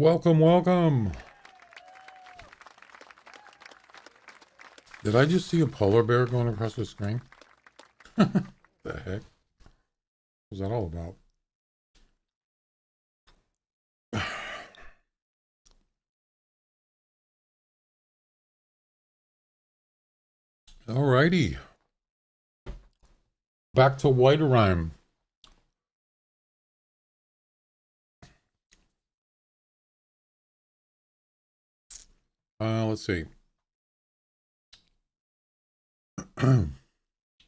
Welcome, welcome. Did I just see a polar bear going across the screen? The heck was that all about? Alrighty. Back to White Rhyme. Let's see. Tom,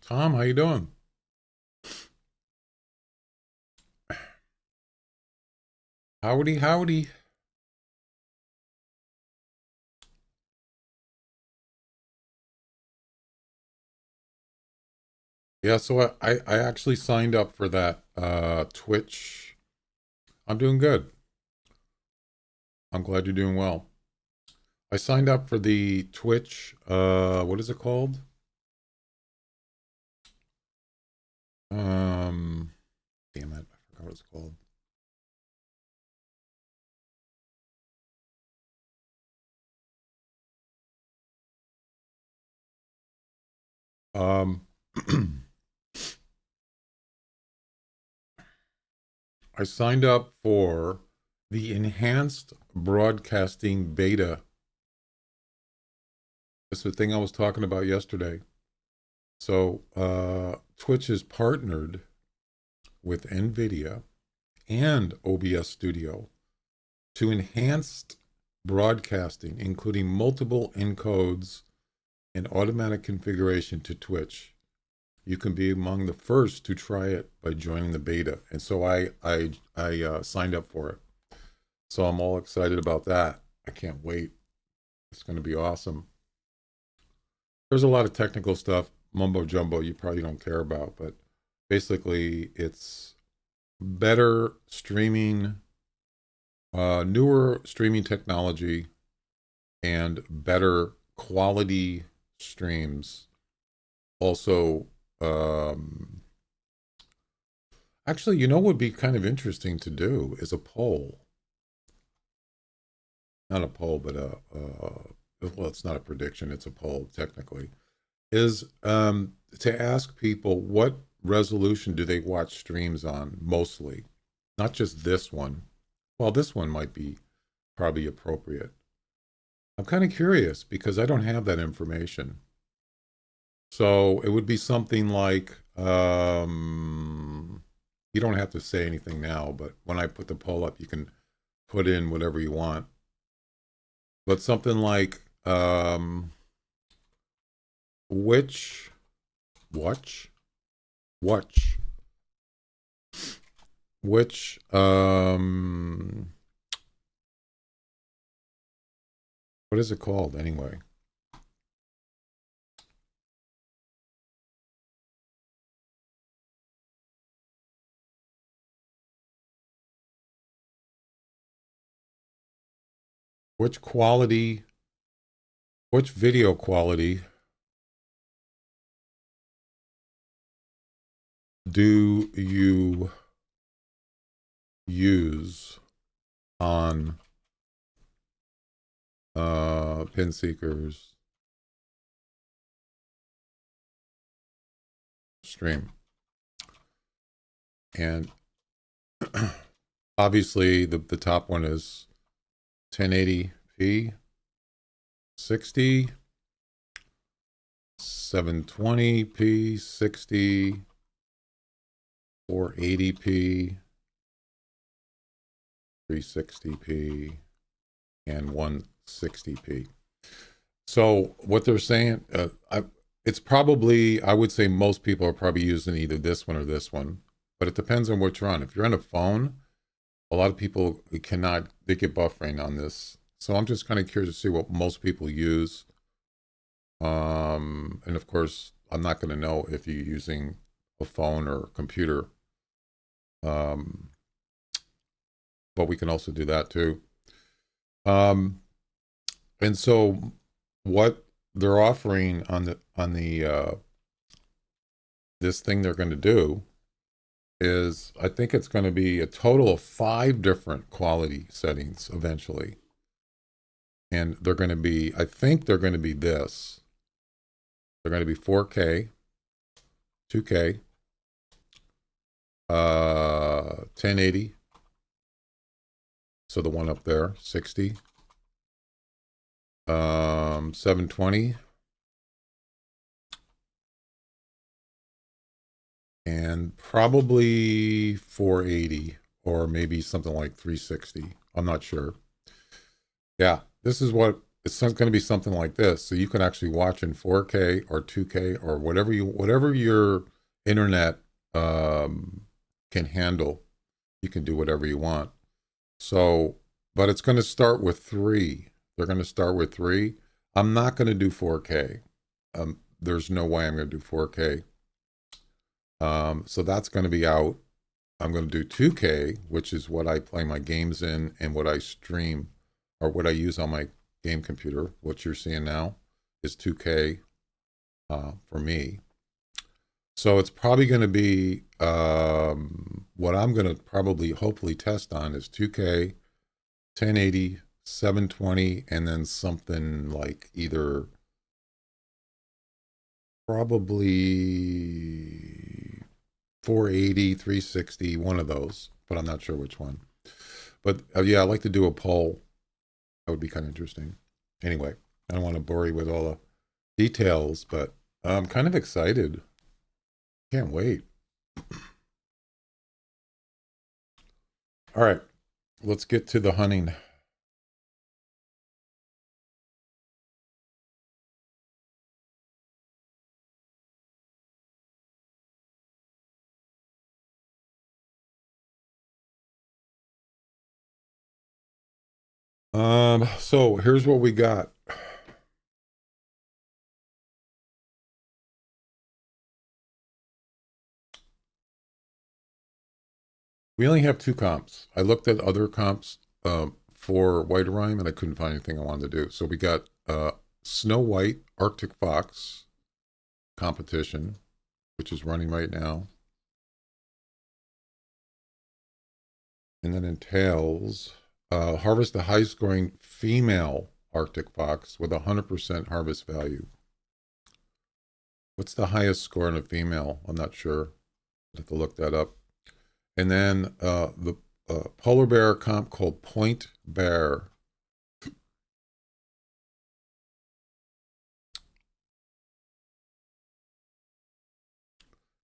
how you doing? Howdy, howdy. Yeah, so I actually signed up for that Twitch. I'm doing good. I'm glad you're doing well. I signed up for the Twitch, what is it called? Damn it, I forgot what it's called. Um, I signed up for the enhanced broadcasting beta. That's the thing I was talking about yesterday. So, Twitch is partnered with NVIDIA and OBS Studio to enhance broadcasting, including multiple encodes and automatic configuration to Twitch. You can be among the first to try it by joining the beta. And so I signed up for it. So I'm all excited about that. I can't wait. It's going to be awesome. There's a lot of technical stuff, mumbo jumbo, you probably don't care about, but basically it's better streaming, newer streaming technology, and better quality streams. Also, actually, you know what would be kind of interesting to do is a poll. Not a poll, but well, it's not a prediction, it's a poll technically. Is to ask people what resolution do they watch streams on mostly, not just this one. Well, this one might be probably appropriate. I'm kind of curious because I don't have that information. So it would be something like, you don't have to say anything now, but when I put the poll up, you can put in whatever you want. But something like, which, watch, watch, which, what is it called anyway? Which quality, which video quality do you use on pin seekers stream? And obviously the top one is 1080p, 60, 720p, 60, 480p, 360p, and 160p. So what they're saying, it's probably, I would say most people are probably using either this one or this one, but it depends on what you're on. If you're on a phone, a lot of people they get buffering on this. So I'm just kind of curious to see what most people use. And of course, I'm not going to know if you're using a phone or a computer. But we can also do that too. And so what they're offering on the this thing they're going to do is I think it's going to be a total of 5 different quality settings eventually. And they're going to be, I think they're going to be this. They're going to be 4K, 2K, 1080. So the one up there, 60, 720, and probably 480 or maybe something like 360. I'm not sure. Yeah, this is what it's going to be, something like this. So you can actually watch in 4K or 2K or whatever your internet can handle. You can do whatever you want. So, but it's going to start with 3. They're going to start with 3. I'm not going to do 4K. There's no way I'm going to do 4K. So that's going to be out. I'm going to do 2K, which is what I play my games in and what I stream or what I use on my game computer. What you're seeing now is 2K for me. So it's probably going to be what I'm going to probably hopefully test on is 2K, 1080, 720, and then something like either probably 480, 360, one of those, but I'm not sure which one. But yeah, I'd like to do a poll. That would be kind of interesting. Anyway, I don't want to bore you with all the details, but I'm kind of excited. Can't wait. All right, let's get to the hunting. So here's what we got. We only have 2 comps. I looked at other comps for White Rhyme and I couldn't find anything I wanted to do. So we got Snow White Arctic Fox competition, which is running right now. And then in Tails, harvest the high scoring female Arctic Fox with 100% harvest value. What's the highest score in a female? I'm not sure. I have to look that up. And then the polar bear comp called Point Bear.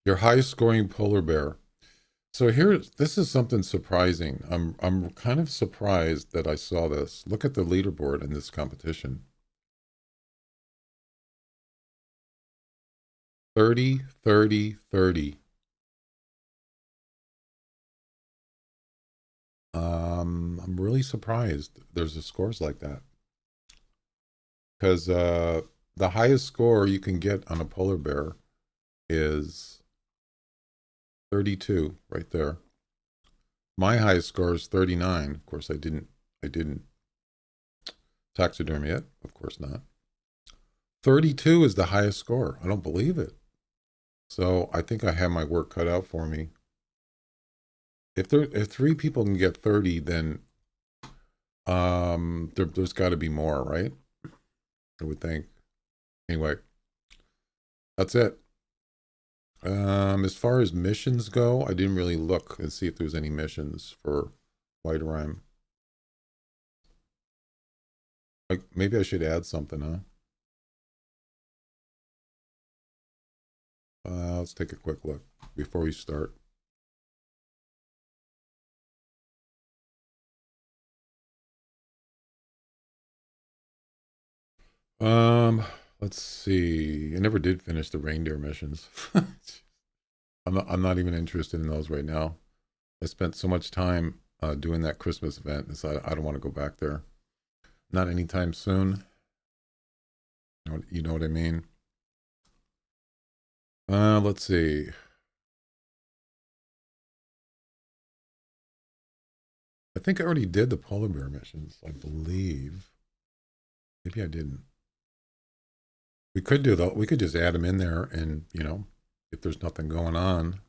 Your highest scoring polar bear. So this is something surprising. I'm kind of surprised that I saw this. Look at the leaderboard in this competition. 30, 30, 30. I'm really surprised there's a scores like that. Because the highest score you can get on a polar bear is 32 right there. My highest score is 39. Of course, I didn't taxidermy it. Of course not. 32 is the highest score. I don't believe it. So I think I have my work cut out for me. If 3 people can get 30, then there's got to be more, right? I would think. Anyway, that's it. As far as missions go, I didn't really look and see if there was any missions for White Rhyme. Like maybe I should add something, huh? Let's take a quick look before we start. Let's see. I never did finish the reindeer missions. I'm not even interested in those right now. I spent so much time doing that Christmas event, so I don't want to go back there. Not anytime soon. You know what I mean? Let's see. I think I already did the polar bear missions, I believe. Maybe I didn't. We could do though. We could just add them in there, and if there's nothing going on,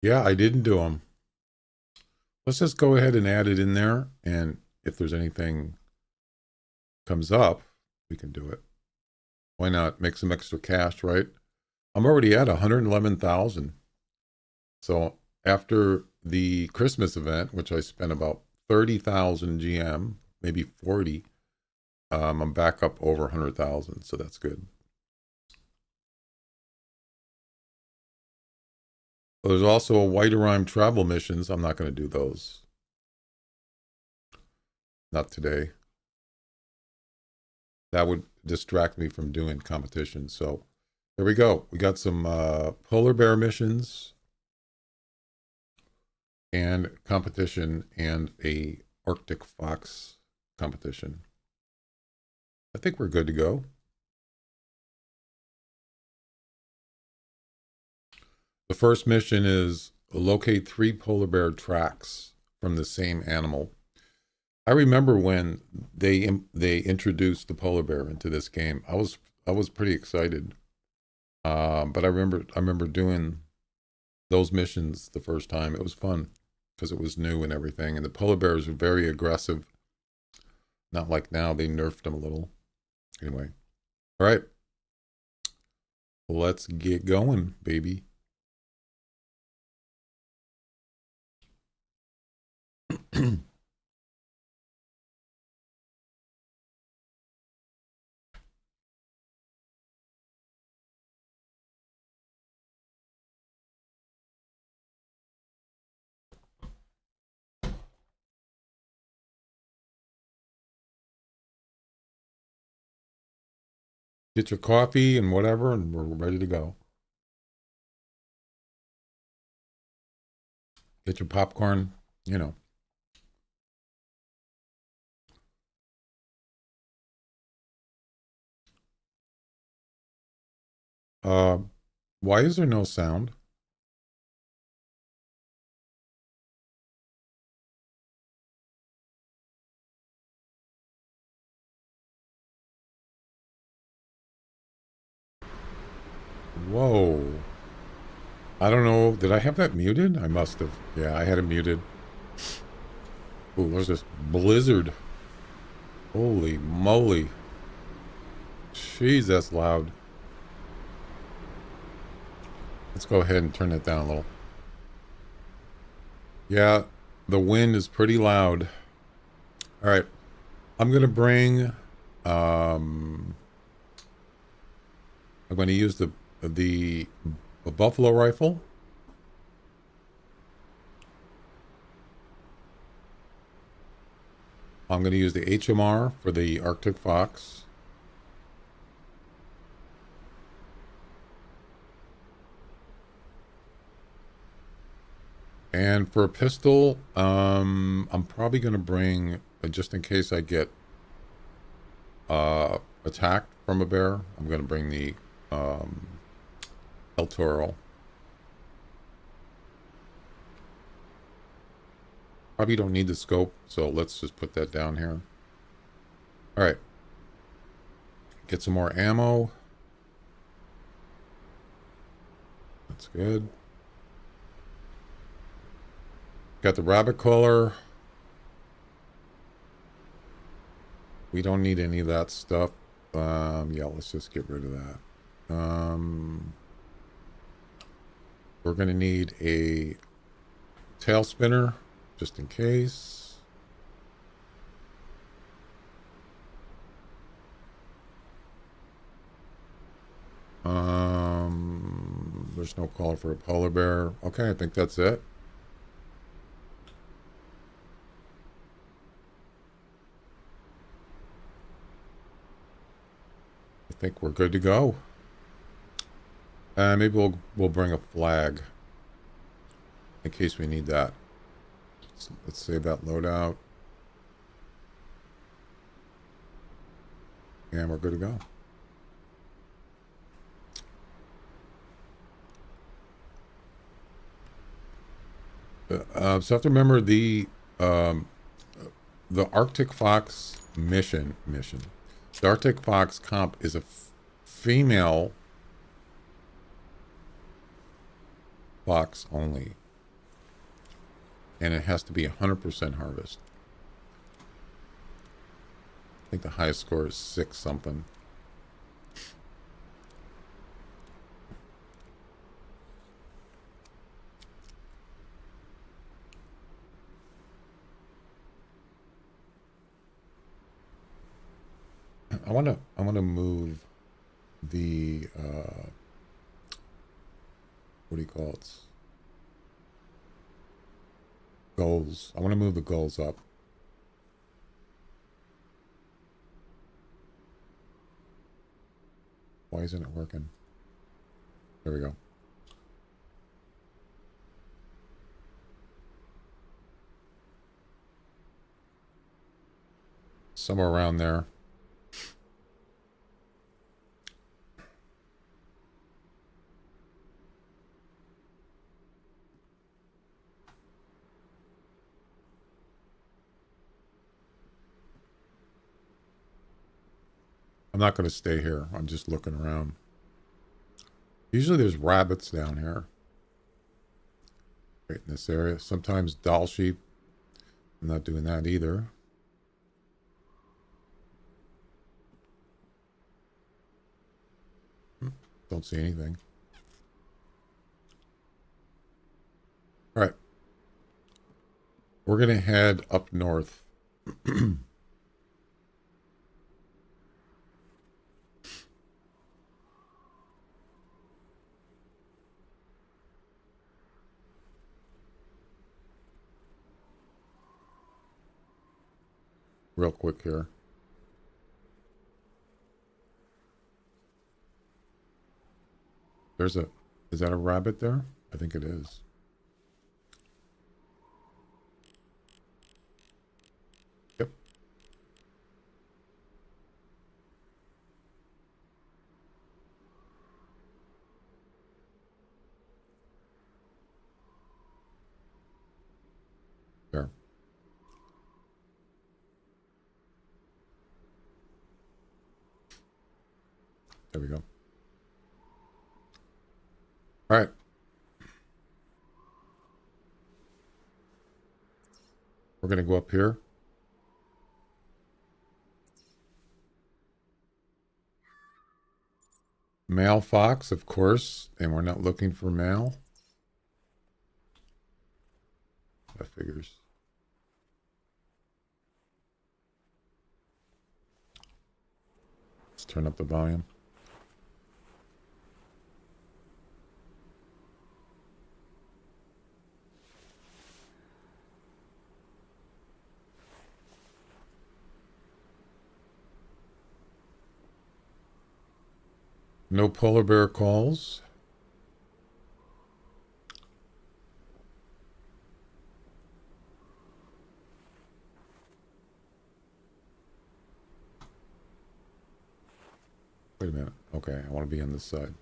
Yeah, I didn't do them. Let's just go ahead and add it in there. And if there's anything comes up, we can do it. Why not make some extra cash, right? I'm already at 111,000. So after the Christmas event, which I spent about 30,000 GM, maybe 40, I'm back up over 100,000. So that's good. There's also a White Rhyme travel missions. I'm not going to do those. Not today. That would distract me from doing competition. So there we go. We got some polar bear missions and competition and a Arctic fox competition. I think we're good to go. The first mission is locate 3 polar bear tracks from the same animal. I remember when they introduced the polar bear into this game. I was pretty excited, but I remember doing those missions the first time. It was fun because it was new and everything. And the polar bears were very aggressive. Not like now, they nerfed them a little. Anyway, all right, let's get going, baby. Get your coffee and whatever, and we're ready to go. Get your popcorn, you know. Why is there no sound? Whoa. I don't know. Did I have that muted? I must have. Yeah, I had it muted. Ooh, there's this blizzard. Holy moly. Jeez, that's loud. Let's go ahead and turn that down a little. Yeah, the wind is pretty loud. All right. I'm going to bring... I'm going to use the buffalo rifle. I'm going to use the HMR for the Arctic fox. And for a pistol, I'm probably going to bring, just in case I get attacked from a bear, I'm going to bring the El Toro. Probably don't need the scope, so let's just put that down here. All right. Get some more ammo. That's good. Got the rabbit collar. We don't need any of that stuff. Yeah, let's just get rid of that. We're going to need a tail spinner, just in case. There's no call for a polar bear. Okay, I think that's it. I think we're good to go. Maybe we'll bring a flag in case we need that. Let's save that loadout. And we're good to go. So have to remember the Arctic Fox mission. The Arctic Fox comp is female fox only. And it has to be 100% harvest. I think the highest score is 6 something. I want to move the what do you call it? Goals. I want to move the goals up. Why isn't it working? There we go. Somewhere around there. I'm not going to stay here. I'm just looking around. Usually there's rabbits down here. Right in this area. Sometimes doll sheep. I'm not doing that either. Don't see anything. All right. We're going to head up north. Real quick here. Is that a rabbit there? I think it is. Yep. There. There we go. All right. We're going to go up here. Male fox, of course, and we're not looking for male. That figures. Let's turn up the volume. No polar bear calls. Wait a minute. Okay, I want to be on this side.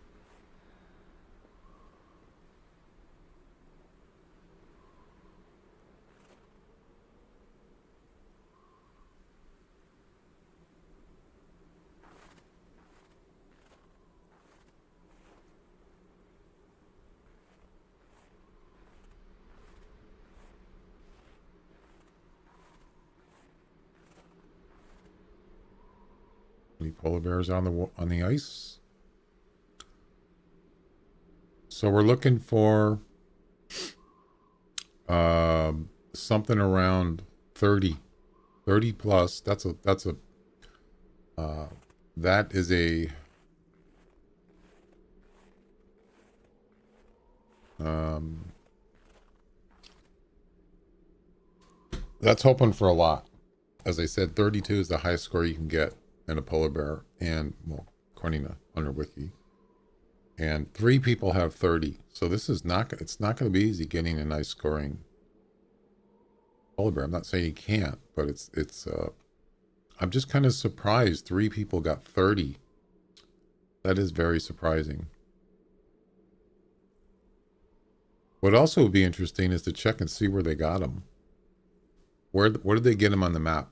Any polar bears on the ice? So we're looking for something around 30 plus. That is a that's hoping for a lot. As I said, 32 is the highest score you can get in a polar bear, and well, according to Hunter Wiki. And 3 people have 30. So this is it's not going to be easy getting a nice scoring polar bear. I'm not saying you can't, but I'm just kind of surprised 3 people got 30. That is very surprising. What also would be interesting is to check and see where they got them. Where did they get them on the map?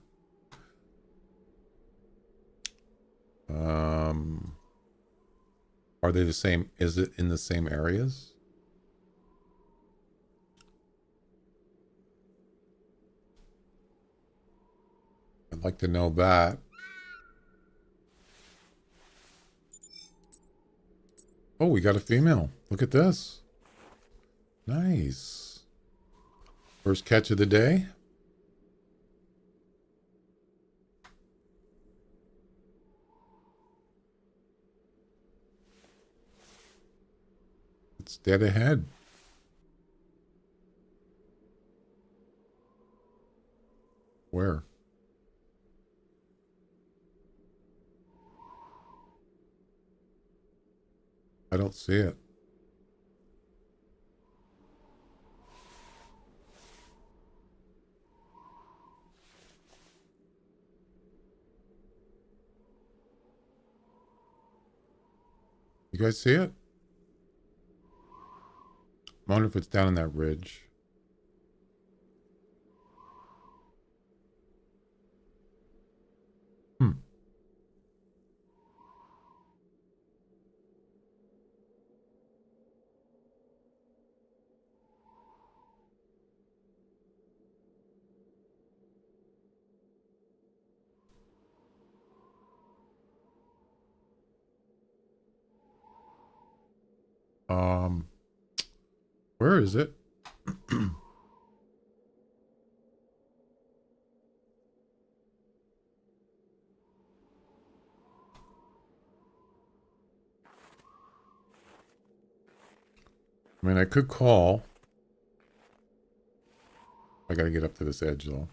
Are they the same? Is it in the same areas? I'd like to know that. Oh, we got a female. Look at this. Nice. First catch of the day. It's dead ahead. Where? I don't see it. You guys see it? I wonder if it's down in that ridge. Hmm. Um, where is it? I mean, I could call. I gotta get up to this edge, though.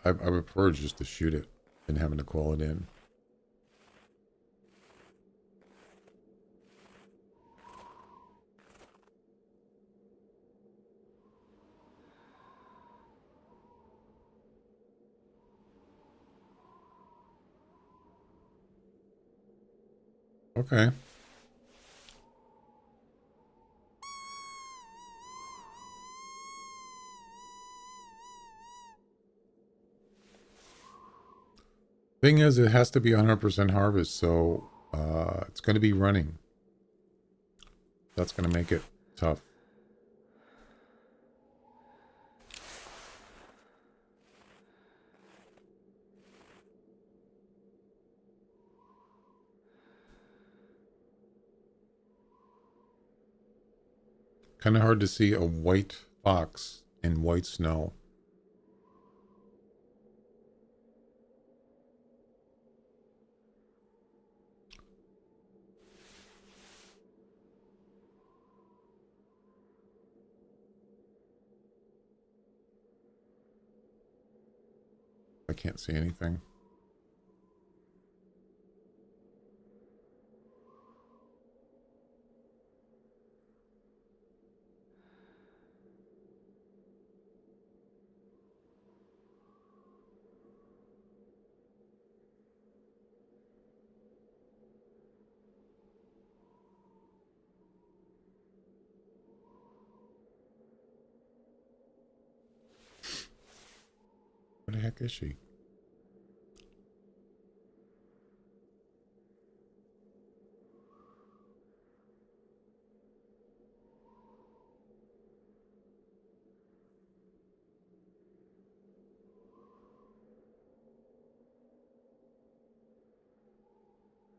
I would prefer just to shoot it than having to call it in. Okay. Thing is, it has to be 100% harvest, so it's going to be running. That's going to make it tough. Kind of hard to see a white fox in white snow. I can't see anything. Where the heck is she?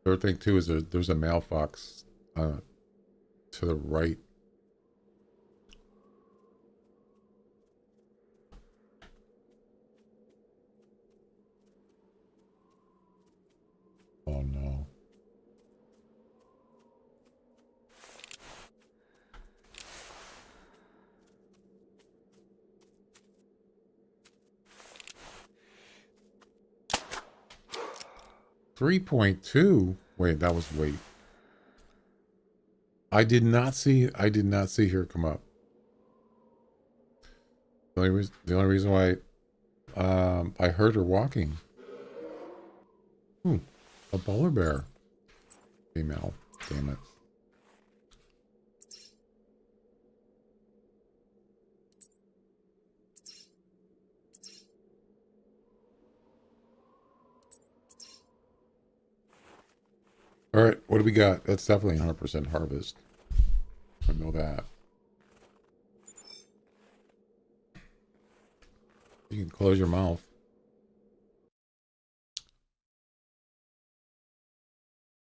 Third thing too is there's a male fox to the right. Oh no. .2. Wait, that was weight. I did not see her come up. The only reason why I heard her walking. A polar bear. Female. Damn it. All right, what do we got? That's definitely 100% harvest. I know that. You can close your mouth.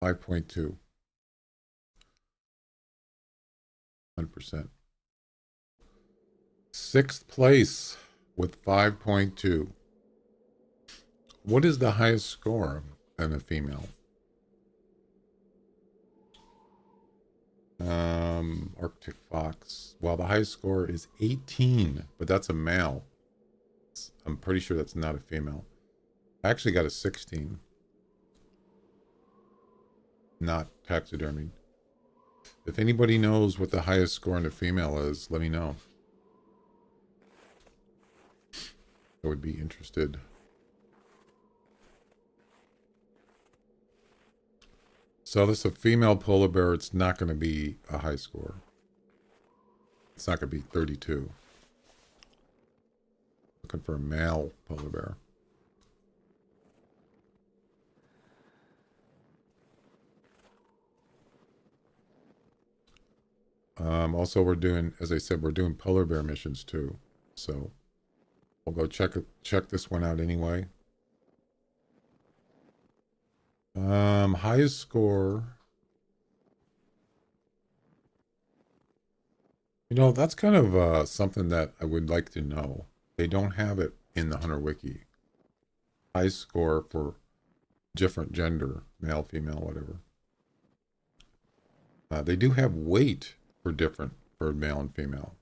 5.2. 100%. Sixth place with 5.2. What is the highest score in a female? Arctic Fox. Well, the highest score is 18, but that's a male. I'm pretty sure that's not a female. I actually got a 16. Not taxidermied. If anybody knows what the highest score in a female is, let me know. I would be interested. So this is a female polar bear. It's not going to be a high score. It's not going to be 32. Looking for a male polar bear. Also, we're doing, as I said, we're doing polar bear missions too. So we'll go check this one out anyway. Highest score. You know, that's kind of something that I would like to know. They don't have it in the Hunter Wiki. Highest score for different gender, male, female, whatever. They do have weight for different for male and female,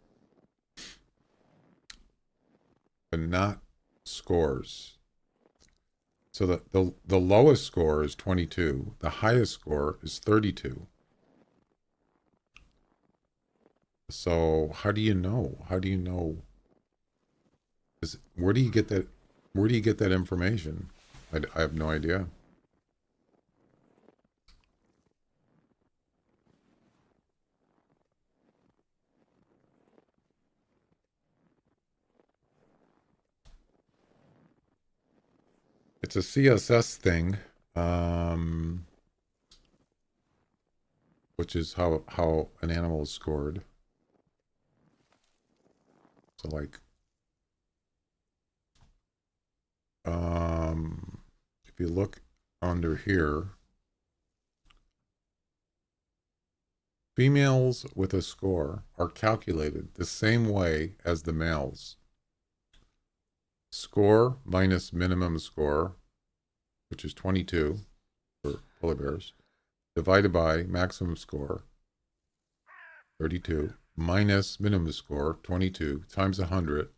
but not scores. So the lowest score is 22. The highest score is 32. So how do you know? How do you know? Where do you get that? Where do you get that information? I have no idea. It's a CSS thing, which is how an animal is scored. So like, if you look under here, females with a score are calculated the same way as the males. Score minus minimum score, which is 22 for polar bears, divided by maximum score, 32, minus minimum score, 22, times 100.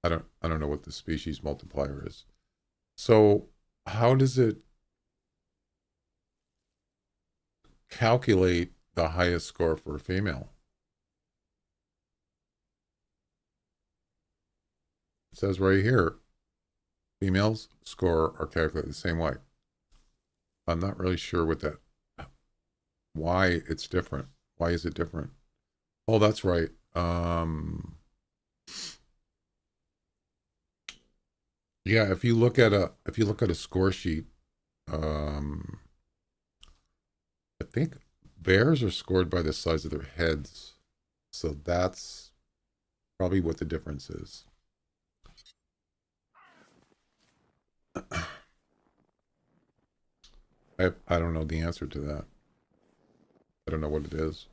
I don't know what the species multiplier is. So how does it calculate the highest score for a female? It says right here, females score are calculated the same way. I'm not really sure why it's different. Why is it different? Oh, that's right. Yeah, if you look at a score sheet, um, I think bears are scored by the size of their heads. So that's probably what the difference is. I don't know the answer to that. I don't know what it is.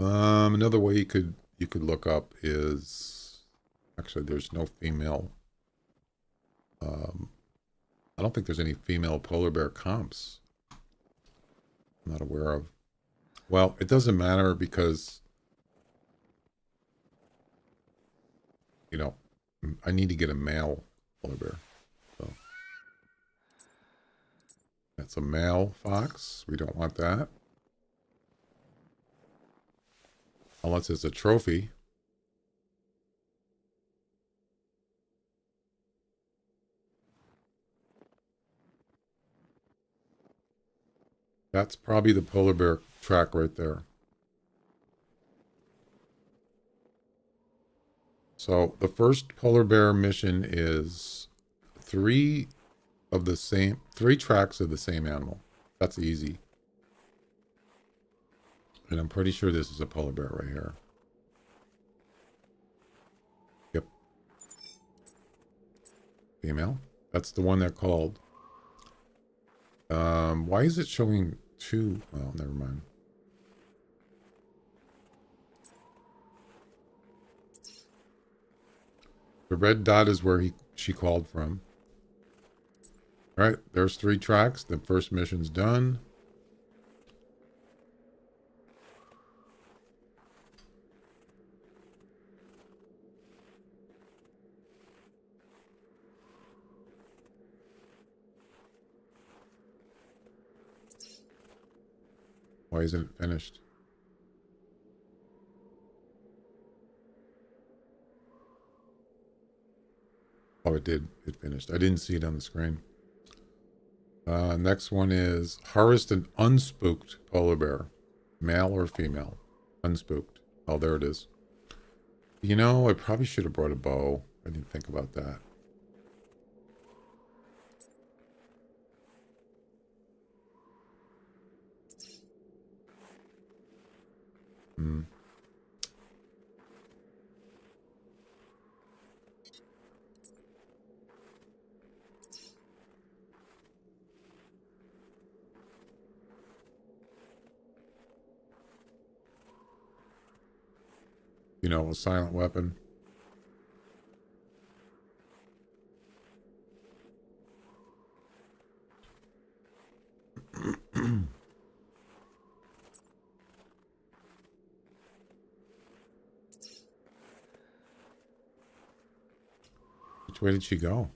Another way you could look up is actually there's no female. I don't think there's any female polar bear comps. I'm not aware of. Well, it doesn't matter because you know I need to get a male polar bear. So that's a male fox. We don't want that. Unless it's a trophy. That's probably the polar bear track right there. So the first polar bear mission is 3 of the same, 3 tracks of the same animal. That's easy. And I'm pretty sure this is a polar bear right here. Yep. Female. That's the one they're called. Why is it showing 2? Oh, never mind. The red dot is where she called from. All right, there's 3 tracks. The first mission's done. Why isn't it finished? Oh, it did. It finished. I didn't see it on the screen. Next one is harvest an unspooked polar bear. Male or female? Unspooked. Oh, there it is. You know, I probably should have brought a bow. I didn't think about that. Hmm. You know, a silent weapon. Which way did she go?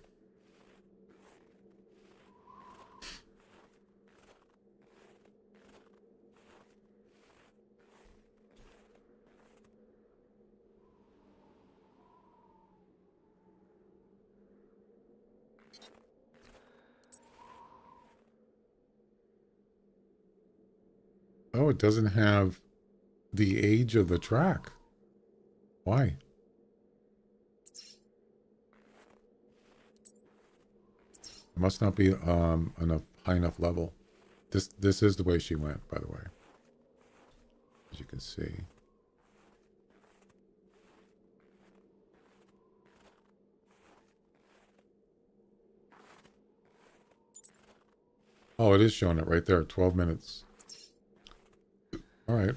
Oh, it doesn't have the age of the track. Why? It must not be enough high enough level. This is the way she went, by the way. As you can see. Oh, it is showing it right there. 12 minutes. All right.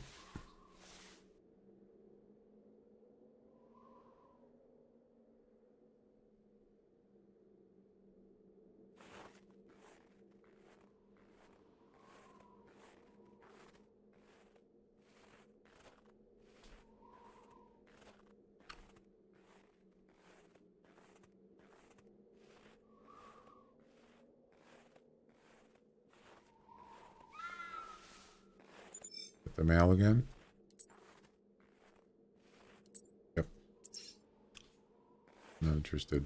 Get the mail again. Yep. Not interested.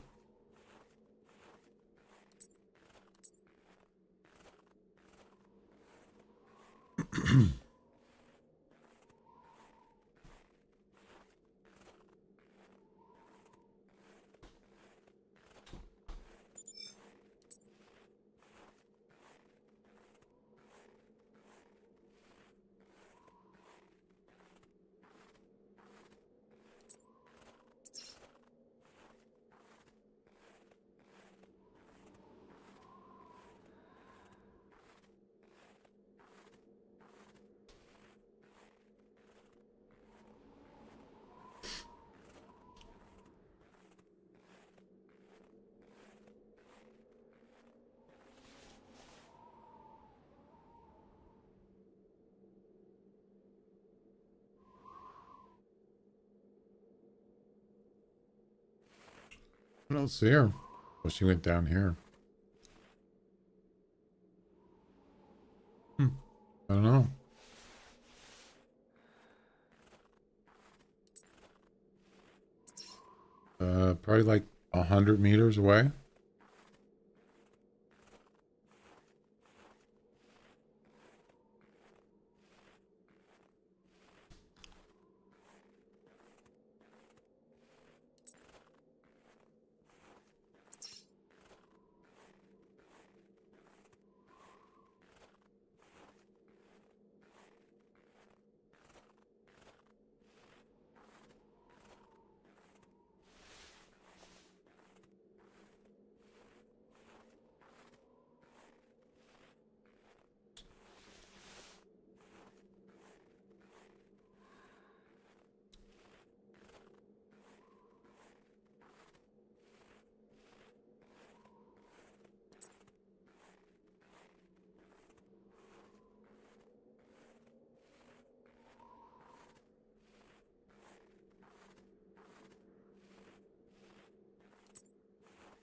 I don't see her. Well, she went down here. I don't know. Probably like 100 meters away.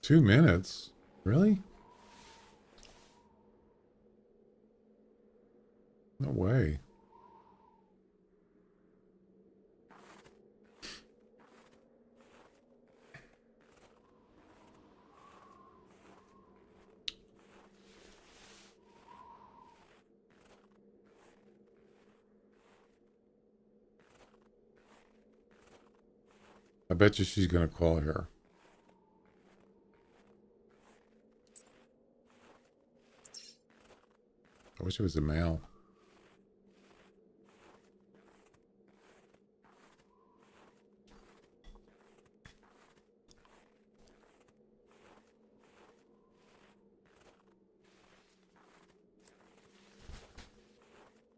2 minutes? Really? No way. I bet you she's going to call here. I wish it was a male.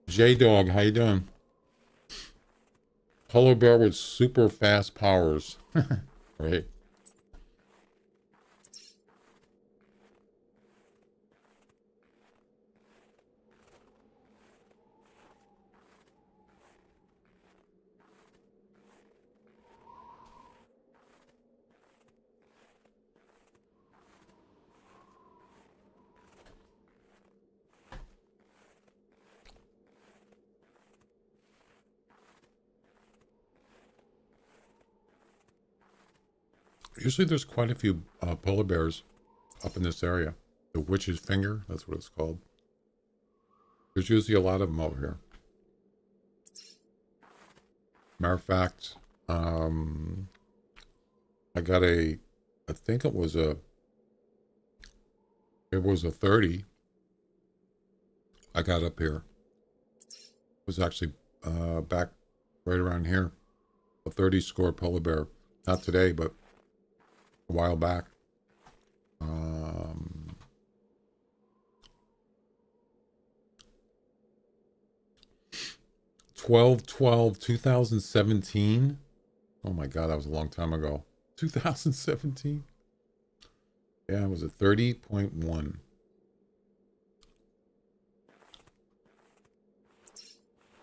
J-Dog, how you doing? Polar bear with super fast powers. Right. Usually there's quite a few polar bears up in this area. The witch's finger, that's what it's called. There's usually a lot of them over here. Matter of fact, I got I think it was a 30 I got up here. It was actually back right around here. A 30 score polar bear. Not today, but a while back. 12/12/2017. Oh my God, that was a long time ago. 2017. Yeah, it was a 30.1.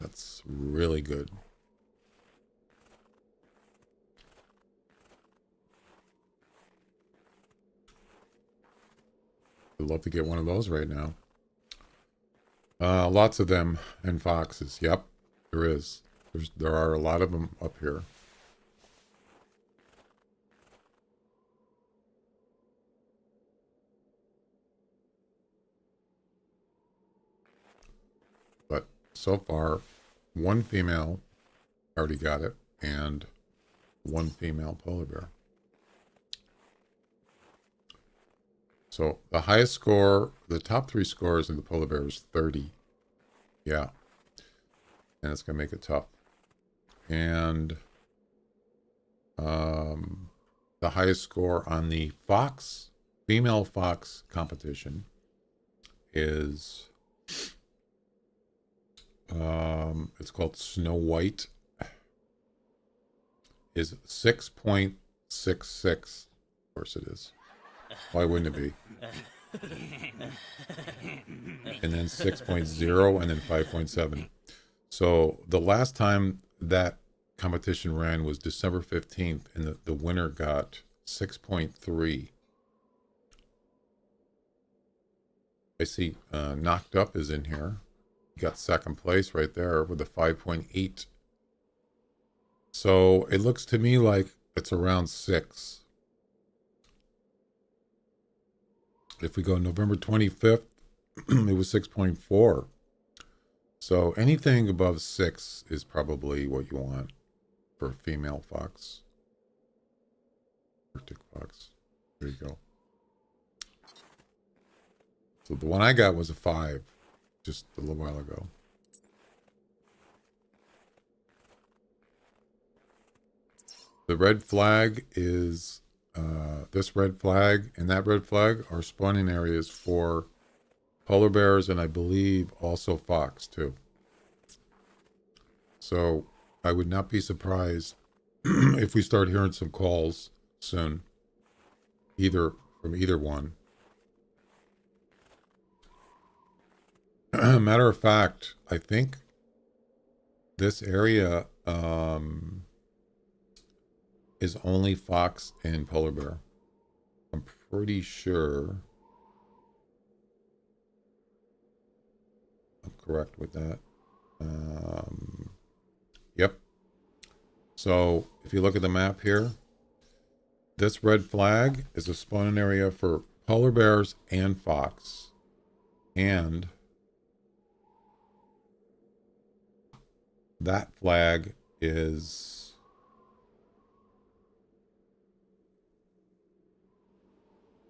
That's really good. I'd love to get one of those right now. Lots of them and foxes. Yep, there is. There are a lot of them up here. But so far, one female already got it, and one female polar bear. So the highest score, the top 3 scores in the polar bear is 30. Yeah. And it's going to make it tough. And the highest score on the fox, female fox competition is, it's called Snow White, is 6.66. Of course it is. Why wouldn't it be? And then 6.0 and then 5.7. So the last time that competition ran was December 15th, and the winner got 6.3. I see Knocked Up is in here. He got second place right there with a 5.8. So it looks to me like it's around 6. If we go November 25th, it was 6.4. So anything above 6 is probably what you want for a female fox. Arctic fox. There you go. So the one I got was a 5 just a little while ago. The red flag is this red flag and that red flag are spawning areas for polar bears, and I believe also fox too. So I would not be surprised if we start hearing some calls soon, from either one. Matter of fact, I think this area is only fox and polar bear. I'm pretty sure I'm correct with that. Yep. So if you look at the map here, this red flag is a spawning area for polar bears and fox. And that flag is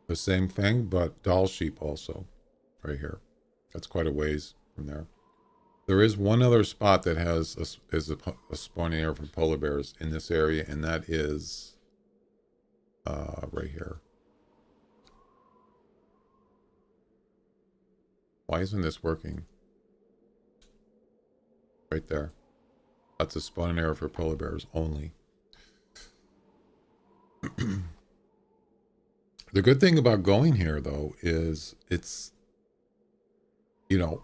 the same thing, but doll sheep also, right here. That's quite a ways from there. There is one other spot that has a spawning area for polar bears in this area, and that is right here. Why isn't this working? Right there. That's a spawning area for polar bears only. The good thing about going here, though, is it's, you know,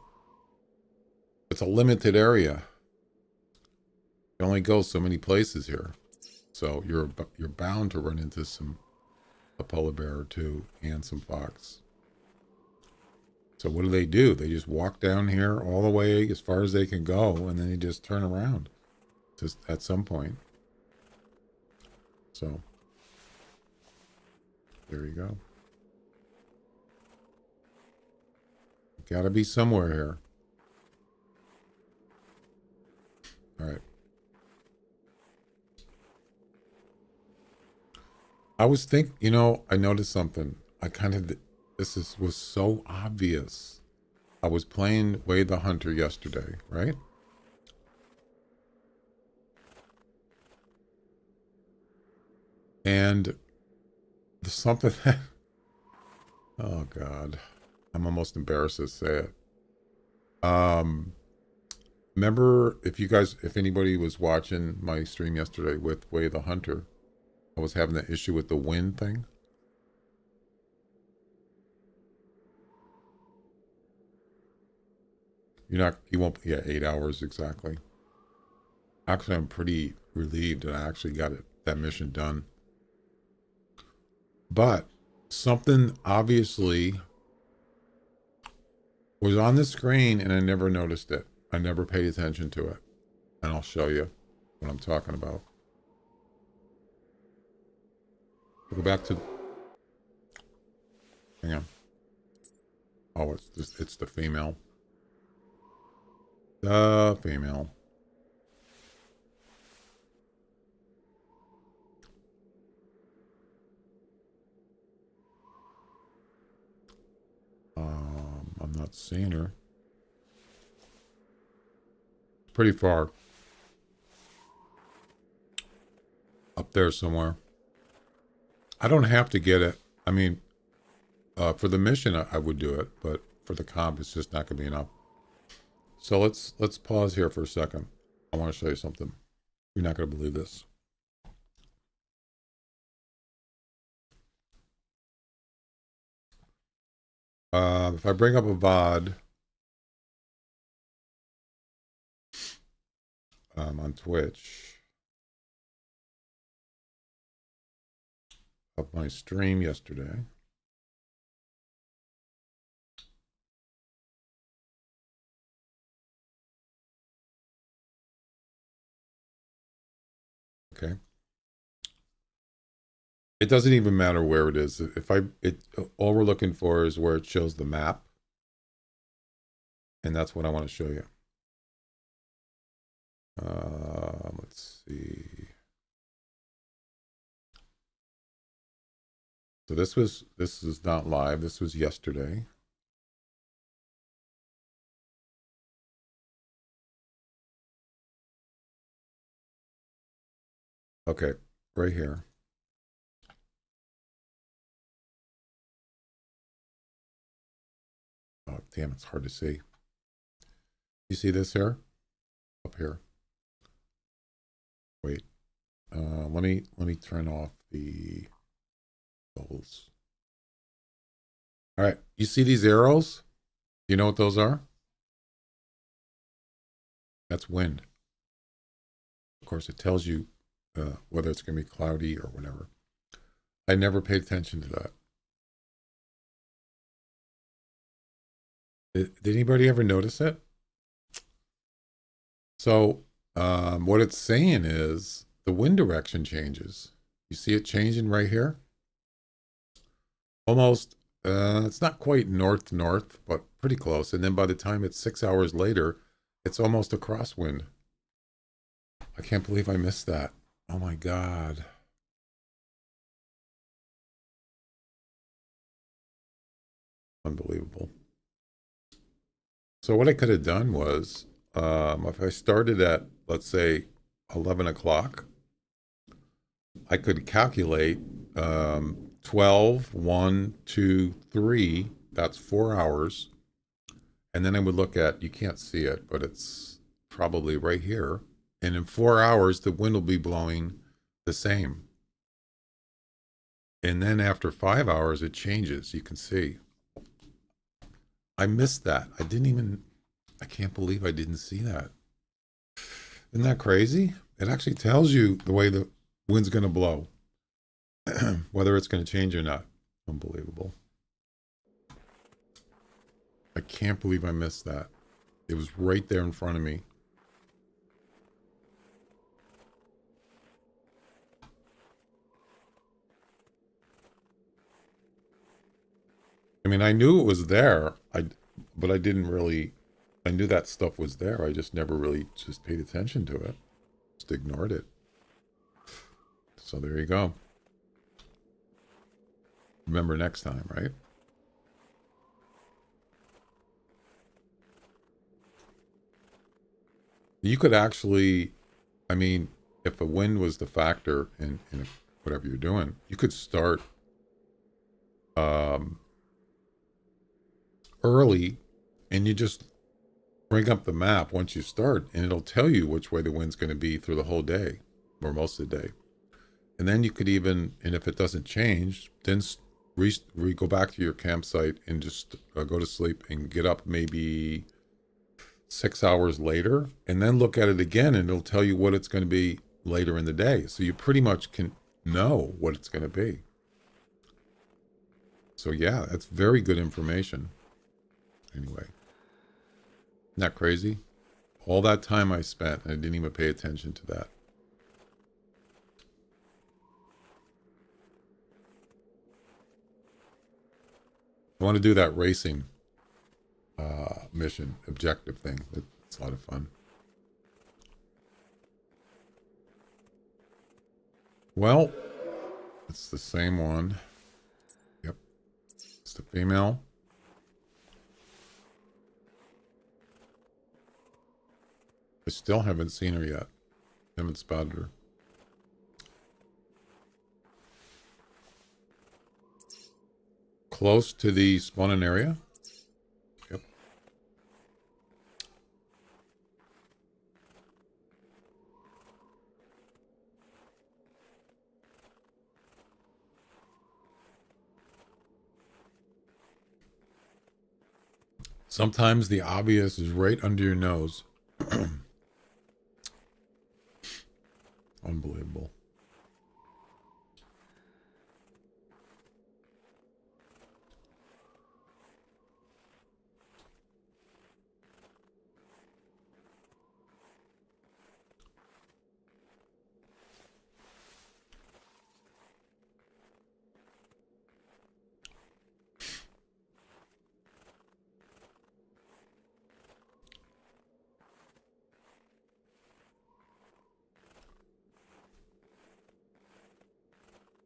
it's a limited area. You only go so many places here, so you're bound to run into a polar bear or two and some fox. So what do? They just walk down here all the way as far as they can go, and then they just turn around just at some point. So there you go. Gotta be somewhere here. All right. I was I noticed something. Was so obvious. I was playing Way the Hunter yesterday, right? And there's something that, oh God, I'm almost embarrassed to say it. Remember if anybody was watching my stream yesterday with Way the Hunter, I was having that issue with the wind thing. You won't, yeah, 8 hours exactly. Actually, I'm pretty relieved that I actually got that mission done. But something obviously was on the screen and I never noticed it. I never paid attention to it. And I'll show you what I'm talking about. We'll go back to, hang on. Oh, it's the female. The female. I'm not seeing her. Pretty far. Up there somewhere. I don't have to get it. I mean, for the mission, I would do it, but for the comp, it's just not going to be enough. So let's pause here for a second. I want to show you something. You're not going to believe this. If I bring up a VOD on Twitch of my stream yesterday. Okay. It doesn't even matter where it is. All we're looking for is where it shows the map. And that's what I want to show you. Let's see. So this is not live. This was yesterday. Okay, right here. Oh, damn, it's hard to see. You see this here? Up here. Wait. Let me turn off the bubbles. All right, you see these arrows? You know what those are? That's wind. Of course, it tells you whether it's going to be cloudy or whatever. I never paid attention to that. Did anybody ever notice it? So, what it's saying is the wind direction changes. You see it changing right here? Almost, it's not quite north-north, but pretty close. And then by the time it's 6 hours later, it's almost a crosswind. I can't believe I missed that. Oh my God. Unbelievable. So what I could have done was, if I started at, let's say, 11 o'clock, I could calculate 12, 1, 2, 3. That's 4 hours. And then I would look at, you can't see it, but it's probably right here. And in 4 hours, the wind will be blowing the same. And then after 5 hours, it changes. You can see. I missed that. I can't believe I didn't see that. Isn't that crazy? It actually tells you the way the wind's going to blow, whether it's going to change or not. Unbelievable. I can't believe I missed that. It was right there in front of me. I mean, I knew it was there. But I didn't really. I knew that stuff was there. I just never really just paid attention to it. Just ignored it. So there you go. Remember next time, right? You could actually, I mean, if the wind was the factor in whatever you're doing, you could start um, early and you just bring up the map once you start and it'll tell you which way the wind's going to be through the whole day or most of the day. And then you could even, and if it doesn't change, then go back to your campsite and just go to sleep and get up maybe 6 hours later and then look at it again and it'll tell you what it's going to be later in the day. So you pretty much can know what it's going to be. So yeah, that's very good information. Anyway, isn't that crazy? All that time I spent, I didn't even pay attention to that. I want to do that racing mission objective thing. It's a lot of fun. Well, it's the same one. Yep. It's the female. I still haven't seen her yet. Haven't spotted her. Close to the spawning area. Yep. Sometimes the obvious is right under your nose. Unbelievable.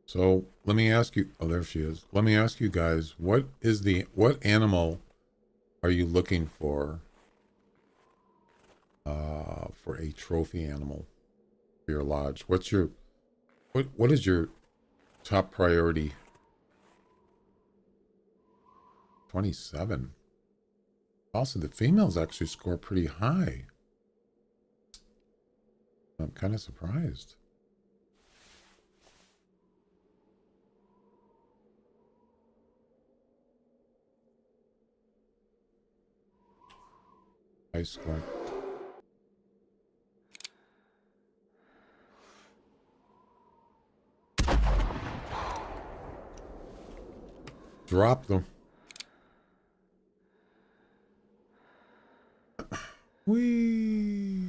So let me ask you. Oh, there she is. Let me ask you guys. What animal are you looking for a trophy animal for your lodge? What is your top priority? 27. Also, the females actually score pretty high. I'm kind of surprised. High score. Drop them. Whee!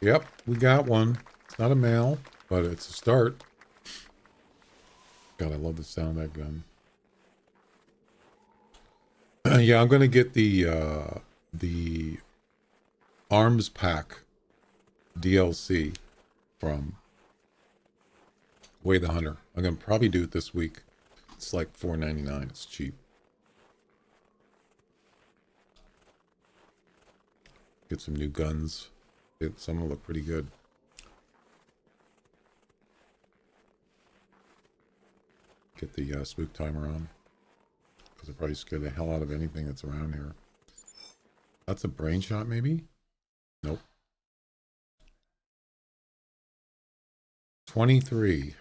Yep, we got one. It's not a male, but it's a start. God, I love the sound of that gun. Yeah, I'm gonna get the arms pack DLC from Way the Hunter. I'm gonna probably do it this week. It's like $4.99. It's cheap. Get some new guns. Some of them look pretty good. Get the spook timer on, because it probably scared the hell out of anything that's around here. That's a brain shot, maybe? Nope. 23.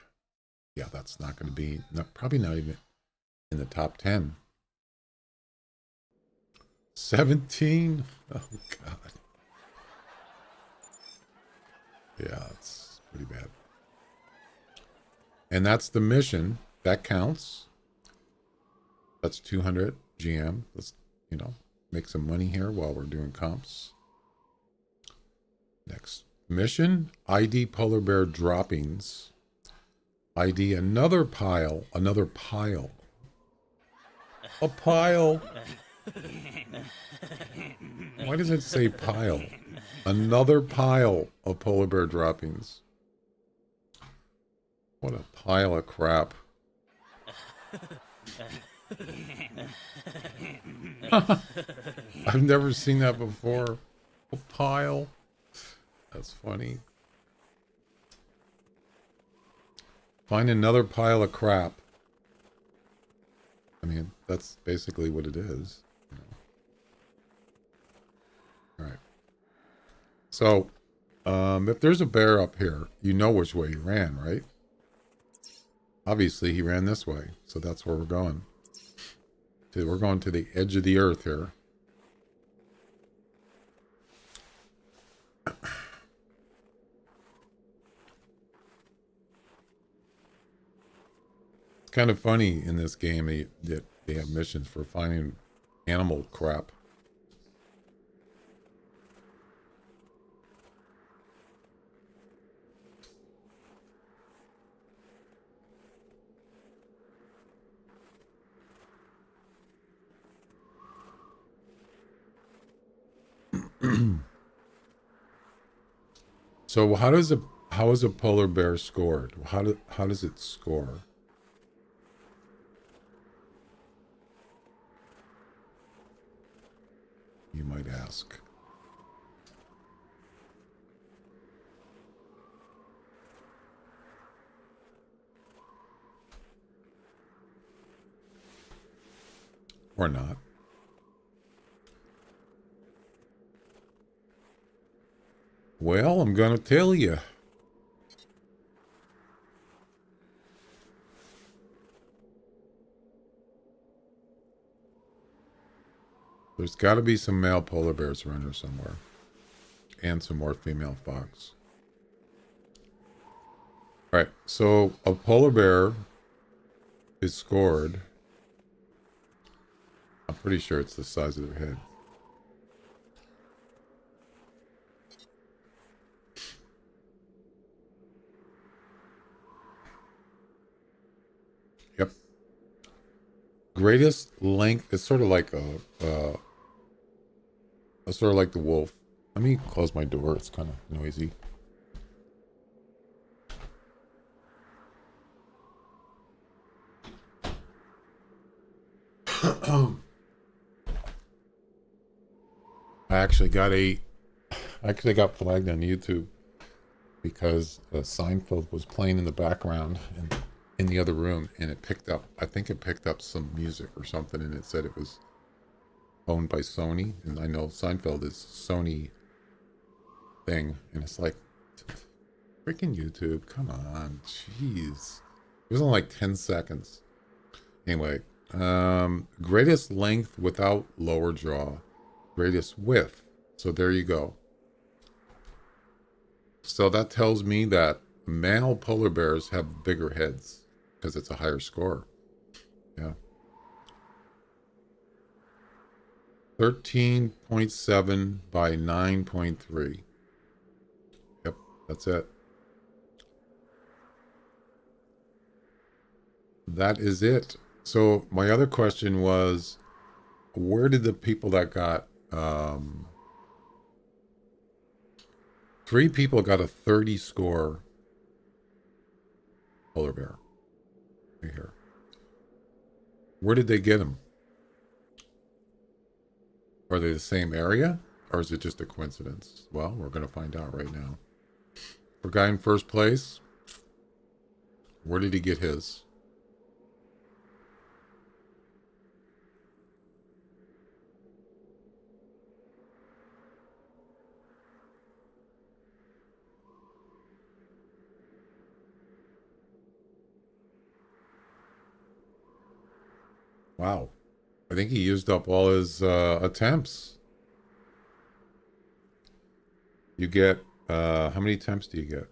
Yeah, that's not going to be, probably not even in the top 10. 17? Oh, God. Yeah, it's pretty bad. And that's the mission. That counts. That's 200 GM. Let's, make some money here while we're doing comps. Next mission, ID polar bear droppings. ID another pile. A pile. Why does it say pile? Another pile of polar bear droppings. What a pile of crap. I've never seen that before. A pile. That's funny. Find another pile of crap. I mean, that's basically what it is. All right. So, if there's a bear up here, you know which way he ran, right? Obviously, he ran this way, so that's where we're going. We're going to the edge of the earth here. It's kind of funny in this game that they have missions for finding animal crap. So how is a polar bear scored? How does it score? You might ask. Or not. Well, I'm gonna tell you. There's got to be some male polar bears around here somewhere. And some more female fox. Alright, so a polar bear is scored. I'm pretty sure it's the size of their head. Yep. Greatest length. It's sort of like sort of like the wolf. Let me close my door. It's kind of noisy. I actually got flagged on YouTube because Seinfeld was playing in the background in the other room, and I think it picked up some music or something, and it said it was owned by Sony, and I know Seinfeld is Sony thing, and it's like, freaking YouTube, come on, jeez. It was only like 10 seconds. Anyway, greatest length without lower jaw, greatest width. So there you go. So that tells me that male polar bears have bigger heads. because it's a higher score. Yeah. 13.7 by 9.3. Yep, that's it. That is it. So my other question was, where did the people that got 3 people got a 30 score polar bear right here? Where did they get them? Are they the same area, or is it just a coincidence? Well, we're going to find out right now. For guy in first place, where did he get his? Wow. I think he used up all his attempts. You get, how many attempts do you get?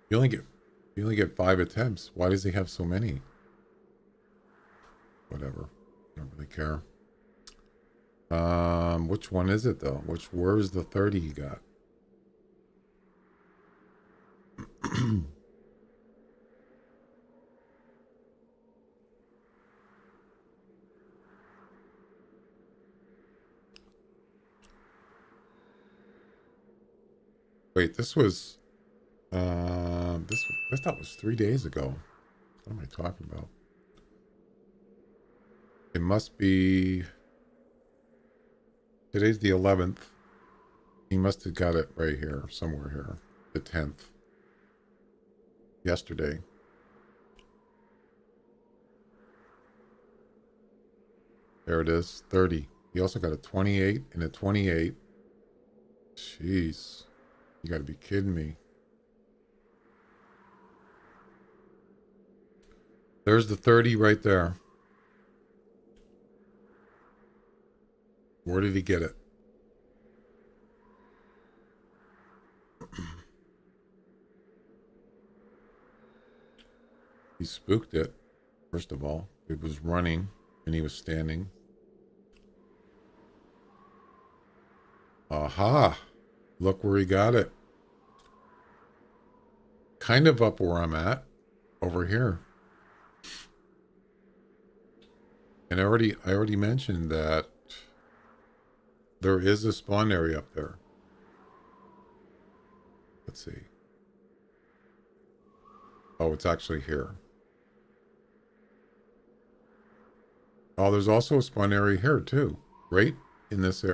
You only get, you only get 5 attempts. Why does he have so many? Whatever. I don't really care. Which one is it though? Where's the 30 he got? Wait, this was this that was 3 days ago. What am I talking about? It must be today's the 11th. He must have got it right here, somewhere here. The 10th. Yesterday. There it is. 30. He also got a 28 and a 28. Jeez. You gotta be kidding me. There's the 30 right there. Where did he get it? He spooked it, first of all. It was running and he was standing. Aha! Look where he got it. Kind of up where I'm at. Over here. And I already mentioned that there is a spawn area up there. Let's see. Oh, it's actually here. Oh, there's also a spawn area here too. Right in this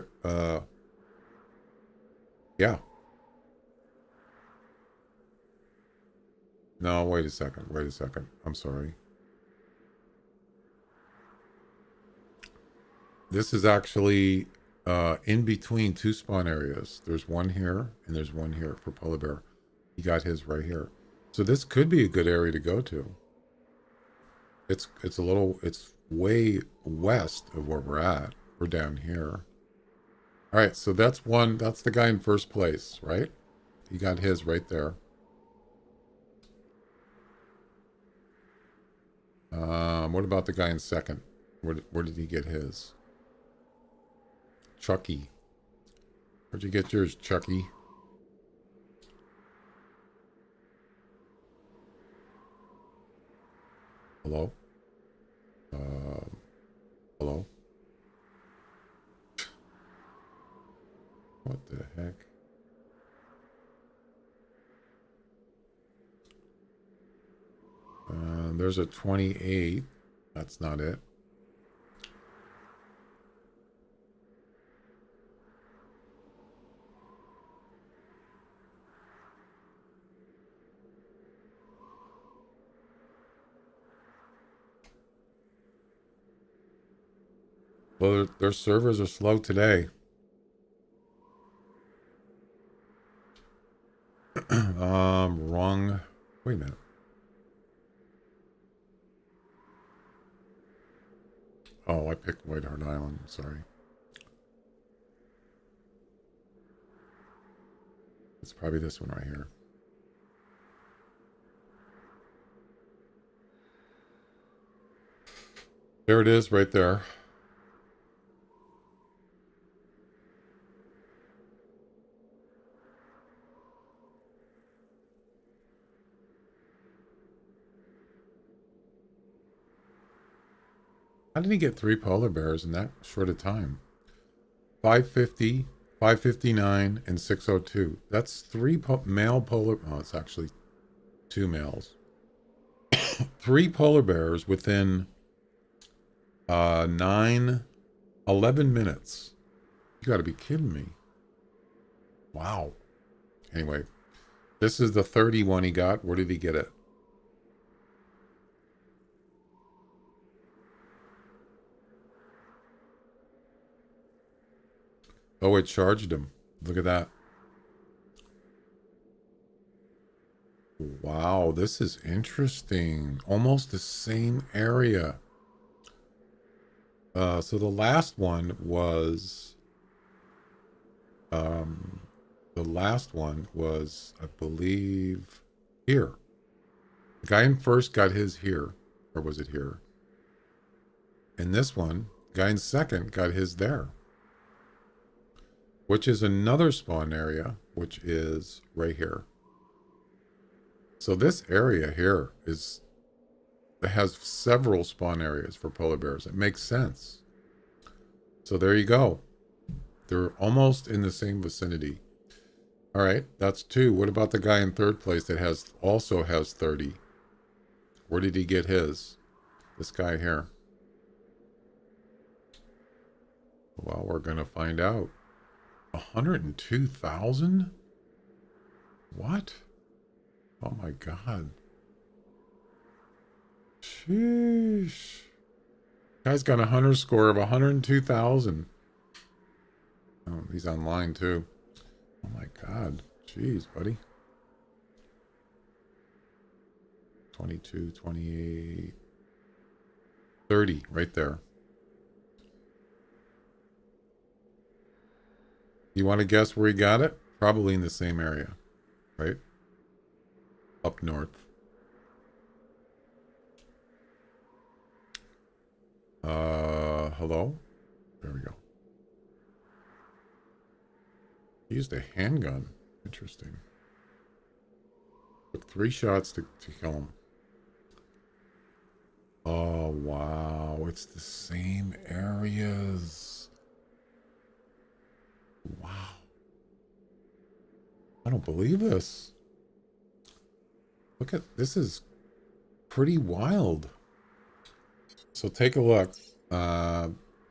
yeah. No, wait a second. Wait a second. I'm sorry. This is actually in between 2 spawn areas. There's one here and there's one here for polar bear. He got his right here. So this could be a good area to go to. It's way west of where we're at. We're down here. All right, so that's the guy in first place, right? He got his right there. What about the guy in second? Where did he get his? Chucky. Where'd you get yours, Chucky? Hello? Hello? What the heck? There's a 28. That's not it. Well, their servers are slow today. Wrong. Wait a minute. Oh, I picked Whiteheart Island. Sorry. It's probably this one right here. There it is right there. How did he get 3 polar bears in that short a time? 550, 559, and 602. That's 3 male polar... Oh, it's actually 2 males. 3 polar bears within 11 minutes. You got to be kidding me. Wow. Anyway, this is the 31 he got. Where did he get it? Oh, it charged him. Look at that. Wow, this is interesting. Almost the same area. So the last one was... I believe, here. The guy in first got his here. Or was it here? And this one, the guy in second got his there. Which is another spawn area, which is right here. So this area here it has several spawn areas for polar bears. It makes sense. So there you go. They're almost in the same vicinity. All right, that's 2. What about the guy in third place that also has 30? Where did he get his? This guy here. Well, we're going to find out. 102,000? What? Oh my God. Sheesh. Guy's got a hunter score of 102,000. Oh, he's online too. Oh my God. Jeez, buddy. 22, 28, 30 right there. You want to guess where he got it? Probably in the same area, right? Up north. Hello? There we go. He used a handgun. Interesting. Took 3 shots to kill him. Oh, wow. It's the same areas. Wow. I don't believe this. Look at this. Is pretty wild. So take a look.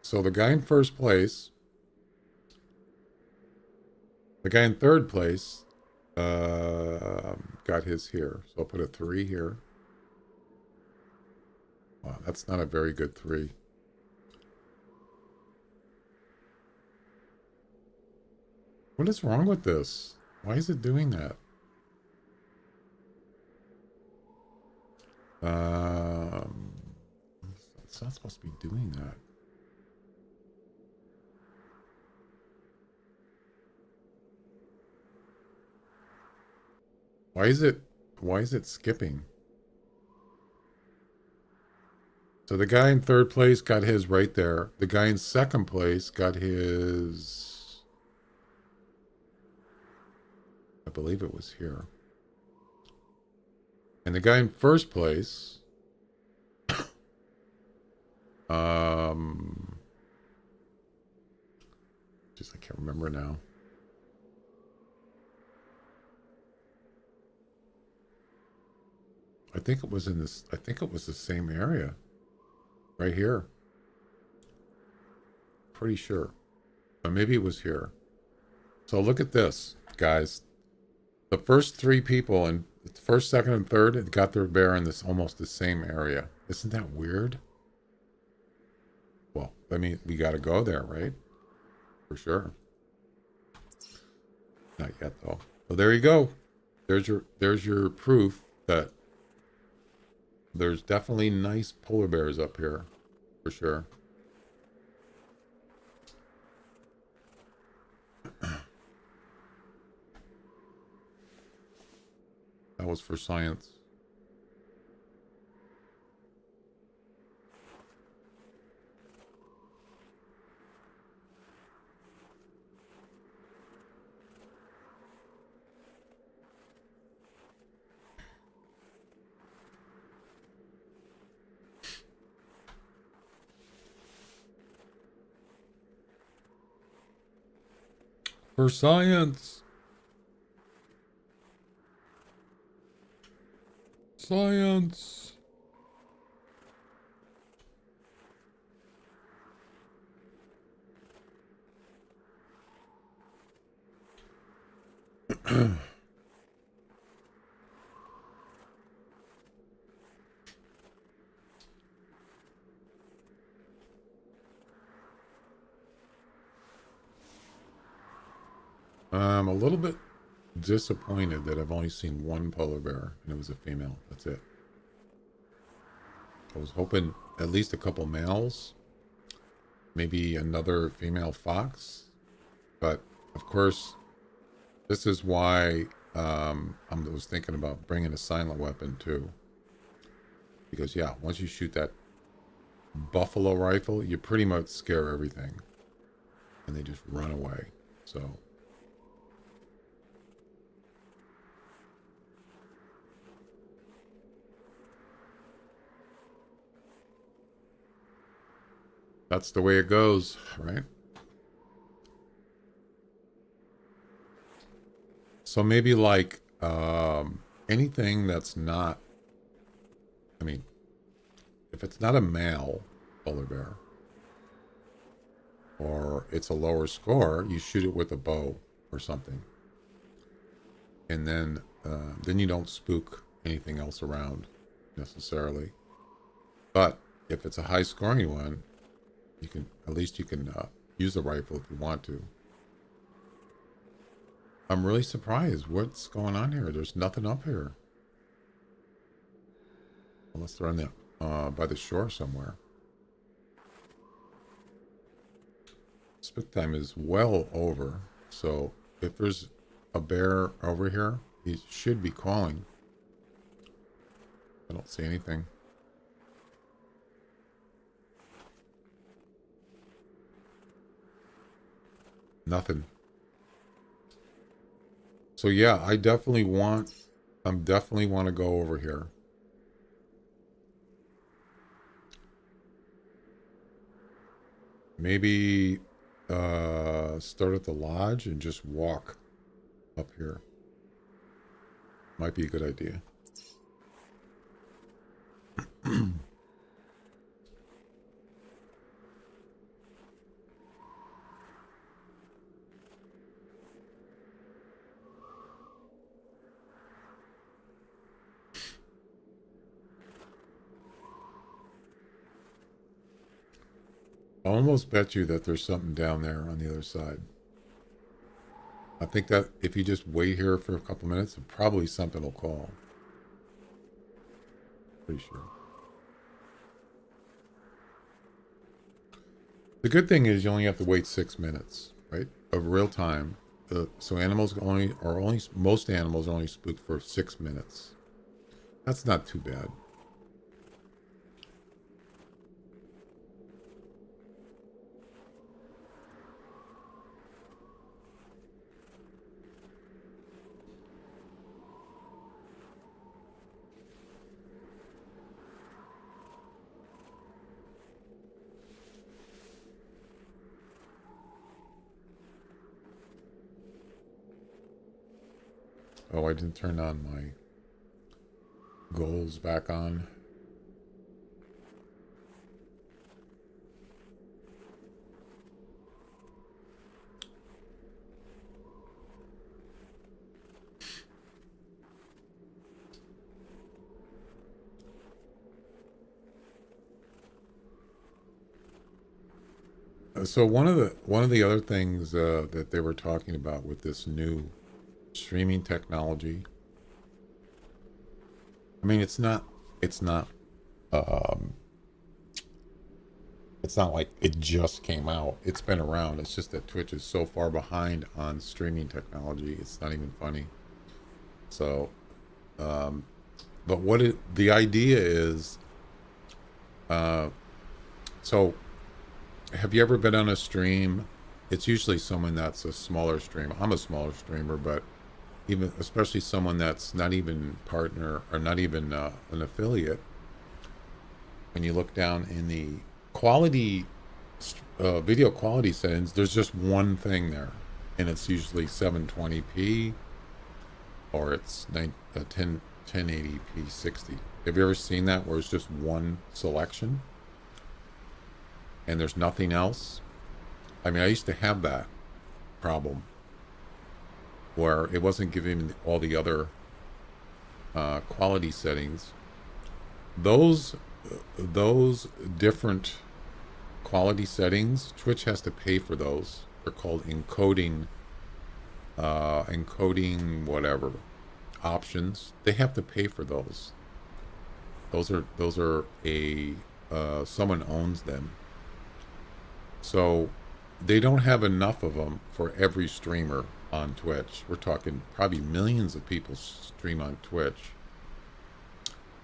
So the guy in first place, the guy in third place, got his here. So I'll put a 3 here. Wow, that's not a very good 3. What is wrong with this? Why is it doing that? It's not supposed to be doing that. Why is it skipping? So the guy in third place got his right there. The guy in second place got his, I believe it was here. And the guy in first place, just I can't remember now. I think it was the same area. Right here. Pretty sure. But maybe it was here. So look at this, guys. The first 3 people in the first, second, and third got their bear in this almost the same area. Isn't that weird? Well, I mean, we got to go there, right? For sure. Not yet, though. Well, there you go. There's your proof that there's definitely nice polar bears up here, for sure. That was for science. For science. Science. I'm a little bit disappointed that I've only seen one polar bear, and it was a female. That's it. I was hoping at least a couple males, maybe another female fox. But of course, this is why I was thinking about bringing a silent weapon too. Because yeah, once you shoot that buffalo rifle, you pretty much scare everything, and they just run away. So. That's the way it goes, right? So maybe like anything that's not, I mean, if it's not a male polar bear or it's a lower score, you shoot it with a bow or something. And then you don't spook anything else around necessarily. But if it's a high scoring one, you can use the rifle if you want to. I'm really surprised. What's going on here? There's nothing up here. Unless they're on the by the shore somewhere. Spook time is well over. So if there's a bear over here, he should be calling. I don't see anything. Nothing. So yeah, I definitely want to go over here. Maybe start at the lodge and just walk up here. Might be a good idea. I almost bet you that there's something down there on the other side. I think that if you just wait here for a couple minutes, probably something will call. Pretty sure. The good thing is you only have to wait 6 minutes, right? Of real time. So most animals are only spooked for 6 minutes. That's not too bad. Oh, I didn't turn on my goals back on. So one of the other things that they were talking about with this new streaming technology. I mean, um, it's not like it just came out. It's been around. It's just that Twitch is so far behind on streaming technology. It's not even funny. So, but the idea is, uh, so have you ever been on a stream? It's usually someone that's a smaller streamer. I'm a smaller streamer, but especially someone that's not even partner or not even an affiliate. When you look down in the quality video quality settings, there's just one thing there. and it's usually 720p or it's 1080p 60. Have you ever seen that where it's just one selection and there's nothing else? I mean, I used to have that problem where it wasn't giving all the other quality settings. Those those different quality settings, Twitch has to pay for those. They're called encoding whatever options. They have to pay for those. Those are a someone owns them. So they don't have enough of them for every streamer on Twitch. We're talking probably millions of people stream on Twitch.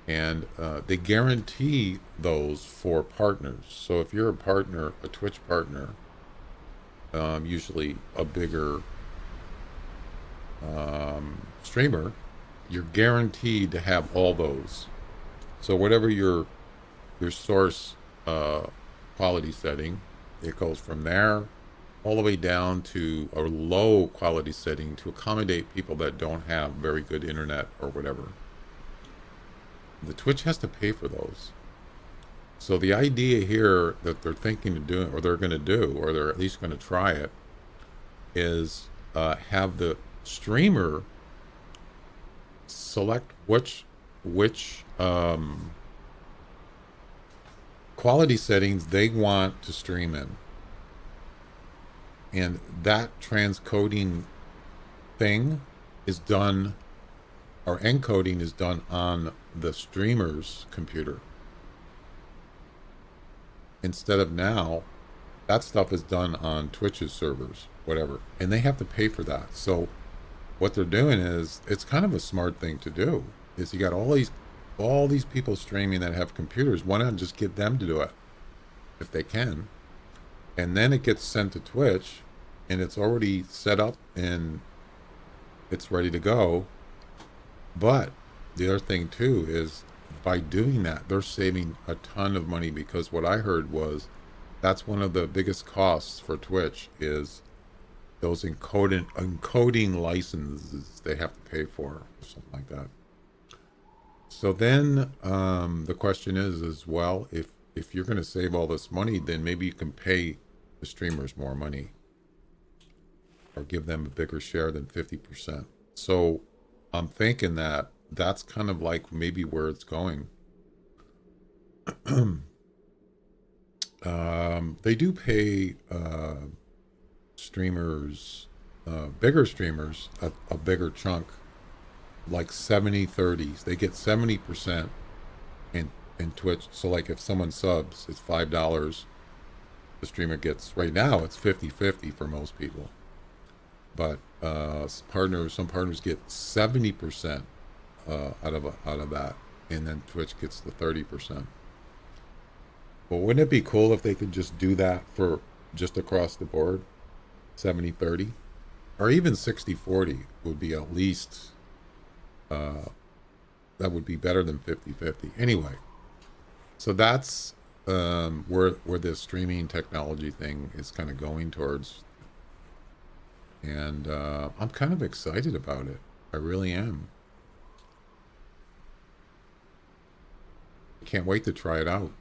And they guarantee those for partners. So if you're a partner, a Twitch partner, usually a bigger streamer, you're guaranteed to have all those. So whatever your source quality setting, it goes from there all the way down to a low quality setting to accommodate people that don't have very good internet or whatever. The Twitch has to pay for those. So the idea here that they're thinking of doing, or they're going to do, or they're at least going to try it, is have the streamer select which quality settings they want to stream in, and that transcoding thing is done, or encoding is done on the streamer's computer. Instead of now, that stuff is done on Twitch's servers, whatever, and they have to pay for that. So what they're doing is, it's kind of a smart thing to do, is you got all these people streaming that have computers. Why not just get them to do it if they can? And then it gets sent to Twitch and it's already set up and it's ready to go. But the other thing too is, by doing that, they're saving a ton of money, because what I heard was that's one of the biggest costs for Twitch is those encoding licenses they have to pay for, or something like that. So then the question is, well, if you're going to save all this money, then maybe you can pay the streamers more money, or give them a bigger share than 50%. So I'm thinking that that's kind of like maybe where it's going. They do pay streamers, bigger streamers, a bigger chunk, like 70/30s. They get 70% in Twitch. So like if someone subs, it's $5. The streamer gets, right now it's 50/50 for most people. But some partners get 70% out of that, and then Twitch gets the 30%. Well, wouldn't it be cool if they could just do that for just across the board, 70/30, or even 60/40 would be at least that would be better than 50/50. Anyway, so that's where this streaming technology thing is kind of going towards, and I'm kind of excited about it. I really am. Can't wait to try it out.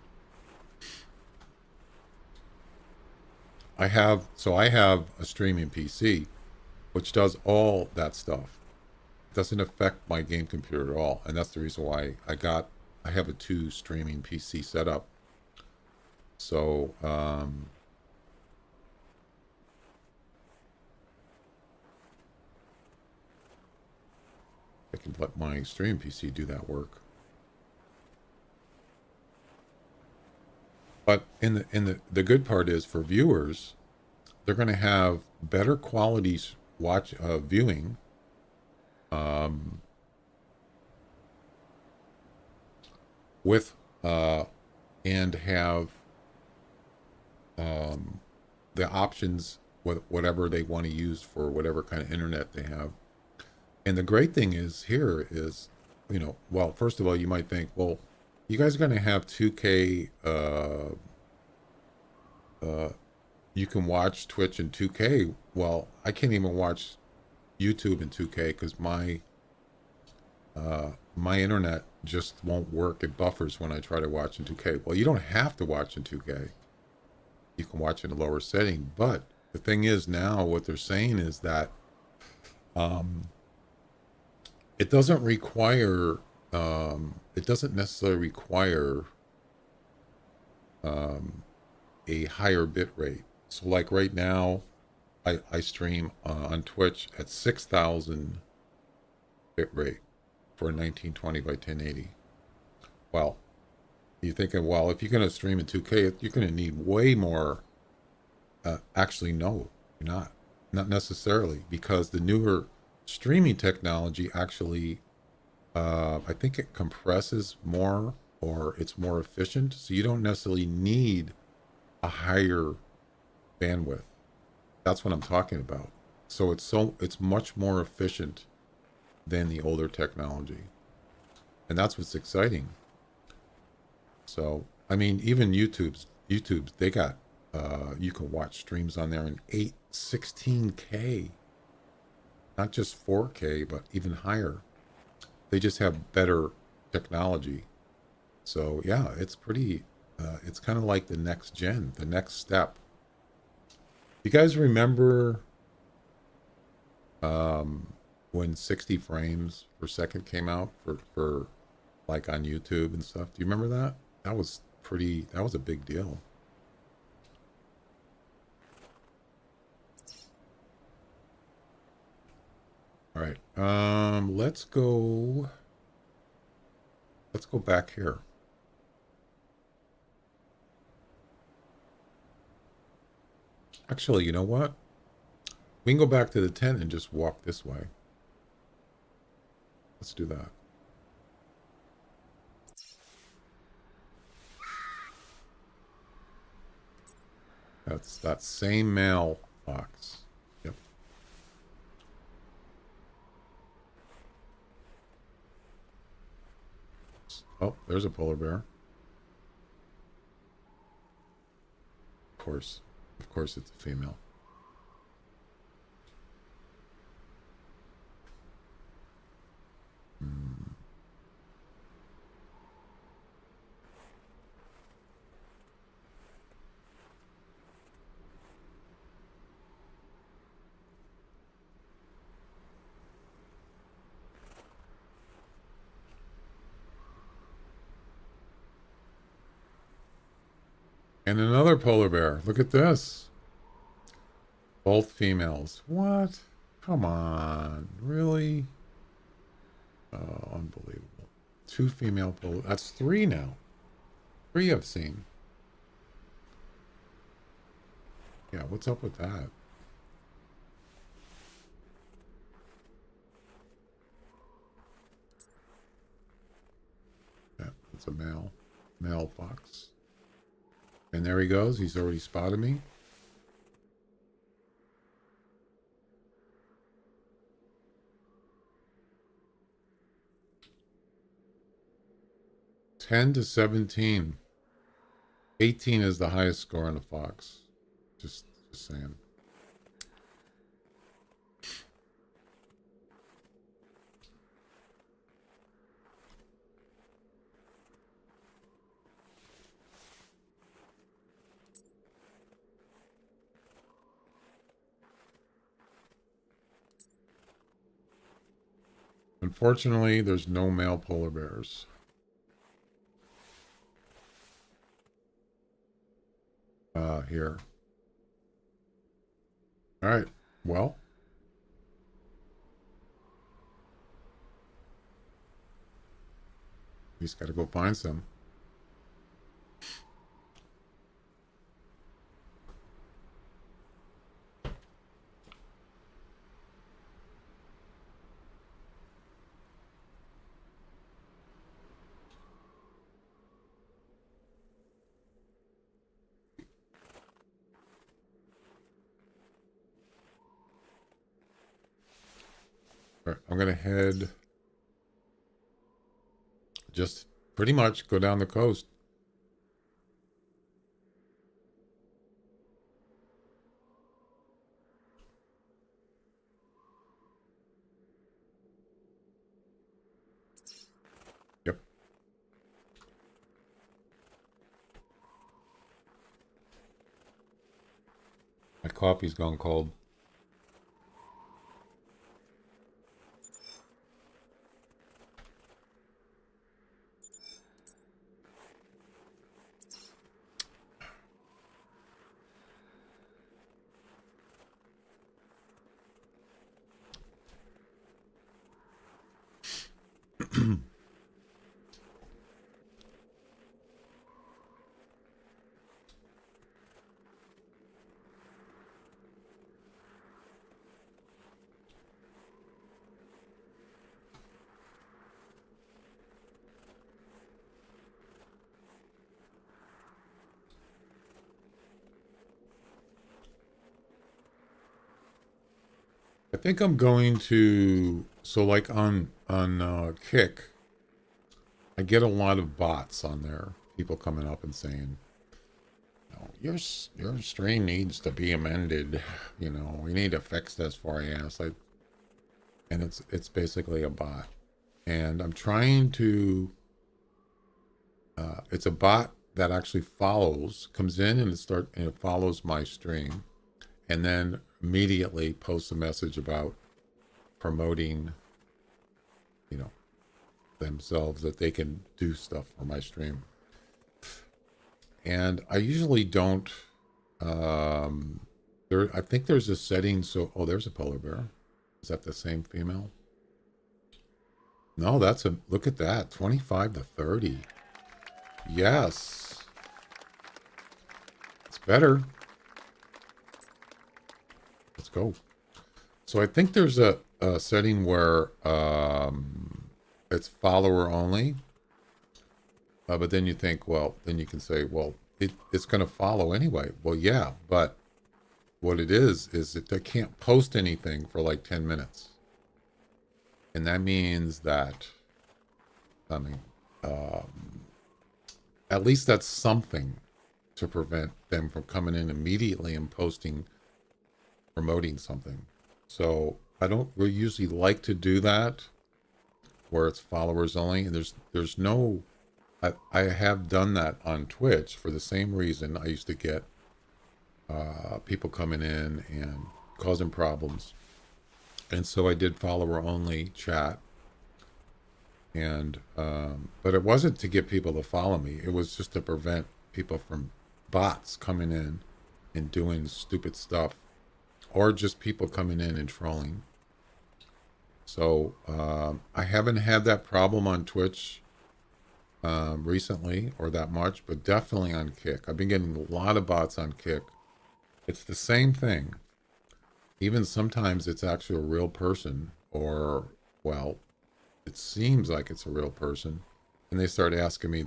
I have a streaming PC, which does all that stuff. It doesn't affect my game computer at all, and that's the reason why I have a 2 streaming PC setup. So I can let my streaming PC do that work. But in the good part is, for viewers, they're going to have better quality viewing, with and have the options with whatever they want to use for whatever kind of internet they have. And the great thing is here is, well, first of all, you might think, well, you guys are going to have 2K, you can watch Twitch in 2K. well, I can't even watch YouTube in 2K because my internet just won't work. It buffers when I try to watch in 2K. Well, you don't have to watch in 2K. You can watch in a lower setting. But the thing is now what they're saying is that um, it doesn't require, it doesn't necessarily require um, a higher bit rate. So like right now, I stream on Twitch at 6,000 bit rate for a 1920 by 1080. Well, you're thinking, well, if you're going to stream in 2K, you're going to need way more. Actually, no, you're not. Not necessarily, because the newer streaming technology actually, I think it compresses more or it's more efficient. So you don't necessarily need a higher bandwidth. That's what I'm talking about. It's much more efficient than the older technology, and that's what's exciting. So I mean, even YouTube's they got you can watch streams on there in 816K, not just 4K, but even higher. They just have better technology. So yeah, it's pretty. It's kind of like the next gen, the next step. You guys remember um, when 60 frames per second came out for like on YouTube and stuff? Do you remember that? That was pretty. That was a big deal. All right. Let's go. Let's go back here. Actually, you know what? We can go back to the tent and just walk this way. Let's do that. That's that same male fox. Yep. Oh, there's a polar bear. Of course. Of course it's a female. Hmm. And another polar bear. Look at this. Both females. What? Come on. Really? Oh, unbelievable. Two female polar. That's three now. Three I've seen. Yeah, what's up with that? Yeah, it's a male fox. And there he goes. He's already spotted me. Ten to 17. 18 is the highest score on a fox. Just saying. Unfortunately, there's no male polar bears. Here. All right. Well, he's got to go find some. All right. I'm going to head just pretty much go down the coast. coffee's gone cold. I think I'm going to, so like on Kick, I get a lot of bots on there. People coming up and saying, "Oh, your stream needs to be amended. You know, we need to fix this for you." It's like, and it's basically a bot, and I'm trying to. It's a bot that actually comes in and it follows my stream, and then immediately posts a message about promoting, you know, themselves, that they can do stuff for my stream. And I usually don't. I think there's a setting. So, oh, there's a polar bear. Is that the same female? No, look at that, 25 to 30. Yes, it's better. Let's go. So I think there's a setting where it's follower only. But then you think, well, then you can say, well, it's going to follow anyway. Well, yeah, but what it is that they can't post anything for like 10 minutes. And that means that, I mean, at least that's something to prevent them from coming in immediately and promoting something. So I don't really usually like to do that where it's followers only. And there's no, I have done that on Twitch for the same reason. I used to get people coming in and causing problems. And so I did follower only chat. And, but it wasn't to get people to follow me. It was just to prevent people from bots coming in and doing stupid stuff, or just people coming in and trolling. So I haven't had that problem on Twitch recently, or that much, but definitely on Kick. I've been getting a lot of bots on Kick. It's the same thing. Even sometimes it's actually a real person, or, well, it seems like it's a real person, and they start asking me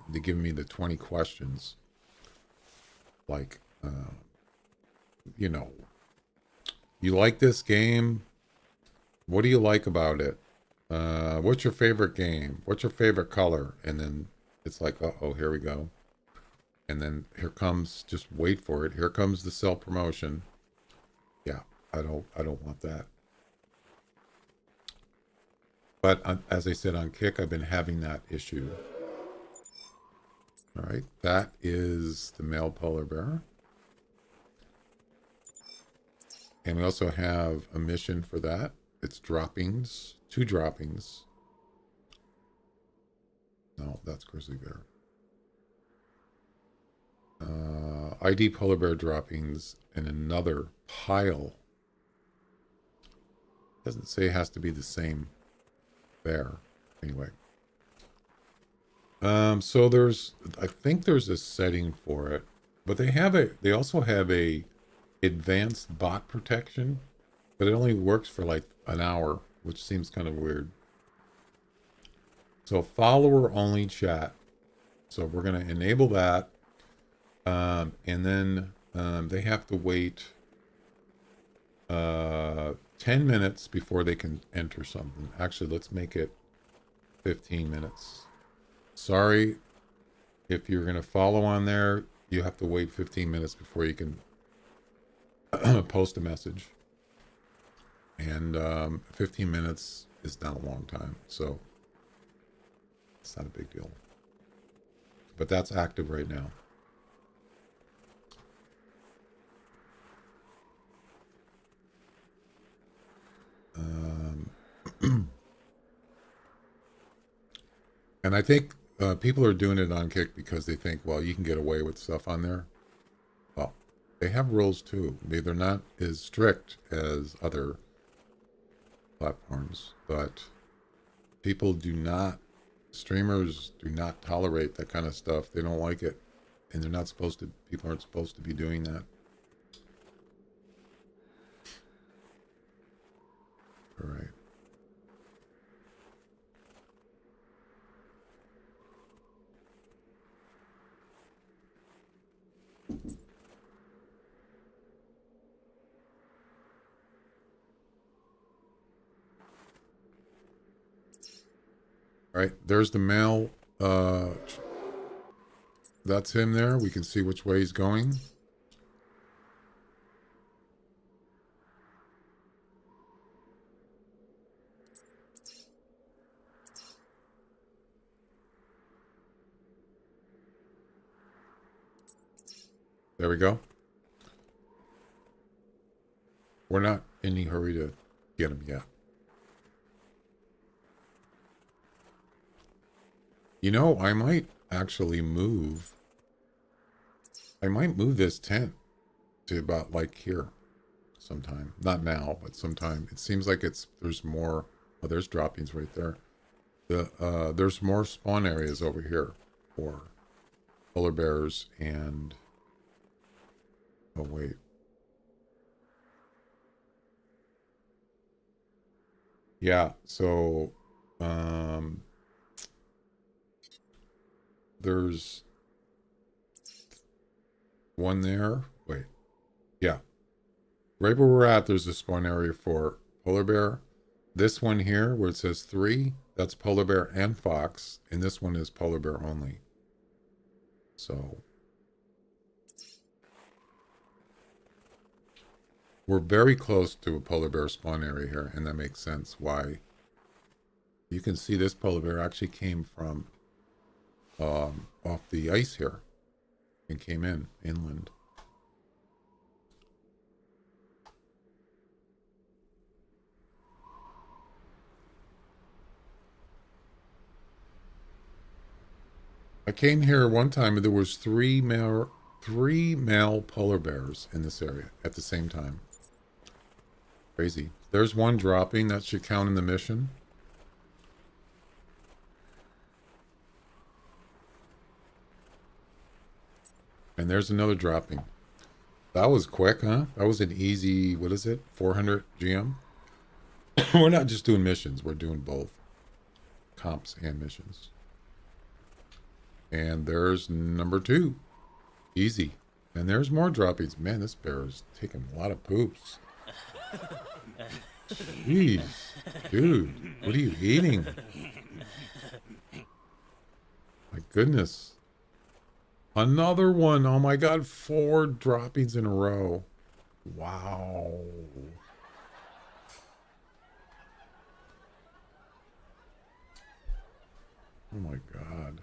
they give me the 20 questions, like, you know, you like this game? What do you like about it? What's your favorite game? What's your favorite color? And then it's like, oh, here we go. And then here comes, just wait for it. Here comes the self promotion. Yeah, I don't want that. But as I said on Kick, I've been having that issue. All right, that is the male polar bear. And we also have a mission for that. It's droppings, 2 droppings. No, that's grizzly bear. ID polar bear droppings and another pile. Doesn't say it has to be the same bear. Anyway. So I think there's a setting for it, but they also have a advanced bot protection, but it only works for like an hour, which seems kind of weird. So follower only chat. So we're going to enable that. And then they have to wait 10 minutes before they can enter something. Actually, let's make it 15 minutes. Sorry, if you're going to follow on there, you have to wait 15 minutes before you can post a message. And 15 minutes is not a long time, so it's not a big deal. But that's active right now. And I think people are doing it on Kick because they think, well, you can get away with stuff on there. Well, they have rules too. They're not as strict as other platforms, but people do not, streamers do not tolerate that kind of stuff. They don't like it. And they're not supposed to, people aren't supposed to be doing that. All right. All right, there's the male. That's him there. We can see which way he's going. There we go. We're not in any hurry to get him yet. You know, I might actually move. I might move this tent to about like here sometime. Not now, but sometime. It seems like there's more. Oh, there's droppings right there. There's more spawn areas over here for polar bears and, oh wait. Yeah, so there's one there. Wait. Yeah. Right where we're at, there's a spawn area for polar bear. This one here, where it says 3, that's polar bear and fox. And this one is polar bear only. So we're very close to a polar bear spawn area here, and that makes sense why. You can see this polar bear actually came from off the ice here and came inland. I came here one time and there was three male polar bears in this area at the same time. Crazy. There's one dropping. That should count in the mission. And there's another dropping. That was quick, huh? That was an easy, what is it? 400 GM? We're not just doing missions. We're doing both. Comps and missions. And there's number 2. Easy. And there's more droppings. Man, this bear is taking a lot of poops. Jeez. Dude, what are you eating? My goodness. Another one. Oh my god, 4 droppings in a row. Wow. Oh my god.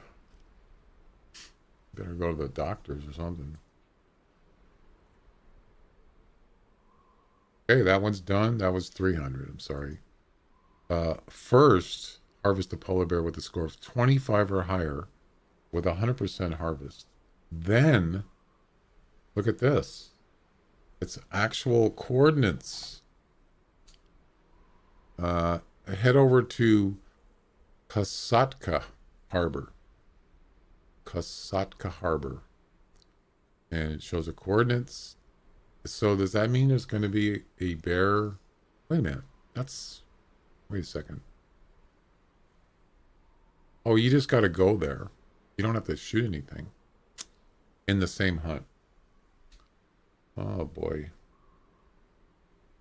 Better go to the doctors or something. Okay, that one's done. That was 300. I'm sorry. First, harvest a polar bear with a score of 25 or higher with 100% harvest. Then, look at this. It's actual coordinates. Head over to Kasatka Harbor. Kasatka Harbor. And it shows the coordinates. So does that mean there's going to be a bear? Wait a minute. Wait a second. Oh, you just got to go there. You don't have to shoot anything. In the same hunt. Oh, boy.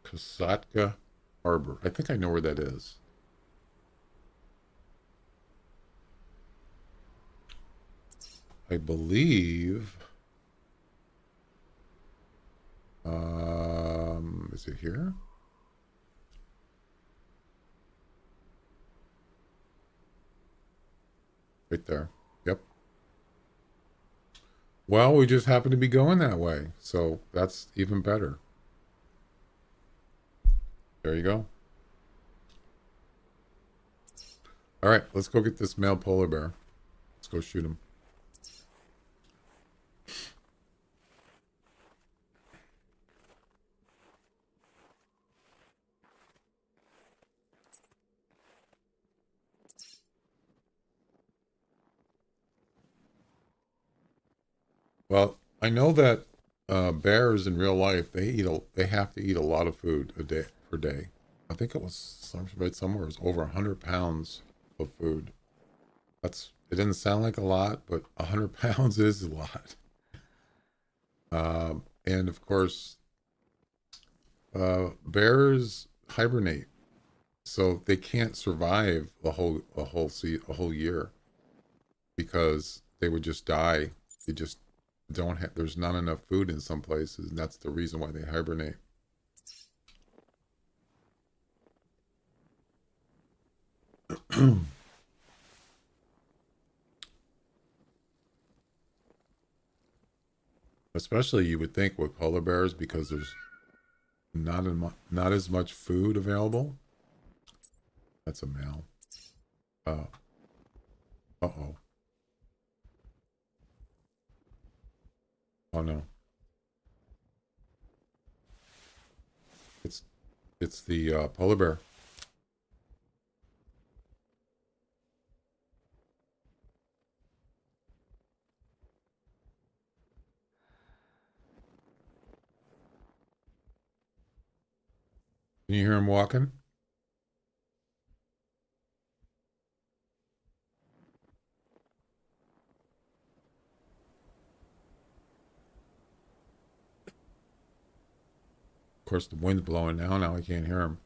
Kasatka Harbor. I think I know where that is. I believe... is it here? Right there. Yep. Well, we just happen to be going that way, so that's even better. There you go. All right, let's go get this male polar bear. Let's go shoot him. Well, I know that bears in real life they have to eat a lot of food a day per day. I think it was read somewhere it was over 100 pounds of food. It didn't sound like a lot, but 100 pounds is a lot. And of course, bears hibernate, so they can't survive a whole year because they would just die. They just don't have. There's not enough food in some places, and that's the reason why they hibernate. Especially you would think with polar bears because there's not as much food available. That's a male. Uh-oh. Oh no. It's it's the polar bear. Can you hear him walking? Of course, the wind's blowing now. Now I can't hear him.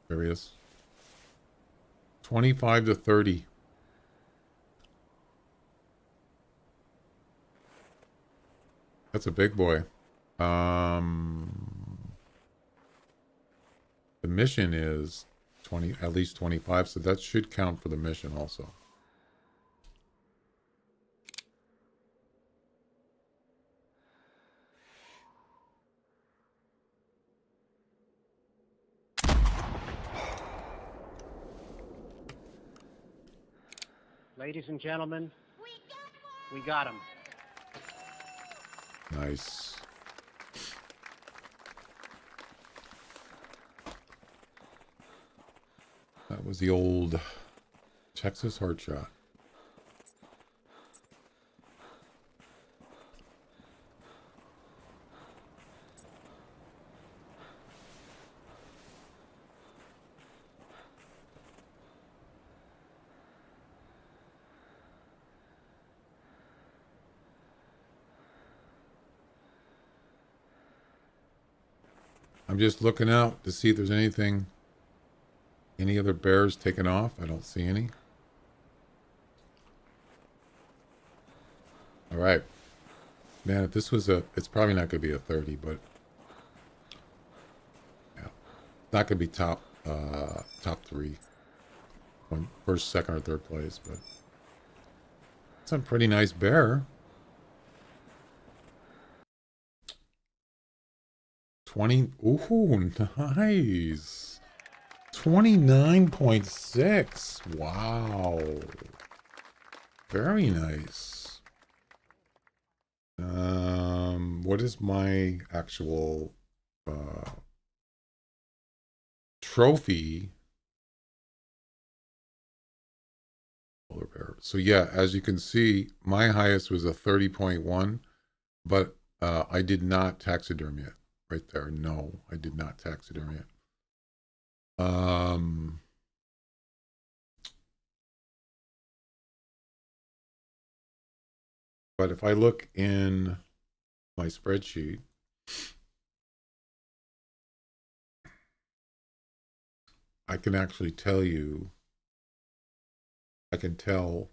There he is. 25 to 30. That's a big boy. The mission is 20, at least 25, so that should count for the mission also. Ladies and gentlemen, we got him. Nice. That was the old Texas heart shot. I'm just looking out to see if there's anything, any other bears taken off. I don't see any. All right. Man, if this was it's probably not going to be a 30, but yeah, not going to be top 3, first, second, or third place, but it's a pretty nice bear. 20. Ooh, nice. 29.6. Wow. Very nice. What is my actual trophy? Polar bear. So yeah, as you can see, my highest was a 30.1, but I did not taxidermy it. Right there. No, I did not taxidermy it. But if I look in my spreadsheet, I can actually tell you, I can tell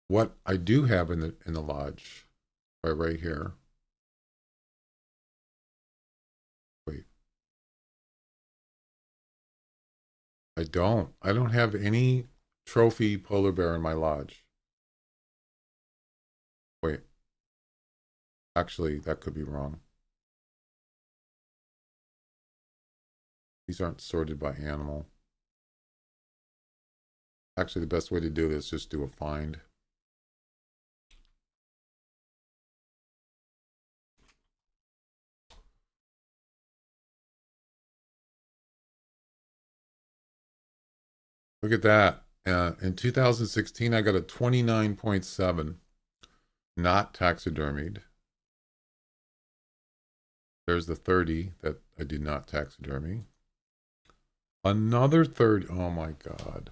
what I do have in the lodge right here. Wait. I don't have any trophy polar bear in my lodge. Wait. Actually, that could be wrong. These aren't sorted by animal. Actually, the best way to do this is just do a find. Look at that. In 2016, I got a 29.7, not taxidermied. There's the 30 that I did not taxidermy. Another 30. Oh my God.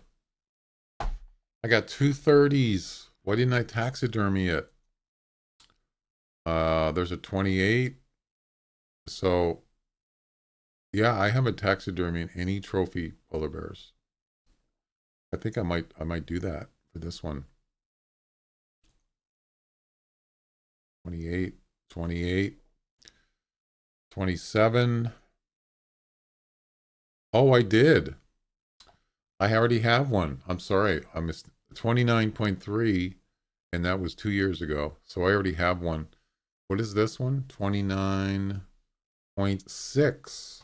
I got two 30s. Why didn't I taxidermy it? There's a 28. So, yeah, I haven't taxidermied any trophy polar bears. I think I might do that for this one. 28, 28, 27. Oh, I did. I already have one. I'm sorry. I missed 29.3, and that was 2 years ago. So I already have one. What is this one? 29.6.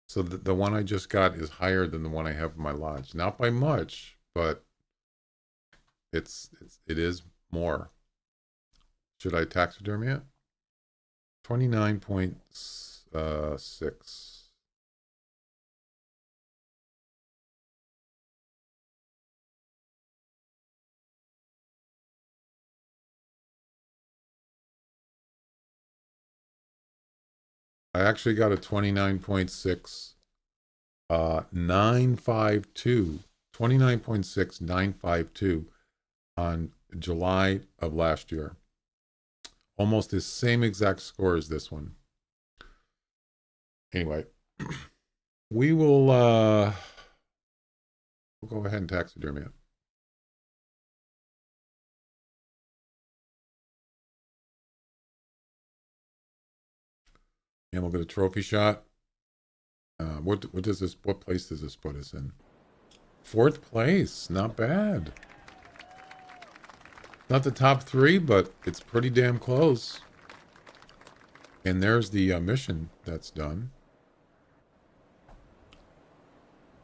So the one I just got is higher than the one I have in my lodge. Not by much, but it is more. Should I taxidermy it? 29.6. I actually got a 29.6, 952, 29.6952 on July of last year. Almost the same exact score as this one. Anyway, we'll go ahead and taxidermy it. And we'll get a trophy shot. What place does this put us in? 4th place, not bad. Not the top 3, but it's pretty damn close. And there's the mission that's done.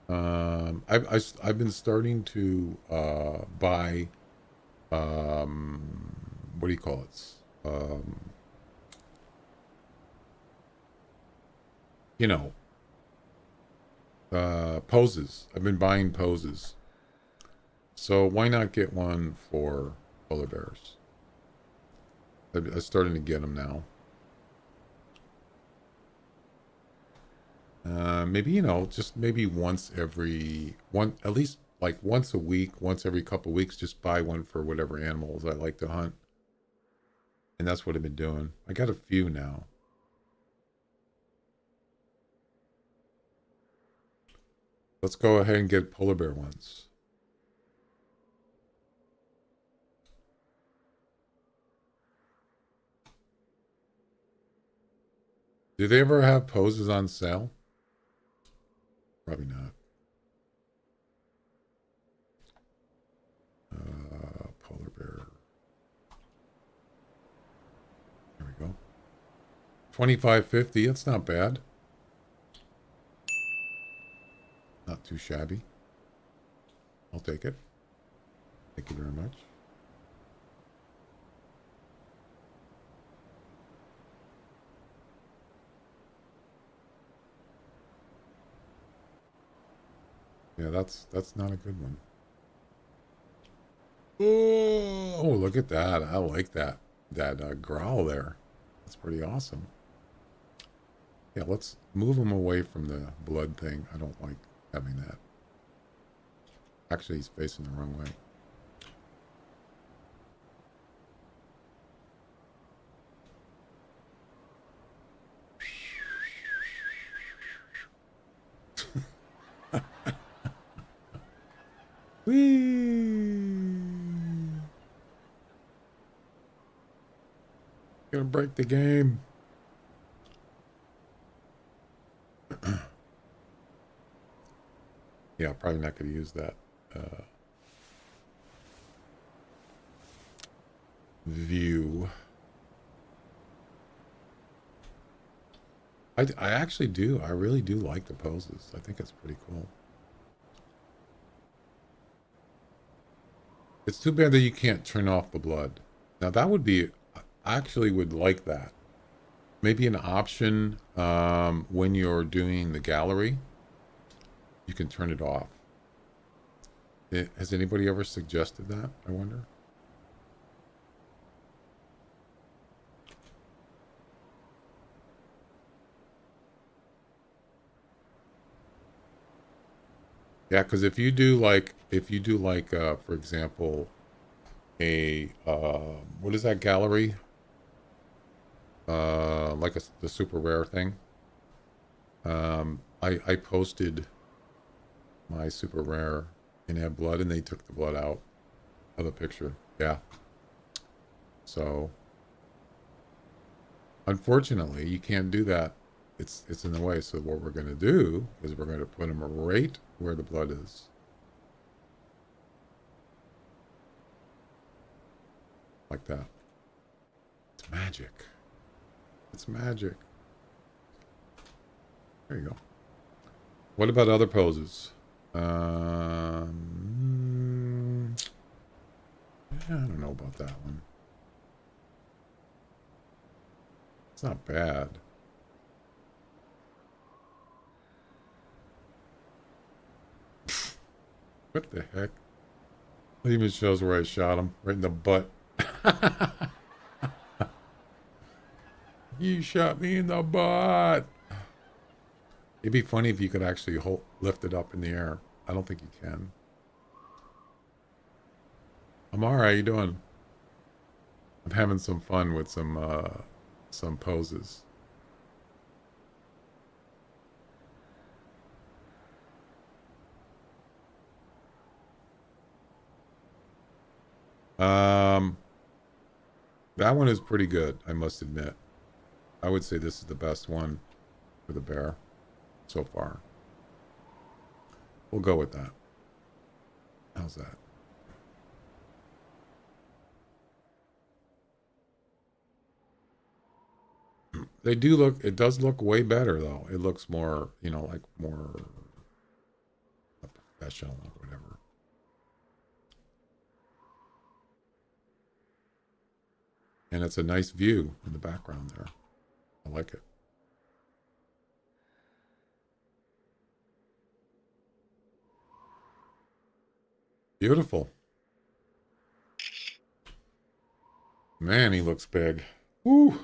I've been starting to buy what do you call it? You know, poses. I've been buying poses. So why not get one for polar bears? I'm starting to get them now. Maybe, just maybe once every at least like once a week, once every couple of weeks, just buy one for whatever animals I like to hunt. And that's what I've been doing. I got a few now. Let's go ahead and get polar bear ones. Do they ever have poses on sale? Probably not. Polar bear. There we go. 25.50. That's not bad. Not too shabby. I'll take it. Thank you very much. Yeah, that's not a good one. Oh, look at that. I like that growl there. That's pretty awesome. Yeah, let's move him away from the blood thing. I don't like having that. Actually, he's facing the wrong way. Whee! Gonna break the game. Yeah, probably not gonna use that. View. I actually do. I really do like the poses. I think it's pretty cool. It's too bad that you can't turn off the blood. Now that would be, I actually would like that. Maybe an option when you're doing the gallery, you can turn it off. Has anybody ever suggested that? I wonder. Yeah, because if you do like, for example, a what is that gallery? Like the super rare thing. I posted my super rare and had blood, and they took the blood out of the picture. Yeah. So unfortunately, you can't do that. It's in the way. So what we're going to do is we're going to put them right where the blood is. Like that. It's magic. It's magic. There you go. What about other poses? Yeah, I don't know about that one. It's not bad. What the heck? It even shows where I shot him. Right in the butt. You shot me in the butt. It'd be funny if you could actually lift it up in the air. I don't think you can. I'm alright. How you doing? I'm having some fun with some poses. That one is pretty good, I must admit. I would say this is the best one for the bear so far. We'll go with that. How's that? They do look, it does look way better though. It looks more, you know, like more professional or whatever. And it's a nice view in the background there. I like it. Beautiful. Man, he looks big. Woo!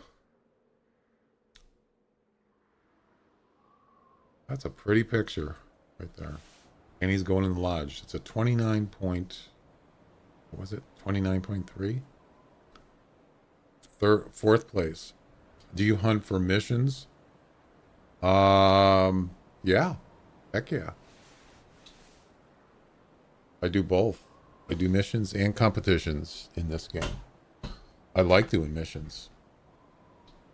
That's a pretty picture right there. And he's going in the lodge. It's a 29 point, what was it? 29.3? Fourth place. Do you hunt for missions? Yeah. Heck yeah. I do both. I do missions and competitions in this game. I like doing missions.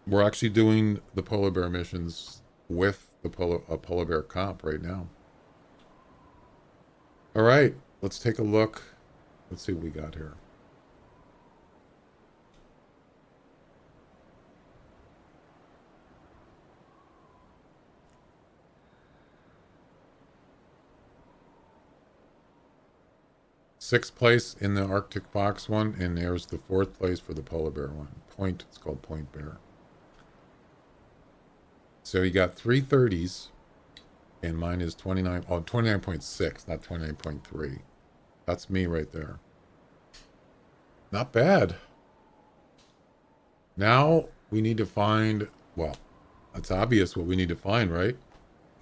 We're actually doing the polar bear missions with the polar bear comp right now. All right, let's take a look. Let's see what we got here. Sixth place in the Arctic Fox one, and there's the fourth place for the polar bear one. It's called Point Bear. So you got 330s, and mine is 29, 29.6, not 29.3. That's me right there. Not bad. Now we need to find, well, it's obvious what we need to find, right?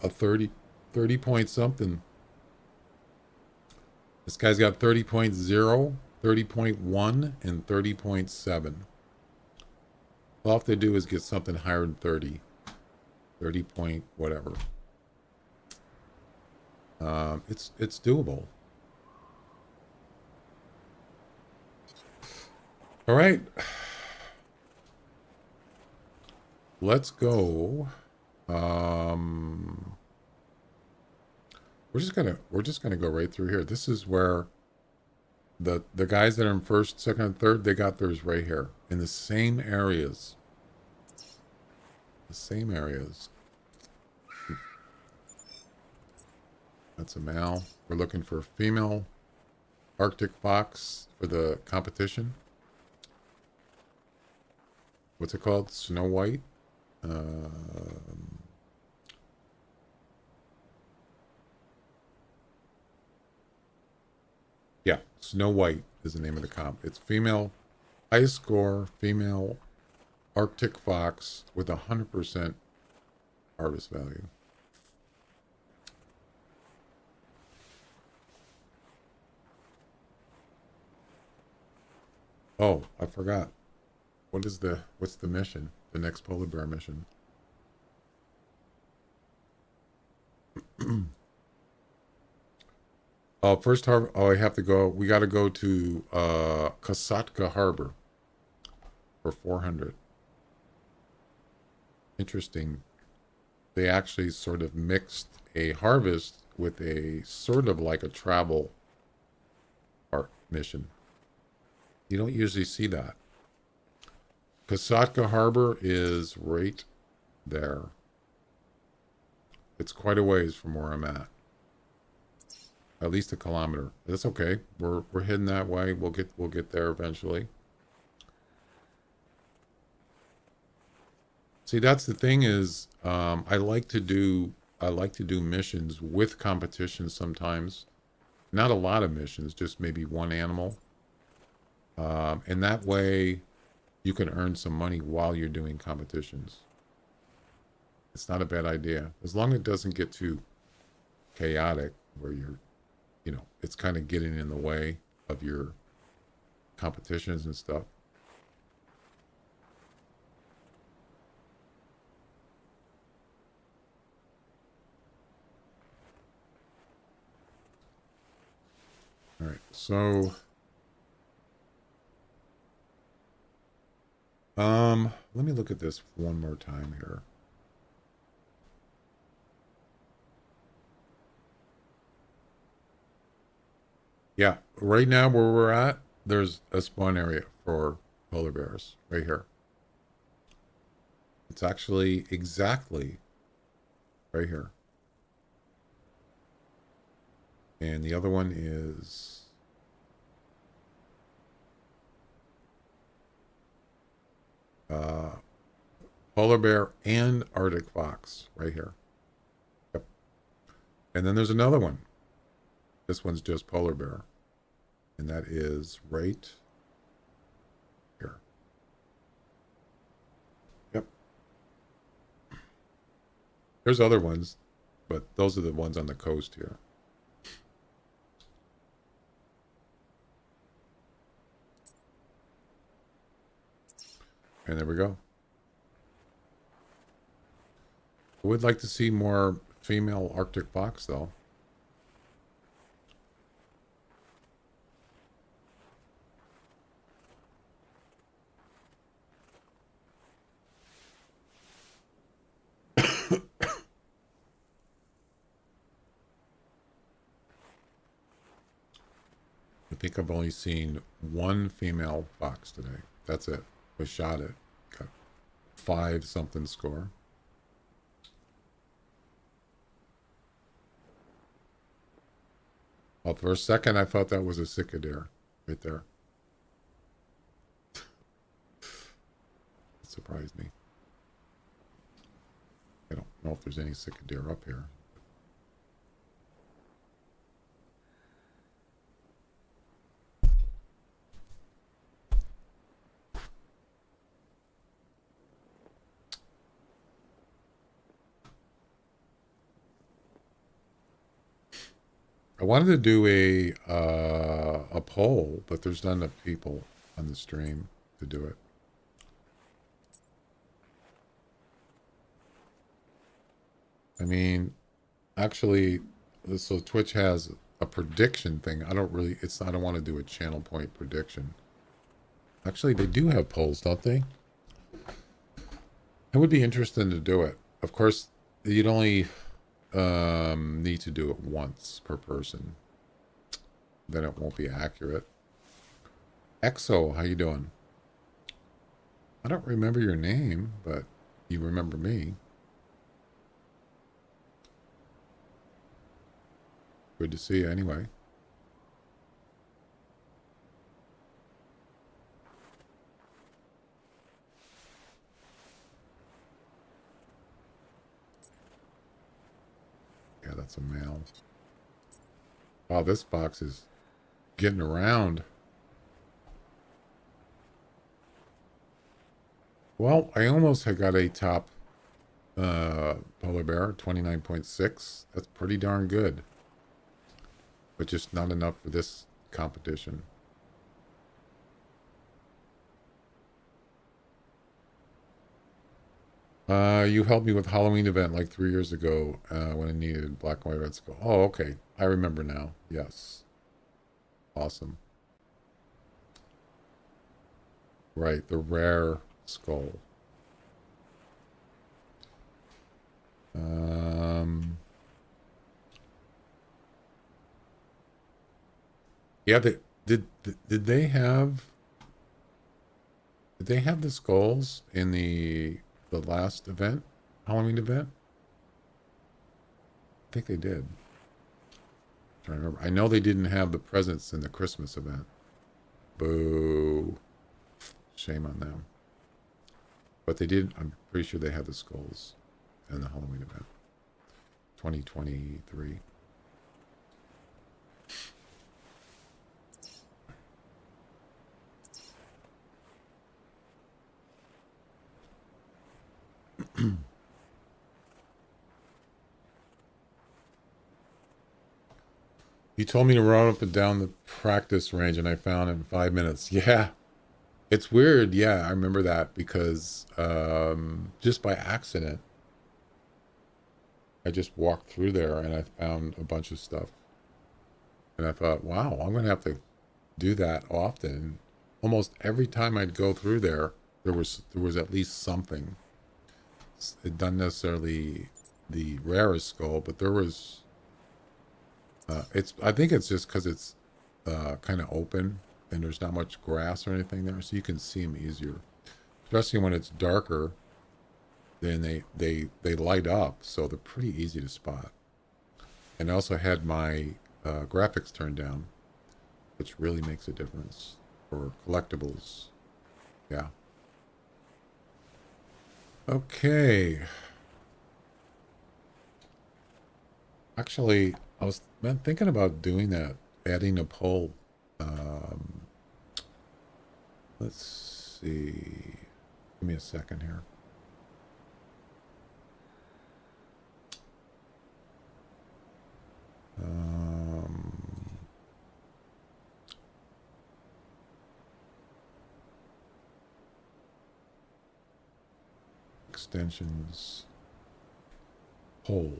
A 30 point something. This guy's got 30.0, 30.1, and 30.7. All I have to do is get something higher than 30. 30 point whatever. It's doable. All right. Let's go. We're just gonna go right through here. This is where the guys that are in first, second, and third, they got theirs right here in the same areas. The same areas. That's a male. We're looking for a female Arctic fox for the competition. What's it called? Snow White? Yeah, Snow White is the name of the comp. It's female, highest score, female Arctic fox with 100% harvest value. Oh, I forgot. What's the mission? The next polar bear mission. First harbor. Oh, I have to go. We got to go to Kasatka Harbor for 400. Interesting. They actually sort of mixed a harvest with a sort of like a travel art mission. You don't usually see that. Kasatka Harbor is right there. It's quite a ways from where I'm at least a kilometer. That's okay. We're heading that way. We'll get there eventually. See, that's the thing is, I like to do missions with competitions sometimes. Not a lot of missions, just maybe one animal. And that way you can earn some money while you're doing competitions. It's not a bad idea. As long as it doesn't get too chaotic where you're, it's kind of getting in the way of your competitions and stuff. All right, so let me look at this one more time here. Yeah, right now where we're at, there's a spawn area for polar bears right here. It's actually exactly right here. And the other one is polar bear and Arctic fox right here. Yep. And then there's another one. This one's just polar bear. And that is right here. Yep. There's other ones, but those are the ones on the coast here. And there we go. I would like to see more female Arctic fox, though. I think I've only seen one female fox today. That's it. I shot it. Got 5 something score. Well, for a second, I thought that was a cicadere right there. It surprised me. I don't know if there's any cicadere up here. I wanted to do a poll, but there's not enough people on the stream to do it. I mean, actually, so Twitch has a prediction thing. I don't want to do a channel point prediction. Actually, they do have polls, don't they? It would be interesting to do it. Of course, you'd only need to do it once per person. Then it won't be accurate. Exo, how you doing? I don't remember your name, but you remember me. Good to see you anyway. Yeah, that's a male. Wow, this fox is getting around. Well, I almost had got a top polar bear, 29.6. That's pretty darn good. But just not enough for this competition. You helped me with Halloween event like 3 years ago when I needed black and white red skull. Oh, okay. I remember now. Yes. Awesome. Right, the rare skull. Yeah, did they have the skulls in the last event, Halloween event? I think they did. I'm trying to remember. I know they didn't have the presents in the Christmas event. Boo. Shame on them. But they did. I'm pretty sure they had the skulls in the Halloween event. 2023. You told me to run up and down the practice range, and I found it in 5 minutes. Yeah, it's weird. Yeah, I remember that because just by accident, I just walked through there and I found a bunch of stuff. And I thought, wow, I'm going to have to do that often. Almost every time I'd go through there, there was at least something. It not necessarily the rarest skull, but there was. I think it's just because it's kind of open and there's not much grass or anything there, so you can see them easier. Especially when it's darker, then they light up, so they're pretty easy to spot. And I also had my graphics turned down, which really makes a difference for collectibles. Yeah. Okay. Actually, I was thinking about doing that, adding a poll. Let's see. Give me a second here. Extensions. Poll.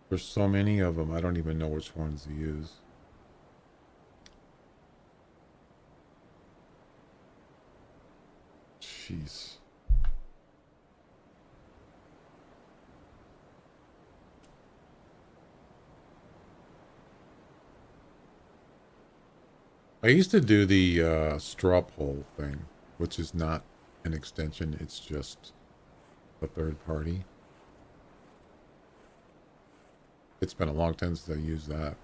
There's so many of them, I don't even know which ones to use. Jeez. I used to do the straw poll thing, which is not an extension, it's just a third party. It's been a long time since I used that.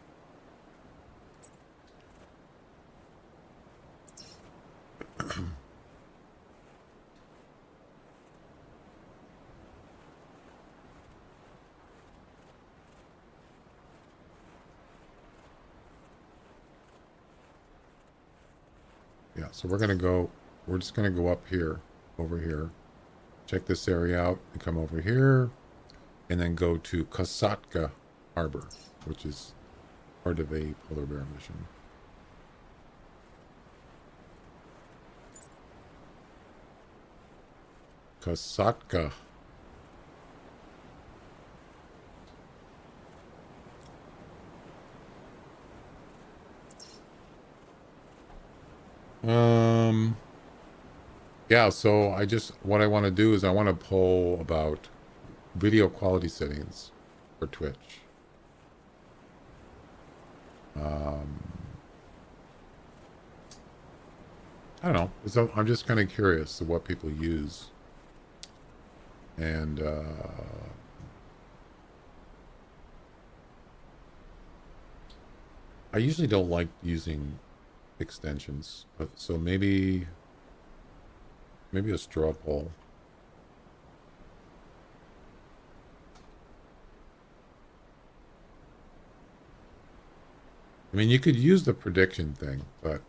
Yeah, so we're just gonna go up here, over here, check this area out, and come over here, and then go to Kosatka Harbor, which is part of a polar bear mission. Kosatka. Yeah, so what I want to do is I want to poll about video quality settings for Twitch. I don't know. So I'm just kind of curious of what people use. And I usually don't like using extensions, but so maybe a straw poll. I mean, you could use the prediction thing, but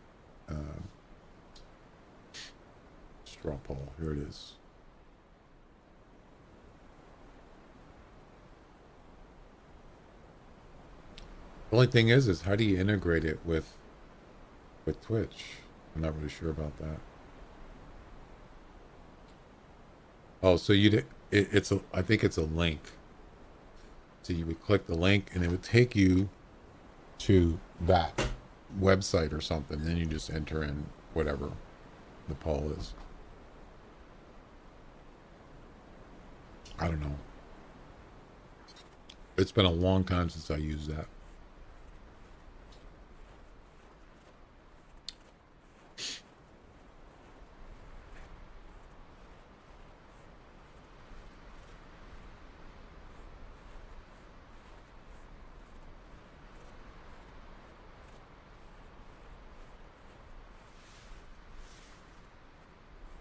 straw poll. Here it is. The only thing is how do you integrate it with Twitch? I'm not really sure about that. Oh, so it's a, I think it's a link. So you would click the link and it would take you to that website or something. Then you just enter in whatever the poll is. I don't know. It's been a long time since I used that.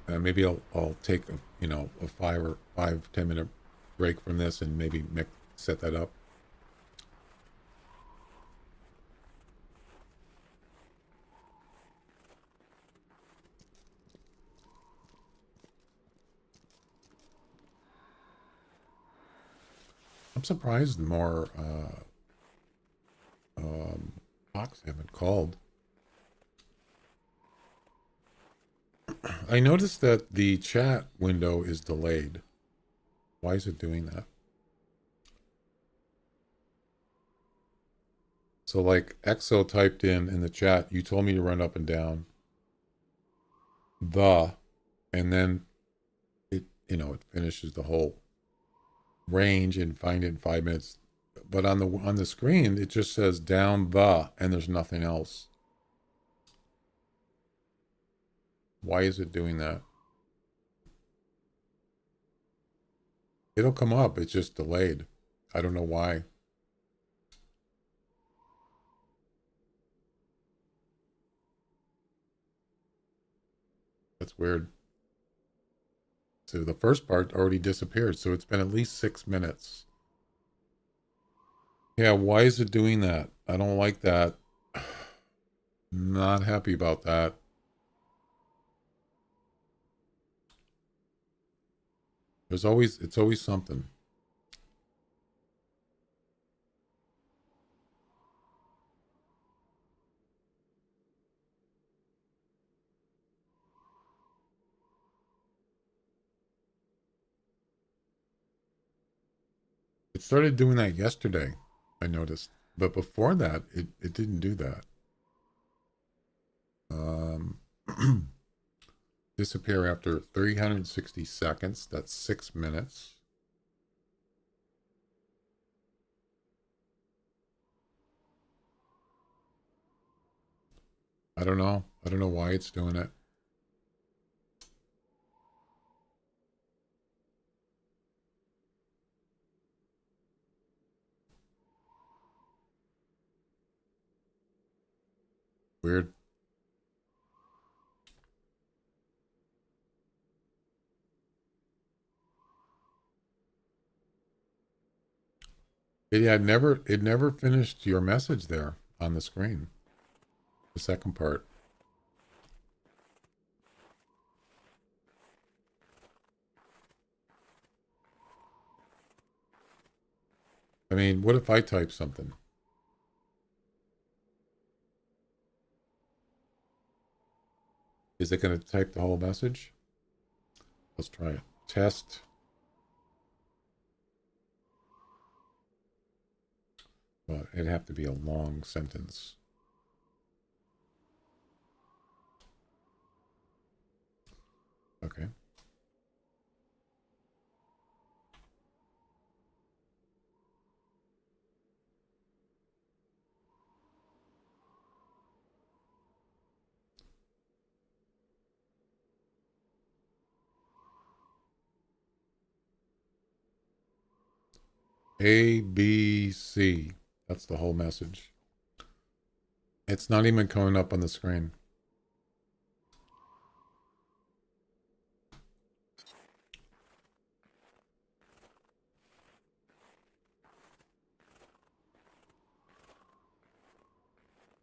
Maybe I'll take a 5 or 10 minute break from this and maybe set that up. I'm surprised more box haven't called. I noticed that the chat window is delayed. Why is it doing that? So like Exo typed in the chat, you told me to run up and down and then it finishes the whole range and find it in 5 minutes. But on the screen, it just says down and there's nothing else. Why is it doing that? It'll come up. It's just delayed. I don't know why. That's weird. So the first part already disappeared. So it's been at least 6 minutes. Yeah, why is it doing that? I don't like that. Not happy about that. It's always something. It started doing that yesterday, I noticed. But before that, it didn't do that. Disappear after 360 seconds. That's 6 minutes. I don't know. I don't know why it's doing it. Weird. It never finished your message there on the screen. The second part. I mean, what if I type something? Is it going to type the whole message? Let's try it. Test. Well, it'd have to be a long sentence. Okay. ABC. That's the whole message. It's not even coming up on the screen.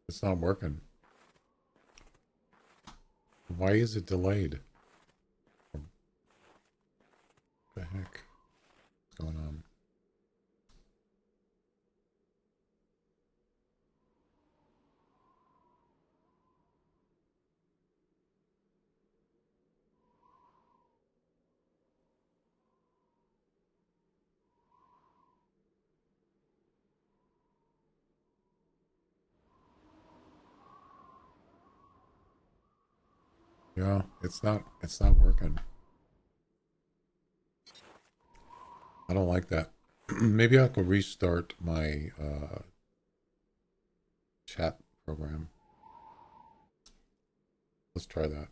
It's not working. Why is it delayed? What the heck is going on? Yeah, it's not working. I don't like that. Maybe I could restart my chat program. Let's try that.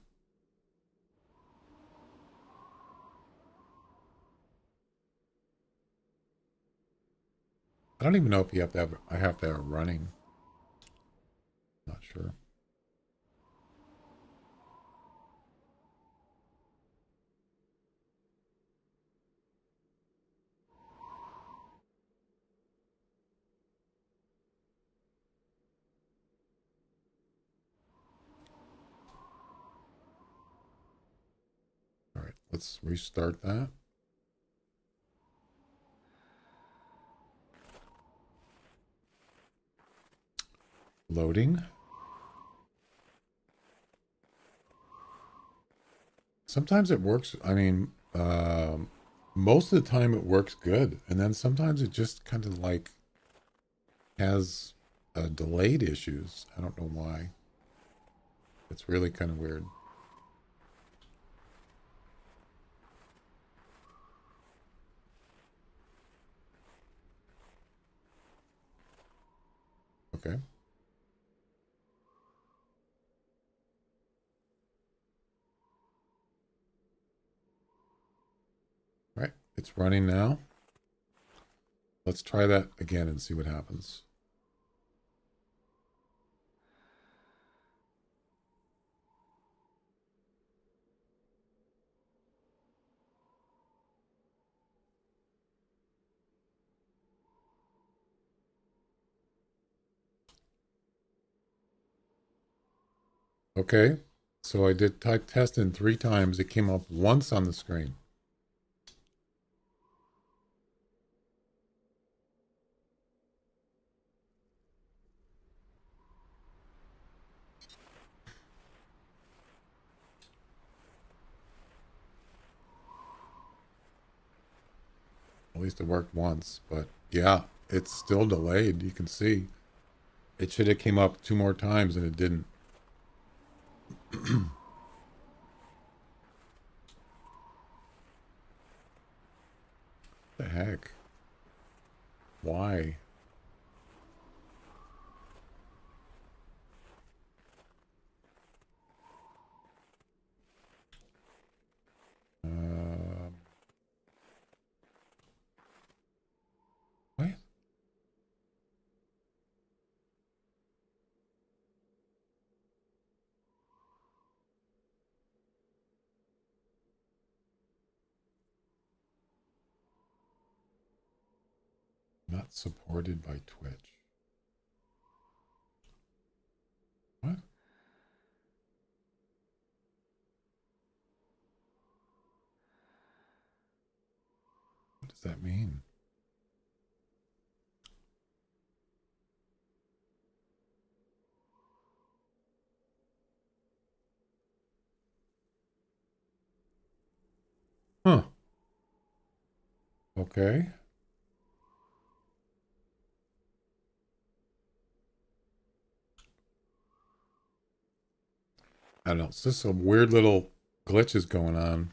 I don't even know if you have to have, I have to have it running. Not sure. All right, let's restart that. Loading. Sometimes it works. I mean, most of the time it works good. And then sometimes it just kind of like has delayed issues. I don't know why. It's really kind of weird. Okay. All right. It's running now. Let's try that again and see what happens. Okay. So I did type test in 3 times. It came up once on the screen. At least it worked once, but yeah, it's still delayed. You can see it should have came up 2 more times and it didn't. The heck? Why? Um, what? Not supported by Twitch. What? What does that mean? Huh. Okay. I don't know. It's just some weird little glitches going on.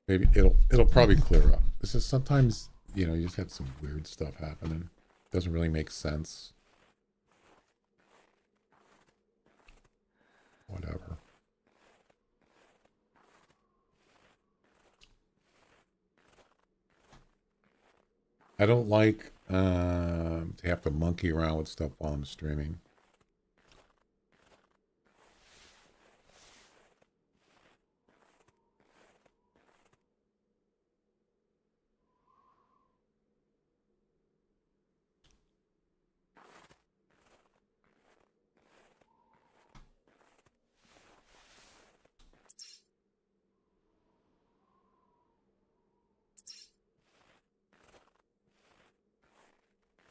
Maybe it'll probably clear up. This is sometimes, you know, you just have some weird stuff happening. Doesn't really make sense. Whatever. I don't like to have to monkey around with stuff while I'm streaming.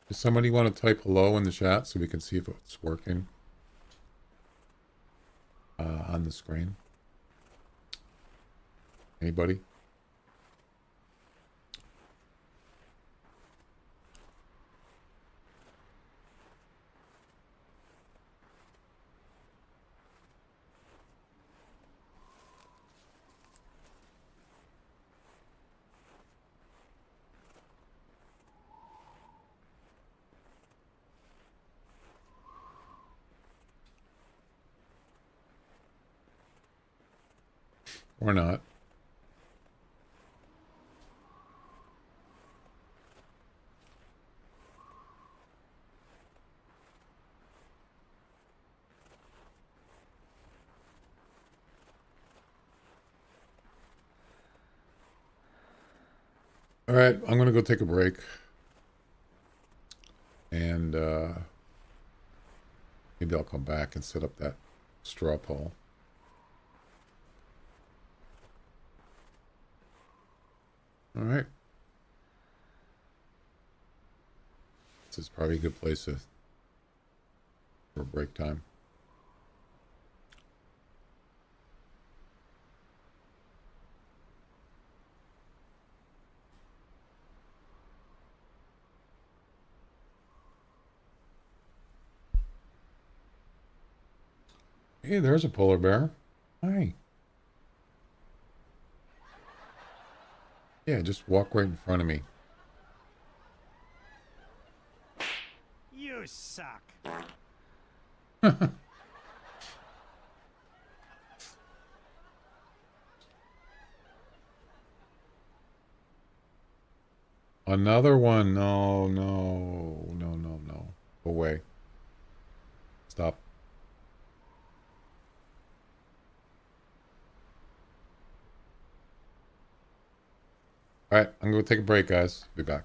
Does somebody want to type hello in the chat so we can see if it's working on the screen? Anybody? Or not? All right, I'm going to go take a break. And maybe I'll come back and set up that straw poll. All right. This is probably a good place for break time. Hey, there's a polar bear. Hi. Yeah, just walk right in front of me. You suck. Another one. No, no, no, no, no. Go away. Stop. All right, I'm going to take a break, guys. Be back.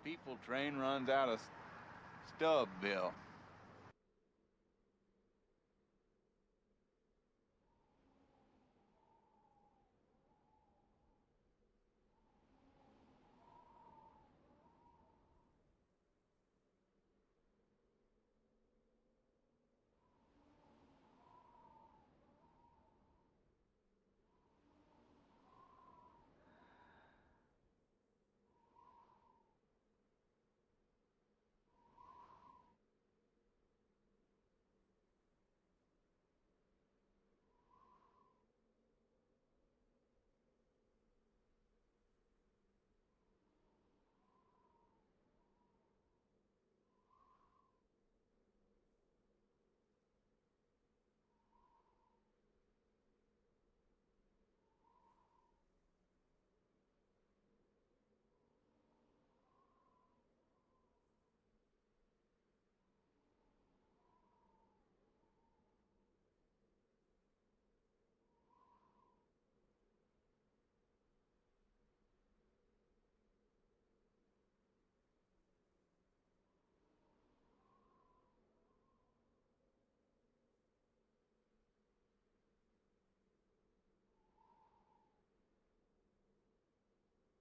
people train runs out of Stubbville.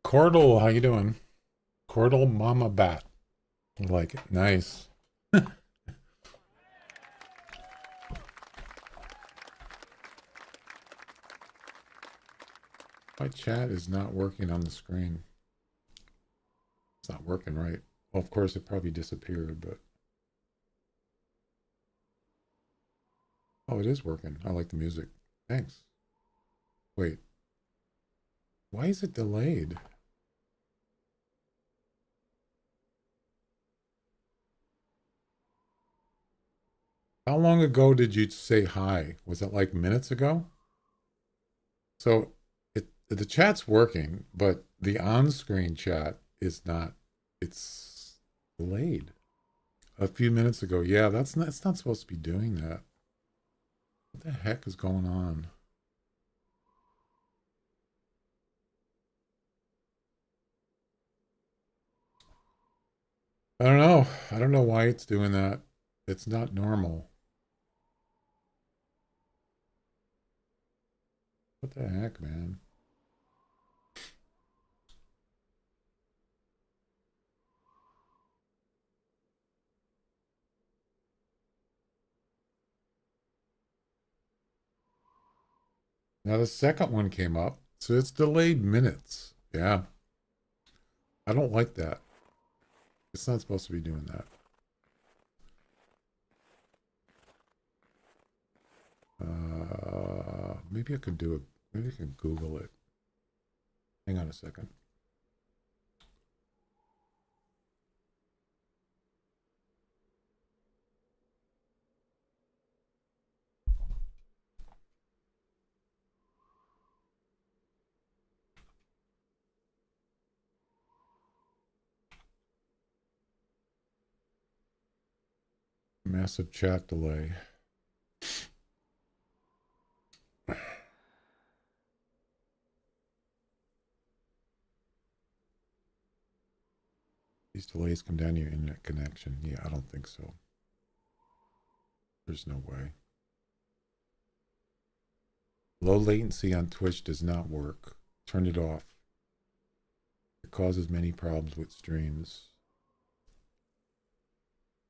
Cordal, how you doing? Cordal Mama Bat. I like it. Nice. My chat is not working on the screen. It's not working right. Well, of course, it probably disappeared, but... Oh, it is working. I like the music. Thanks. Wait. Why is it delayed? How long ago did you say hi? Was it like minutes ago? So the chat's working, but the on-screen chat is not. It's delayed. A few minutes ago. Yeah, that's not, it's not supposed to be doing that. What the heck is going on? I don't know. I don't know why it's doing that. It's not normal. What the heck, man? Now the second one came up, so it's delayed minutes. Yeah. I don't like that. It's not supposed to be doing that. Maybe I could do it. Maybe I can Google it. Hang on a second. Massive chat delay. These delays come down to your internet connection. Yeah, I don't think so. There's no way. Low latency on Twitch does not work. Turn it off. It causes many problems with streams.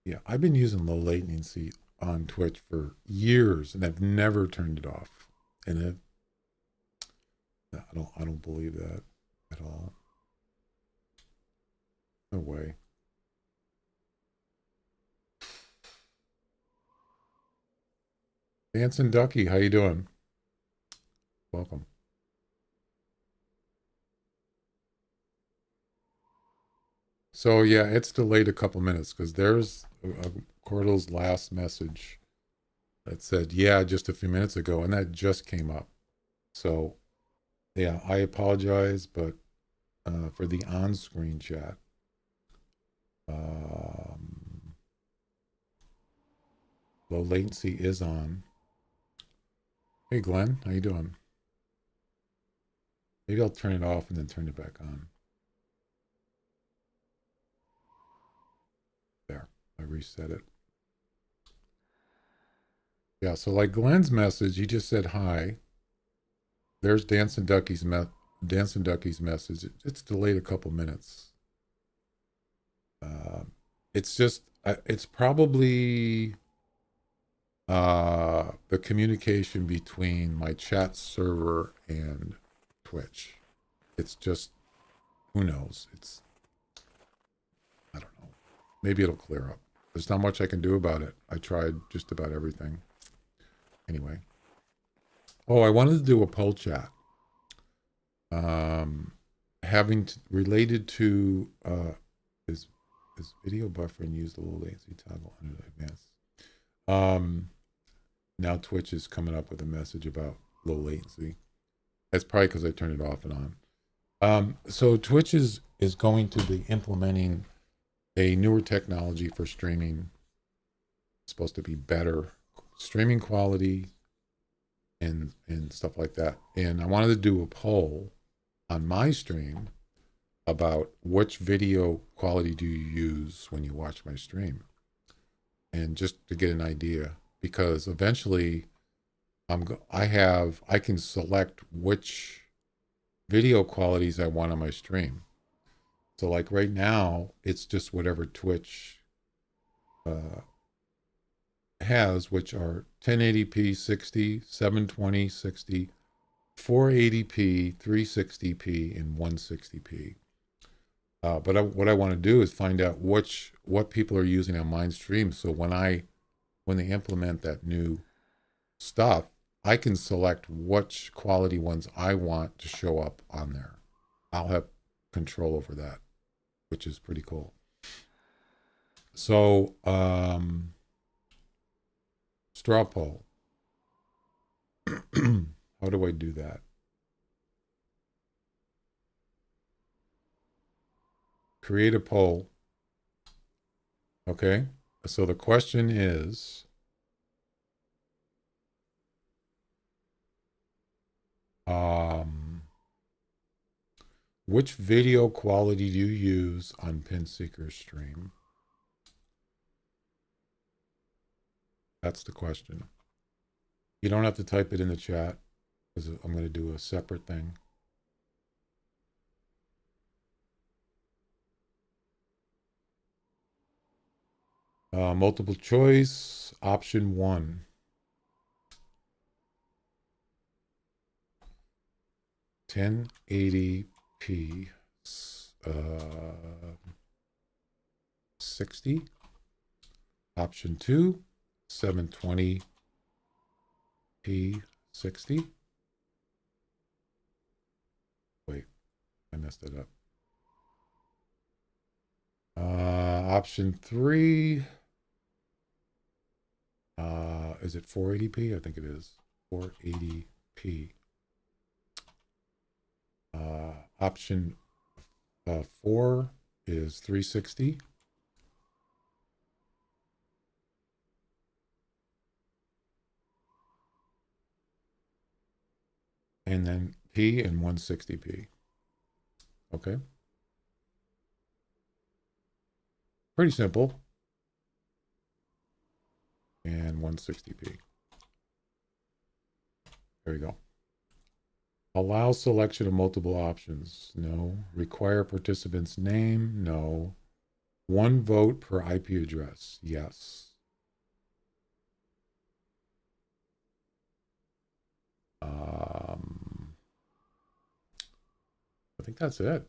Yeah, I've been using low latency on Twitch for years and I've never turned it off. And I don't believe that at all. No way. Dancing Ducky, how you doing? Welcome. So yeah, it's delayed a couple minutes because there's Cordal's last message that said, yeah, just a few minutes ago, and that just came up. So yeah, I apologize, but for the on-screen chat, low latency is on. Hey Glenn, how you doing? Maybe I'll turn it off and then turn it back on. reset it. Yeah, so like Glenn's message, he just said hi. There's Dancing Ducky's message. It's delayed a couple minutes. It's just, it's probably the communication between my chat server and Twitch. It's just, who knows? I don't know. Maybe it'll clear up. There's not much I can do about it. I tried just about everything. Anyway. Oh, I wanted to do a poll chat. Related to is video buffering used a little latency toggle under the advanced. Now Twitch is coming up with a message about low latency. That's probably because I turned it off and on. So Twitch is going to be implementing a newer technology for streaming. It's supposed to be better streaming quality and stuff like that. And I wanted to do a poll on my stream about which video quality do you use when you watch my stream, and just to get an idea, because eventually I can select which video qualities I want on my stream. So like right now, it's just whatever Twitch has, which are 1080p 60, 720 60, 480p, 360p, and 160p. But what I want to do is find out what people are using on my stream. So when they implement that new stuff, I can select which quality ones I want to show up on there. I'll have control over that, which is pretty cool. So, straw poll. How do I do that? Create a poll. Okay. So the question is, which video quality do you use on PinSeeker stream? That's the question. You don't have to type it in the chat, because I'm going to do a separate thing. Multiple choice, option 1. 1080p 60. Option 2, 720p 60. Wait, I messed it up. Option 3. Is it 480p? I think it is 480p. Option 4 is 360. And then P and 160p. Okay. Pretty simple. And 160p. There you go. Allow selection of multiple options. No. Require participant's name. No. 1 vote per IP address. Yes. I think that's it.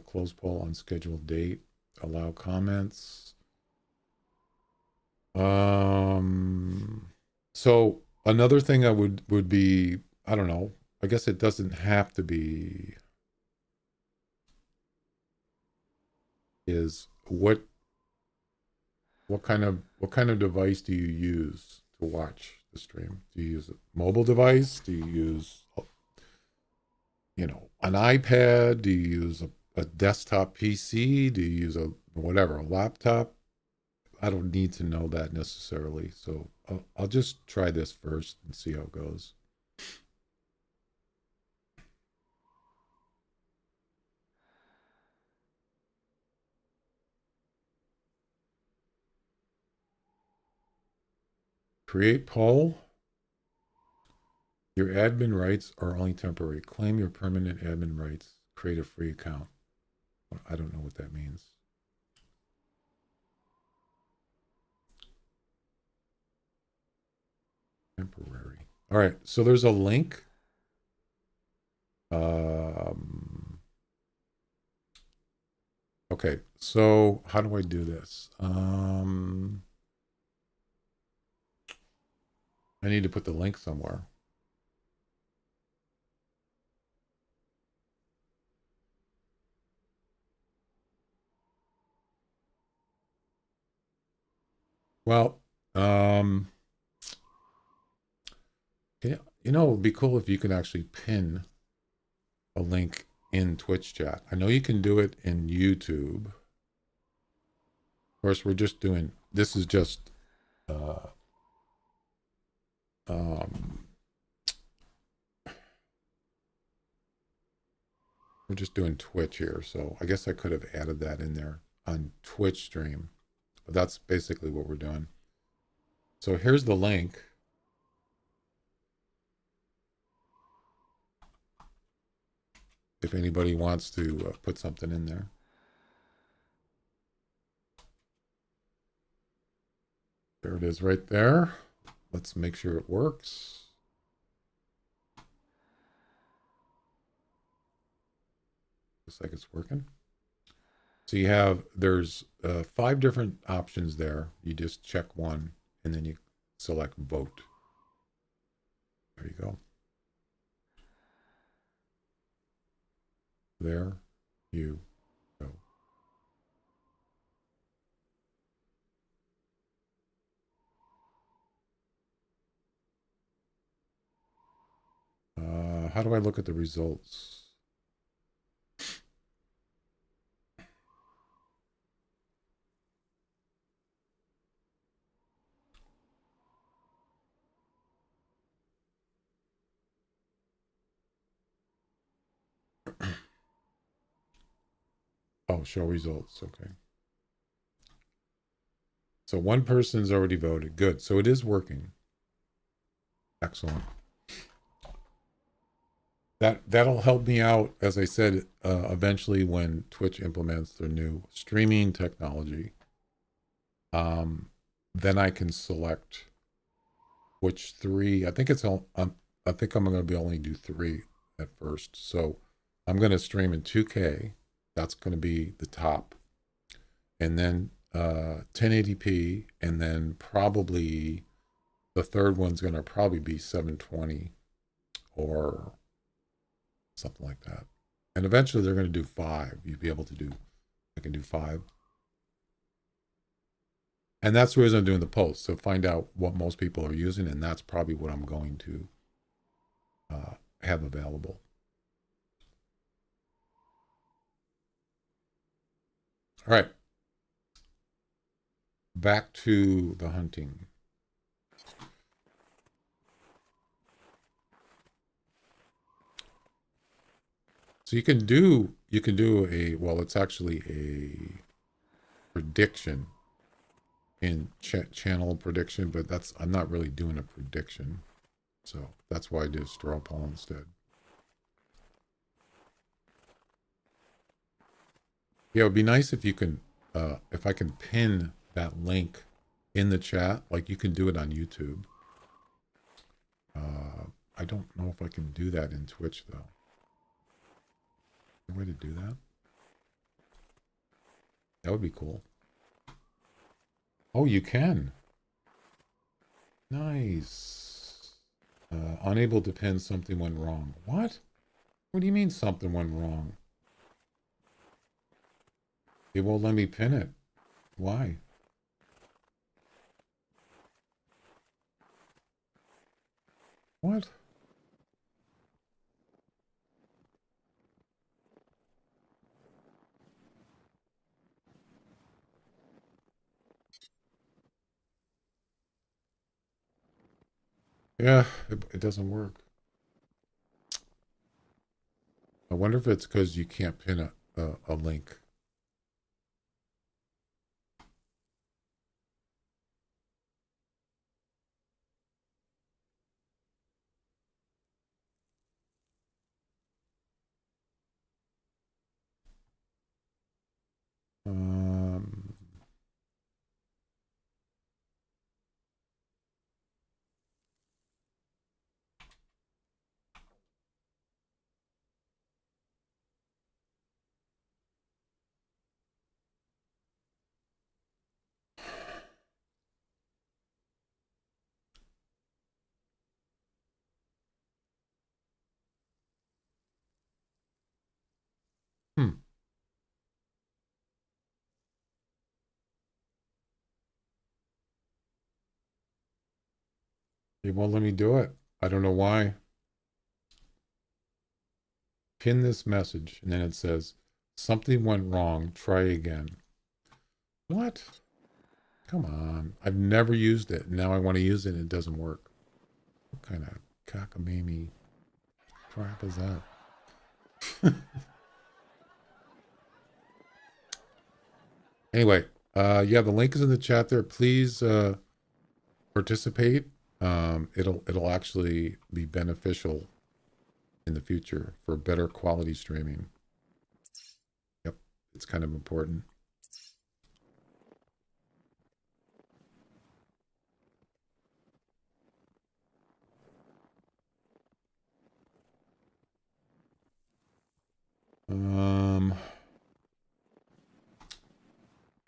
Close poll on scheduled date. Allow comments. So another thing I would be, I don't know, I guess it doesn't have to be, is what kind of device do you use to watch the stream? Do you use a mobile device? Do you use, an iPad? Do you use a desktop PC? Do you use a laptop? I don't need to know that necessarily. So I'll just try this first and see how it goes. Create poll. Your admin rights are only temporary. Claim your permanent admin rights. Create a free account. I don't know what that means. Temporary. All right. So there's a link. Okay. So how do I do this? I need to put the link somewhere. Well, yeah, you know, it would be cool if you could actually pin a link in Twitch chat. I know you can do it in YouTube. Of course, we're just doing, this is just, we're just doing Twitch here. So I guess I could have added that in there on Twitch stream, but that's basically what we're doing. So here's the link. If anybody wants to put something in there. There it is right there. Let's make sure it works. Looks like it's working. So you have, there's 5 different options there. You just check one and then you select vote. There you go. There you go. How do I look at the results? Oh, show results. Okay. So one person's already voted. Good. So it is working. Excellent. That'll help me out, as I said, eventually when Twitch implements their new streaming technology. Then I can select which 3. I think it's all. I think I'm going to be only do 3 at first. So I'm going to stream in 2K. That's going to be the top, and then 1080p, and then probably the third one's going to probably be 720 or something like that. And eventually they're going to do 5. You'd be able to do, I can do 5. And that's the reason I'm doing the post. So find out what most people are using, and that's probably what I'm going to have available. All right. Back to the hunting. So you can do a, well, it's actually a prediction in channel prediction, but that's, I'm not really doing a prediction. So that's why I did straw poll instead. Yeah, it would be nice if you can, if I can pin that link in the chat, like you can do it on YouTube. I don't know if I can do that in Twitch though. A way to do that? That would be cool. Oh, you can. Nice. Unable to pin, something went wrong. What? What do you mean something went wrong? It won't let me pin it. Why? What? Yeah, it doesn't work. I wonder if it's because you can't pin a link. It won't let me do it. I don't know why. Pin this message, and then it says, something went wrong. Try again. What? Come on. I've never used it. Now I want to use it, and it doesn't work. What kind of cockamamie crap is that? Anyway, yeah, the link is in the chat there. Please participate. It'll actually be beneficial in the future for better quality streaming. Yep, it's kind of important.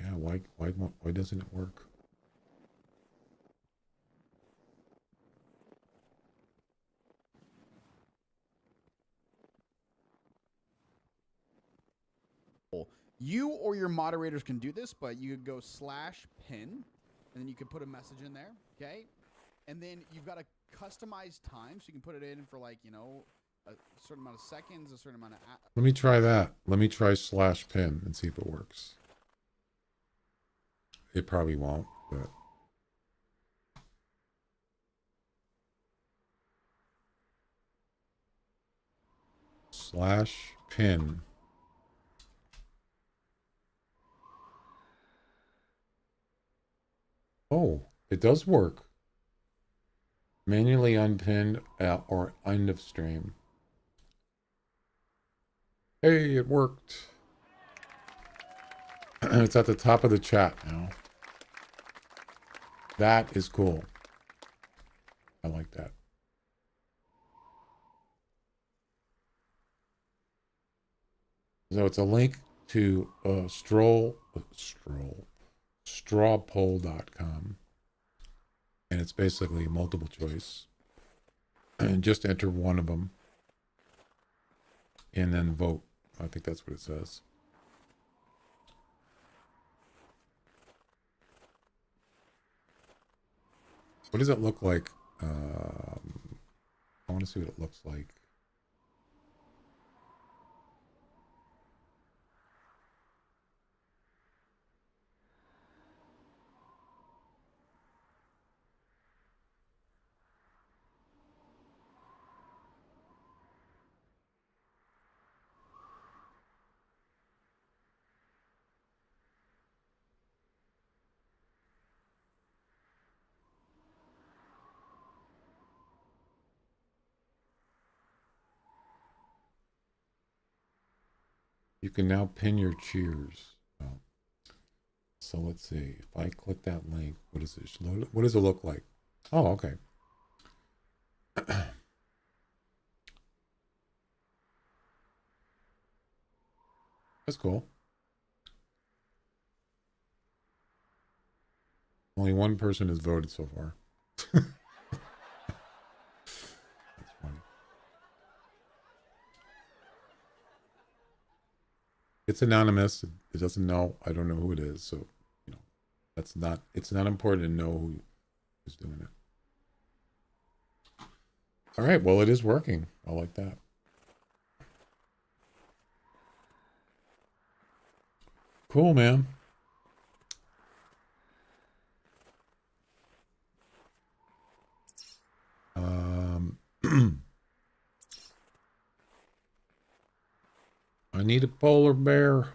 Yeah, why doesn't it work? You or your moderators can do this, but you could go /pin, and then you could put a message in there, okay? And then you've got a customized time, so you can put it in for, like, you know, a certain amount of seconds, a certain amount of... Let me try that. Let me try /pin and see if it works. It probably won't, but... /pin. Oh, it does work. Manually unpinned or end of stream. Hey, it worked. It's at the top of the chat now. That is cool. I like that. So it's a link to strawpoll.com. And it's basically multiple choice. And just enter one of them. And then vote. I think that's what it says. What does it look like? I want to see what it looks like. You can now pin your cheers. Oh. So let's see. If I click that link, what is it? What does it look like? Oh, okay. That's cool. Only one person has voted so far. That's funny. It's anonymous. It doesn't know. I don't know who it is. So, you know, it's not important to know who is doing it. All right. Well, it is working. I like that. Cool, man. I need a polar bear.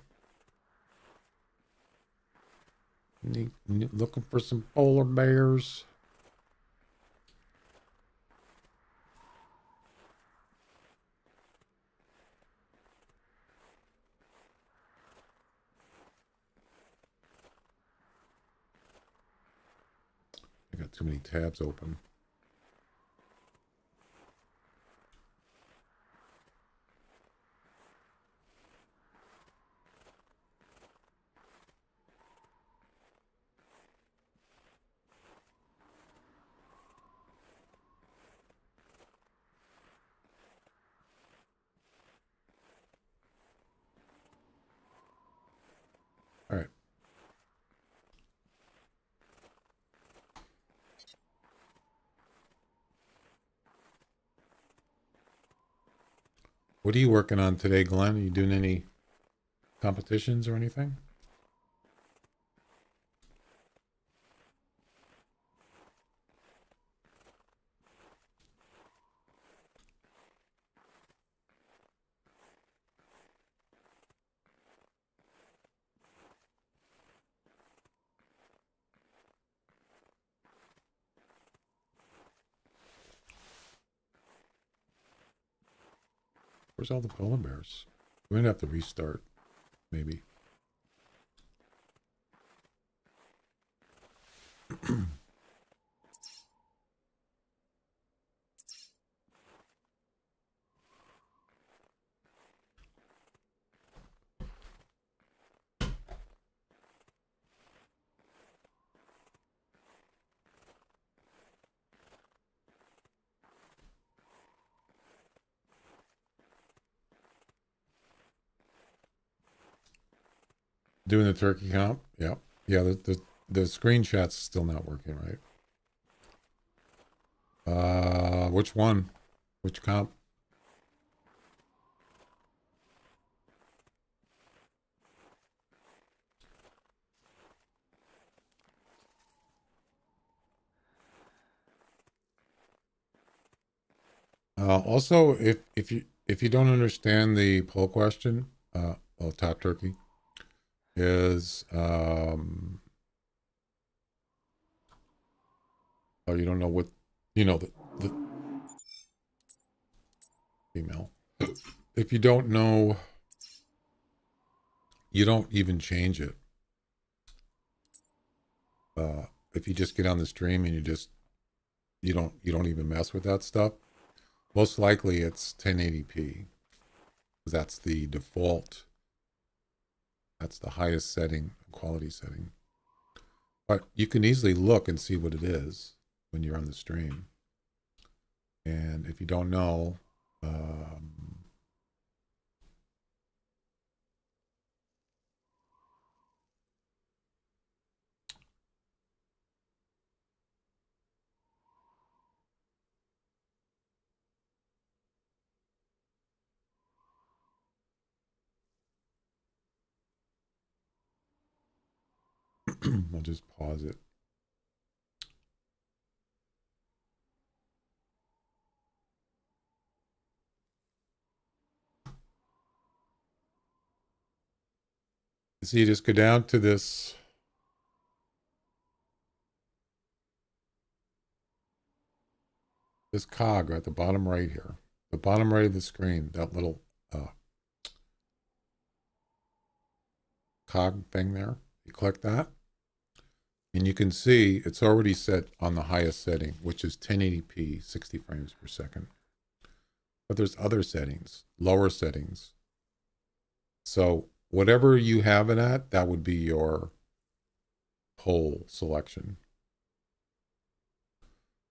Looking for some polar bears. I got too many tabs open. All right. What are you working on today, Glenn? Are you doing any competitions or anything? Where's all the polar bears? We're gonna have to restart, maybe. Doing the turkey comp? Yeah. Yeah, the screenshot's still not working right. Which one? Which comp? Also, if you don't understand the poll question, well, top turkey is oh, you don't know what, you know, the email. If you don't know, you don't even change it. If you just get on the stream and you don't even mess with that stuff, most likely it's 1080p. That's the default. That's the highest setting, quality setting. But you can easily look and see what it is when you're on the stream. And if you don't know, I'll just pause it. So you just go down to this cog at the bottom right here, the bottom right of the screen, that little cog thing there. You click that, and you can see it's already set on the highest setting, which is 1080p, 60 frames per second. But there's other settings, lower settings. So whatever you have it at, that would be your poll selection.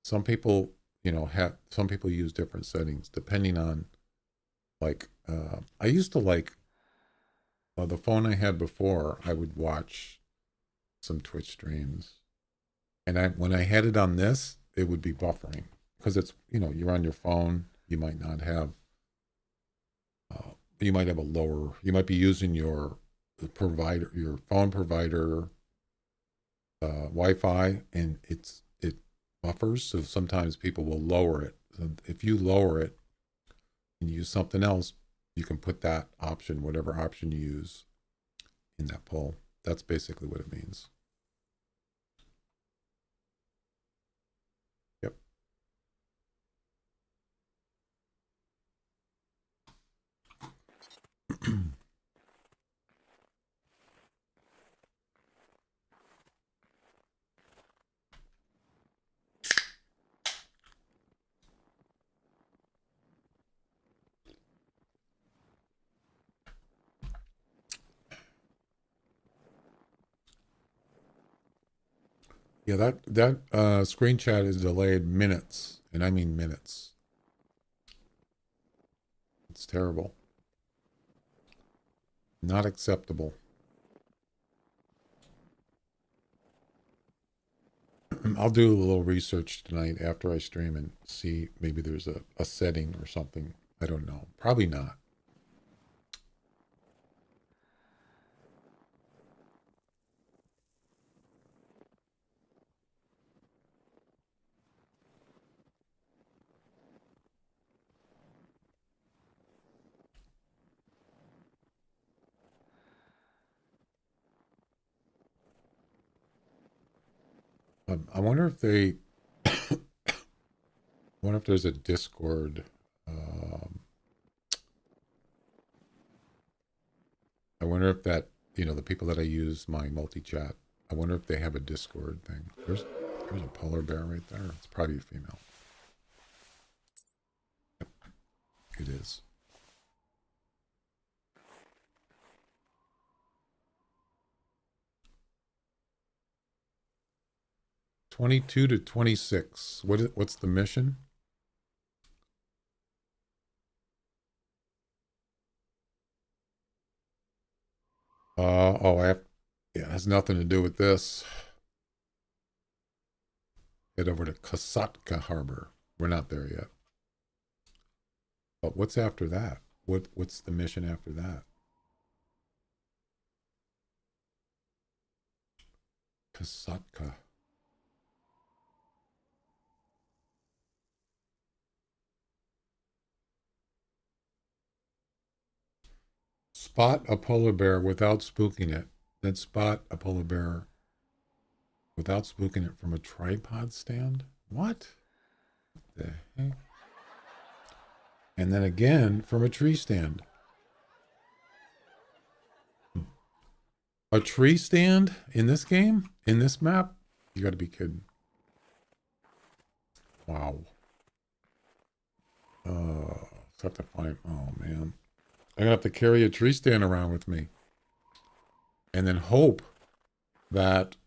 Some people, some people use different settings depending on, like, I used to like, the phone I had before, I would watch some Twitch streams. And when I had it on this, it would be buffering because it's, you're on your phone. You might not have, you might have a lower, you might be using your provider, your phone provider, Wi-Fi, and it buffers. So sometimes people will lower it. So if you lower it and use something else, you can put that option, whatever option you use, in that poll. That's basically what it means. Yep. Yeah, that screen chat is delayed minutes, and I mean minutes. It's terrible. Not acceptable. I'll do a little research tonight after I stream and see maybe there's a setting or something. I don't know. Probably not. I wonder if they, I wonder if there's a Discord. I wonder if that, you know, the people that I use my multi-chat, I wonder if they have a Discord thing. There's a polar bear right there. It's probably a female. Yep, it is. (22 to 26). What's the mission? Yeah, it has nothing to do with this. Head over to Kosatka Harbor. We're not there yet. But what's after that? What's the mission after that? Kosatka. Spot a polar bear without spooking it. Then spot a polar bear without spooking it from a tripod stand? What the heck? And then again from a tree stand. A tree stand in this game? In this map? You gotta be kidding. Wow. Have to find, oh man. I'm gonna have to carry a tree stand around with me. And then hope that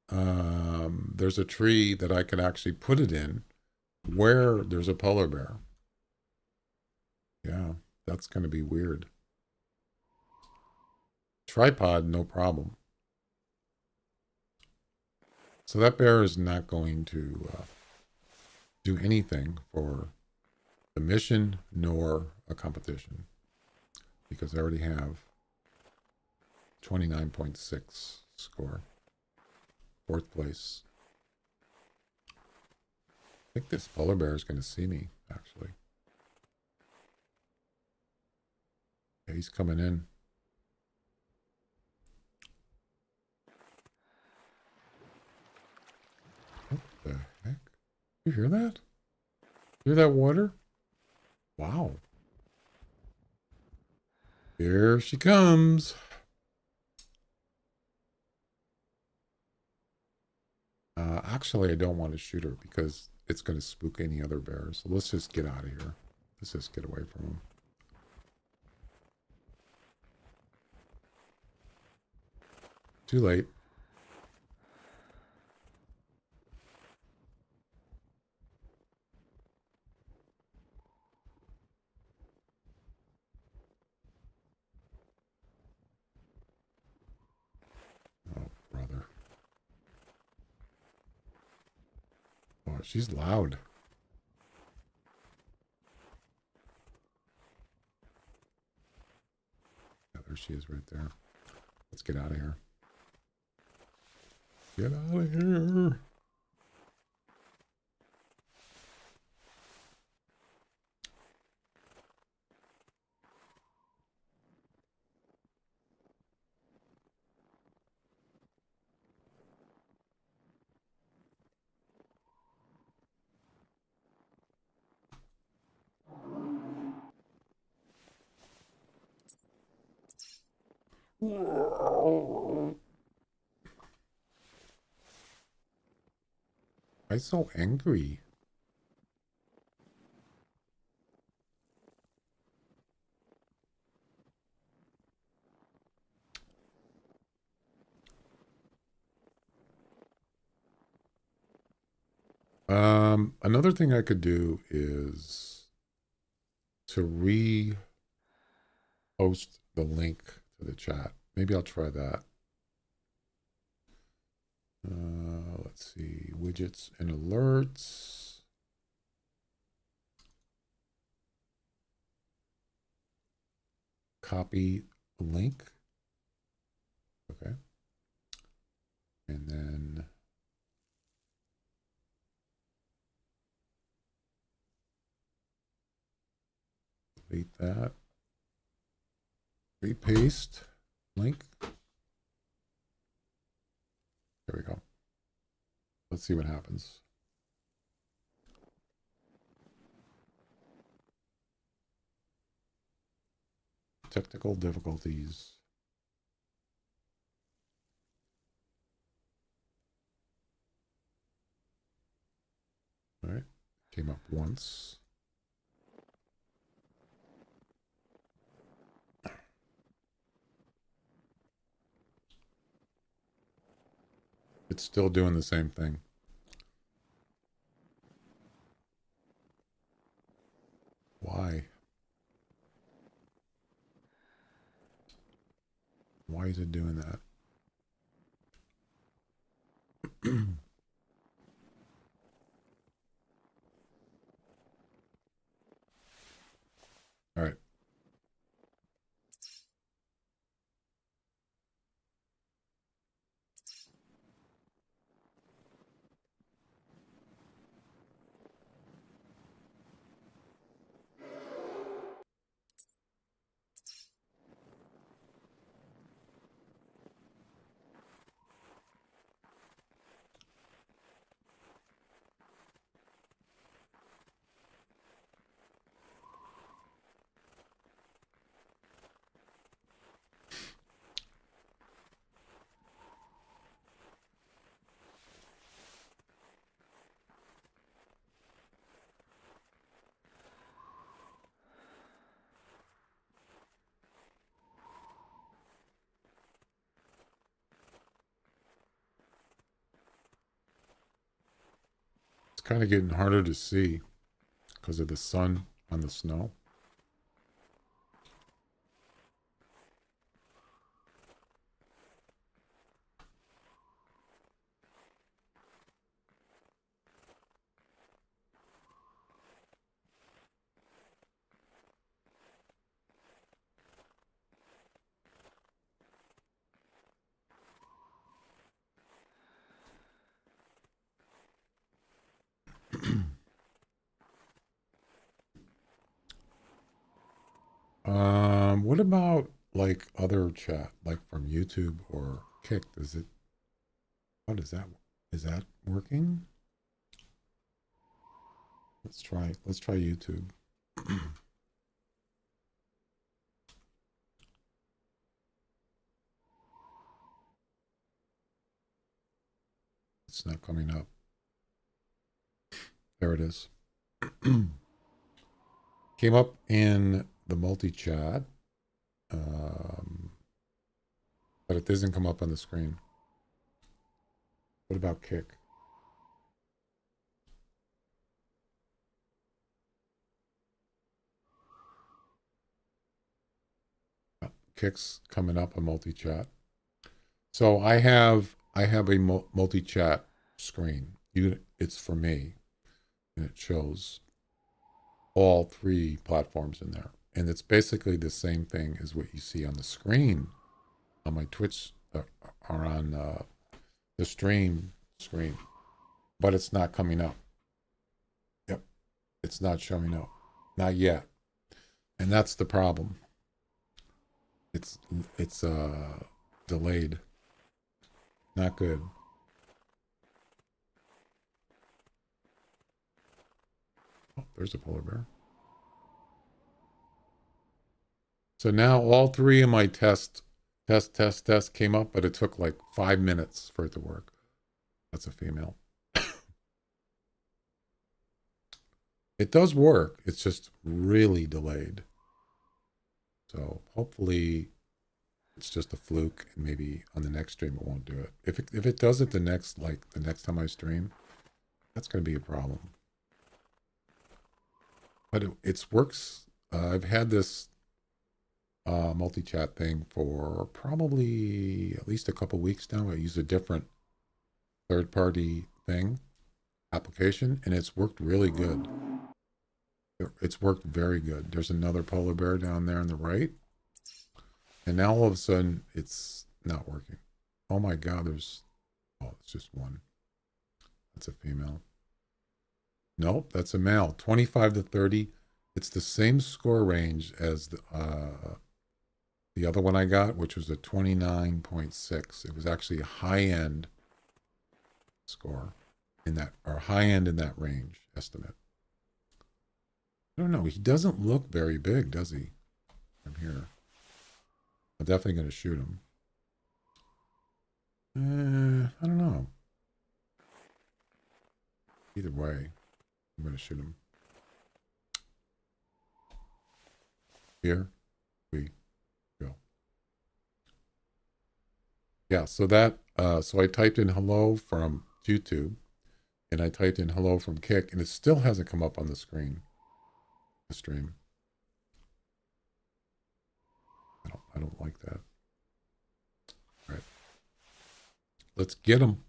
there's a tree that I could actually put it in where there's a polar bear. Yeah, that's going to be weird. Tripod, no problem. So that bear is not going to do anything for the mission nor a competition because I already have 29.6 score. 4th place. I think this polar bear is going to see me, actually. Yeah, he's coming in. What the heck? You hear that? Hear that water? Wow. Here she comes. Actually, I don't want to shoot her because it's going to spook any other bears. So let's just get out of here. Let's just get away from them. Too late. Oh, brother. Oh, she's loud. Yeah, there she is right there. Let's get out of here. Get out of here. Why so angry? Another thing I could do is to post the link to the chat. Maybe I'll try that. Let's see, widgets and alerts. Copy link. Okay. And then delete that. Repaste link. There we go. Let's see what happens. Technical difficulties. All right, came up once. It's still doing the same thing. Why? Why is it doing that? All right. It's kind of getting harder to see because of the sun on the snow. What about like other chat, like from YouTube or Kick? Is it, what is that? Is that working? Let's try YouTube. It's not coming up. There it is. Came up in the multi-chat, but it doesn't come up on the screen. What about Kick? Kick's coming up on multi-chat. So I have a multi-chat screen. It's for me, and it shows all three platforms in there, and it's basically the same thing as what you see on the screen on my Twitch or on the stream screen, but it's not coming up. Yep, it's not showing up, not yet, and that's the problem. It's delayed. Not good. Oh, there's a polar bear. So now all three of my test came up, but it took like 5 minutes for it to work. That's a female. It does work. It's just really delayed. So hopefully it's just a fluke, and maybe on the next stream it won't do it. If it does it the next time I stream, that's going to be a problem. But it works. I've had this multi-chat thing for probably at least a couple weeks now. I use a different third-party application, and it's worked really good. It's worked very good. There's another polar bear down there on the right, and now all of a sudden it's not working. Oh my God, it's just one. That's a female. Nope, that's a male. 25 to 30. It's the same score range as the other one I got, which was a 29.6. It was actually a high-end score. in that, or high end in that range estimate. I don't know. He doesn't look very big, does he? From here. I'm definitely going to shoot him. I don't know. Either way, I'm going to shoot him. Here we go. Yeah, so that, so I typed in hello from YouTube, and I typed in hello from Kick, and it still hasn't come up on the screen. The stream. I don't like that. All right. Let's get him.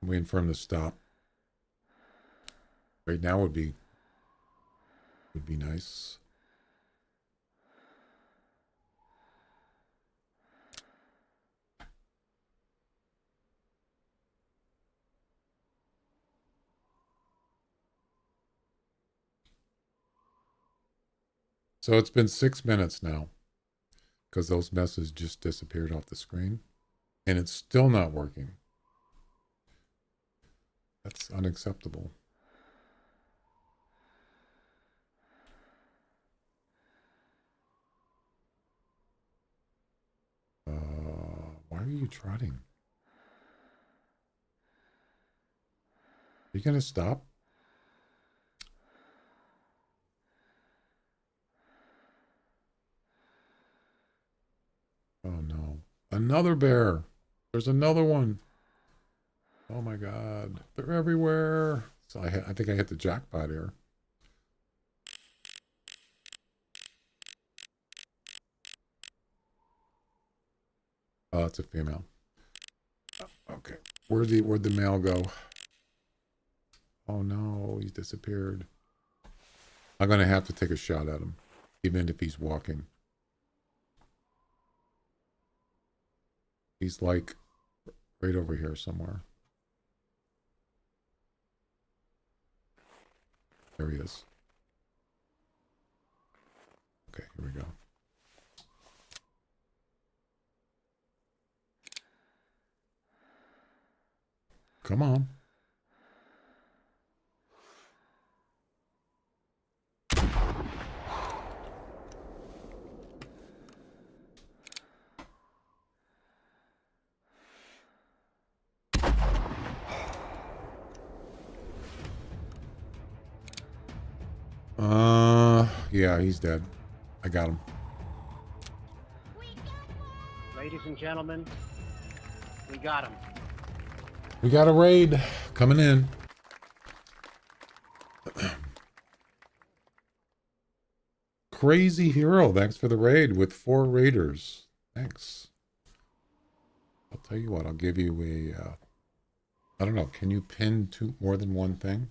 I'm waiting for him to stop. Right now would be nice. So it's been 6 minutes now because those messages just disappeared off the screen and it's still not working. That's unacceptable. Why are you trotting? Are you going to stop? Oh no. Another bear. There's another one. Oh my God. They're everywhere. So I think I hit the jackpot here. Oh, it's a female. Okay. Where'd the male go? Oh no, he's disappeared. I'm gonna have to take a shot at him, even if he's walking. He's like right over here somewhere. There he is. Okay, here we go. Come on. Yeah, he's dead. I got him. Ladies and gentlemen, we got him. We got a raid coming in. Crazy Hero, thanks for the raid with 4 raiders. Thanks. I'll tell you what, I'll give you a, I don't know, can you pin more than one thing?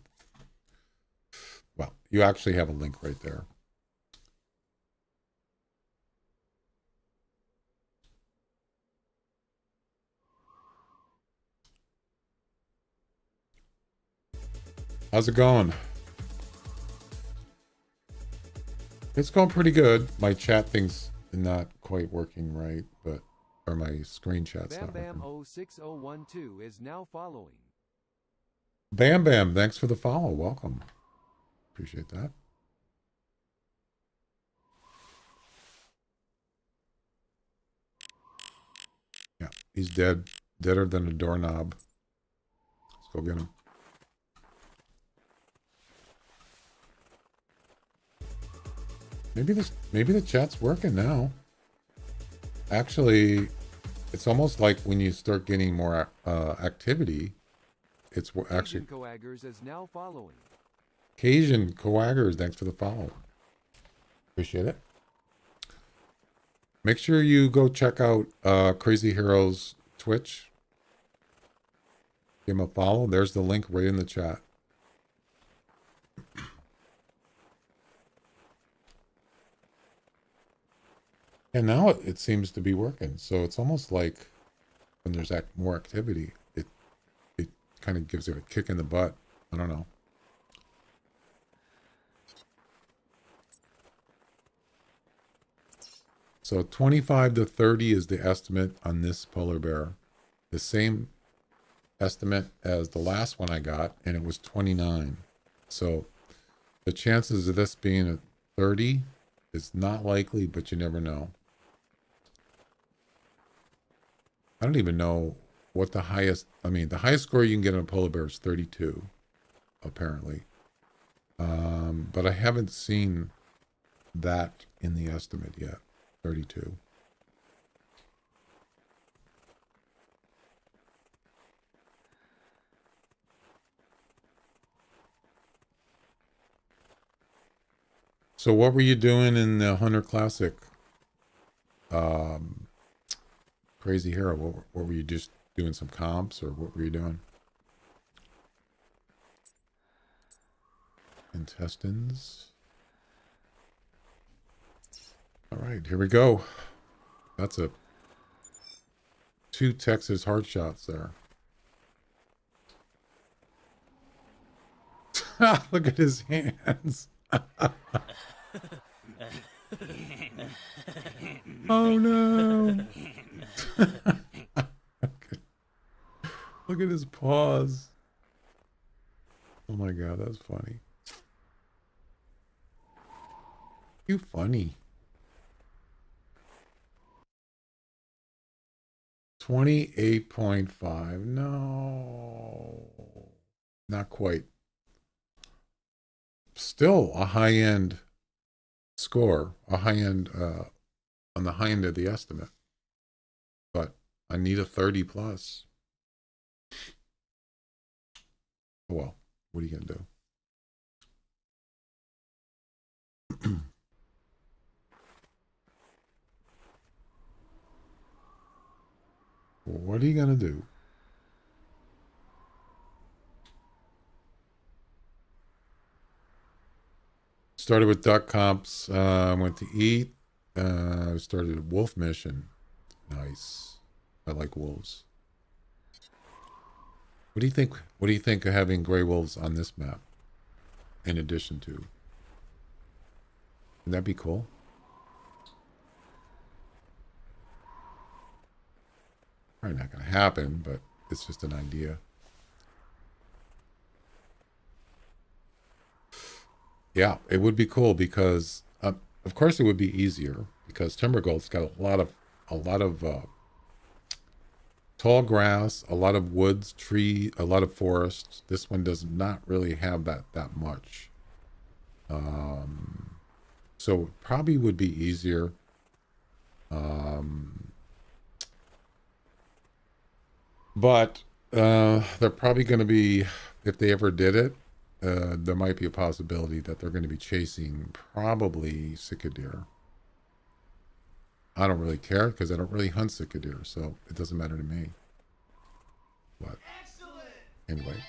Well, you actually have a link right there. How's it going? It's going pretty good. My chat thing's not quite working right, but or my screen chat's not working. Bam6012 is now following. Bam Bam, thanks for the follow. Welcome. Appreciate that. Yeah, he's dead. Deader than a doorknob. Let's go get him. Maybe the chat's working now. Actually, it's almost like when you start getting more activity, it's actually. Cajun Coaggers is now following. Cajun Coaggers, thanks for the follow. Appreciate it. Make sure you go check out Crazy Heroes Twitch. Give him a follow. There's the link right in the chat. And now it seems to be working. So it's almost like when there's more activity, it kind of gives it a kick in the butt. I don't know. So 25 to 30 is the estimate on this polar bear. The same estimate as the last one I got, and it was 29. So the chances of this being a 30 is not likely, but you never know. I don't even know what the highest, I mean, the highest score you can get on a polar bear is 32, apparently. But I haven't seen that in the estimate yet, 32. So what were you doing in the Hunter Classic? Crazy Hero, what were you just doing some comps, or what were you doing? Intestines. All right, here we go. That's a 2 Texas hard shots there. Look at his hands. Oh no. Okay. Look at his paws. Oh my god, that's funny. You funny. 28.5. No. Not quite. Still a high-end score, a high-end, on the high end of the estimate. But I need a 30 plus. Well, what are you going to do? What are you going to do? Started with duck comps, went to eat, started a wolf mission. Nice. I like wolves. What do you think? What do you think of having gray wolves on this map? In addition to, wouldn't that be cool? Probably not going to happen, but it's just an idea. Yeah, it would be cool because, of course, it would be easier because Timbergold's got a lot of tall grass, a lot of woods, tree, a lot of forests. This one does not really have that much. So it probably would be easier. But they're probably going to be, if they ever did it, there might be a possibility that they're going to be chasing probably Sika deer. I don't really care because I don't really hunt Sika deer, so it doesn't matter to me. But anyway,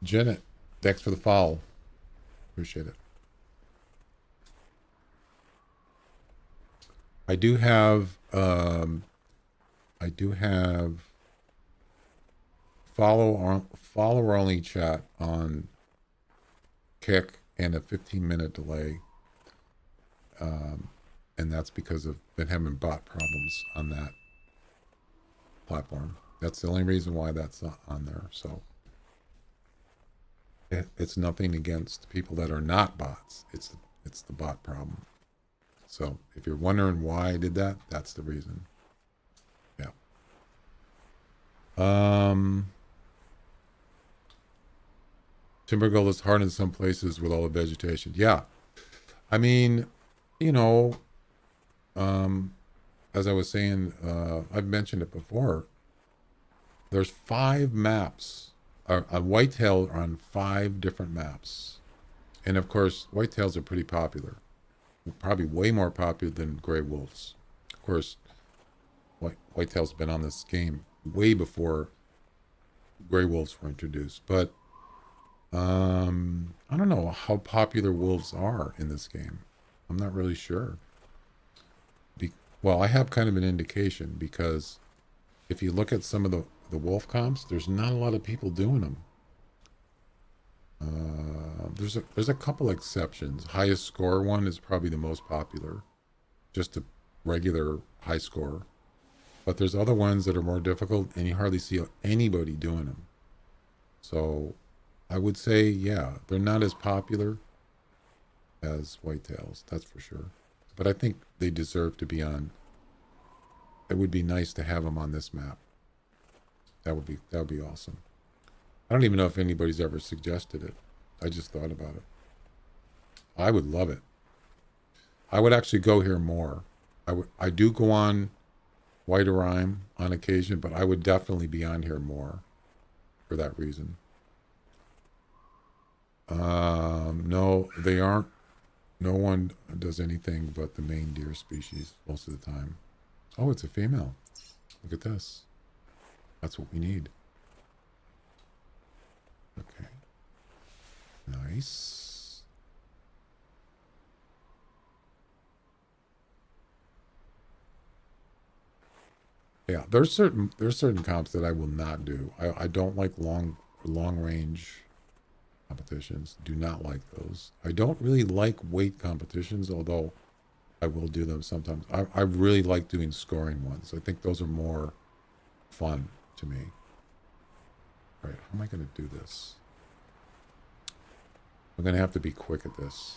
Janet, thanks for the follow. Appreciate it. I do have follower only chat on Kick and a 15-minute delay. And that's because I've been having bot problems on that platform. That's the only reason why that's on there. So it's nothing against people that are not bots. It's the bot problem. So if you're wondering why I did that, that's the reason. Yeah. Timbergold is hard in some places with all the vegetation. Yeah. I mean, you know, as I was saying, I've mentioned it before. There's 5 maps. Whitetail are on 5 different maps. And of course, whitetails are pretty popular. Probably way more popular than gray wolves. Of course, whitetail's been on this game way before gray wolves were introduced. But I don't know how popular wolves are in this game. I'm not really sure. Well, I have kind of an indication because if you look at some of the wolf comps, there's not a lot of people doing them. There's a couple exceptions. Highest score one is probably the most popular. just a regular high score. But there's other ones that are more difficult, and you hardly see anybody doing them. So I would say, yeah, they're not as popular as whitetails, that's for sure. But I think they deserve to be on. It would be nice to have them on this map. That would be awesome. I don't even know if anybody's ever suggested it. I just thought about it. I would love it. I would actually go here more. I do go on White Rime on occasion, but I would definitely be on here more for that reason. No, they aren't. No one does anything but the main deer species most of the time. Oh, it's a female. Look at this. That's what we need. Okay. Nice. Yeah, there's certain comps that I will not do. I don't like long range competitions. Do not like those. I don't really like weight competitions, although I will do them sometimes. I really like doing scoring ones. I think those are more fun to me. All right, how am I going to do this? I'm going to have to be quick at this.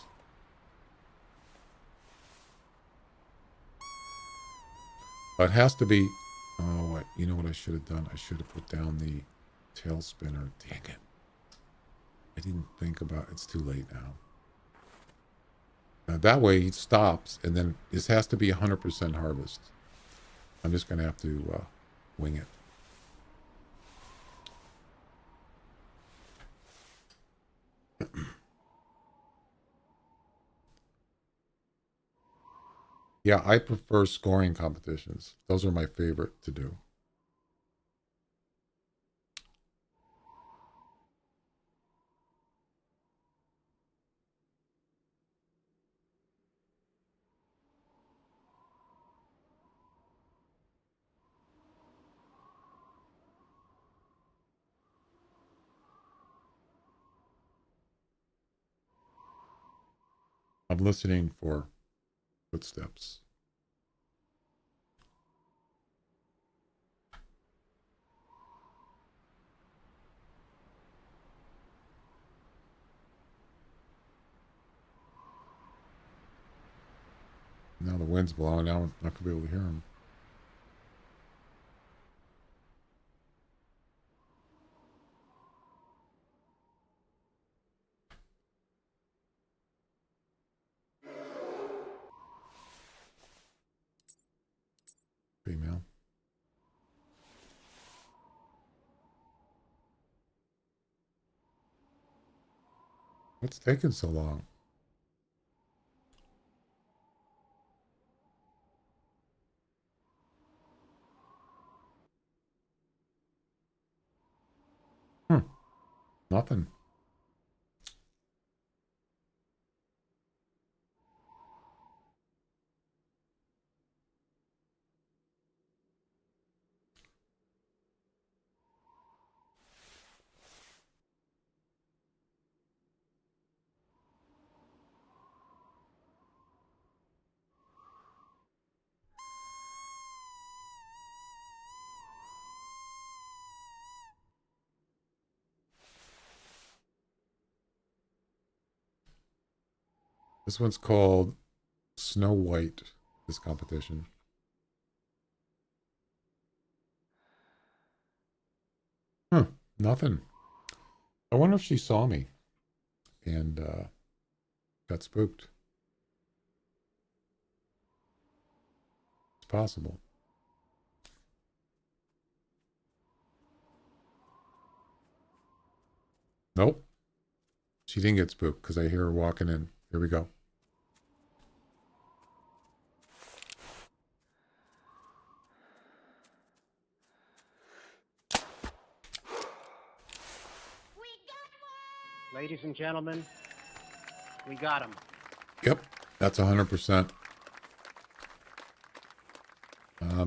But it has to be... Oh, you know what I should have done? I should have put down the tail spinner. Dang it. I didn't think about it. It's too late now. That way he stops, and then this has to be 100% harvest. I'm just going to have to wing it. Yeah, I prefer scoring competitions. Those are my favorite to do. I'm listening for footsteps. Now the wind's blowing. Now I'm not going to be able to hear them. Female. What's taking so long? Nothing. This one's called Snow White, this competition. Nothing. I wonder if she saw me and got spooked. It's possible. Nope. She didn't get spooked because I hear her walking in. Here we go. Ladies and gentlemen, we got him. Yep, that's 100%.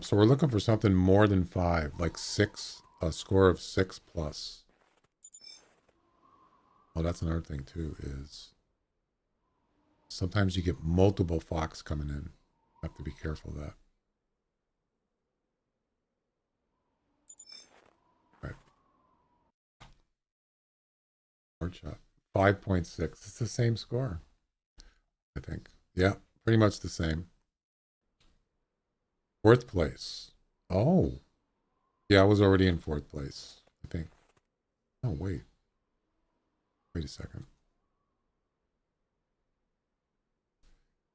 So we're looking for something more than 5, like 6, a score of 6 plus. Oh, that's another thing too, is sometimes you get multiple fox coming in. Have to be careful of that. Right. Hard shot. 5.6. It's the same score, I think. Yeah, pretty much the same. Fourth place. Oh. Yeah, I was already in fourth place, I think. Oh, wait. Wait a second.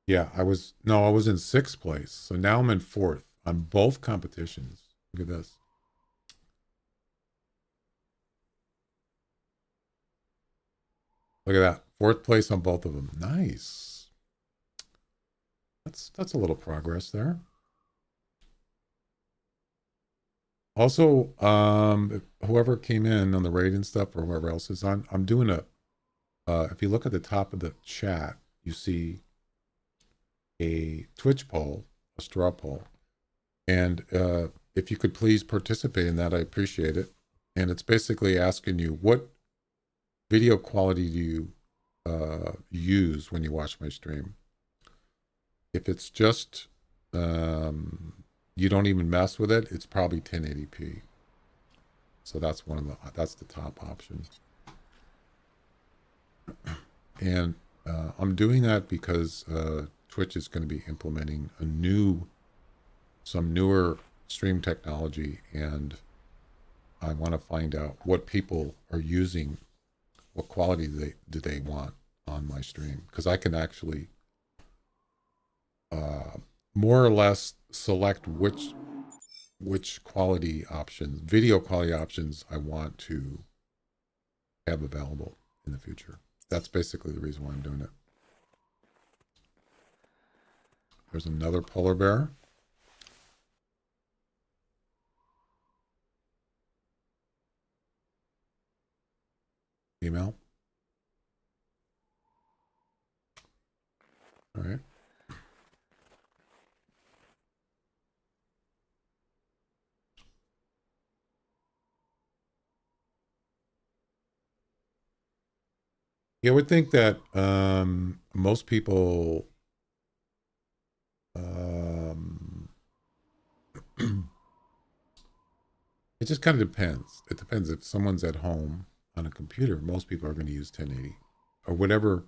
Yeah, I was in sixth place. So now I'm in fourth on both competitions. Look at this. Look at that. Fourth place on both of them. Nice. That's a little progress there. Also, whoever came in on the raid and stuff, or whoever else is on, I'm doing a, if you look at the top of the chat, you see a Twitch poll, a straw poll. And if you could please participate in that, I appreciate it. And it's basically asking you, what video quality do you use when you watch my stream? If it's just, you don't even mess with it, it's probably 1080p. So that's that's the top option. And I'm doing that because Twitch is going to be implementing some newer stream technology, and I want to find out what people are using, what quality do they want on my stream, because I can actually more or less select which quality options, video quality options, I want to have available in the future. That's basically the reason why I'm doing it. There's another polar bear. Email. All right. Yeah, I would think that most people it just kind of depends. It depends. If someone's at home on a computer, most people are going to use 1080 or whatever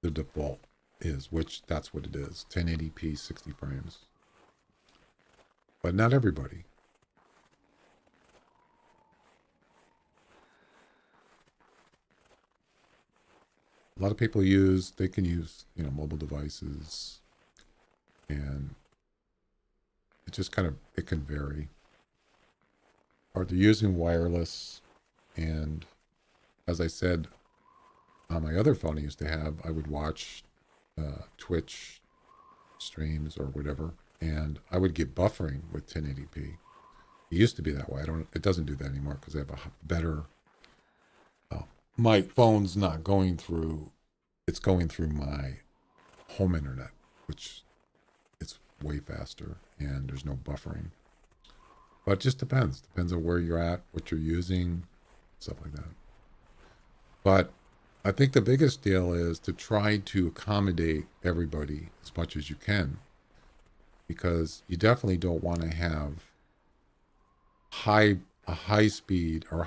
the default is, which that's what it is, 1080p 60 frames. But not everybody. A lot of people they can use, mobile devices, and it just it can vary. Or they're using wireless, and as I said, on my other phone I used to have, I would watch Twitch streams or whatever, and I would get buffering with 1080p. It used to be that way. It doesn't do that anymore because I have a better, my phone's not going through, it's going through my home internet, which it's way faster and there's no buffering. But it just depends on where you're at, what you're using, stuff like that. But I think the biggest deal is to try to accommodate everybody as much as you can, because you definitely don't want to have a high speed or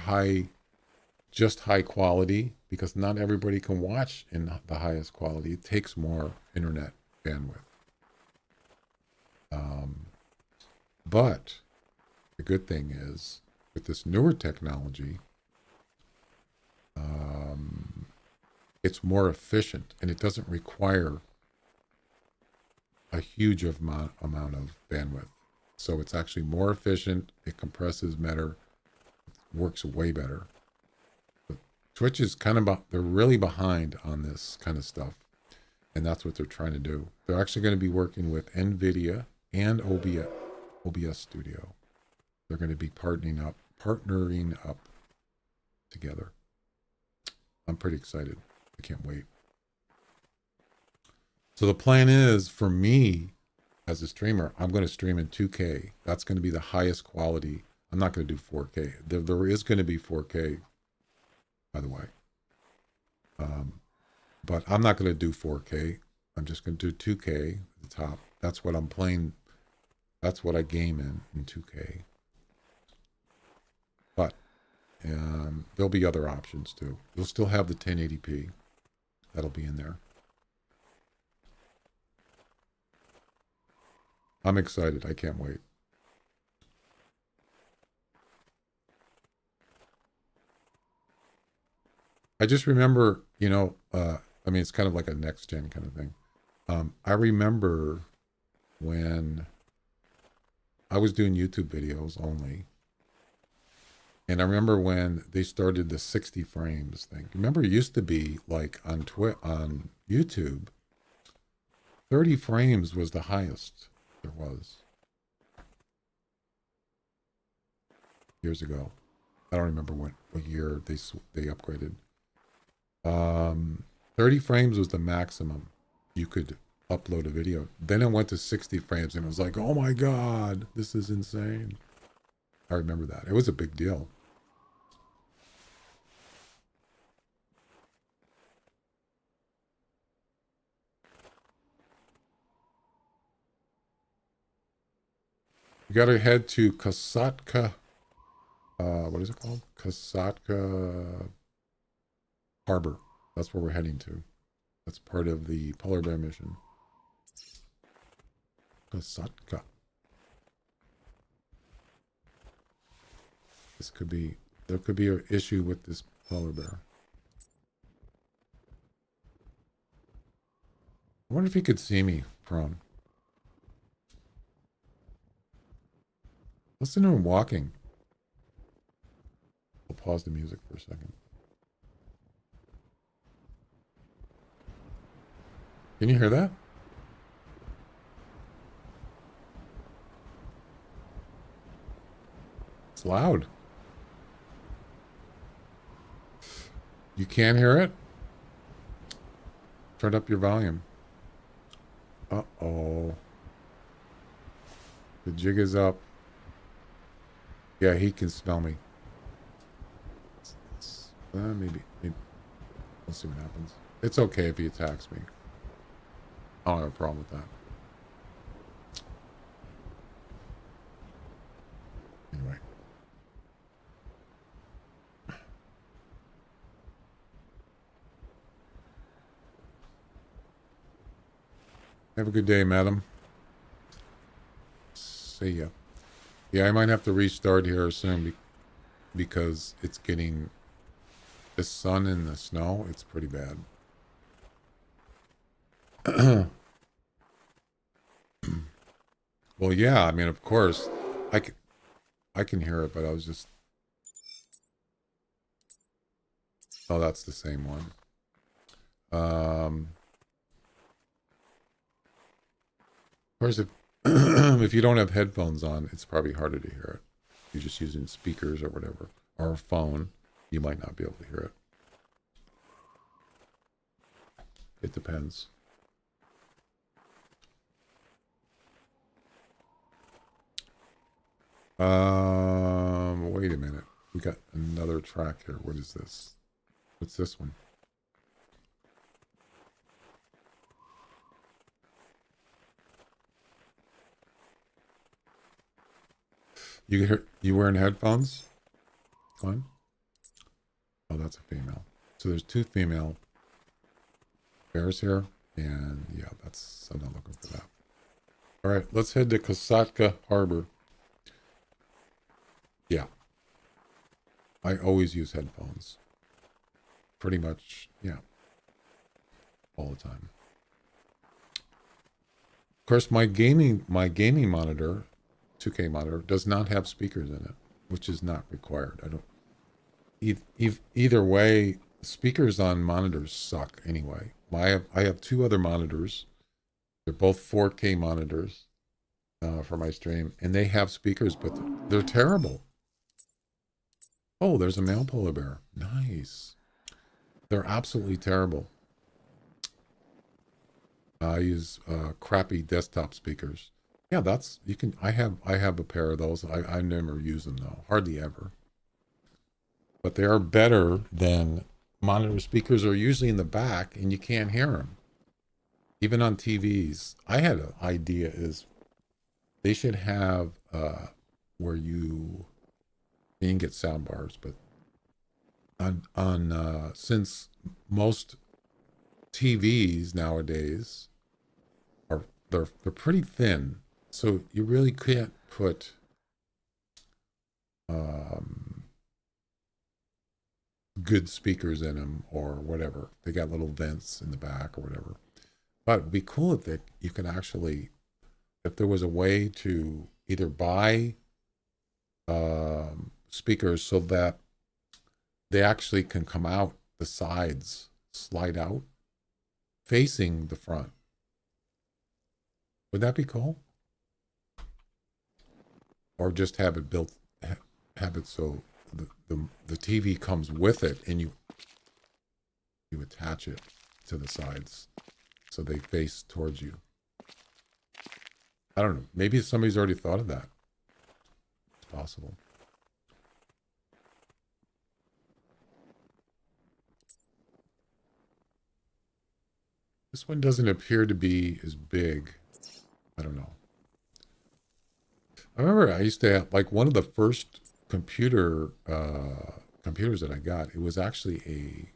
just high quality, because not everybody can watch in the highest quality. It takes more internet bandwidth. But the good thing is, with this newer technology, it's more efficient and it doesn't require a huge amount of bandwidth. So it's actually more efficient. It compresses better, works way better. But Twitch is they're really behind on this kind of stuff. And that's what they're trying to do. They're actually going to be working with NVIDIA and OBS Studio. They're going to be partnering up together. I'm pretty excited. I can't wait. So the plan is, for me as a streamer, I'm going to stream in 2K. That's going to be the highest quality. I'm not going to do 4K. There is going to be 4K, by the way. But I'm not going to do 4K. I'm just going to do 2K at the top. That's what I'm playing. That's what I game in 2K. But there'll be other options too. You'll still have the 1080p. That'll be in there. I'm excited. I can't wait. I just remember, you know, I mean, it's kind of like a next gen kind of thing. I remember when I was doing YouTube videos only. And I remember when they started the 60 frames thing. Remember, it used to be like on YouTube, 30 frames was the highest there was. Years ago. I don't remember what year they upgraded. 30 frames was the maximum you could upload a video. Then it went to 60 frames and it was like, oh my God, this is insane. I remember that. It was a big deal. You got to head to Kasatka. What is it called? Kasatka Harbor. That's where we're heading to. That's part of the polar bear mission. Kasatka. There could be an issue with this polar bear. I wonder if he could see me, Prawn. Listen to him walking. I'll pause the music for a second. Can you hear that? It's loud. You can't hear it? Turn up your volume. Uh-oh. The jig is up. Yeah, he can smell me. Maybe. We'll see what happens. It's okay if he attacks me. I don't have a problem with that. Anyway. Have a good day, madam. See ya. Yeah, I might have to restart here soon because it's getting the sun and the snow. It's pretty bad. Well, yeah, I mean, of course, I can hear it, but I was just... Oh, that's the same one. Of course, if you don't have headphones on, it's probably harder to hear it. If you're just using speakers or whatever, or a phone, you might not be able to hear it. It depends. Wait a minute. We got another track here. What is this? What's this one? You wearing headphones? Glenn? Oh, that's a female. So there's two female bears here, and yeah, I'm not looking for that. All right, let's head to Kasatka Harbor. Yeah. I always use headphones. Pretty much, yeah. All the time. Of course, my gaming monitor, 2K monitor, does not have speakers in it, which is not required. I don't. Either way, speakers on monitors suck anyway. I have two other monitors. They're both 4K monitors for my stream, and they have speakers, but they're terrible. Oh, there's a male polar bear. Nice. They're absolutely terrible. I use crappy desktop speakers. Yeah, you can. I have a pair of those. I never use them though, hardly ever. But they are better than monitor speakers. Are usually in the back, and you can't hear them. even on TVs, I had an idea is they should have where you can get sound bars, but on since most TVs nowadays are they're pretty thin, so you really can't put good speakers in them or whatever. They got little vents in the back or whatever. But it'd be cool if you can actually, if there was a way to either buy speakers so that they actually can come out the sides, slide out, facing the front. Would that be cool? Or just have it built, have it so the TV comes with it, and you attach it to the sides so they face towards you. I don't know. Maybe somebody's already thought of that. It's possible. This one doesn't appear to be as big. I don't know. I remember I used to have, like, one of the first computers that I got, it was actually a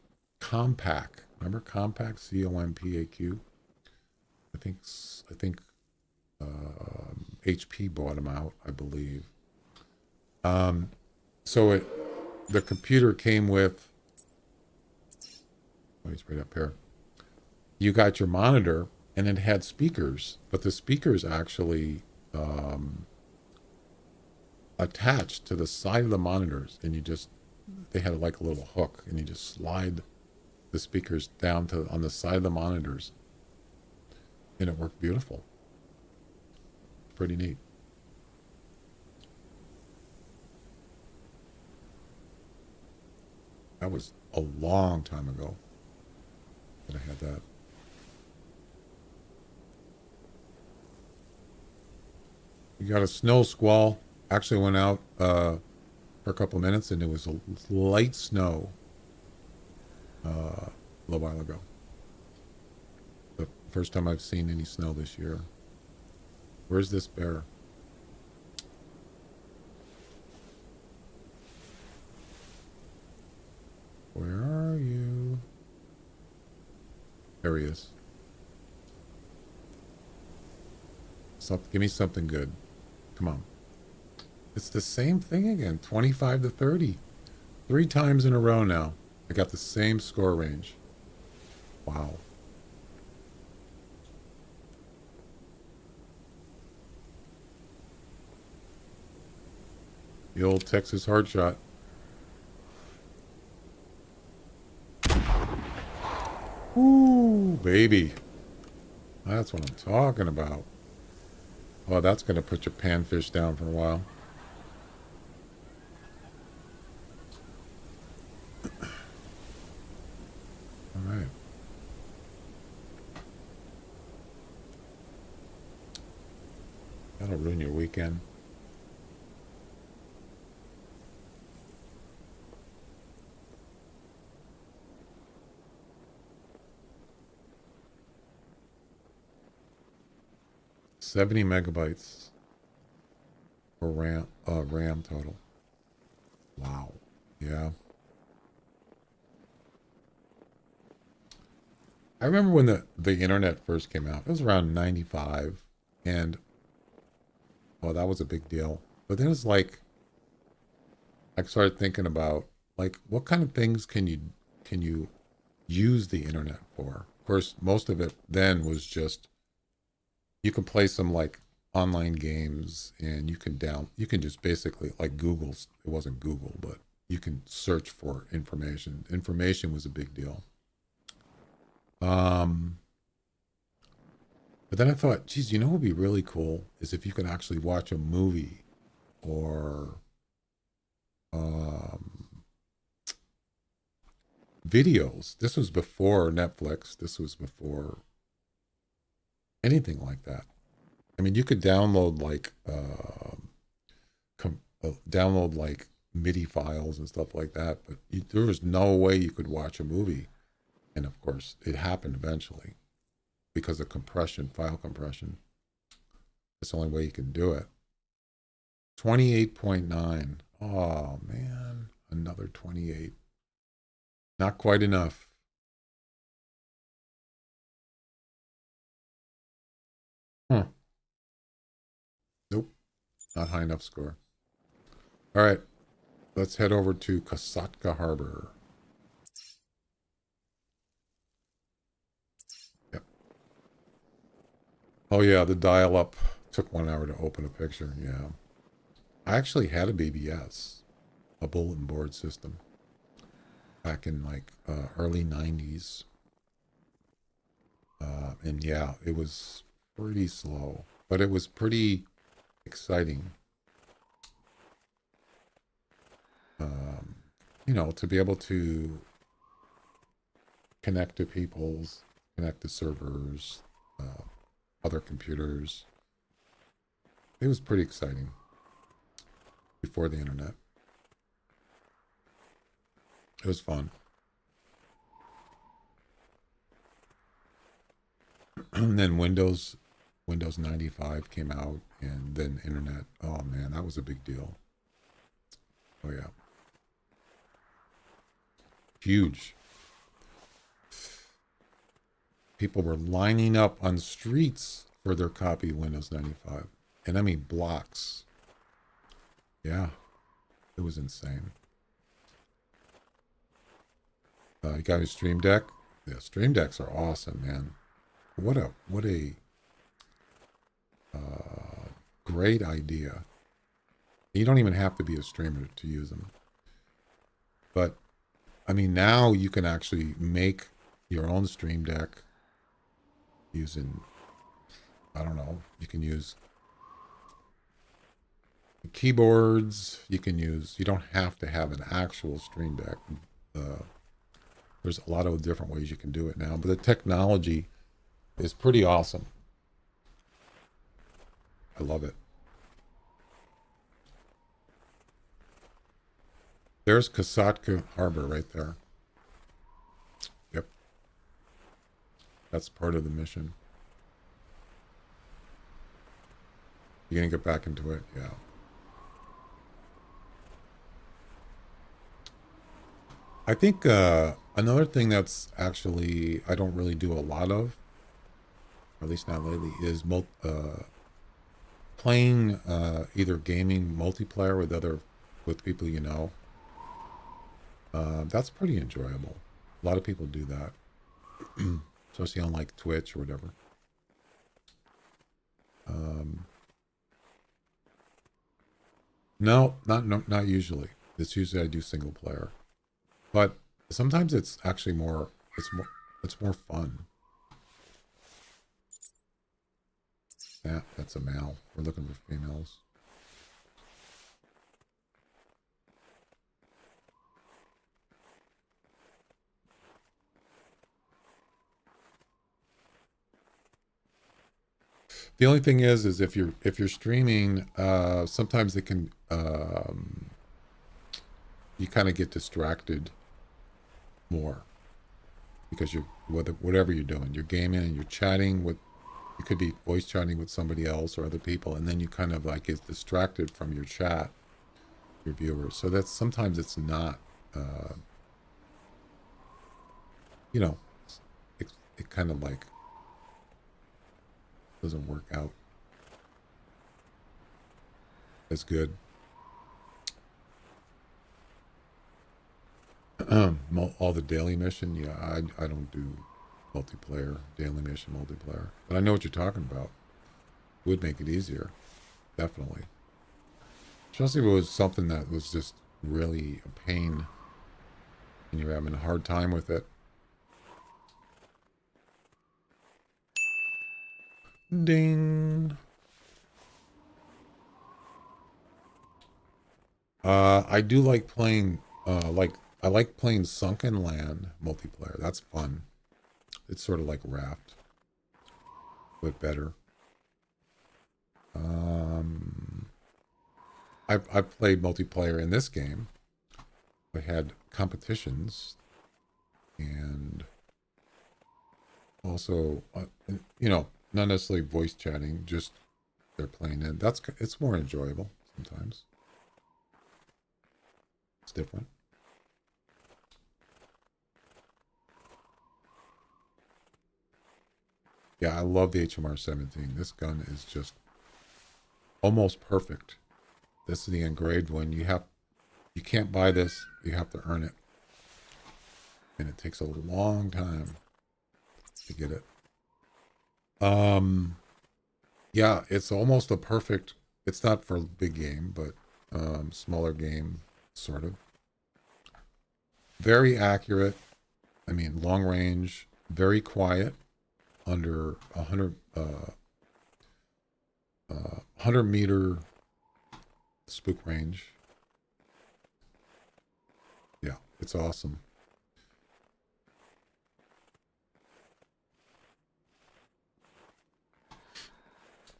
Compaq. Remember Compaq? C-O-M-P-A-Q? I think HP bought them out, I believe. So the computer came with, oh, he's right up here. You got your monitor, and it had speakers, but the speakers actually attached to the side of the monitors, and they had like a little hook, and you just slide the speakers down on the side of the monitors, and it worked beautiful. Pretty neat. That was a long time ago that I had that. We got a snow squall. Actually went out for a couple of minutes, and it was a light snow a little while ago. The first time I've seen any snow this year. Where's this bear? Where are you? There he is. Give me something good. Come on. It's the same thing again. 25 to 30. 3 times in a row now. I got the same score range. Wow. The old Texas hard shot. Ooh, baby. That's what I'm talking about. Oh, that's going to put your panfish down for a while. All right. That'll ruin your weekend. $70 megabytes for RAM total. Wow. Yeah. I remember when the internet first came out. It was around 95, and well, that was a big deal. But then it's like I started thinking about, like, what kind of things can you use the internet for? Of course, most of it then was just you can play some like online games, and you can just basically, like Google's, it wasn't Google, but you can search for information. Information was a big deal. But then I thought, geez, what would be really cool is if you could actually watch a movie or videos. This was before Netflix. This was before anything like that. I mean, you could download like MIDI files and stuff like that, but there was no way you could watch a movie. And of course, it happened eventually. because of compression, file compression. That's the only way you can do it. 28.9. Oh man, another 28. Not quite enough. Huh. Nope, not high enough score. All right, let's head over to Kasatka Harbor. Yep. Oh yeah, the dial-up took 1 hour to open a picture. Yeah. I actually had a BBS, a bulletin board system, back in like early 90s. And yeah, it was pretty slow, but it was pretty exciting. You know, to be able to connect to people's, connect to servers, other computers. It was pretty exciting before the internet. It was fun. And then Windows 95 came out, and then internet. Oh man, that was a big deal. Oh yeah. Huge. People were lining up on streets for their copy of Windows 95. And I mean blocks. Yeah. It was insane. You got a Stream Deck? Yeah, Stream Decks are awesome, man. What a great idea. You don't even have to be a streamer to use them. But I mean, now you can actually make your own Stream Deck using, I don't know, you can use keyboards, you don't have to have an actual Stream Deck. There's a lot of different ways you can do it now, but the technology is pretty awesome. I love it. There's Kasatka Harbor right there. Yep. That's part of the mission. You gonna get back into it? Yeah. I think another thing that's actually I don't really do a lot of, or at least not lately, is playing either gaming multiplayer with people you know. That's pretty enjoyable. A lot of people do that, especially on like Twitch or whatever. No, not usually. It's usually I do single player, but sometimes it's actually it's more fun. Yeah, that's a male. We're looking for females. The only thing is if you're streaming, sometimes it can you kind of get distracted more because whatever you're doing, you're gaming and you're chatting with, you could be voice chatting with somebody else or other people, and then you kind of like get distracted from your chat, your viewers. So that's sometimes it's not, you know, it kind of like doesn't work out as good. All the daily mission, yeah, I don't do multiplayer, daily mission multiplayer, but I know what you're talking about. Would make it easier, definitely. Especially if it was something that was just really a pain and you're having a hard time with it. Ding. I do like playing, I like playing Sunken Land multiplayer. That's fun. It's sort of like Raft, but better. I've played multiplayer in this game. I had competitions, and Also, not necessarily voice chatting, just they're playing in. It's more enjoyable sometimes. It's different. Yeah, I love the HMR 17. This gun is just almost perfect. This is the engraved one. You can't buy this. You have to earn it. And it takes a long time to get it. Yeah, it's almost a perfect, it's not for big game, but smaller game, sort of. Very accurate. I mean, long range, very quiet, under 100 meter spook range. Yeah, it's awesome.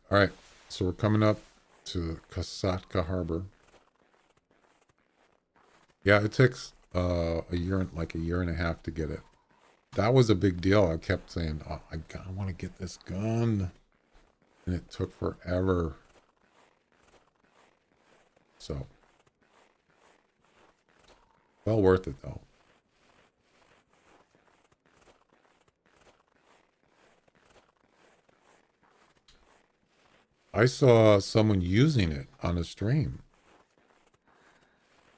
All right, so we're coming up to Kasatka Harbor. Yeah, it takes a year and a half to get it. That was a big deal. I kept saying, oh, I want to get this gun. And it took forever. So, well worth it though. I saw someone using it on a stream.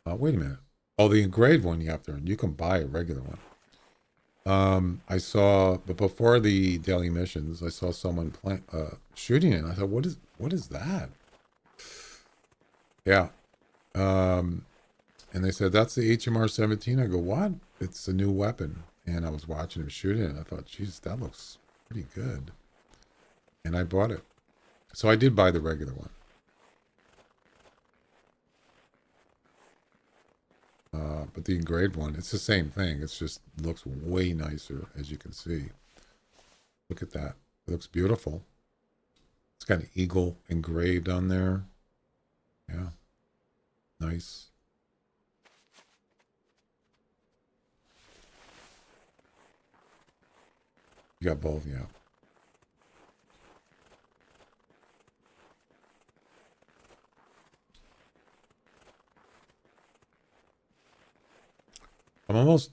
Wait a minute. Oh, the engraved one you have to earn. You can buy a regular one. I saw, but before the daily missions, I saw someone shooting it. And I thought, what is that? Yeah. And they said, that's the HMR 17. I go, what? It's a new weapon. And I was watching him shoot it, and I thought, geez, that looks pretty good. And I bought it. So I did buy the regular one. But the engraved one, it's the same thing. It's just looks way nicer, as you can see. Look at that. It looks beautiful. It's got an eagle engraved on there. Yeah. Nice. You got both, yeah. I'm almost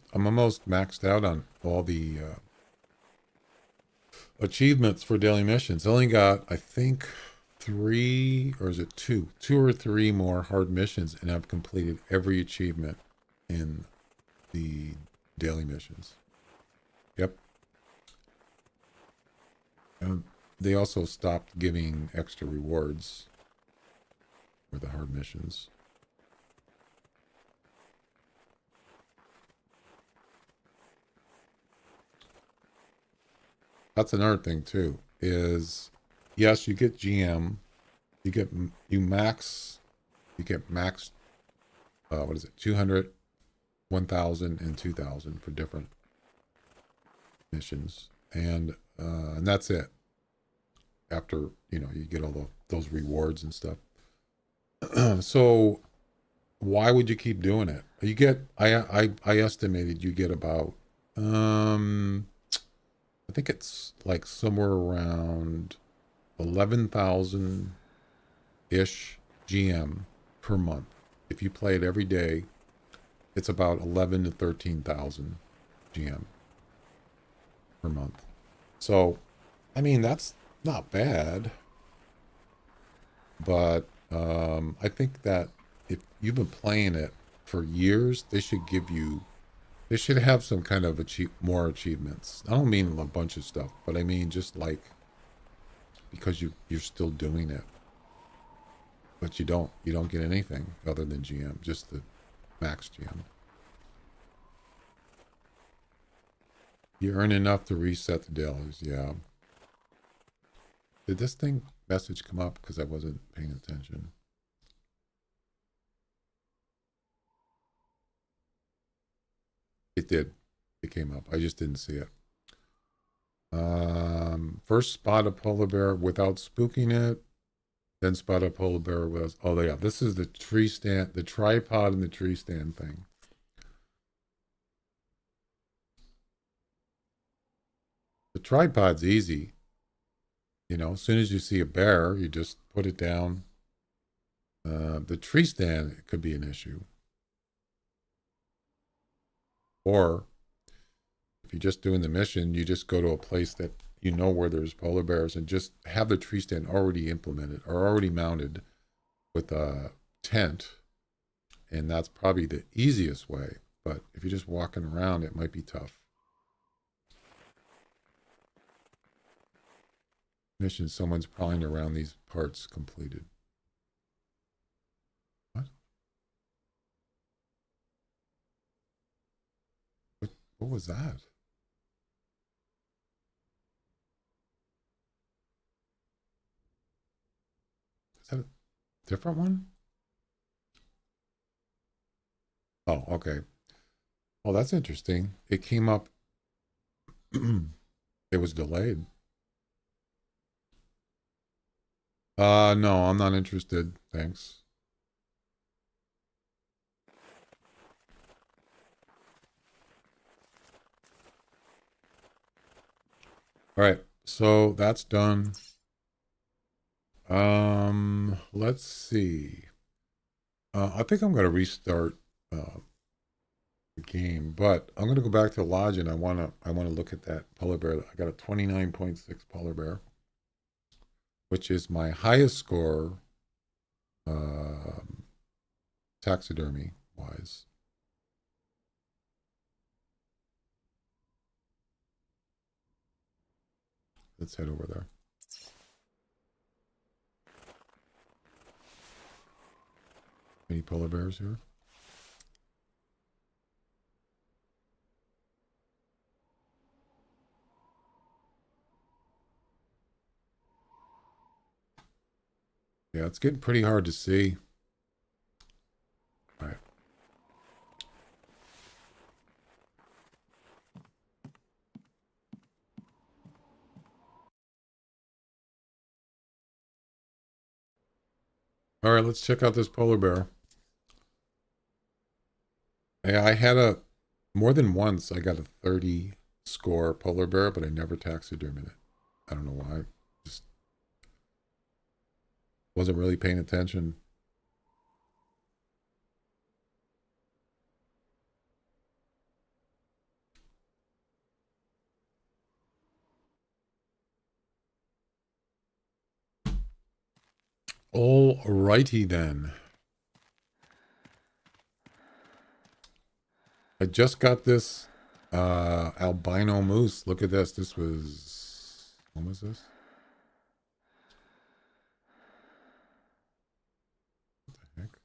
maxed out on all the achievements for daily missions. I only got, I think, 3, or is it 2 or 3 more hard missions, and I've completed every achievement in the daily missions. Yep. And they also stopped giving extra rewards for the hard missions. That's another thing too, is yes, you get GM, you get max, what is it, 200, 1,000, and 2,000 for different missions. And that's it. After, you get all those rewards and stuff. So why would you keep doing it? You get, I estimated you get about, I think it's like somewhere around 11,000-ish GM per month. If you play it every day, it's about 11 to 13,000 GM per month. So, I mean, that's not bad. But I think that if you've been playing it for years, they should have some kind of more achievements. I don't mean a bunch of stuff, but I mean just like, because you're still doing it, but you don't get anything other than GM, just the max GM. You earn enough to reset the dailies. Yeah. Did this message come up because I wasn't paying attention? It did. It came up. I just didn't see it. First spot a polar bear without spooking it. Then spot a polar bear with, oh yeah, this is the tree stand, the tripod and the tree stand thing. The tripod's easy. You know, as soon as you see a bear, you just put it down. The tree stand, it could be an issue. Or if you're just doing the mission, you just go to a place that you know where there's polar bears and just have the tree stand already implemented or already mounted with a tent. And that's probably the easiest way. But if you're just walking around, it might be tough. Mission, someone's prowling around these parts completed. What was that? Is that a different one? Oh, okay. Well, that's interesting. It came up. It was delayed. No, I'm not interested. Thanks. All right, so that's done. Let's see. I think I'm gonna restart the game, but I'm gonna go back to Lodge and I wanna look at that polar bear. I got a 29.6 polar bear, which is my highest score taxidermy wise. Let's head over there. Any polar bears here? Yeah, it's getting pretty hard to see. All right. All right, let's check out this polar bear. Yeah, I had more than once I got a 30 score polar bear, but I never taxidermied it. I don't know why. Just wasn't really paying attention. All righty then. I just got this albino moose. Look at this. This was, when was this? What the heck?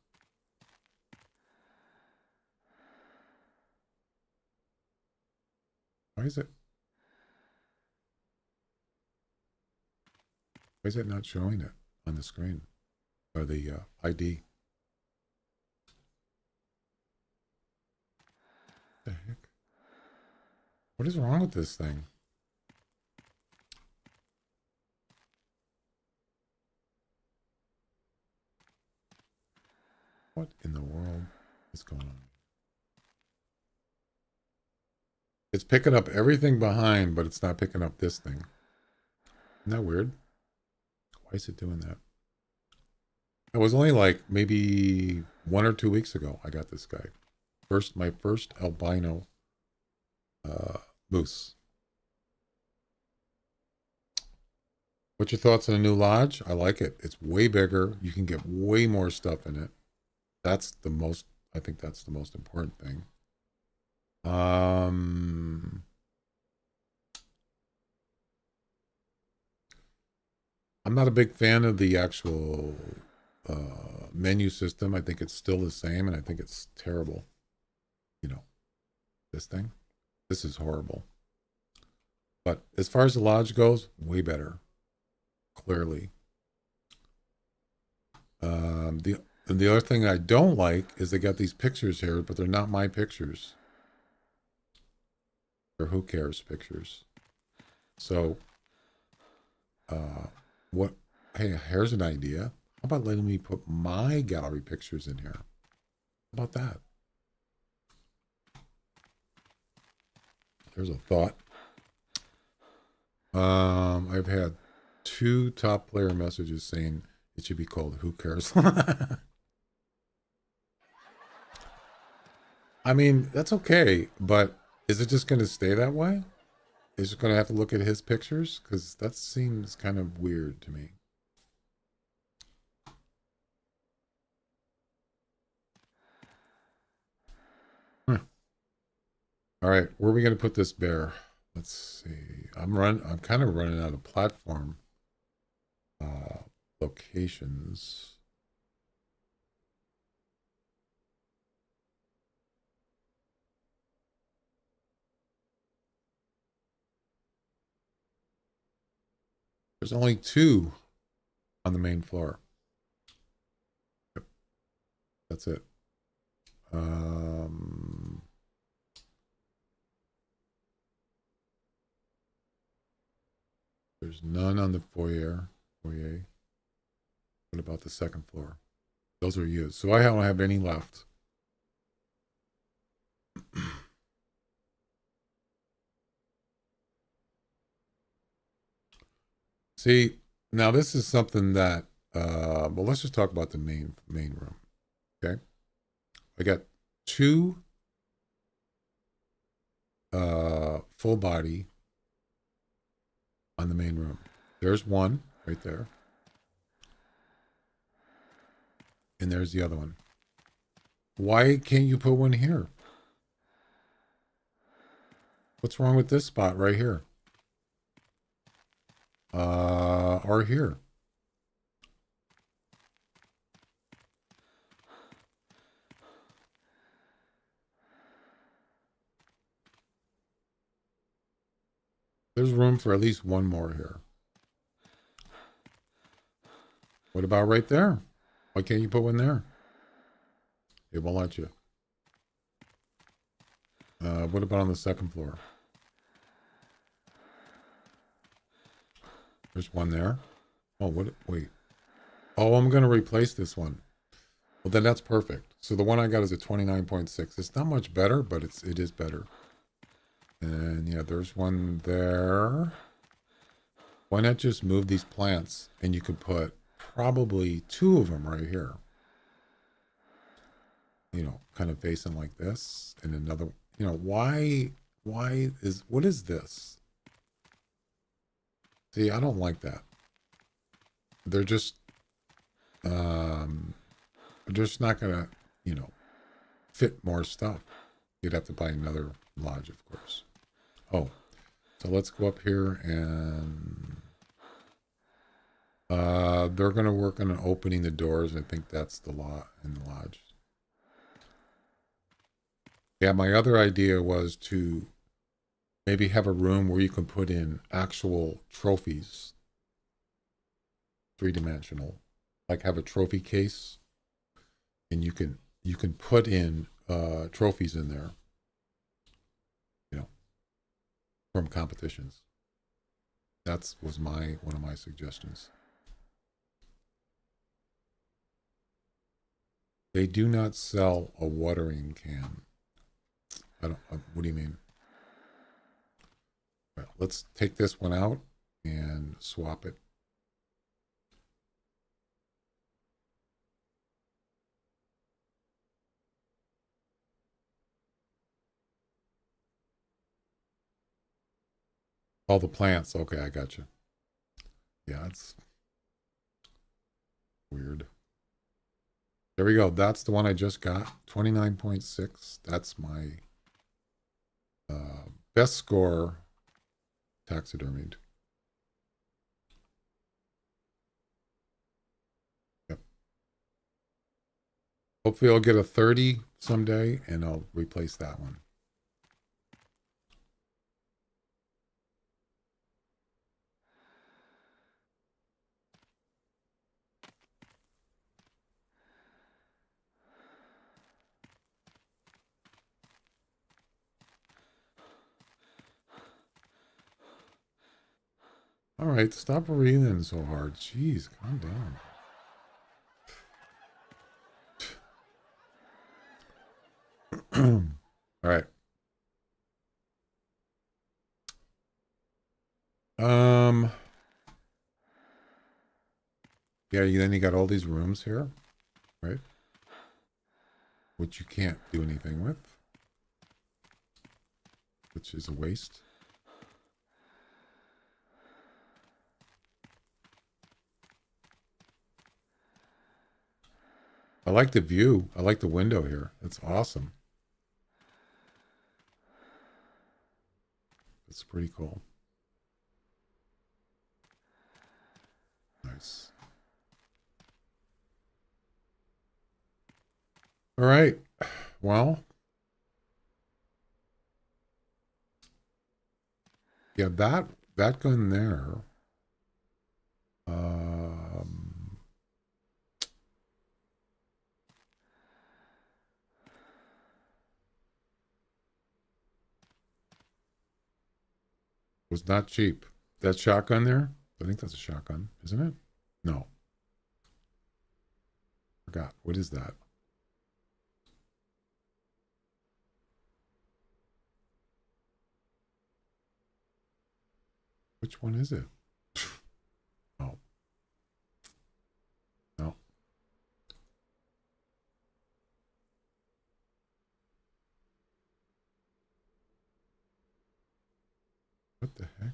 Why is it not showing it on the screen or the ID? What the heck? What is wrong with this thing? What in the world is going on? It's picking up everything behind, but it's not picking up this thing. Isn't that weird? Why is it doing that? It was only like maybe 1 or 2 weeks ago I got this guy. My first albino moose. What's your thoughts on a new lodge? I like it. It's way bigger. You can get way more stuff in it. That's the most, I think that's the most important thing. I'm not a big fan of the actual menu system. I think it's still the same, and I think it's terrible. You know, this thing. This is horrible. But as far as the lodge goes, way better. Clearly. The other thing I don't like is they got these pictures here, but they're not my pictures. Or who cares pictures. So, what? Hey, here's an idea. How about letting me put my gallery pictures in here? How about that? There's a thought. I've had 2 top player messages saying it should be called Who Cares? I mean, that's okay, but is it just going to stay that way? Is it going to have to look at his pictures? Because that seems kind of weird to me. All right, where are we going to put this bear? Let's see. I'm kind of running out of platform locations. There's only 2 on the main floor. Yep. That's it. There's none on the foyer. What about the second floor? Those are used. So I don't have any left. See, now this is something that, well, let's just talk about the main room. Okay. I got 2 full body on the main room. There's one right there. And there's the other one. Why can't you put one here? What's wrong with this spot right here? Or here? There's room for at least one more here. What about right there? Why can't you put one there? It won't let you. What about on the second floor? There's one there. Oh, what? Wait. Oh, I'm going to replace this one. Well, then that's perfect. So the one I got is a 29.6. It's not much better, but it is better. And yeah, there's one there. Why not just move these plants and you could put probably 2 of them right here. You know, kind of facing like this and another, you know, what is this? See, I don't like that. They're just not gonna, you know, fit more stuff. You'd have to buy another lodge, of course. Oh, so let's go up here and they're gonna work on opening the doors. I think that's the lot in the lodge. Yeah, my other idea was to maybe have a room where you can put in actual trophies, 3-dimensional, like have a trophy case, and you can put in trophies in there, you know, from competitions. That was one of my suggestions. They do not sell a watering can. I don't. What do you mean? Well, let's take this one out and swap it. All the plants. Okay, I got you. Yeah, it's weird. There we go. That's the one I just got. 29.6. That's my best score taxidermied. Yep. Hopefully I'll get a 30 someday and I'll replace that one. All right, stop breathing so hard. Jeez, calm down. All right. Yeah, then you got all these rooms here, right? Which you can't do anything with, which is a waste. I like the view. I like the window here. It's awesome. It's pretty cool. Nice. All right. Well, yeah, that gun there. Was not cheap. That shotgun there? I think that's a shotgun, isn't it? No. Forgot. What is that? Which one is it? Oh. No. What the heck?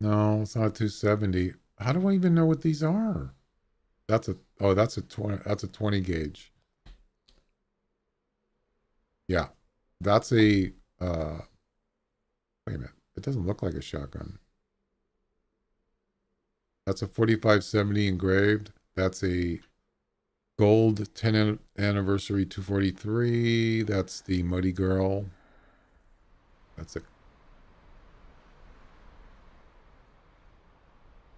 No, it's not 270. How do I even know what these are? That's a 20 gauge. Yeah. That's a wait a minute. It doesn't look like a shotgun. That's a 4570 engraved. That's a gold 10th anniversary 243. That's the Muddy Girl. That's a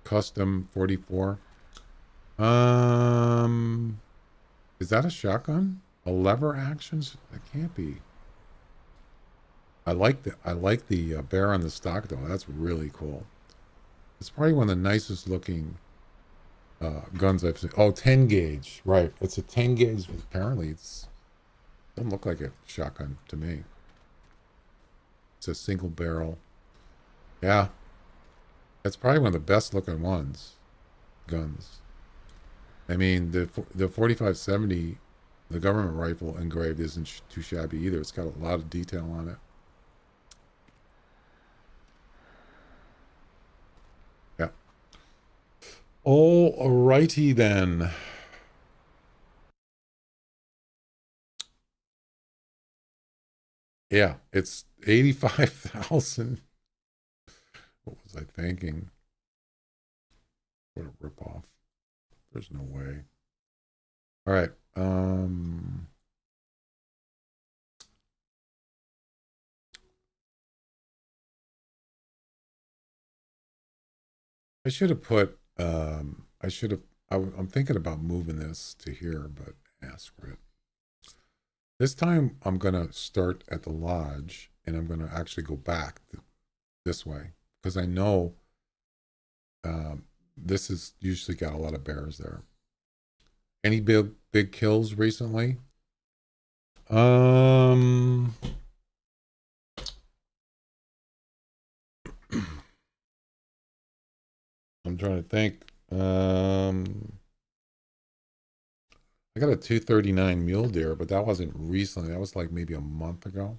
custom 44. Is that a shotgun? A lever actions? That can't be. I like the bear on the stock though. That's really cool. It's probably one of the nicest looking guns I've seen. Oh, 10 gauge. Right. It's a 10 gauge. Apparently it's doesn't look like a shotgun to me. It's a single barrel. Yeah. That's probably one of the best looking guns. I mean, the 4570, the government rifle engraved isn't too shabby either. It's got a lot of detail on it. Yeah. All righty then. Yeah, it's 85,000. What was I thinking? What a ripoff. There's no way. All right. I should have put, I'm thinking about moving this to here, but screw it. This time I'm going to start at the lodge and I'm going to actually go back this way because I know this has usually got a lot of bears there. Any big kills recently? I'm trying to think. I got a 239 mule deer, but that wasn't recently. That was like maybe a month ago.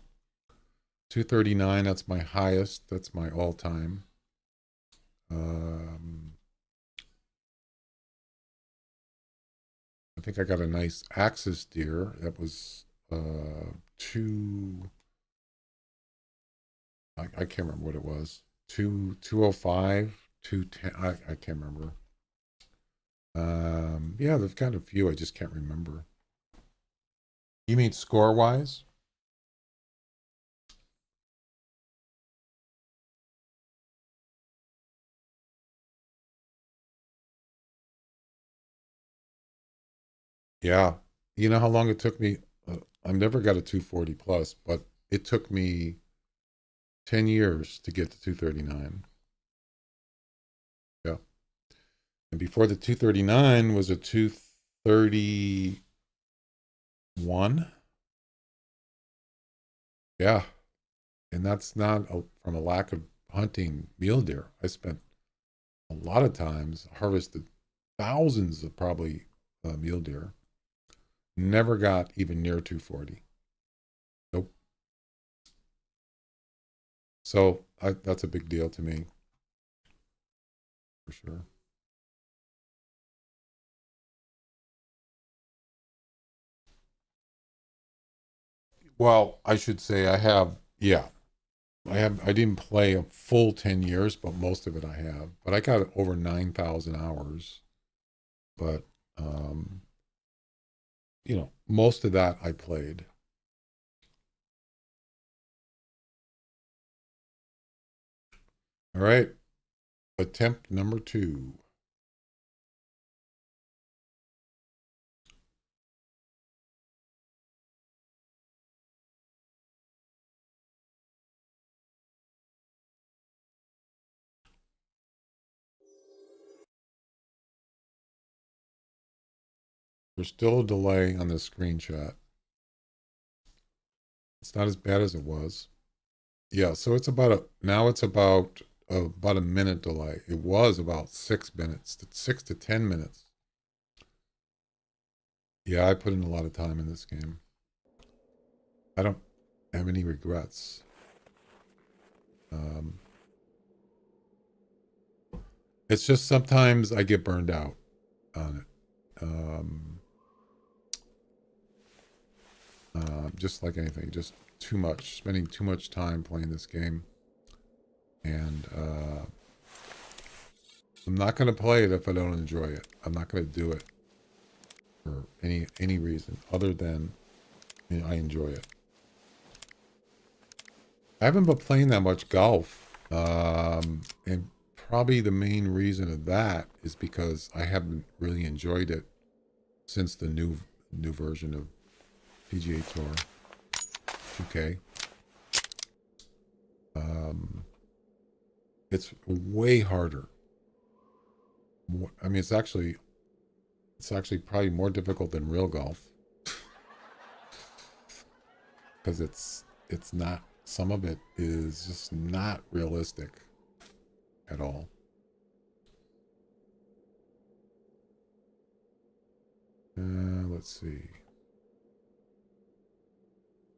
239, that's my highest. That's my all-time. I think I got a nice axis deer. That was I can't remember what it was. 205, 210. I can't remember. Yeah, they've got a few. I just can't remember. You mean score-wise? Yeah. You know how long it took me? I've never got a 240 plus, but it took me 10 years to get to 239. Yeah. And before the 239 was a 231. Yeah. And that's not from a lack of hunting mule deer. I spent a lot of times, harvested thousands of probably mule deer. Never got even near 240. Nope. So that's a big deal to me, for sure. Well, I should say I didn't play a full 10 years, but most of it I have. But I got over 9,000 hours. But, most of that I played. All right. Attempt number 2. There's still a delay on the screenshot. It's not as bad as it was. Yeah, so it's about a minute delay. It was about 6 minutes, 6 to 10 minutes. Yeah, I put in a lot of time in this game. I don't have any regrets. It's just sometimes I get burned out on it. Just like anything, just too much, spending too much time playing this game. And I'm not going to play it if I don't enjoy it. I'm not going to do it for any reason other than I enjoy it. I haven't been playing that much golf, and probably the main reason of that is because I haven't really enjoyed it since the new version of PGA Tour 2K. It's way harder. I mean, it's actually probably more difficult than real golf, because it's not. Some of it is just not realistic at all. Let's see.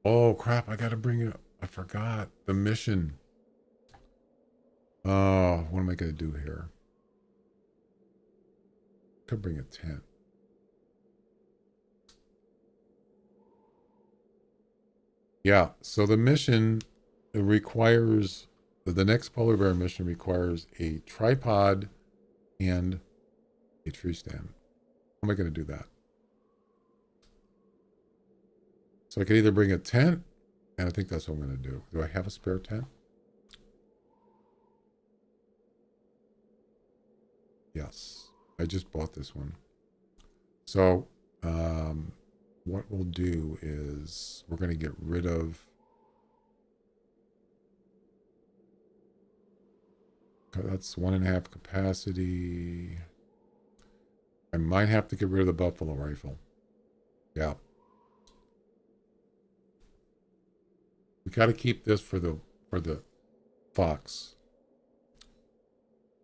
Oh crap! I gotta bring it. I forgot the mission. Oh, what am I gonna do here? Could bring a tent. Yeah, so the mission requires, the next polar bear mission requires a tripod and a tree stand. How am I going to do that? So I could either bring a tent, and I think that's what I'm going to do. Do I have a spare tent? Yes, I just bought this one. So, what we'll do is we're going to get rid of, that's 1.5 capacity. I might have to get rid of the buffalo rifle. Yeah. We got to keep this for the fox.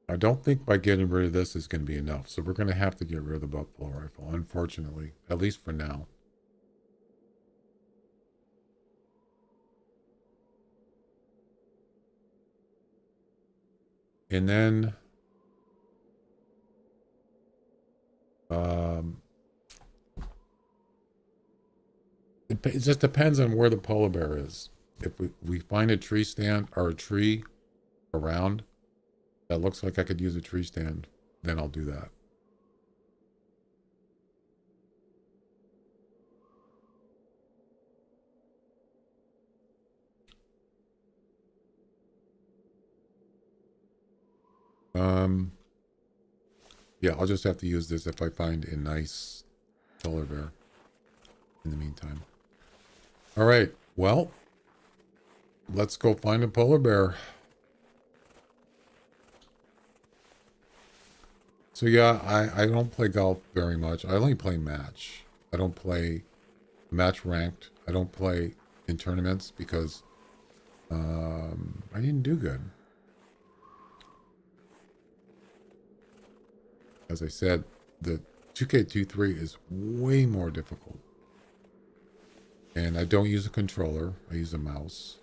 I don't think by getting rid of this is going to be enough. So we're going to have to get rid of the buffalo rifle, unfortunately, at least for now. And then it just depends on where the polar bear is. If we find a tree stand or a tree around that looks like I could use a tree stand, then I'll do that. Yeah, I'll just have to use this if I find a nice polar bear in the meantime. All right, well, let's go find a polar bear. So yeah, I don't play golf very much. I only play match. I don't play match ranked. I don't play in tournaments because I didn't do good. as I said, the 2K23 is way more difficult. And I don't use a controller. I use a mouse.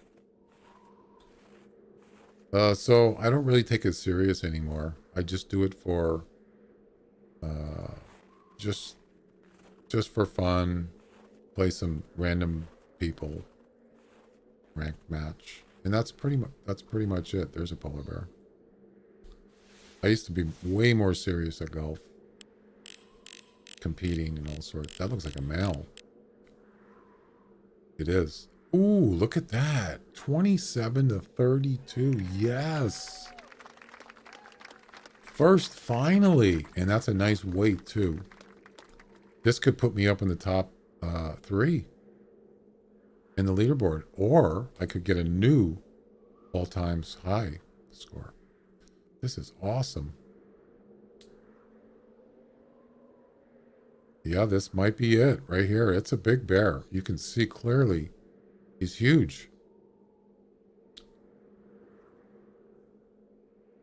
So I don't really take it serious anymore. I just do it for just for fun. Play some random people, ranked match, and that's pretty much it. There's a polar bear. I used to be way more serious at golf, competing and all sorts. That looks like a male. It is. Ooh, look at that. 27 to 32. Yes. First, finally. And that's a nice weight, too. This could put me up in the top 3 in the leaderboard. Or I could get a new all-time high score. This is awesome. Yeah, this might be it right here. It's a big bear. You can see clearly he's huge.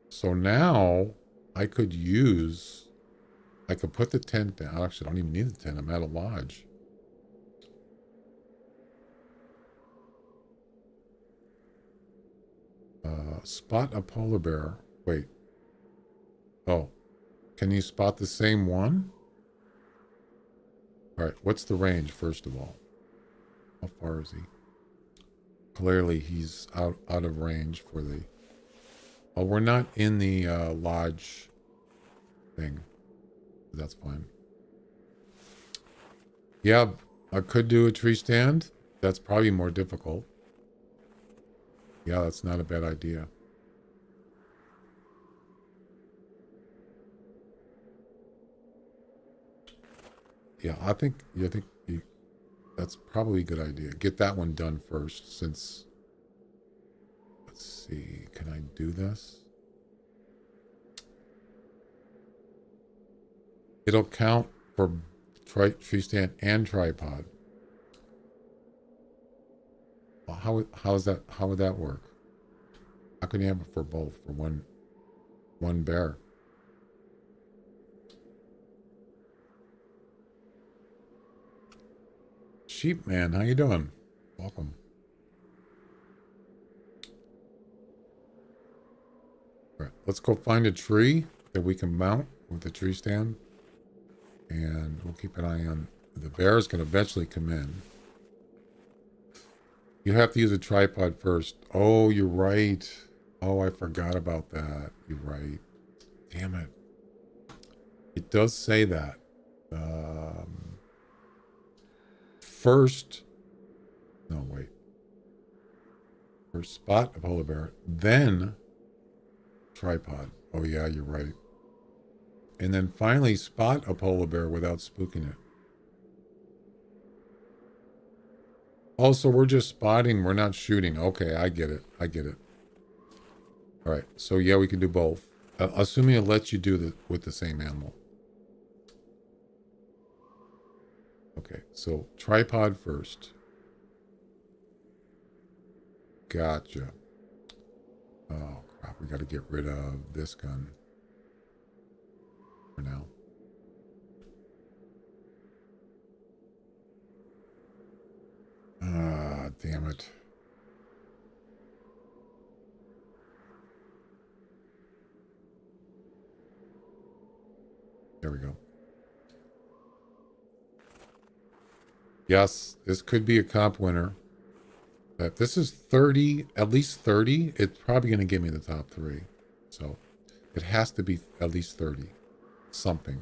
So now I could put the tent down. Actually, I don't even need the tent. I'm at a lodge. Spot a polar bear. Wait. Oh, can you spot the same one? All right, what's the range, first of all? How far is he? Clearly, he's out of range for the... Oh, we're not in the lodge thing. That's fine. Yeah, I could do a tree stand. That's probably more difficult. Yeah, that's not a bad idea. Yeah, I think that's probably a good idea. Get that one done first, since... Let's see, can I do this? It'll count for tree stand and tripod. Well, how would that work? How can you have it for both, for one bear? Sheep man, how you doing? Welcome. All right, let's go find a tree that we can mount with the tree stand, and we'll keep an eye on the bear's going to eventually come in. You have to use a tripod first. Oh, you're right. Oh, I forgot about that. You're right. Damn it. It does say that. First, no, wait. First spot a polar bear, then tripod. Oh yeah, you're right. And then finally spot a polar bear without spooking it. Also, we're just spotting, we're not shooting. Okay, I get it. I get it. All right, so yeah, we can do both. Assuming it lets you do it with the same animal. Okay, so tripod first. Gotcha. Oh, crap. We got to get rid of this gun for now. Ah, damn it. There we go. Yes, this could be a comp winner. If this is 30, at least 30, it's probably going to give me the top 3. So it has to be at least 30. Something.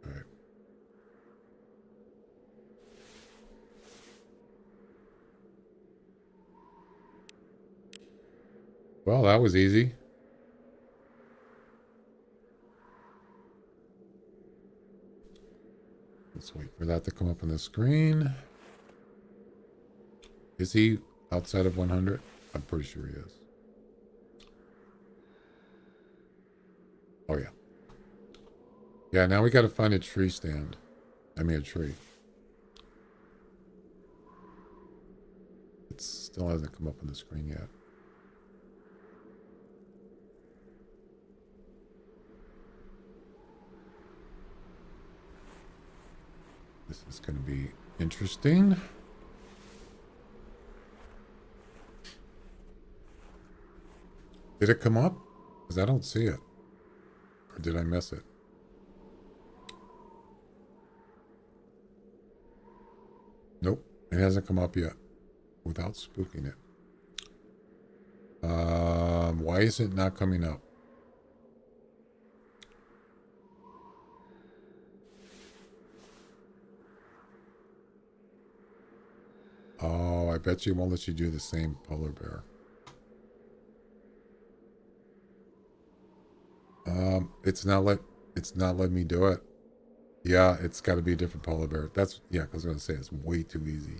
All right. Well, that was easy. Let's wait for that to come up on the screen. Is he outside of 100? I'm pretty sure he is. Oh, yeah. Yeah, now we got to find a tree stand. I mean, a tree. It still hasn't come up on the screen yet. This is going to be interesting. Did it come up? Because I don't see it. Or did I miss it? Nope. It hasn't come up yet. Without spooking it. Why is it not coming up? Oh, I bet you won't let you do the same polar bear. It's not letting me do it. Yeah, it's got to be a different polar bear. That's, yeah, because I was going to say it's way too easy.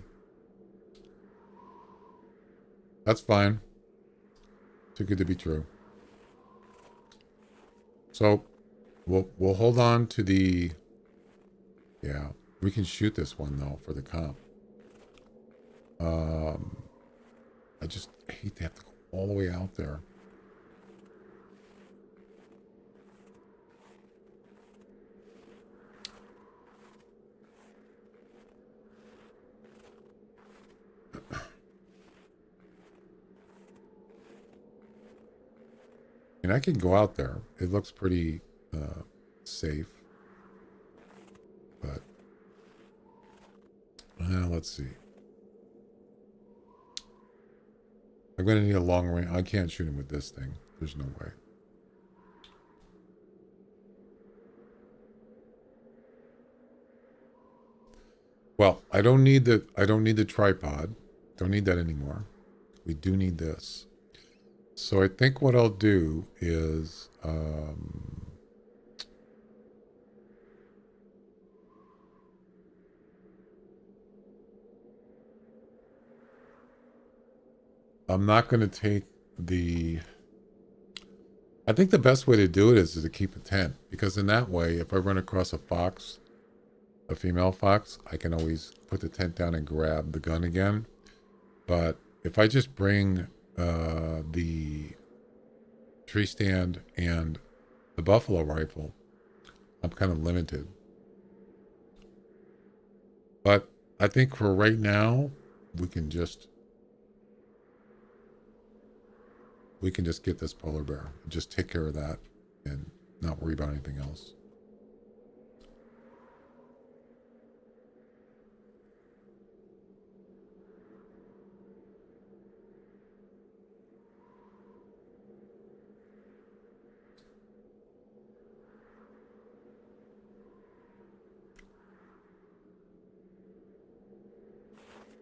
That's fine. Too good to be true. So, we'll hold on to the... Yeah, we can shoot this one, though, for the comp. I just hate to have to go all the way out there. And I can go out there. It looks pretty safe. But let's see. I'm going to need a long range. I can't shoot him with this thing. There's no way. Well, I don't need the tripod. Don't need that anymore. We do need this. So I think what I'll do is I'm not going to take the... I think the best way to do it is to keep a tent, because in that way, if I run across a fox, a female fox, I can always put the tent down and grab the gun again. But if I just bring the tree stand and the buffalo rifle, I'm kind of limited. But I think for right now, we can just get this polar bear, just take care of that and not worry about anything else.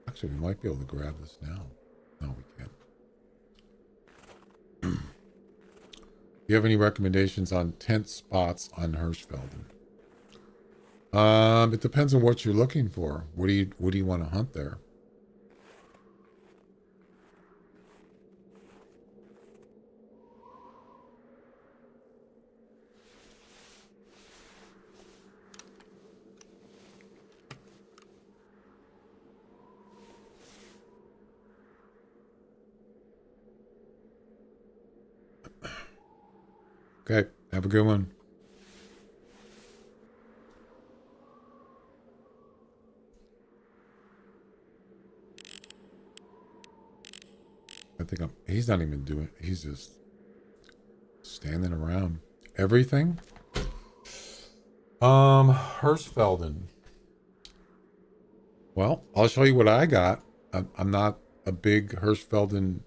Actually, we might be able to grab this now. No, we can't. Do you have any recommendations on tent spots on Hirschfelden? It depends on what you're looking for. What do you want to hunt there? Okay, have a good one. I think he's not even doing, he's just standing around. Everything? Hirschfelden. Well, I'll show you what I got. I'm not a big Hirschfelden.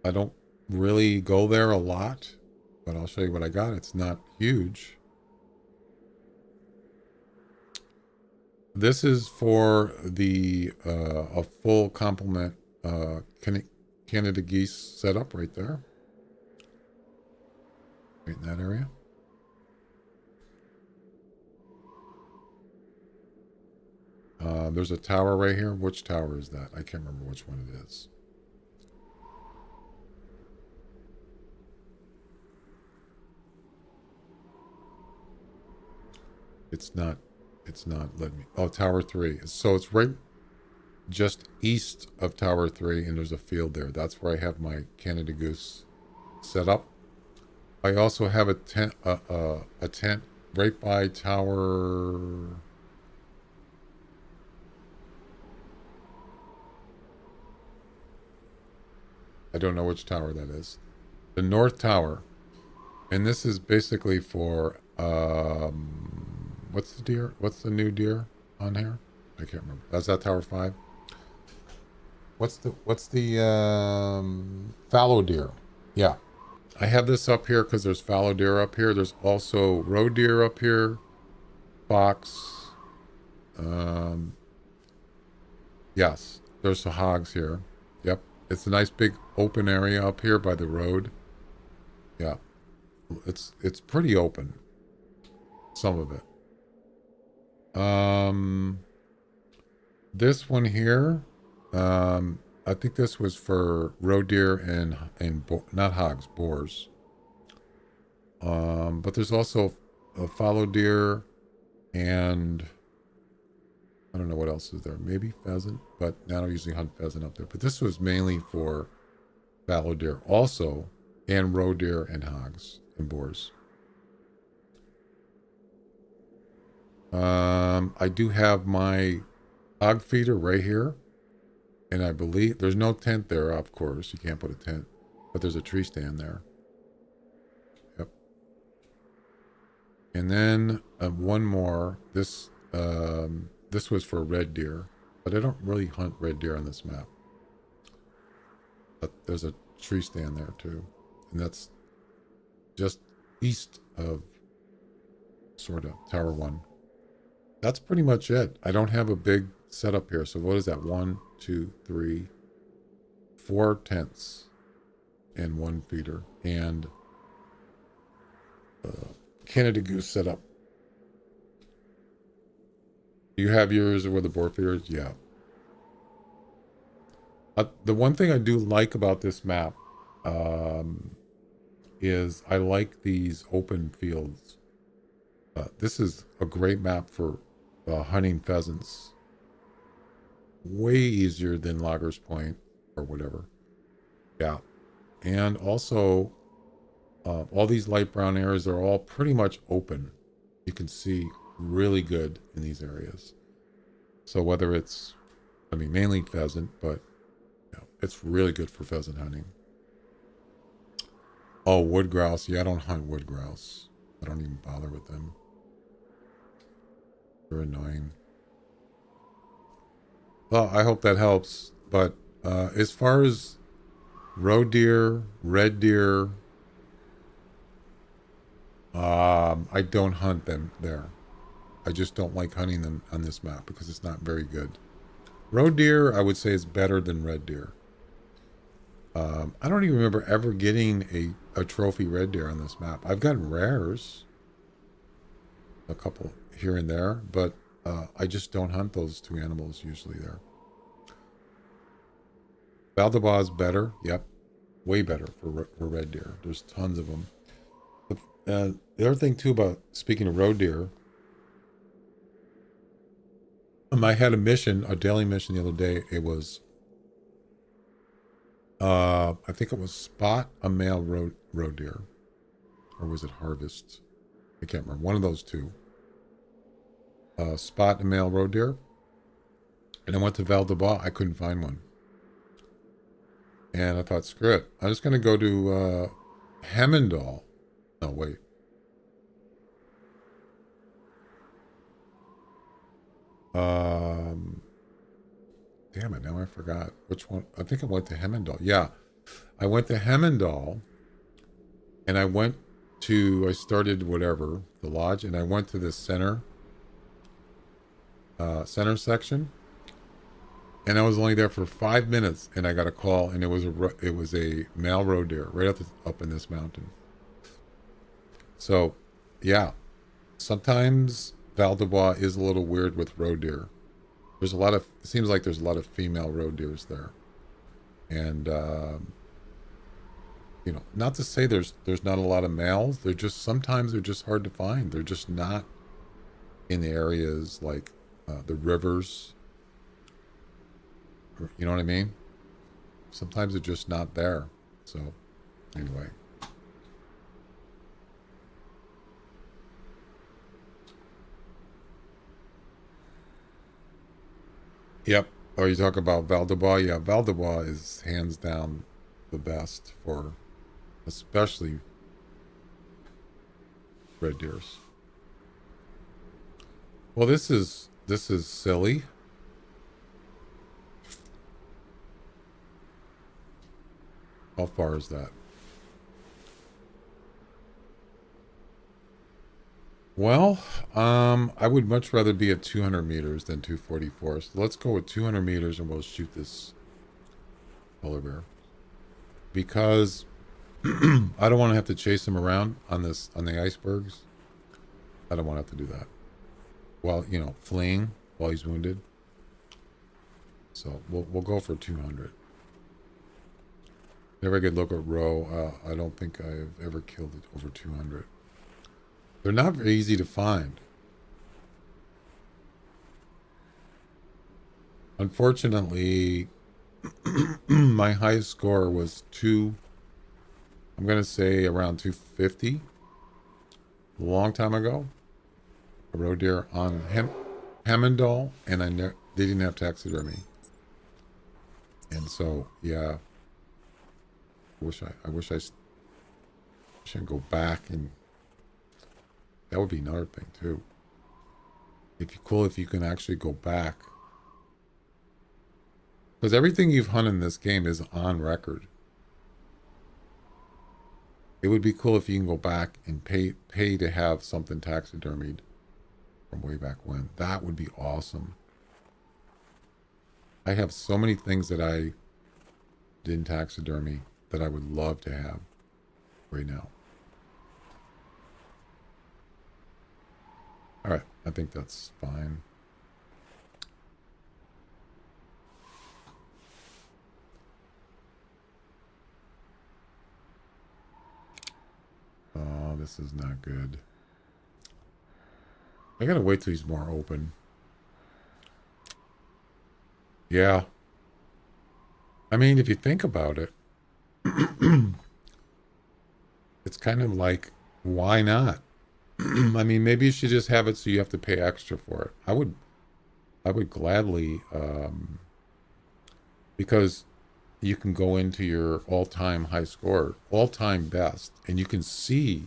I don't really go there a lot, but I'll show you what I got. It's not huge. This is for the a full complement Canada geese setup right there. Right in that area. There's a tower right here. Which tower is that? I can't remember which one it is. It's not letting me. Oh, Tower 3. So it's right just east of Tower 3, and there's a field there. That's where I have my Canada Goose set up. I also have a tent right by Tower. I don't know which tower that is. The North Tower. And this is basically for what's the deer? What's the new deer on here? I can't remember. That's that Tower 5. What's the fallow deer? Yeah. I have this up here because there's fallow deer up here. There's also roe deer up here. Fox. Yes. There's the hogs here. Yep. It's a nice big open area up here by the road. Yeah. It's pretty open. Some of it. This one here, I think this was for roe deer and not hogs, boars. But there's also a fallow deer and I don't know what else is there. Maybe pheasant, but I don't usually hunt pheasant up there. But this was mainly for fallow deer also, and roe deer and hogs and boars. I do have my hog feeder right here. And I believe there's no tent there, of course. You can't put a tent. But there's a tree stand there. Yep. And then one more. This was for red deer. But I don't really hunt red deer on this map. But there's a tree stand there too. And that's just east of sort of Tower 1. That's pretty much it. I don't have a big setup here. So what is that? 1, 2, 3, 4 tents and 1 feeder and Canada Goose setup. You have yours where the boar feeder is? Yeah. The one thing I do like about this map is I like these open fields. This is a great map for hunting pheasants. Way easier than Loggers Point or whatever. Yeah. And also, all these light brown areas are all pretty much open. You can see really good in these areas. So whether it's, I mean, mainly pheasant, but you know, it's really good for pheasant hunting. Oh, wood grouse. Yeah, I don't hunt wood grouse. I don't even bother with them. They're annoying. Well, I hope that helps. But as far as roe deer, red deer, I don't hunt them there. I just don't like hunting them on this map because it's not very good. Roe deer, I would say, is better than red deer. I don't even remember ever getting a trophy red deer on this map. I've gotten rares, a couple here and there, but I just don't hunt those two animals usually there. Val d'Ebois is better. Yep. Way better for red deer. There's tons of them. The other thing too about, speaking of roe deer, I had a daily mission the other day. It was, I think it was spot a male roe deer, or was it harvest? I can't remember. One of those two. Spot a male roe deer, and I went to Val d'Ebois. I couldn't find one, and I thought, screw it. I'm just going to go to Hemendal. No, wait. Damn it, now I forgot which one. I think I went to Hemendal. Yeah, I went to Hemendal, and I started whatever, the lodge, and I went to this center section, and I was only there for 5 minutes, and I got a call, and it was a male roe deer right up in this mountain. So, yeah, sometimes Val d'Ebois is a little weird with roe deer. It seems like there's a lot of female roe deers there. And, not to say there's not a lot of males. Sometimes they're just hard to find. They're just not in the areas like the rivers. You know what I mean? Sometimes it's just not there. So, anyway. Yep. Oh, you talk about Val d'Ebois? Yeah, Val d'Ebois is hands down the best for especially red deers. Well, this is silly. How far is that? Well, I would much rather be at 200 meters than 244. So let's go with 200 meters and we'll shoot this polar bear. Because I don't want to have to chase him around on the icebergs. I don't want to have to do that. While, fleeing while he's wounded. So we'll go for 200. Never good look at roe. I don't think I've ever killed it over 200. They're not very easy to find. Unfortunately, my highest score was I'm going to say around 250. A long time ago. A roe deer on Hemendal, and they didn't have taxidermy. And so, yeah. I wish I should go back, and that would be another thing too. If you can actually go back, because everything you've hunted in this game is on record. It would be cool if you can go back and pay to have something taxidermied from way back when. That would be awesome. I have so many things that I didn't taxidermy that I would love to have right now. All right, I think that's fine. Oh, this is not good. I gotta wait till he's more open. Yeah. I mean, if you think about it, it's kind of like, why not? I mean, maybe you should just have it so you have to pay extra for it. I would gladly, because you can go into your all-time high score, all-time best, and you can see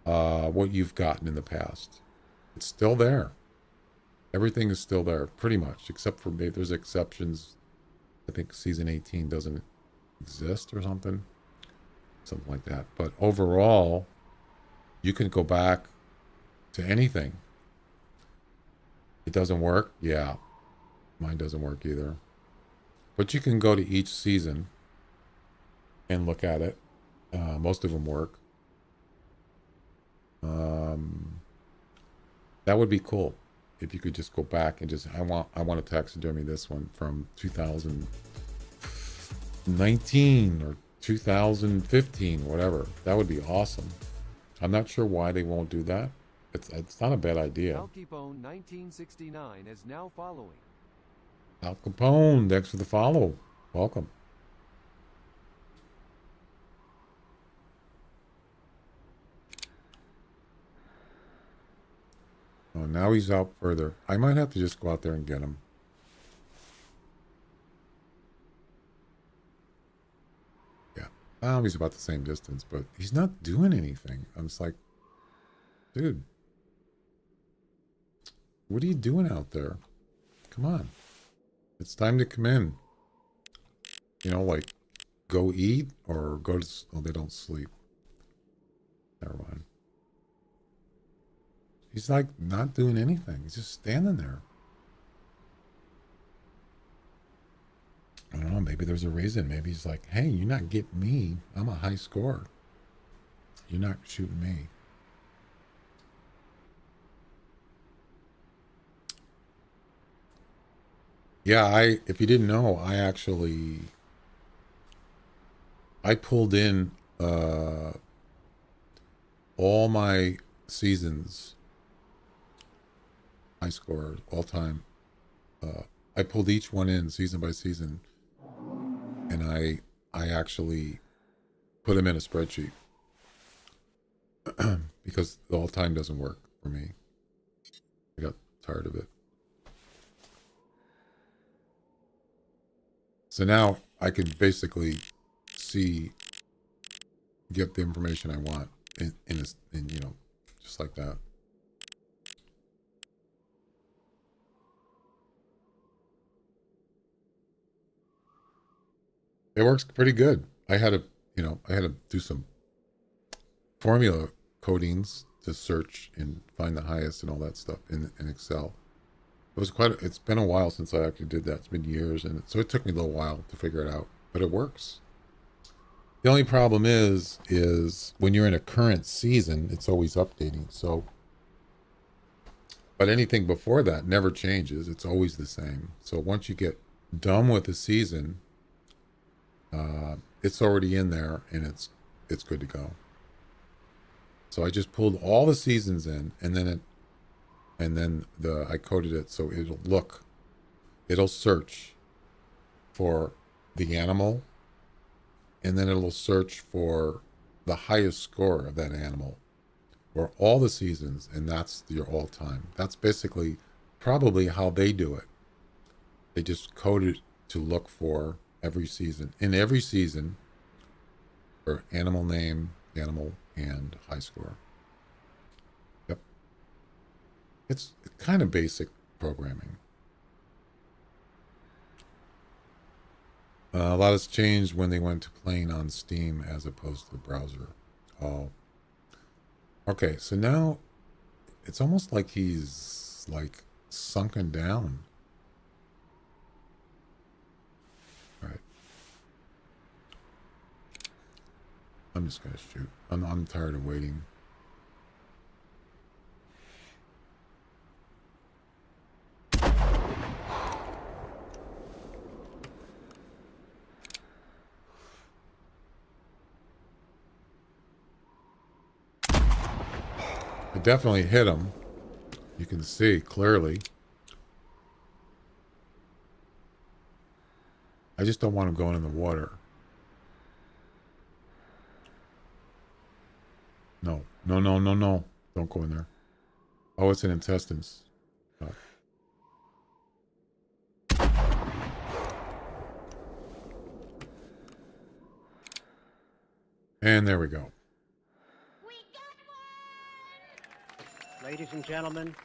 what you've gotten in the past. It's still there. Everything is still there, pretty much, except for maybe there's exceptions. I think season 18 doesn't exist or something like that. But overall, you can go back to anything. It doesn't work? Yeah. Mine doesn't work either. But you can go to each season and look at it. Most of them work. That would be cool if you could just go back and just I want to taxidermy this one from 2019 or 2015, whatever. That would be awesome. I'm not sure why they won't do that. It's not a bad idea. Al Capone 1969 is now following. Al Capone, thanks for the follow. Welcome. Oh, now he's out further. I might have to just go out there and get him. Yeah. He's about the same distance, but he's not doing anything. I'm just like, dude, what are you doing out there? Come on. It's time to come in. Like, go eat or go to... Oh, they don't sleep. Never mind. He's like not doing anything. He's just standing there. I don't know. Maybe there's a reason. Maybe he's like, hey, you're not getting me. I'm a high scorer. You're not shooting me. Yeah, if you didn't know, I pulled in all my seasons, high score, all time. I pulled each one in season by season, and I actually put them in a spreadsheet because the all time doesn't work for me. I got tired of it. So now I can basically get the information I want in you know, just like that. It works pretty good. I had to do some formula codings to search and find the highest and all that stuff in Excel. It's been a while since I actually did that. It's been years, and so it took me a little while to figure it out, but it works. The only problem is when you're in a current season, it's always updating. So, but anything before that never changes. It's always the same. So once you get done with the season, it's already in there, and it's good to go. So I just pulled all the seasons in, and then I coded it so it'll search for the animal, and then it'll search for the highest score of that animal for all the seasons, and that's your all time. That's basically probably how they do it. They just code it to look for every season. In every season, for animal name, animal, and high score. Yep. It's kind of basic programming. A lot has changed when they went to playing on Steam as opposed to the browser. Oh. Okay, so now it's almost like he's like sunken down. All right. I'm just gonna shoot. I'm tired of waiting. I definitely hit him. You can see clearly. I just don't want him going in the water. No. No, no, no, no. Don't go in there. Oh, it's in intestines. God. And there we go. Ladies and gentlemen,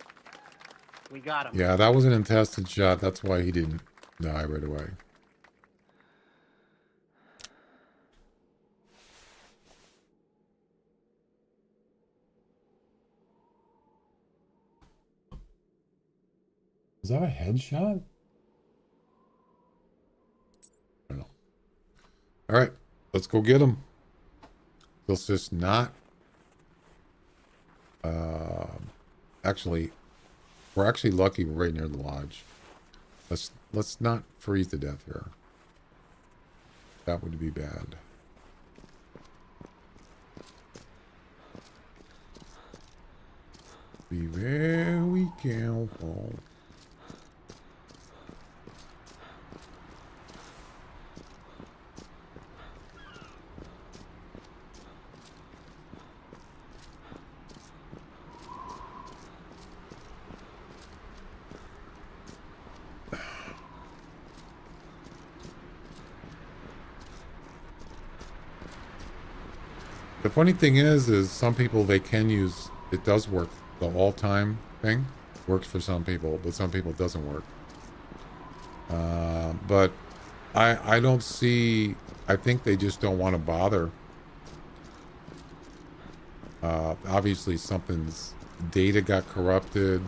we got him. Yeah, that was an intestine shot. That's why he didn't die right away. Is that a headshot? I don't know. All right, let's go get him. Let's just not. Actually, we're actually lucky we're right near the lodge. Let's not freeze to death here. That would be bad. Be very careful. The funny thing is some people, they can use, it does work. The all-time thing works for some people, but some people it doesn't work. But I don't see, I think they just don't want to bother. Obviously something's, data got corrupted,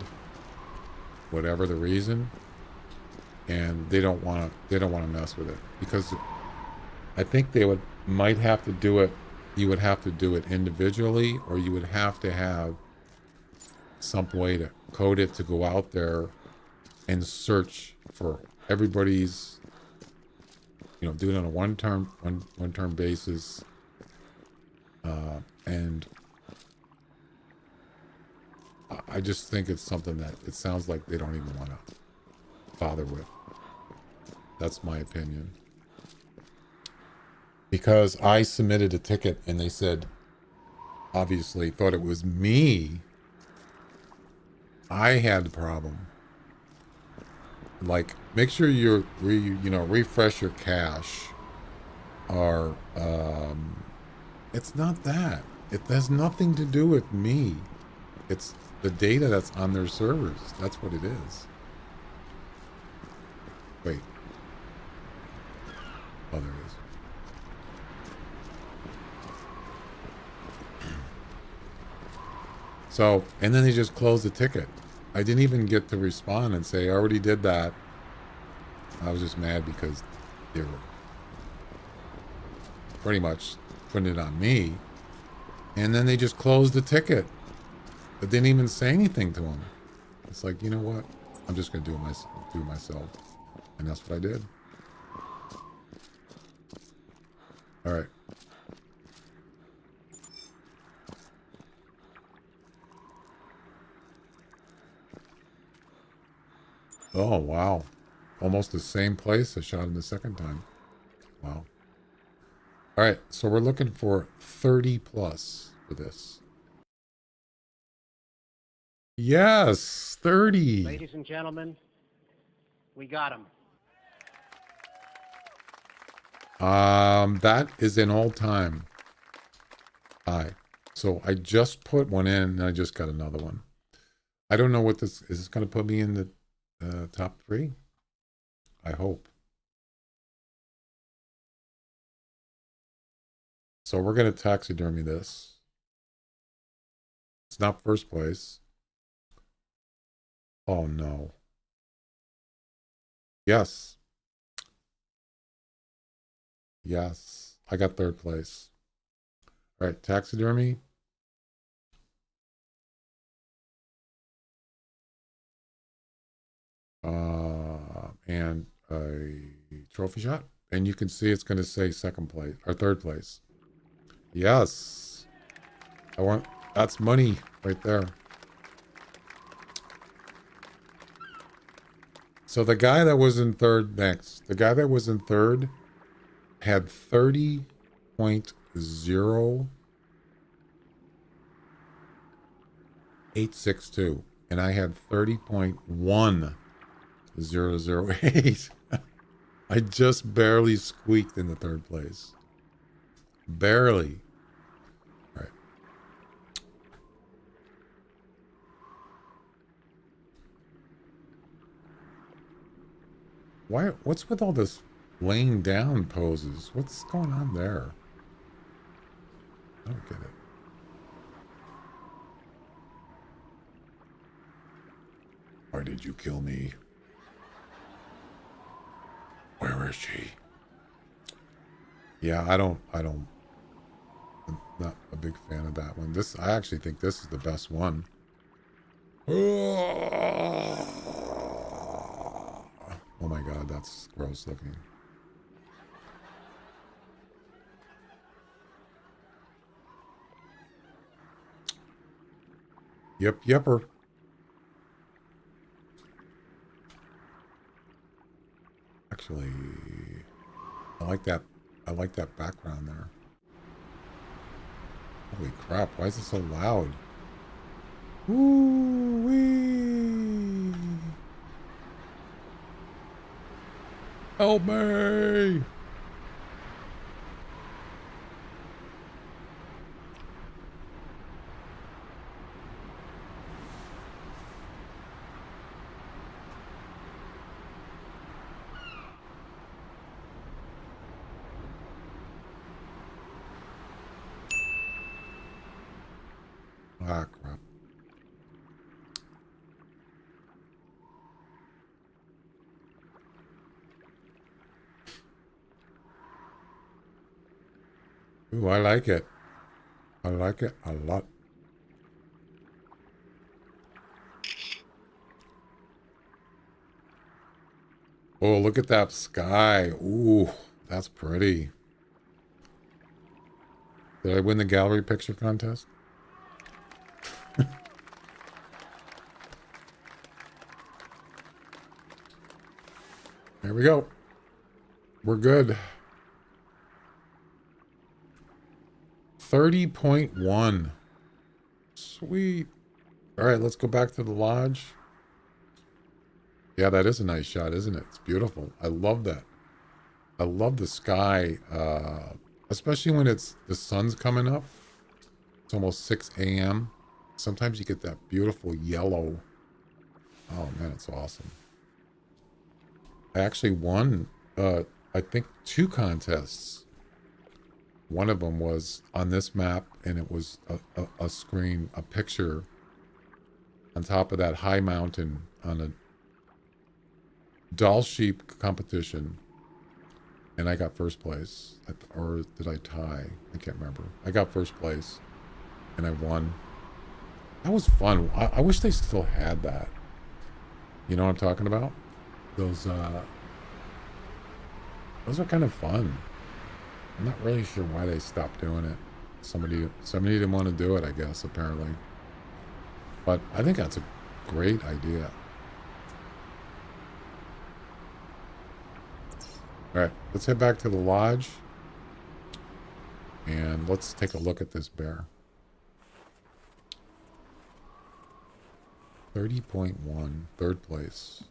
whatever the reason, and they don't want to mess with it, because I think they might have to do it. You would have to do it individually, or you would have to have some way to code it to go out there and search for everybody's, you know, do it on a one term basis, and I just think it's something that it sounds like they don't even want to bother with. That's my opinion. Because I submitted a ticket and they said, obviously thought it was me. I had the problem. Like, make sure you refresh your cache. Or, it's not that. It has nothing to do with me. It's the data that's on their servers. That's what it is. Wait. Oh, there it is. So, and then they just closed the ticket. I didn't even get to respond and say, I already did that. I was just mad because they were pretty much putting it on me. And then they just closed the ticket. But didn't even say anything to them. It's like, you know what? I'm just going to do it myself. And that's what I did. All right. Oh, wow. Almost the same place I shot him the second time. Wow. All right, so we're looking for 30 plus for this. Yes, 30. Ladies and gentlemen, we got him. That is an all-time high. So I just put one in and I just got another one. I don't know what this is. This going to put me in the top 3? I hope. So we're going to taxidermy this. It's not first place. Oh, no. Yes. Yes. I got third place. All right, taxidermy. And a trophy shot. And you can see it's going to say second place or third place. Yes. That's money right there. So the guy that was in third next, the guy that was in third had 30.0862 and I had 30.1008. I just barely squeaked in the third place. Barely. All right. What's with all this laying down poses? What's going on there? I don't get it. Why did you kill me? Where is she? Yeah, I'm not a big fan of that one. I actually think this is the best one. Oh my god, that's gross looking. Yepper. Actually, I like that background there. Holy crap, why is it so loud? Ooh-wee. Help me! Ah, crap. Ooh, I like it. I like it a lot. Oh, look at that sky. Ooh, that's pretty. Did I win the gallery picture contest? There we go. We're good. 30.1. Sweet. All right, let's go back to the lodge. Yeah, that is a nice shot, isn't it? It's beautiful. I love that. I love the sky, especially when the sun's coming up. It's almost 6 a.m. Sometimes you get that beautiful yellow. Oh, man, it's awesome. I actually won, I think, 2 contests. One of them was on this map, and it was a screen, a picture on top of that high mountain on a doll sheep competition. And I got first place. Or did I tie? I can't remember. I got first place, and I won. That was fun. I wish they still had that. You know what I'm talking about? Those are kind of fun. I'm not really sure why they stopped doing it. Somebody didn't want to do it, I guess, apparently. But I think that's a great idea. All right, let's head back to the lodge. And let's take a look at this bear. 30.1, third place.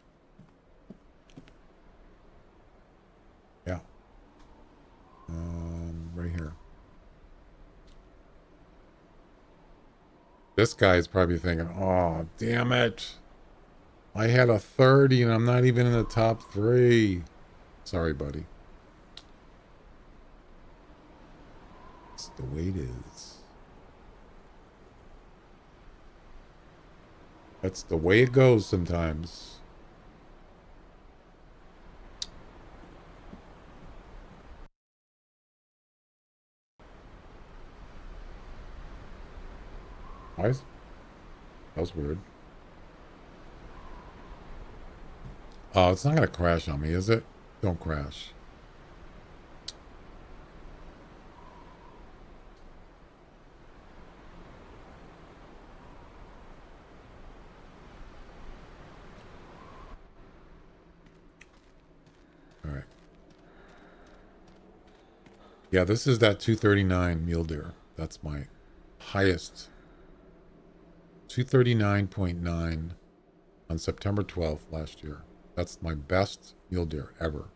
Yeah. Right here. This guy's probably thinking, oh, damn it. I had a 30 and I'm not even in the top 3. Sorry, buddy. It's the way it is. That's the way it goes sometimes. Why is... That was weird. Oh, it's not going to crash on me, is it? Don't crash. All right. Yeah, this is that 239 mule deer. That's my highest. 239.9 on September 12th last year. That's my best mule deer ever.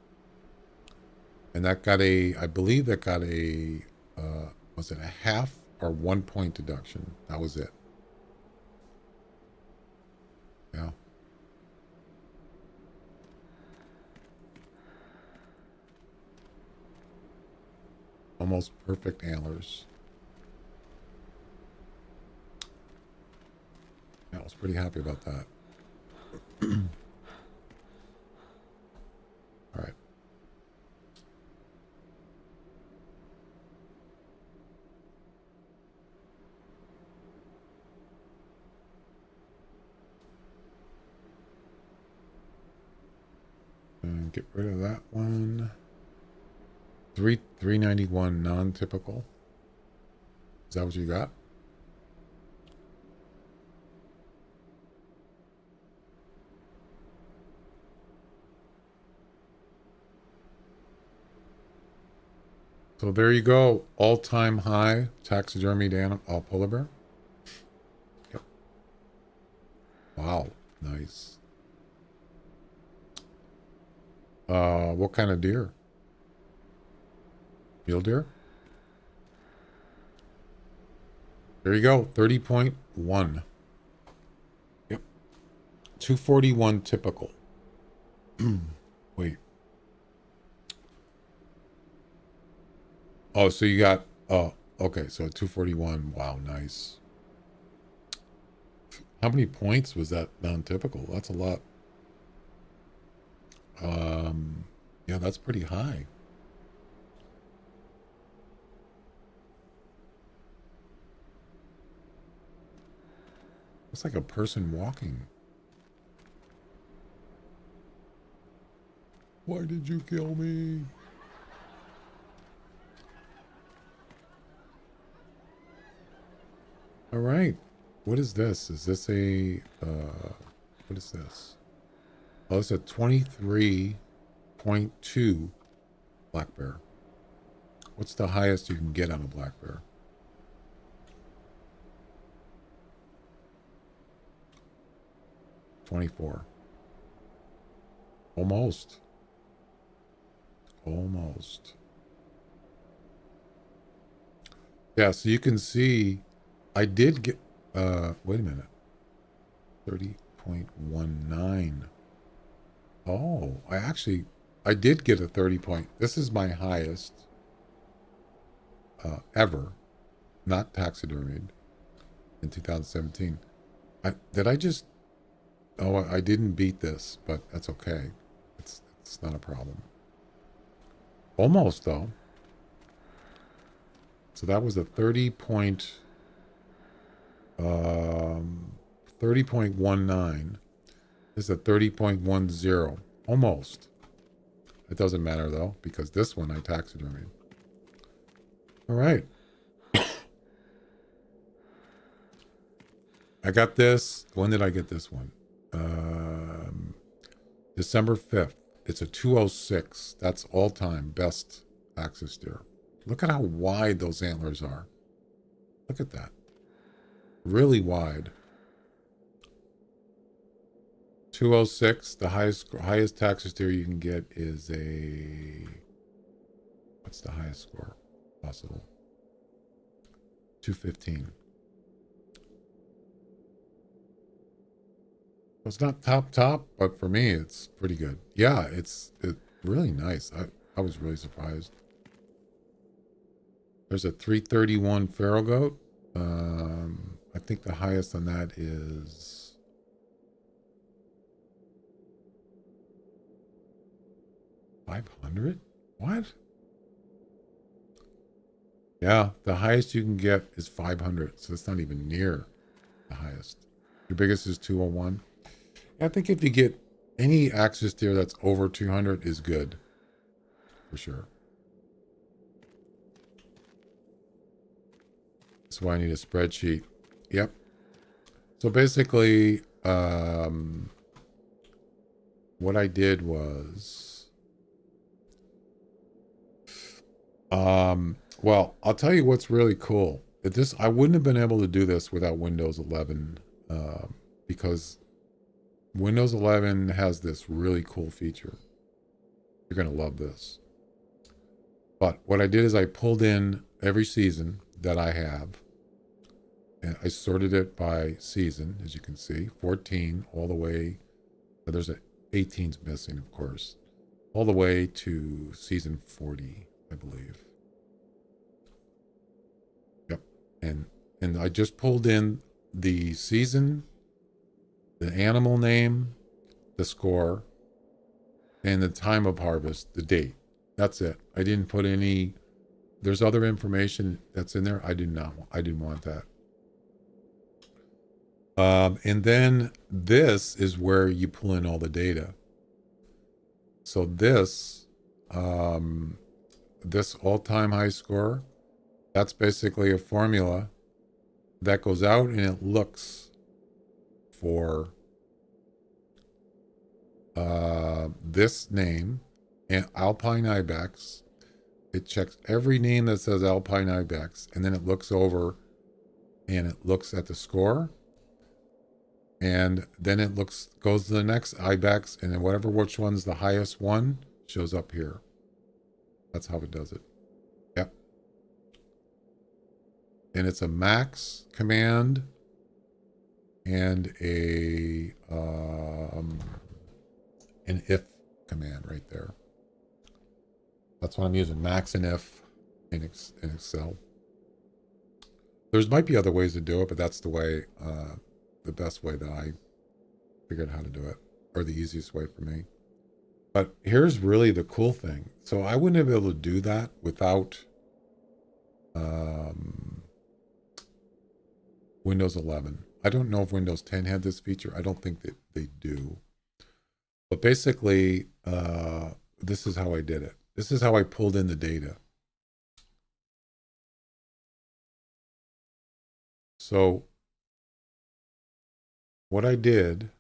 And that got I believe that got was it a half or 1 point deduction? That was it. Yeah. Almost perfect antlers. Yeah, I was pretty happy about that. All right. And get rid of that one. 391 non-typical. Is that what you got? So there you go. All-time high taxidermied animal, polar bear. Yep. Wow. Nice. What kind of deer? Mule deer? There you go. 30.1. Yep. 241 typical. Wait. Oh, so you got, oh, okay, so 241. Wow, nice. How many points was that non-typical? That's a lot. Yeah, that's pretty high. Looks like a person walking. Why did you kill me? All right. What is this? Is this a, what is this? Oh, it's a 23 30.2 black bear. What's the highest you can get on a black bear? 24. Almost. Almost. Yeah, so you can see I did get wait a minute. 30.19. Oh, I did get a 30 point. This is my highest ever, not taxidermied, in 2017. I didn't beat this, but that's okay. It's not a problem. Almost though. So that was a 30.19. This is a 30.10. Almost. It doesn't matter though, because this one I taxidermied. All right. I got this. When did I get this one? December 5th. It's a 206. That's all-time best axis deer. Look at how wide those antlers are. Look at that. Really wide. 206. The highest taxus deer you can get is a... What's the highest score possible? 215. It's not top, but for me, it's pretty good. Yeah, it's really nice. I was really surprised. There's a 331 feral goat. I think the highest on that is 500. What? Yeah, the highest you can get is 500. So it's not even near the highest. Your biggest is 201. I think if you get any axis deer that's over 200 is good, for sure. That's why I need a spreadsheet. Yep. So basically, what I did was, well, I'll tell you what's really cool. I wouldn't have been able to do this without Windows 11, because Windows 11 has this really cool feature. You're going to love this. But what I did is I pulled in every season that I have, and I sorted it by season, as you can see, 14 all the way. There's a 18's missing, of course, all the way to season 40, I believe. Yep. And I just pulled in the season, the animal name, the score, and the time of harvest, the date. That's it. I didn't put any. There's other information that's in there. I didn't want that. And then this is where you pull in all the data. So this all-time high score, that's basically a formula that goes out and it looks for this name, and Alpine Ibex. It checks every name that says Alpine Ibex, and then it looks over and it looks at the score, and then it goes to the next Ibex, and then which one's the highest one shows up here. That's how it does it. Yep. And it's a max command and an if command right there. That's what I'm using, max and if in Excel. There might be other ways to do it, but that's the best way that I figured out how to do it, or the easiest way for me. But here's really the cool thing. So I wouldn't have been able to do that without Windows 11. I don't know if Windows 10 had this feature. I don't think that they do. But basically, this is how I did it. This is how I pulled in the data. So what I did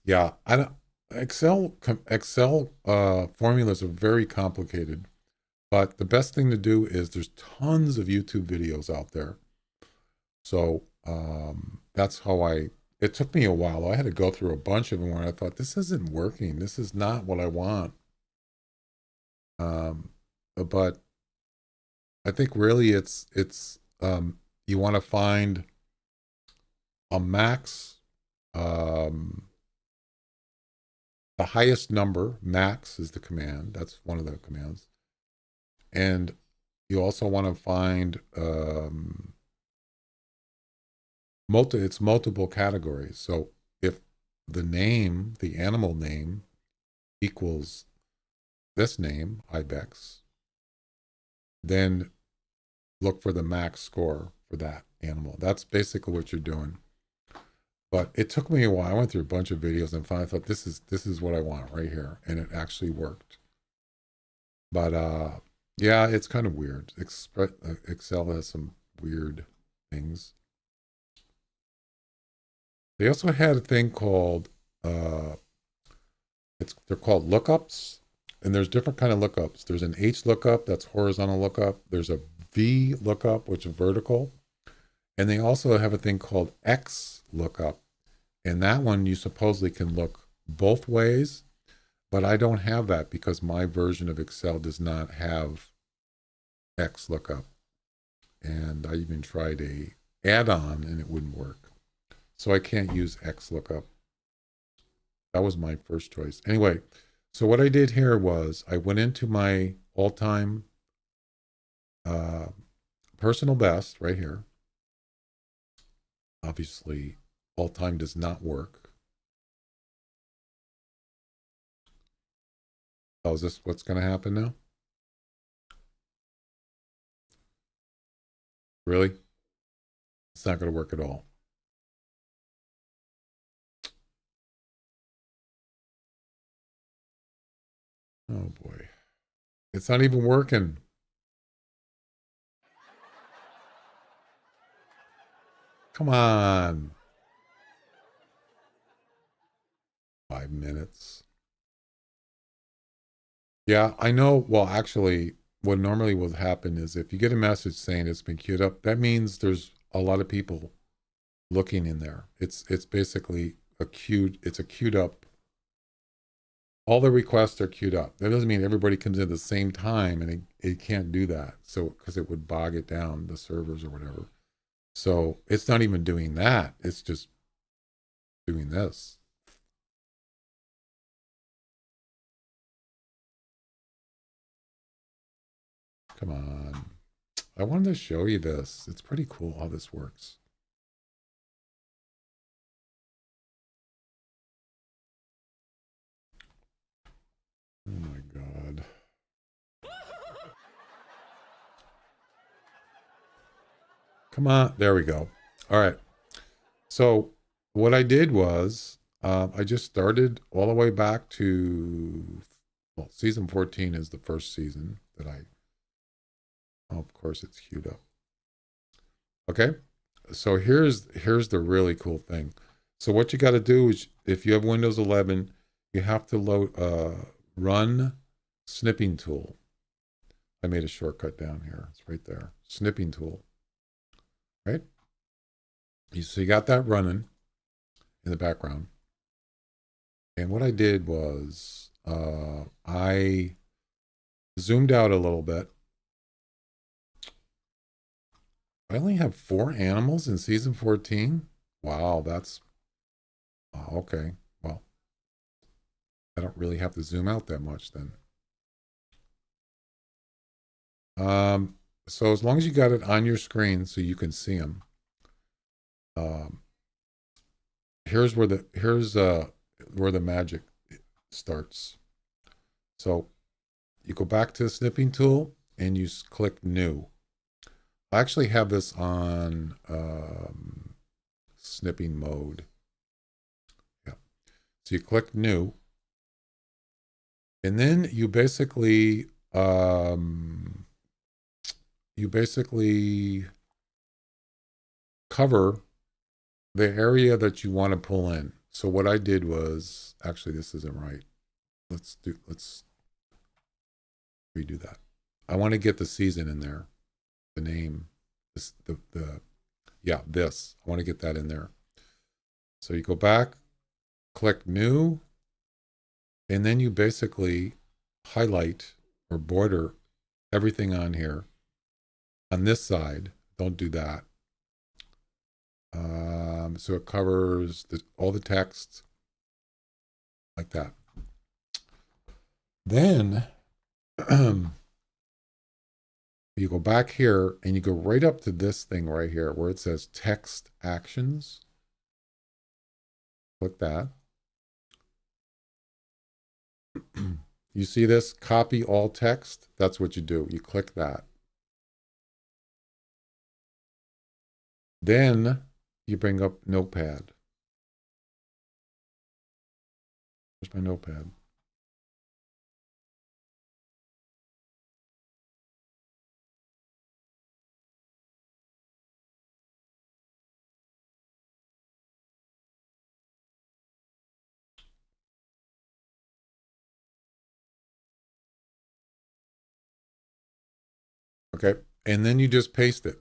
Yeah, I don't. Excel formulas are very complicated, but the best thing to do is there's tons of YouTube videos out there. So that's how I. It took me a while. I had to go through a bunch of them where I thought this isn't working. This is not what I want. But I think really it's you want to find a max. The highest number, max is the command. That's one of the commands. And you also want to find it's multiple categories. So if the name, the animal name, equals this name, ibex, then look for the max score for that animal. That's basically what you're doing. But it took me a while. I went through a bunch of videos and finally thought this is what I want right here, and it actually worked. But yeah, it's kind of weird. Excel has some weird things. They also had a thing called they're called lookups, and there's different kind of lookups. There's an H lookup, that's horizontal lookup. There's a V lookup, which is vertical. And they also have a thing called X lookup. And that one you supposedly can look both ways, but I don't have that because my version of Excel does not have X lookup. And I even tried a add-on and it wouldn't work. So I can't use X lookup. That was my first choice. Anyway, so what I did here was I went into my all-time personal best right here. Obviously, all-time does not work. Oh, is this what's going to happen now? Really? It's not going to work at all. Oh boy. It's not even working. Come on. 5 minutes. Yeah, I know. Well, actually, what normally will happen is if you get a message saying it's been queued up, that means there's a lot of people looking in there. It's basically a queued up. All the requests are queued up. That doesn't mean everybody comes in at the same time, and it can't do that. So, because it would bog it down, the servers or whatever. So it's not even doing that. It's just doing this. Come on. I wanted to show you this. It's pretty cool how this works. Oh my God. Come on. There we go. All right. So what I did was I just started all the way back to, well, season 14 is the first season that oh, of course it's queued up. Okay. So here's the really cool thing. So what you got to do is if you have Windows 11, you have to run snipping tool. I made a shortcut down here. It's right there. Snipping tool. Right? So you got that running in the background. And what I did was I zoomed out a little bit. I only have 4 animals in season 14. Wow, that's okay. Well, I don't really have to zoom out that much then. So as long as you got it on your screen so you can see them. Here's where the magic starts. So you go back to the snipping tool and you click new. I actually have this on snipping mode. Yeah. So you click new. And then you basically cover the area that you want to pull in. So what I did was, actually, this isn't right. Let's redo that. I want to get the season in there, the name, this, this. I want to get that in there. So you go back, click new, and then you basically highlight or border everything on here. On this side, don't do that. So it covers all the text like that. Then you go back here and you go right up to this thing right here where it says text actions. Click that. You see this? Copy all text. That's what you do. You click that. Then you bring up Notepad. Where's my Notepad? Okay, and then you just paste it.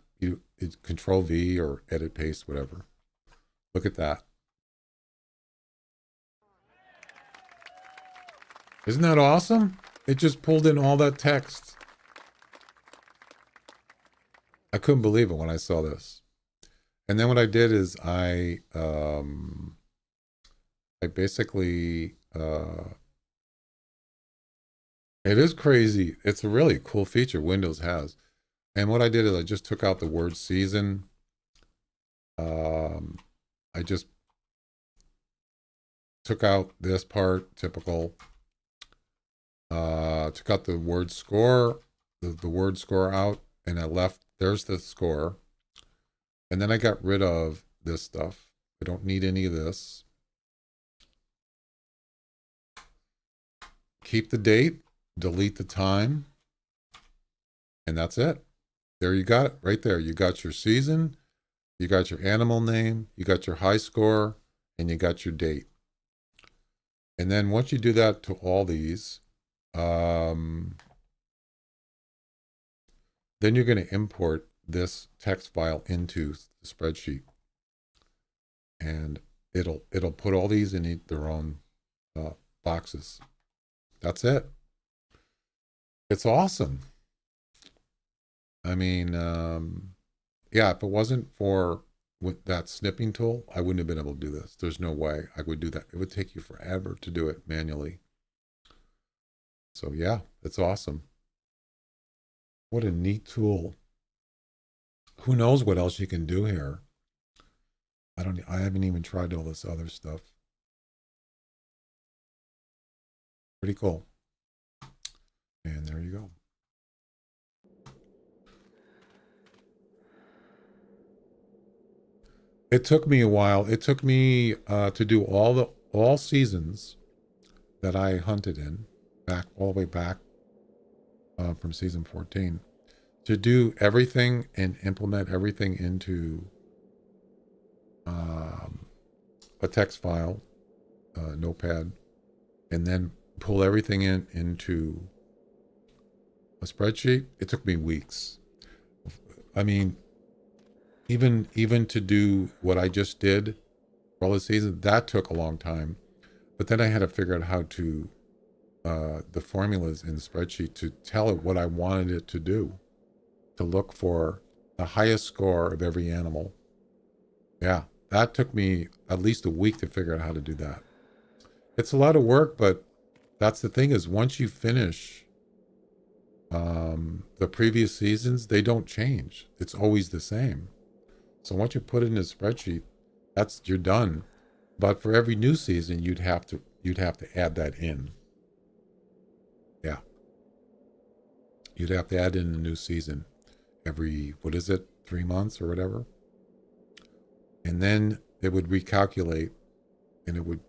It's Control V or Edit Paste, whatever. Look at that. Isn't that awesome? It just pulled in all that text. I couldn't believe it when I saw this. And then what I did is I basically, it is crazy. It's a really cool feature Windows has. And what I did is I just took out the word season. I just took out this part, typical. Took out the word score, the word score out, and I left, there's the score. And then I got rid of this stuff. I don't need any of this. Keep the date, delete the time, and that's it. There you got it, right there. You got your season, you got your animal name, you got your high score, and you got your date. And then once you do that to all these, then you're going to import this text file into the spreadsheet, and it'll put all these in their own boxes. That's it. It's awesome. I mean, yeah, if it wasn't for with that snipping tool, I wouldn't have been able to do this. There's no way I would do that. It would take you forever to do it manually. So yeah, it's awesome. What a neat tool. Who knows what else you can do here? I haven't even tried all this other stuff. Pretty cool. And there you go. It took me a while. It took me to do all seasons that I hunted in, all the way back from season 14, to do everything and implement everything into a text file, Notepad, and then pull everything into a spreadsheet. It took me weeks. I mean, even to do what I just did for all the season, that took a long time. But then I had to figure out how to the formulas in the spreadsheet to tell it what I wanted it to do, to look for the highest score of every animal. Yeah, that took me at least a week to figure out how to do that. It's a lot of work, but that's the thing, is once you finish the previous seasons, they don't change. It's always the same. So once you put it in a spreadsheet, you're done. But for every new season, you'd have to add that in. Yeah. You'd have to add in a new season every, 3 months or whatever. And then it would recalculate, and it would,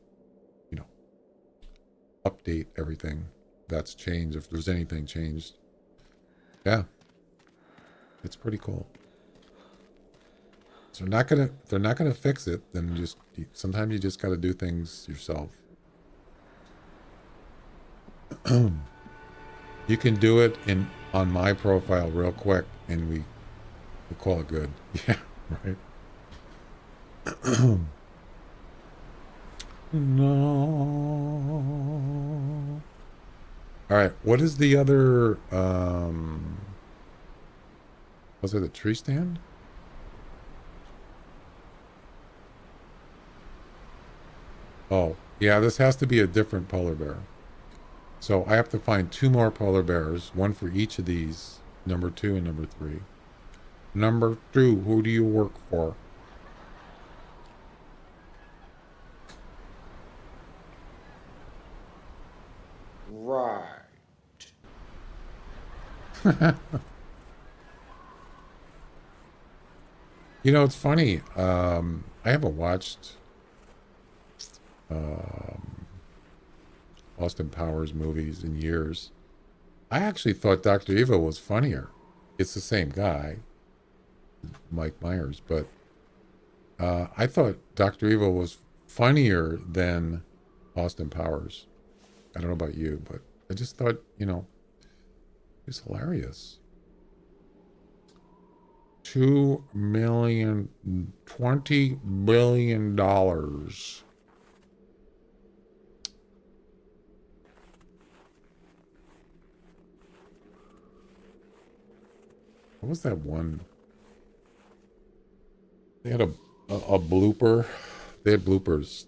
update everything that's changed, if there's anything changed. Yeah. It's pretty cool. So if they're not gonna fix it, then sometimes you just got to do things yourself. You can do it on my profile real quick, and we'll call it good. Yeah, right. No. All right. What is the other? Was it a tree stand? Oh, yeah. This has to be a different polar bear. So I have to find 2 more polar bears, one for each of these, number 2 and number 3. Number 2, who do you work for? Right. You know, it's funny. I haven't watched Austin Powers movies in years. I actually thought Dr. Evil was funnier. It's the same guy, Mike Myers, but I thought Dr. Evil was funnier than Austin Powers. I don't know about you, but I just thought, it's hilarious. $20 billion. What was that one? They had a blooper. They had bloopers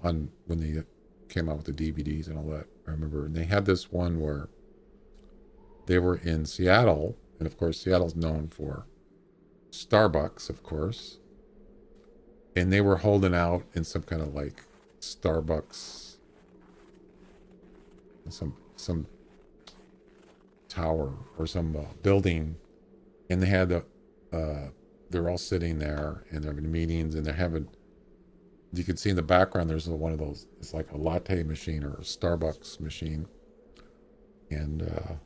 on when they came out with the DVDs and all that. I remember, and they had this one where they were in Seattle, and of course, Seattle's known for Starbucks, of course, and they were holding out in some kind of like Starbucks, some tower or some building, and they had they're all sitting there and they're having meetings and they're having. You can see in the background there's one of those. It's like a latte machine or a Starbucks machine, and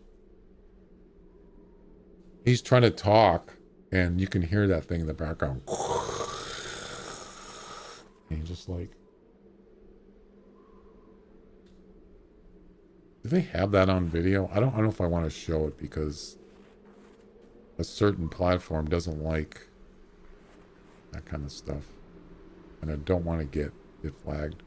he's trying to talk, and you can hear that thing in the background. And he's just like, do they have that on video? I don't know if I want to show it because a certain platform doesn't like that kind of stuff, and I don't want to get flagged.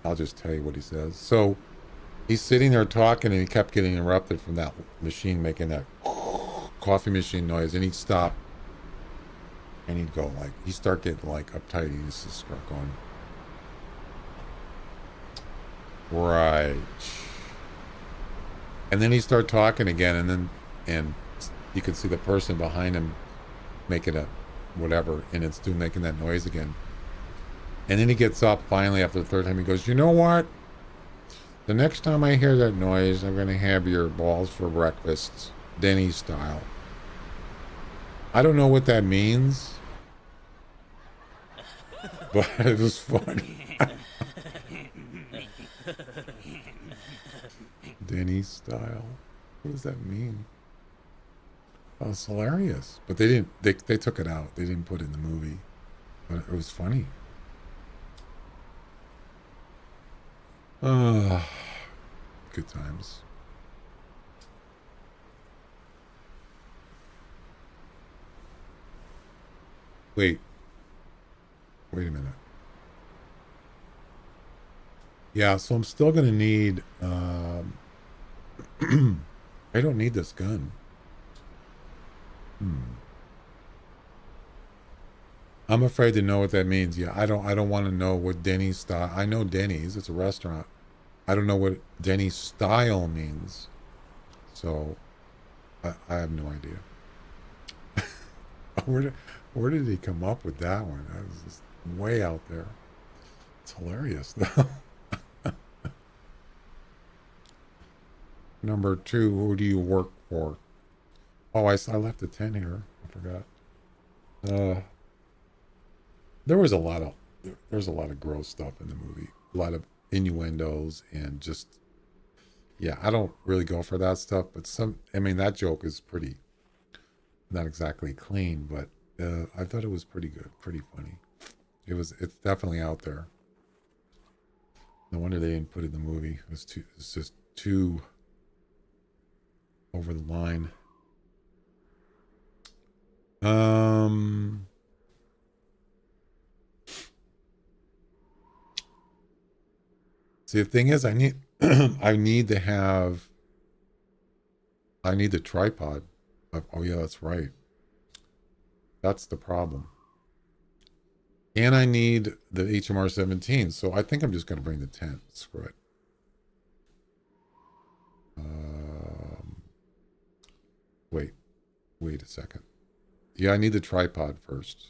I'll just tell you what he says. So he's sitting there talking, and he kept getting interrupted from that machine making that coffee machine noise, and he'd stop, and he'd go like, he'd start getting like uptight, and he'd just start going, right. And then he'd start talking again, and you could see the person behind him making a whatever, and it's still making that noise again. And then he gets up finally after the third time. He goes, you know what? The next time I hear that noise, I'm going to have your balls for breakfast, Denny style. I don't know what that means, but it was funny. Denny style. What does that mean? Oh, it's hilarious. But they didn't. They took it out. They didn't put it in the movie, but it was funny. Good times. Wait a minute. Yeah, so I'm still gonna need I don't need this gun. I'm afraid to know what that means. Yeah, I don't want to know what Denny's style. I know Denny's, it's a restaurant. I don't know what Denny's style means. So I have no idea. Where did he come up with that one? That was just way out there. It's hilarious though. Number 2, who do you work for? Oh, I left a 10 here. I forgot. There's a lot of gross stuff in the movie. A lot of innuendos and just Yeah, I don't really go for that stuff, but I mean, that joke is pretty, not exactly clean, but I thought it was pretty good, pretty funny. It's definitely out there. No wonder they didn't put it in the movie. It's just too over the line. See, the thing is, I need I need the tripod. Oh yeah, that's right. That's the problem. And I need the HMR 17, so I think I'm just going to bring the tent. Screw it. Wait a second. Yeah, I need the tripod first.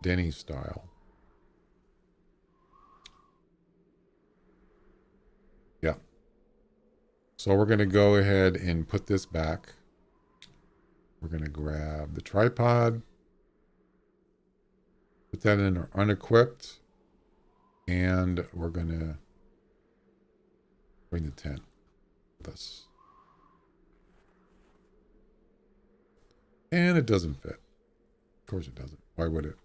Denny style. Yeah. So we're going to go ahead and put this back. We're going to grab the tripod. Put that in our unequipped. And we're going to bring the tent with us. And it doesn't fit. Of course it doesn't. Why would it?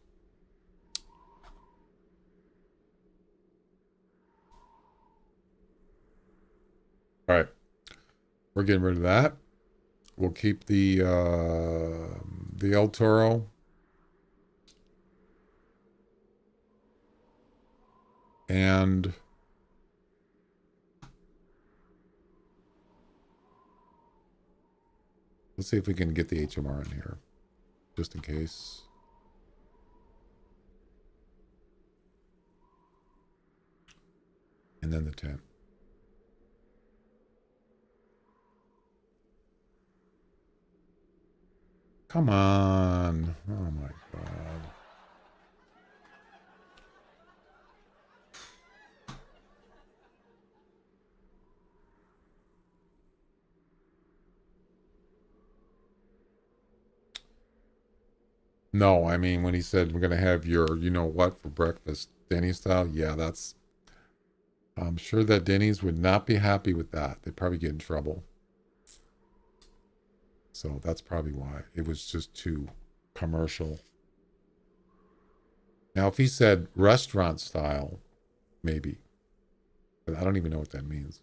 All right. We're getting rid of that. We'll keep the El Toro. And let's see if we can get the HMR in here, just in case. And then the tent. Come on. Oh my God. No, I mean, when he said we're going to have your, you know what, for breakfast, Denny style, yeah, I'm sure that Denny's would not be happy with that. They'd probably get in trouble. So that's probably why. It was just too commercial. Now, if he said restaurant style, maybe. But I don't even know what that means.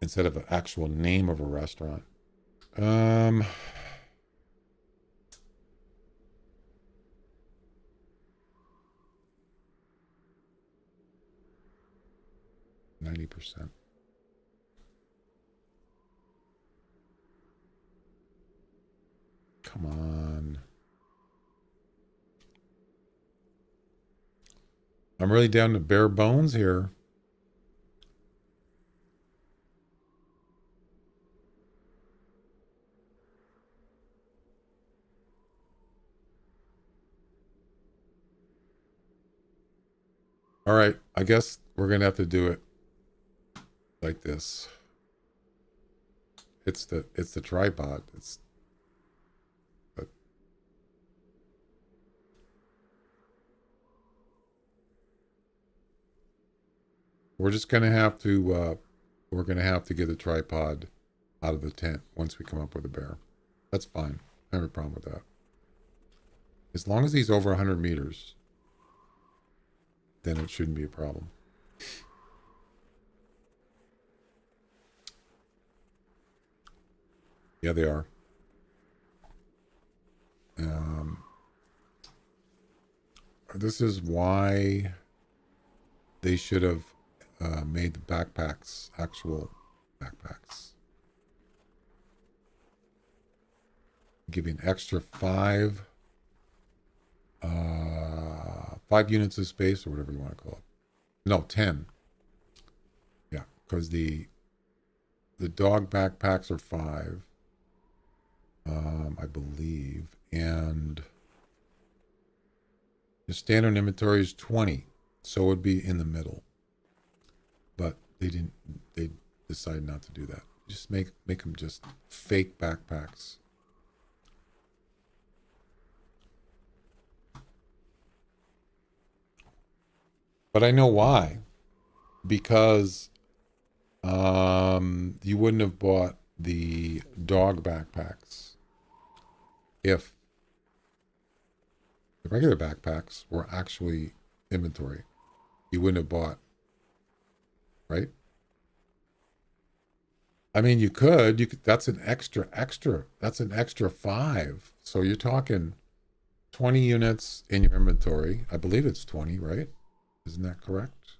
Instead of an actual name of a restaurant. 90%. Come on. I'm really down to bare bones here. All right, I guess we're gonna have to do it like this. It's the tripod. We're just gonna have to we're gonna have to get the tripod out of the tent once we come up with a bear. That's fine. I have a problem with that. As long as he's over 100 meters, then it shouldn't be a problem. Yeah, they are. This is why they should have made the backpacks actual backpacks. Give you an extra 5 units of space, or whatever you want to call it. No, 10. Yeah, because the dog backpacks are 5, I believe, and the standard inventory is 20, so it would be in the middle. But they decided not to do that. Just make them just fake backpacks. But I know why. because you wouldn't have bought the dog backpacks if the regular backpacks were actually inventory. You wouldn't have bought, right? I mean, you could, that's an extra, that's an extra 5. So you're talking 20 units in your inventory. I believe it's 20, right? Isn't that correct?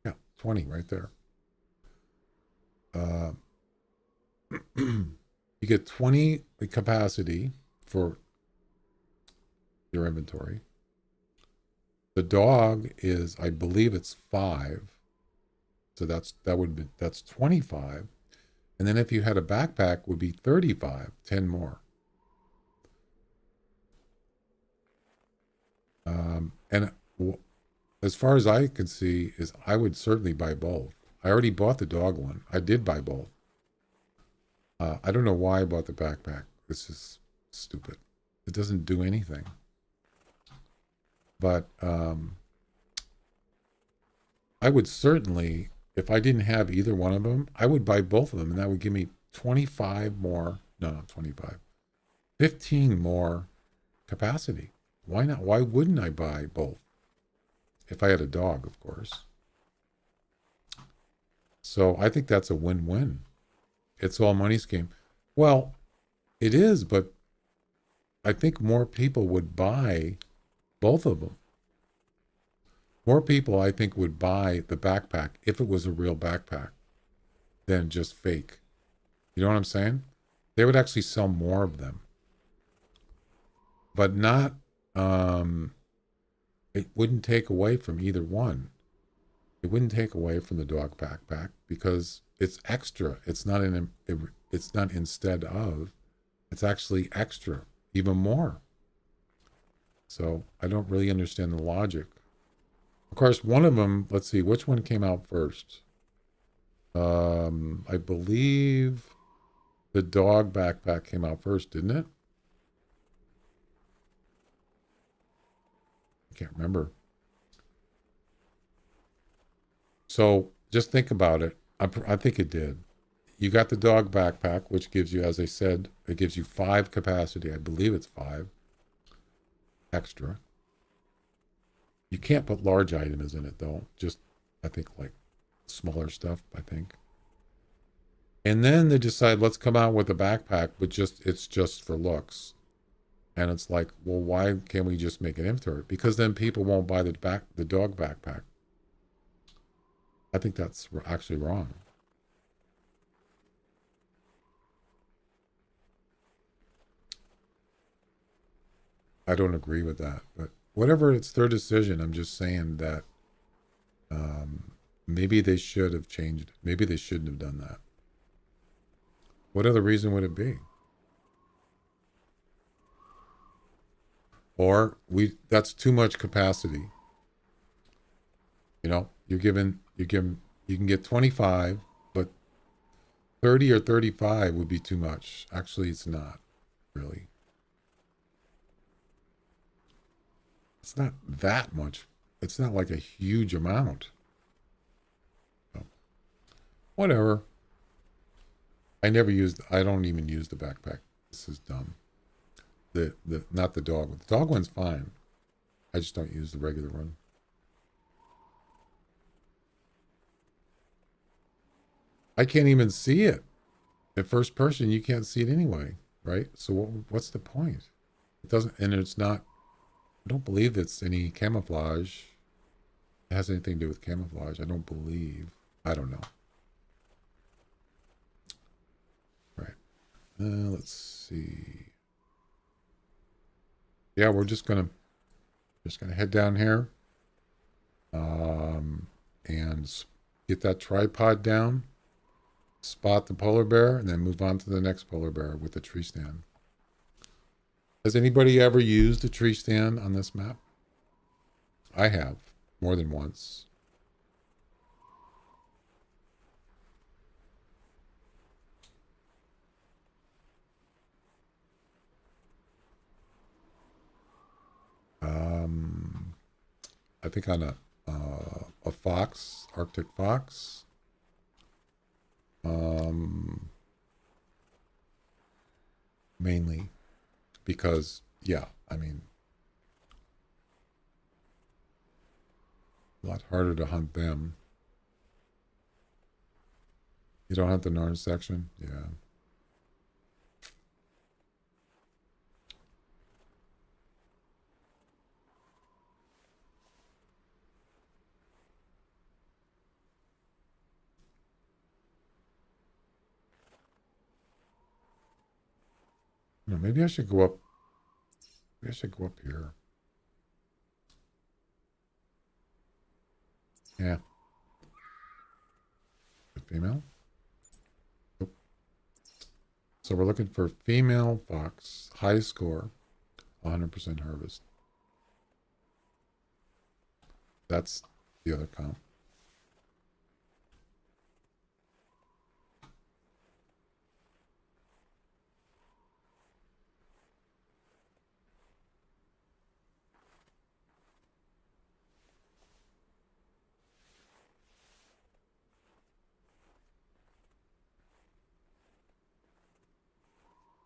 Yeah, 20 right there. You get 20 capacity for your inventory. The dog is, I believe it's 5. So that's 25. And then if you had a backpack would be 35, 10 more. And as far as I can see is I would certainly buy both. I already bought the dog one. I did buy both. I don't know why I bought the backpack. This is stupid. It doesn't do anything. But I would certainly, if I didn't have either one of them, I would buy both of them, and that would give me 25 more, no, not 25, 15 more capacity. Why not? Why wouldn't I buy both? If I had a dog, of course. So I think that's a win-win. It's all money scheme. Well, it is, but I think more people would buy both of them. More people, I think, would buy the backpack if it was a real backpack than just fake. You know what I'm saying? They would actually sell more of them. But not, it wouldn't take away from either one. It wouldn't take away from the dog backpack because it's extra. It's not it's not instead of. It's actually extra, even more. So I don't really understand the logic. Of course, one of them, let's see, which one came out first? I believe the dog backpack came out first, didn't it? I can't remember. So just think about it. I think it did. You got the dog backpack, which gives you, as I said, it gives you 5 capacity. I believe it's 5 extra. You can't put large items in it, though. Just, I think, like smaller stuff, I think. And then they decide, let's come out with a backpack, but it's just for looks. And it's like, well, why can't we just make an inventory? Because then people won't buy the dog backpack. I think that's actually wrong. I don't agree with that, but whatever, it's their decision. I'm just saying that maybe they should have changed. Maybe they shouldn't have done that. What other reason would it be? Or that's too much capacity. You know, you can get 25, but 30 or 35 would be too much. Actually, it's not really. It's not that much. It's not like a huge amount. So, whatever. I don't even use the backpack. This is dumb. Not the dog one. The dog one's fine. I just don't use the regular one. I can't even see it. At first person, you can't see it anyway, right? So what's the point? It doesn't, and it's not, I don't believe it's any camouflage. It has anything to do with camouflage. I don't believe. I don't know. Right. Let's see. Yeah, we're just gonna head down here, and get that tripod down, spot the polar bear, and then move on to the next polar bear with the tree stand. Has anybody ever used a tree stand on this map? I have, more than once. I think on a fox, Arctic fox. Mainly because, yeah, I mean, a lot harder to hunt them. You don't hunt the Narn section? Yeah. No, maybe I should go up. Maybe I should go up here. Yeah. The female? Nope. So we're looking for female fox, high score, 100% harvest. That's the other comp.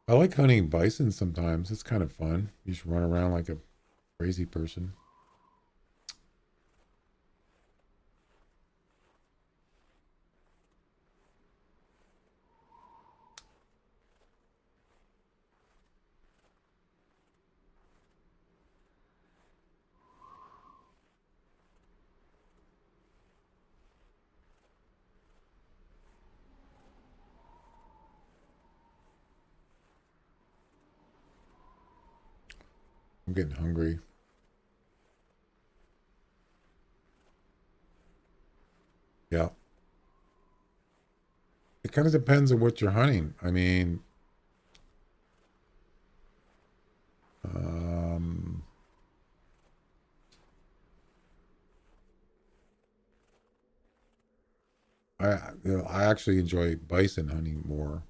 I like hunting bison sometimes. It's kind of fun. You just run around like a crazy person. I'm getting hungry. Yeah. It kind of depends on what you're hunting. I mean, I actually enjoy bison hunting more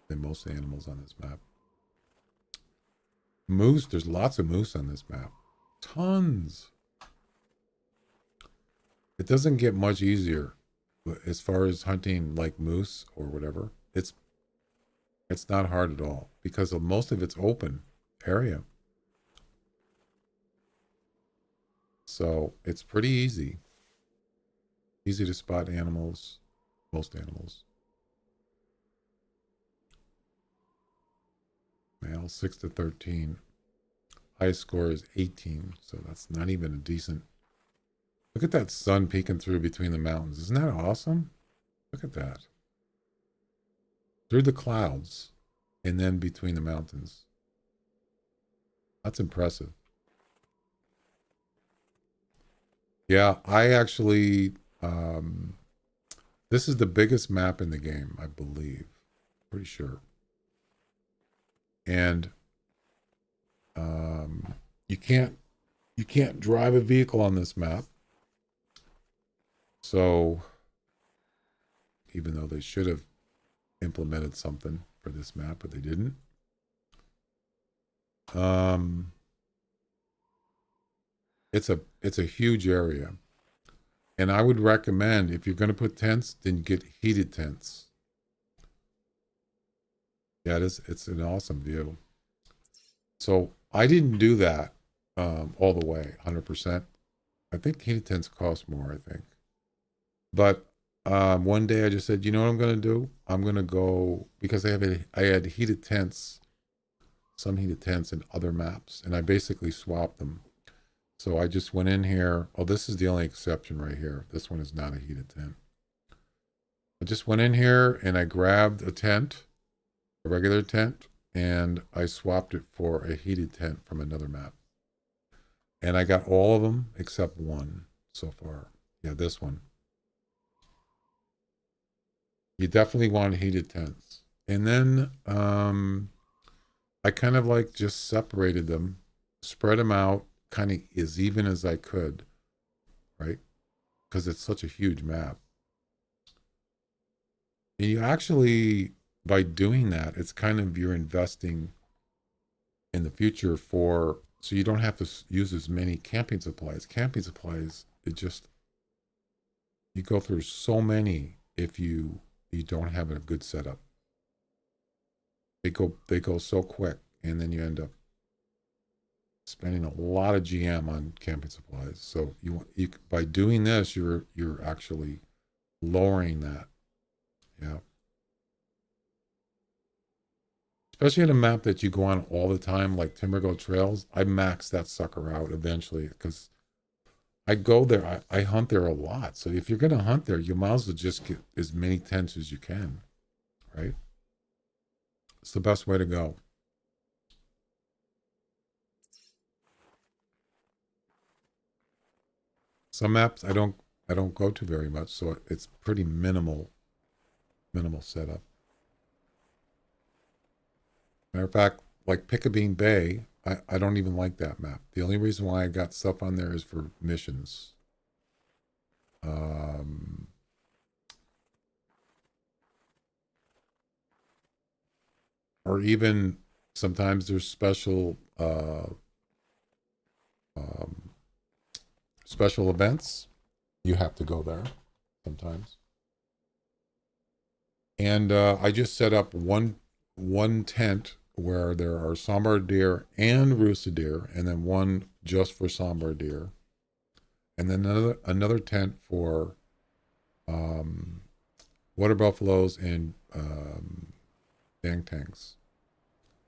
than most animals on this map. Moose, there's lots of moose on this map. Tons. It doesn't get much easier as far as hunting like moose or whatever. It's not hard at all because most of it's open area. So it's pretty easy. Easy to spot animals, most animals. Male 6 to 13. Highest score is 18, so that's not even a decent. Look at that sun peeking through between the mountains. Isn't that awesome? Look at that. Through the clouds and then between the mountains. That's impressive. Yeah, I actually, this is the biggest map in the game, I believe. Pretty sure. And you can't drive a vehicle on this map. So even though they should have implemented something for this map, but they didn't. It's a huge area. And I would recommend, if you're going to put tents, then get heated tents. Yeah, it's an awesome view. So I didn't do that all the way, 100%. I think heated tents cost more, I think. But one day I just said, you know what I'm going to do? I'm going to go, because I had heated tents, some heated tents in other maps, and I basically swapped them. So I just went in here. Oh, this is the only exception right here. This one is not a heated tent. I just went in here and I grabbed a tent, a regular tent, and I swapped it for a heated tent from another map. And I got all of them except one so far. Yeah, this one. You definitely want heated tents. And then I kind of like just separated them, spread them out kind of as even as I could, right? Because it's such a huge map. And you actually, by doing that, it's kind of you're investing in the future for So you don't have to use as many camping supplies. Camping supplies, you go through so many if you don't have a good setup. They go so quick, and then you end up spending a lot of GM on camping supplies. So you by doing this, you're actually lowering that. Yeah. Especially in a map that you go on all the time, like Timbergo Trails, I max that sucker out eventually because I go there, I hunt there a lot. So if you're going to hunt there, you might as well just get as many tents as you can, right? It's the best way to go. Some maps I don't go to very much, so it's pretty minimal setup. Matter of fact, like Pickabeen Bay, I don't even like that map. The only reason why I got stuff on there is for missions. Or even sometimes there's special special events. You have to go there sometimes. And I just set up one tent where there are Sombra deer and Roosa deer, and then one just for Sombra deer, and then another tent for water buffaloes and bangtangs,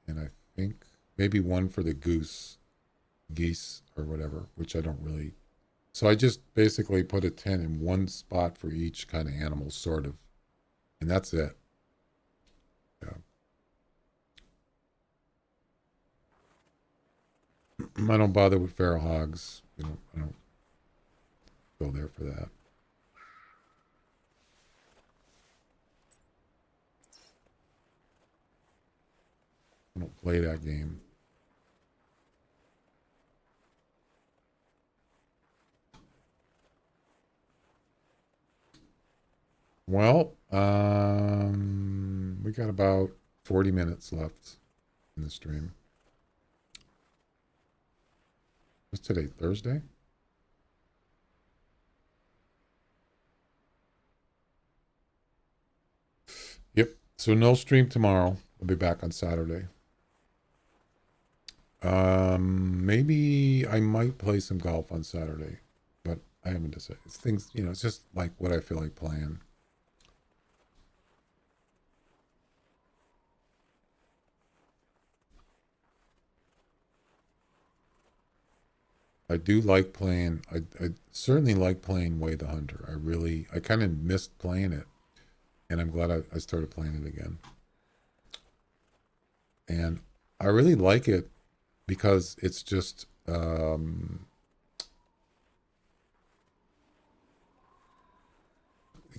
and I think maybe one for the geese or whatever, which I don't really. So I just basically put a tent in one spot for each kind of animal, sort of, and that's it. Yeah. I don't bother with feral hogs. I don't go there for that. I don't play that game. Well, we got about 40 minutes left in the stream. What's today, Thursday? Yep. So no stream tomorrow. I'll be back on Saturday. Maybe I might play some golf on Saturday, but I haven't decided. It's things, it's just like what I feel like playing. I do like playing. I certainly like playing Way the Hunter. I kind of missed playing it, and I'm glad I started playing it again. And I really like it because it's just you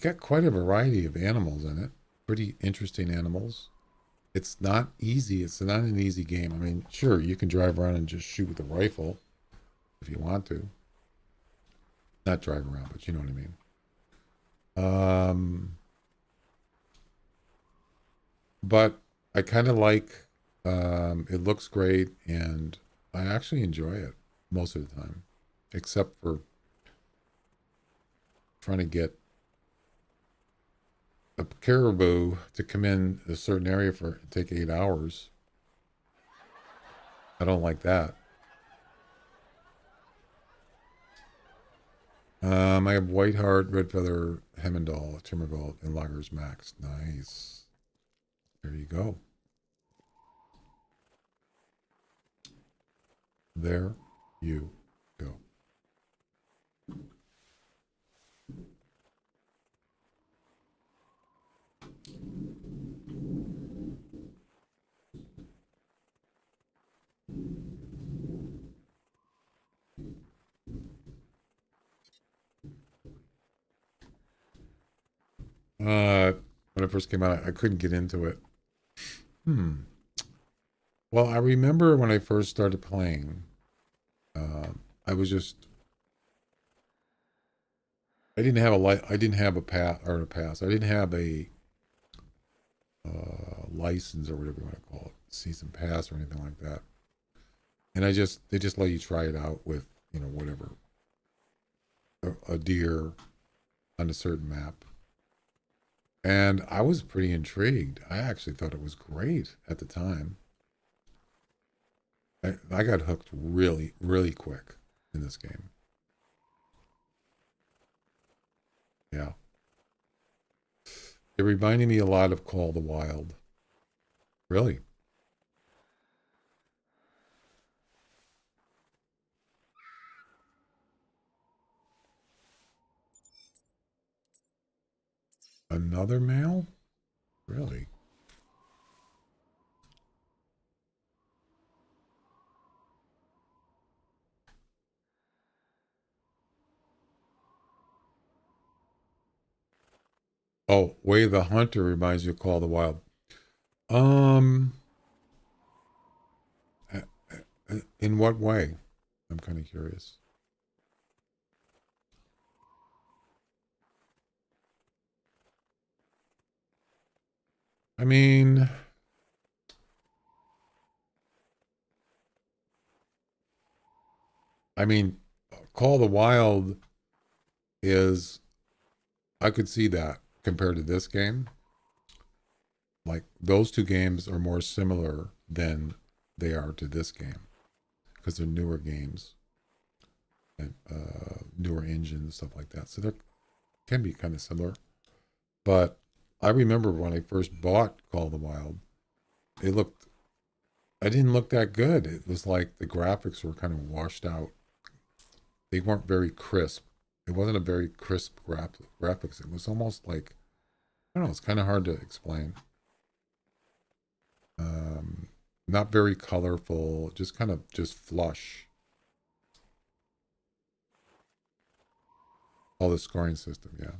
got quite a variety of animals in it. Pretty interesting animals. It's not easy. It's not an easy game. I mean, sure, you can drive around and just shoot with a rifle if you want to. Not drive around, but you know what I mean. But I kind of like, it looks great, and I actually enjoy it most of the time, except for trying to get a caribou to come in a certain area for take 8 hours. I don't like that. I have White Heart, Red Feather, Hemendal, Timbergold, and Lager's Max. Nice. There you go. There you go. When it first came out, I couldn't get into it. Well, I remember when I first started playing, I was just, I didn't have a pass. I didn't have a license or whatever you want to call it, season pass or anything like that. And they just let you try it out with, you know, whatever, a deer on a certain map. And I was pretty intrigued. I actually thought it was great at the time. I got hooked really, really quick in this game. Yeah. It reminded me a lot of Call of the Wild. Really. Another male? Really? Oh, Way the Hunter reminds you of Call of the Wild. Um, in what way? I'm kind of curious. I mean, Call of the Wild is, I could see that compared to this game. Like, those two games are more similar than they are to this game because they're newer games and newer engines, stuff like that. So they can be kind of similar. But I remember when I first bought Call of the Wild, I didn't look that good. It was like the graphics were kind of washed out. They weren't very crisp. It wasn't a very crisp graphics. It was almost like, I don't know, it's kind of hard to explain. Not very colorful, just kind of just flush. Oh, the scoring system, yeah.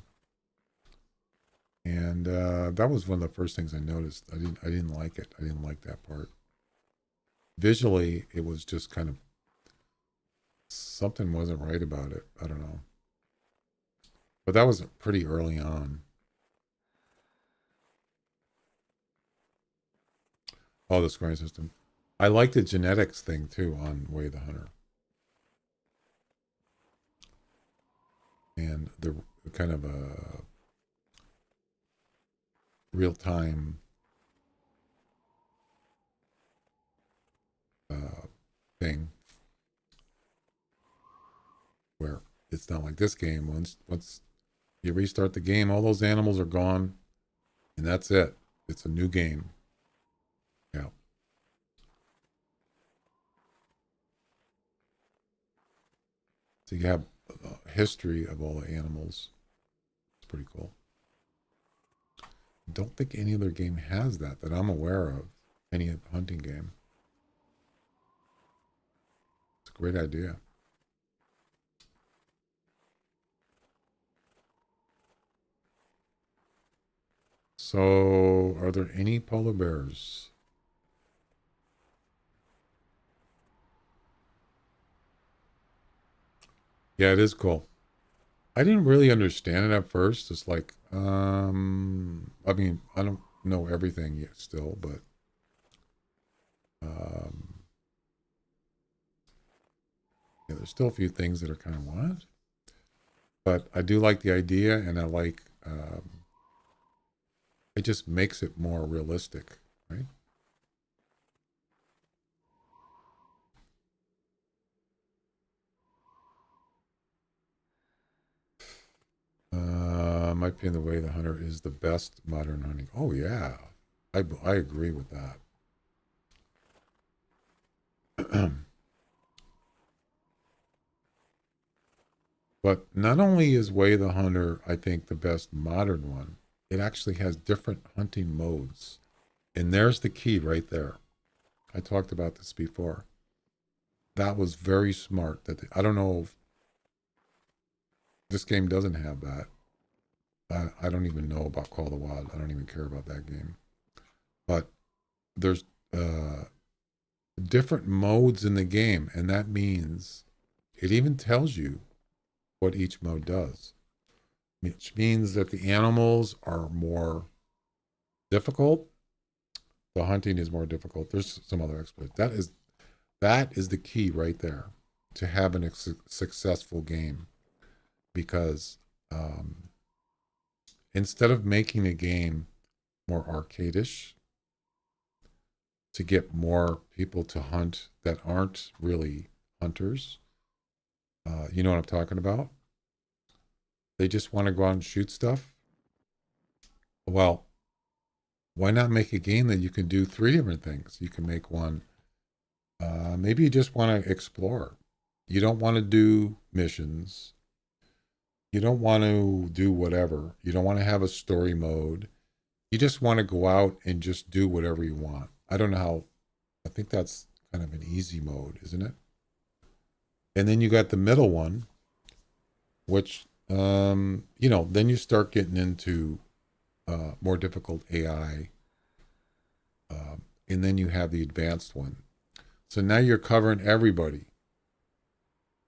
And that was one of the first things I noticed. I didn't like it. I didn't like that part. Visually, it was just kind of, something wasn't right about it. I don't know. But that was pretty early on. Oh, the scoring system. I like the genetics thing too on Way the Hunter. And the kind of a real-time thing where it's not like this game. Once you restart the game, all those animals are gone, and that's it. It's a new game. Yeah. So you have a history of all the animals. It's pretty cool. Don't think any other game has that I'm aware of. Any hunting game. It's a great idea. So, are there any polar bears? Yeah, it is cool. I didn't really understand it at first. It's like, I don't know everything yet still, but yeah, there's still a few things that are kind of what? But I do like the idea, and I like, it just makes it more realistic, right? My opinion, The Way the Hunter is the best modern hunting. Oh yeah, I agree with that. But not only is Way the Hunter, I think, the best modern one, it actually has different hunting modes. And there's the key right there. I talked about this before. That was very smart. I don't know if this game doesn't have that. I don't even know about Call of the Wild. I don't even care about that game. But there's different modes in the game, and that means it even tells you what each mode does, which means that the animals are more difficult. The hunting is more difficult. There's some other exploits. That is the key right there to having a successful game. Because instead of making a game more arcadish to get more people to hunt that aren't really hunters, you know what I'm talking about? They just want to go out and shoot stuff. Well, why not make a game that you can do 3 different things? You can make one, maybe you just want to explore. You don't want to do missions. You don't want to do whatever. You don't want to have a story mode. You just want to go out and just do whatever you want. I don't know how, I think that's kind of an easy mode, isn't it? And then you got the middle one, which, then you start getting into more difficult AI. And then you have the advanced one. So now you're covering everybody.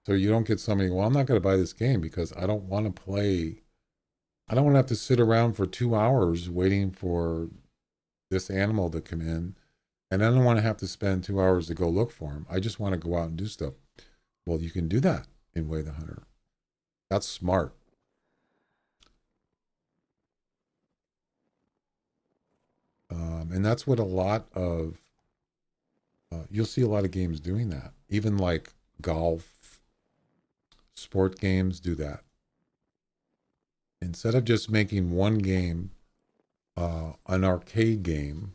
So you don't get somebody, well, I'm not going to buy this game because I don't want to play. I don't want to have to sit around for 2 hours waiting for this animal to come in. And I don't want to have to spend 2 hours to go look for him. I just want to go out and do stuff. Well, you can do that in Way the Hunter. That's smart. And that's what a lot of, you'll see a lot of games doing that. Even like golf, sport games do that. Instead of just making one game an arcade game,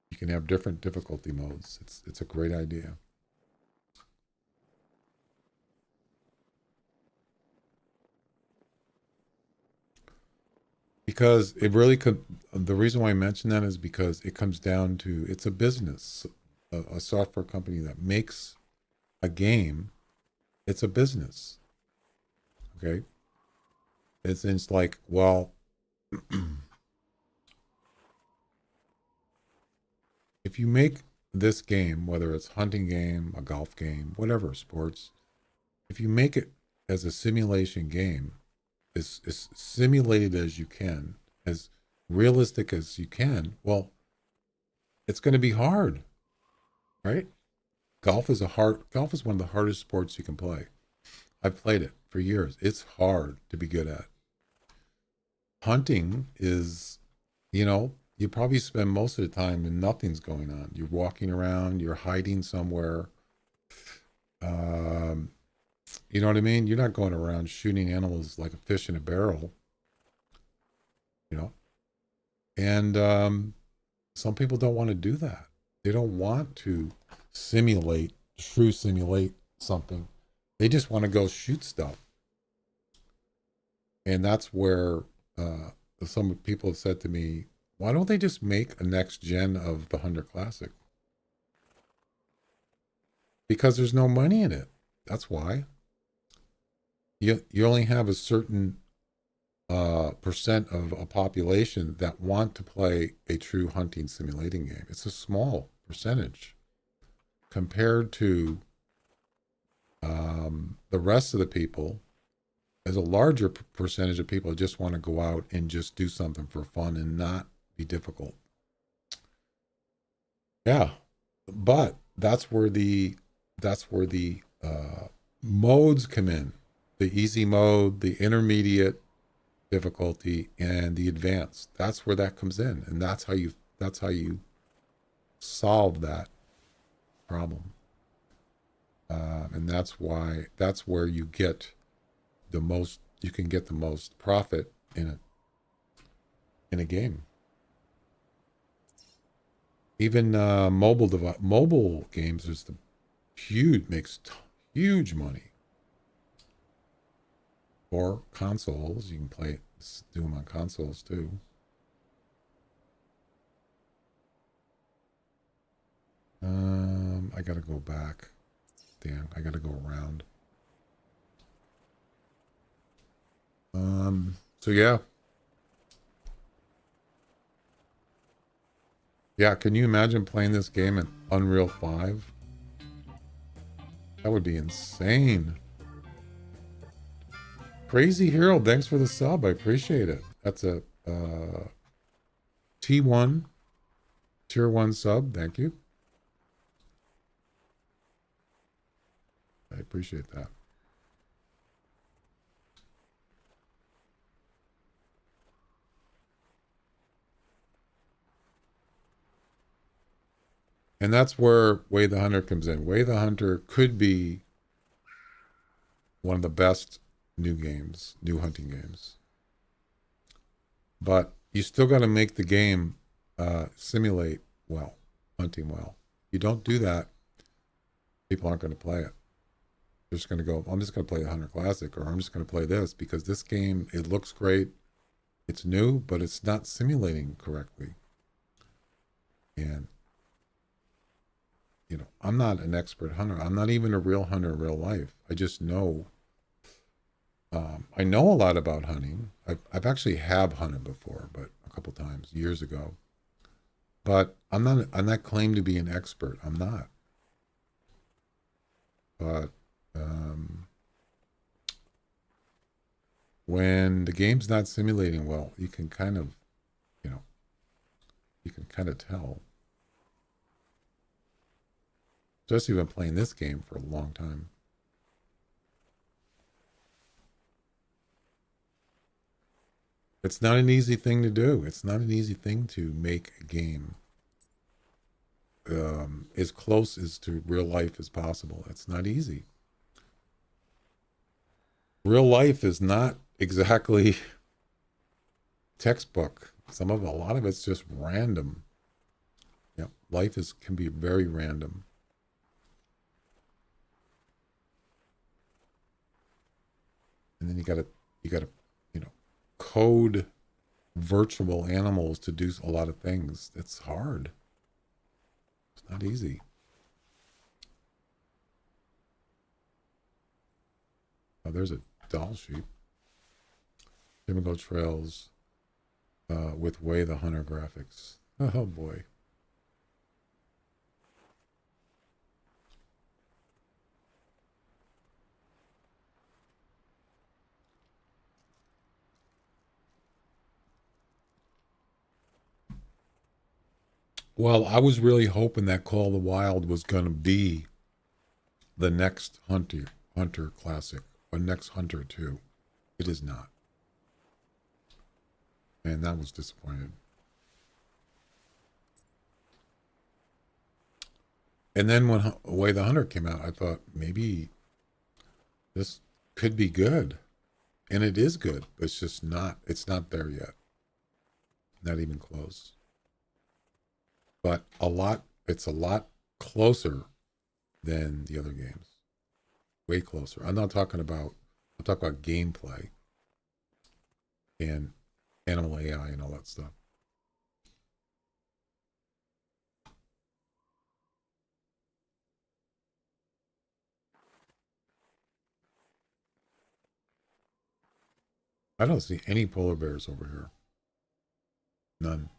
you can have different difficulty modes. It's a great idea. Because it really could, the reason why I mention that is because it comes down to, it's a business, a software company that makes a game. It's a business. Okay. It's like, well, if you make this game, whether it's hunting game, a golf game, whatever, sports, if you make it as a simulation game, as simulated as you can, as realistic as you can, well, it's going to be hard, right? Golf is one of the hardest sports you can play. I've played it for years. It's hard to be good at. Hunting is, you probably spend most of the time and nothing's going on. You're walking around, you're hiding somewhere. You know what I mean? You're not going around shooting animals like a fish in a barrel, And some people don't want to do that. They don't want to simulate something. They just want to go shoot stuff. And that's where some people have said to me, why don't they just make a next gen of the Hunter Classic? Because there's no money in it. That's why. You only have a certain percent of a population that want to play a true hunting simulating game. It's a small percentage compared to the rest of the people. There's a larger percentage of people who just want to go out and just do something for fun and not be difficult. Yeah, but that's where the modes come in. The easy mode, the intermediate difficulty, and the advanced. That's where that comes in, and that's how you solve that problem. And that's where you get the most. You can get the most profit in a game. Even mobile games is makes huge money. Or consoles, you can do them on consoles too. I gotta go back. Damn, I gotta go around. So yeah. Yeah, can you imagine playing this game in Unreal 5? That would be insane. Crazy Hero, thanks for the sub. I appreciate it. That's a T1 tier 1 sub. Thank you. I appreciate that. And that's where Way the Hunter comes in. Way the Hunter could be one of the best new hunting games. But you still got to make the game simulate well, hunting well. If you don't do that, people aren't going to play it. They're just going to go, I'm just going to play the Hunter Classic, or I'm just going to play this because this game, it looks great. It's new, but it's not simulating correctly. And, you know, I'm not an expert hunter. I'm not even a real hunter in real life. I just know. I know a lot about hunting. I've actually have hunted before, but a couple times years ago. But I'm not claimed to be an expert. I'm not. But when the game's not simulating well, you can kind of, you know, tell. Especially when playing this game for a long time. It's not an easy thing to do. It's not an easy thing to make a game as close as to real life as possible. It's not easy. Real life is not exactly textbook. A lot of it's just random. Yep, life can be very random. And then you gotta, you know, code virtual animals to do a lot of things. It's hard. It's not easy. Oh, there's a doll sheep. Chimical Trails with Way the Hunter graphics. Oh boy. Well, I was really hoping that Call of the Wild was going to be the next Hunter Classic, or next Hunter 2. It is not. And that was disappointed. And then when Way the Hunter came out, I thought maybe this could be good. And it is good, but it's not there yet. Not even close. But it's a lot closer than the other games. Way closer. I'm talking about gameplay and animal AI and all that stuff. I don't see any polar bears over here. None.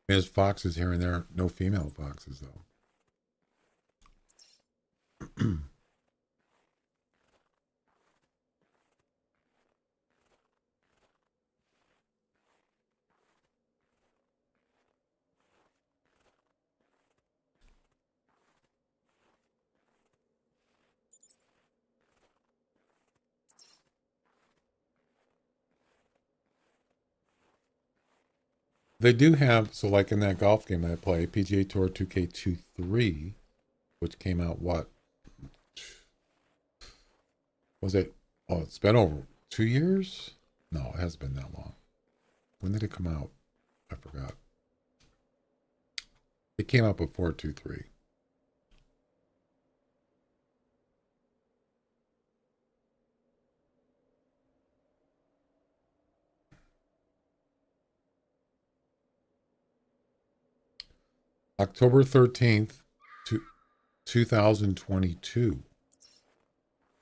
There's foxes here and there. No female foxes, though. They do have, so like in that golf game I play, PGA Tour 2K23, which came out, what? Was it? Oh, it's been over 2 years? No, it hasn't been that long. When did it come out? I forgot. It came out before 2.3. October 13th, 2022.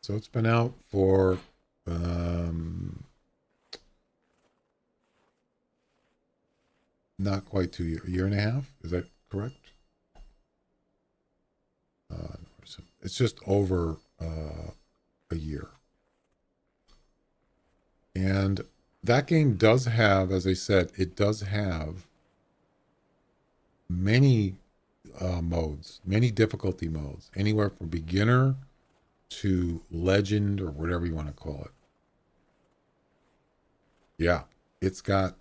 So it's been out for not quite 2 years, a year and a half. Is that correct? It's just over a year. And that game does have, as I said, it does have many modes, many difficulty modes, anywhere from beginner to legend or whatever you want to call it. Yeah, it's got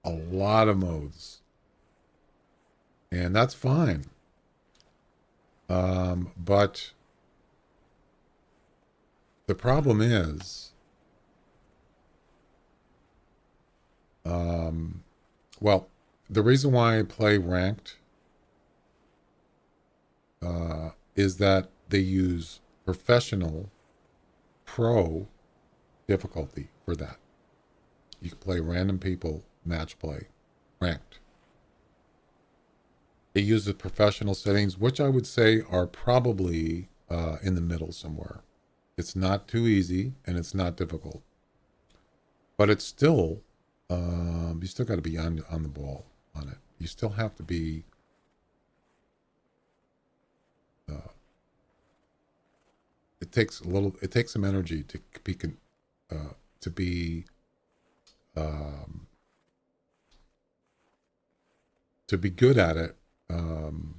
a lot of modes, and that's fine. But the problem is, well, the reason why I play ranked is that they use professional pro difficulty for that. You can play random people match play ranked. It uses professional settings, which I would say are probably in the middle somewhere. It's not too easy and it's not difficult, but it's still you still got to be on the ball on it. You still have to be it takes some energy to be good at it. I don't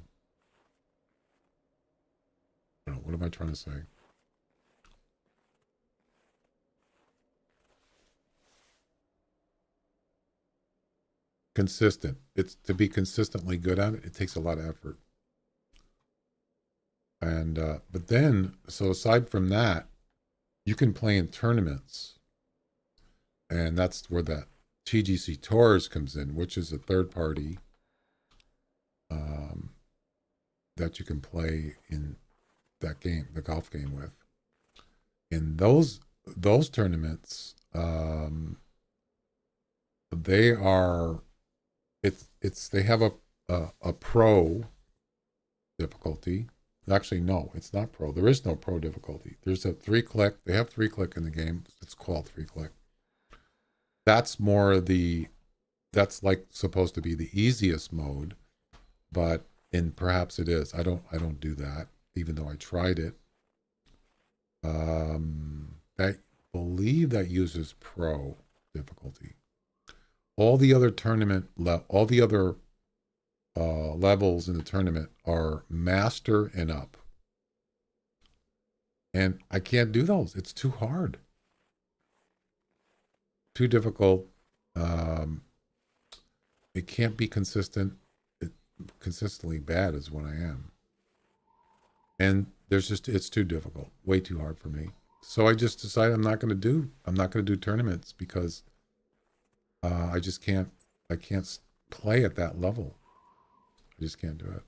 know, what am I trying to say? Consistent. It's to be consistently good at it. It takes a lot of effort. And but then, so aside from that, you can play in tournaments, and that's where that TGC Tours comes in, which is a third party that you can play in that game, the golf game with. In those tournaments, they are they have a pro difficulty. Actually, no, it's not pro. There is no pro difficulty. There's a 3-click. They have 3-click in the game. It's called 3-click. That's that's like supposed to be the easiest mode, but perhaps it is. I don't do that, even though I tried it. I believe that uses pro difficulty. All the other levels in the tournament are master and up. And I can't do those. It's too hard. Too difficult. It can't be consistent. Consistently bad is what I am. And it's too difficult. Way too hard for me. So I just decided I'm not going to do tournaments because I can't play at that level. I just can't do it.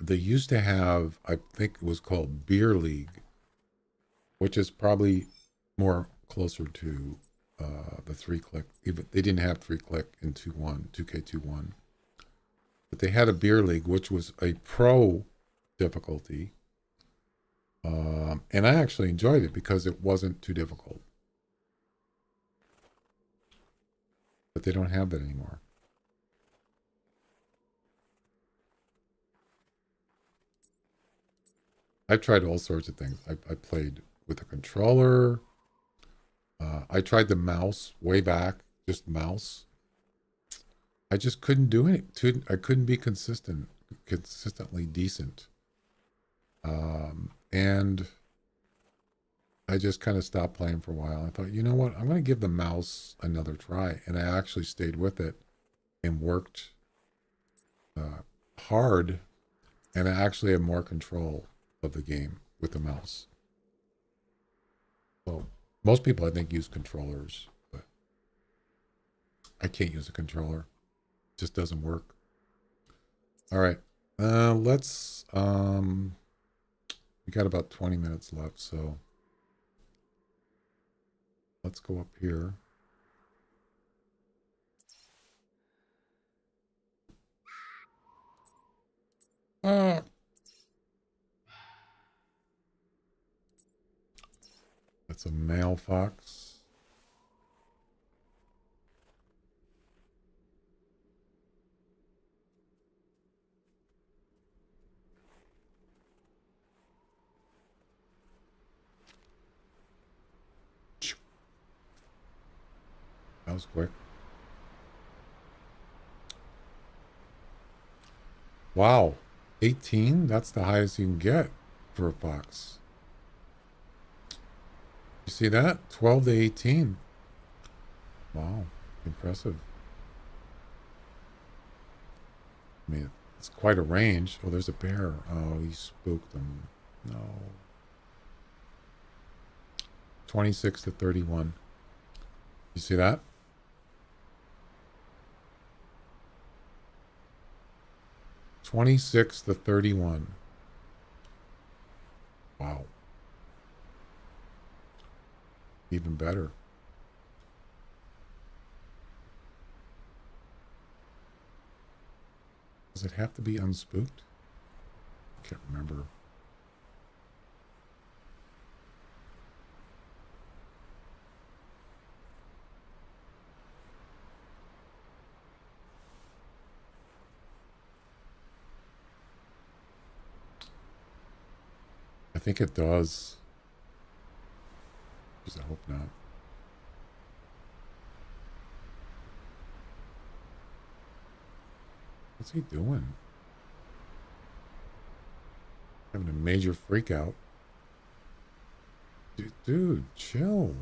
They used to have, I think it was called Beer League, which is probably more closer to the 3-click. Even they didn't have 3-click in 2K21, but they had a Beer League, which was a pro difficulty, and I actually enjoyed it because it wasn't too difficult. But they don't have that anymore. I've tried all sorts of things. I played with a controller. I tried the mouse way back, just mouse. I just couldn't do it. I couldn't be consistently decent. And I just kind of stopped playing for a while. I thought, you know what? I'm going to give the mouse another try. And I actually stayed with it and worked hard. And I actually have more control of the game with the mouse. So most people, I think, use controllers, but I can't use a controller. It just doesn't work. All right. Let's, we got about 20 minutes left, so let's go up here. That's a male fox. was quick. Wow. 18? That's the highest you can get for a fox. You see that? 12 to 18. Wow. Impressive. I mean, it's quite a range. Oh, there's a bear. Oh, he spooked them. No. 26 to 31. You see that? $26 to 31. Wow. Even better. Does it have to be unspooked? I can't remember. I think it does. Jeez, I hope not. What's he doing? Having a major freak out. Dude, chill.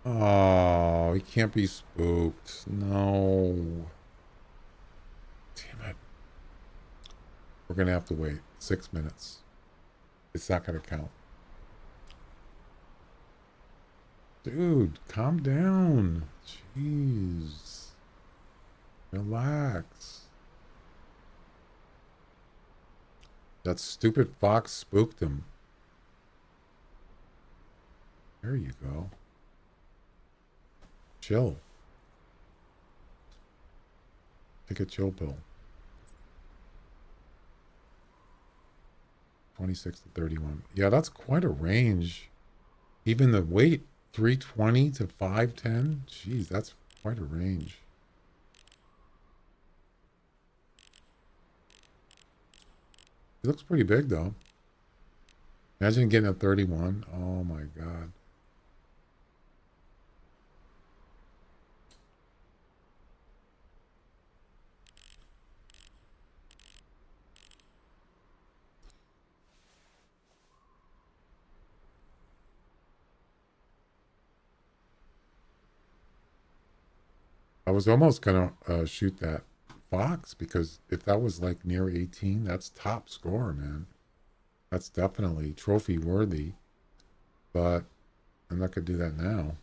Oh, he can't be spooked. No. Damn it. We're going to have to wait 6 minutes. It's not going to count. Dude, calm down. Jeez. Relax. That stupid fox spooked him. There you go. Chill. Take a chill pill. 26 to 31. Yeah, that's quite a range. Even the weight, 320 to 510. Jeez, that's quite a range. He looks pretty big, though. Imagine getting a 31. Oh, my God. I was almost going to shoot that fox, because if that was like near 18, that's top score, man. That's definitely trophy worthy. But I'm not going to do that now.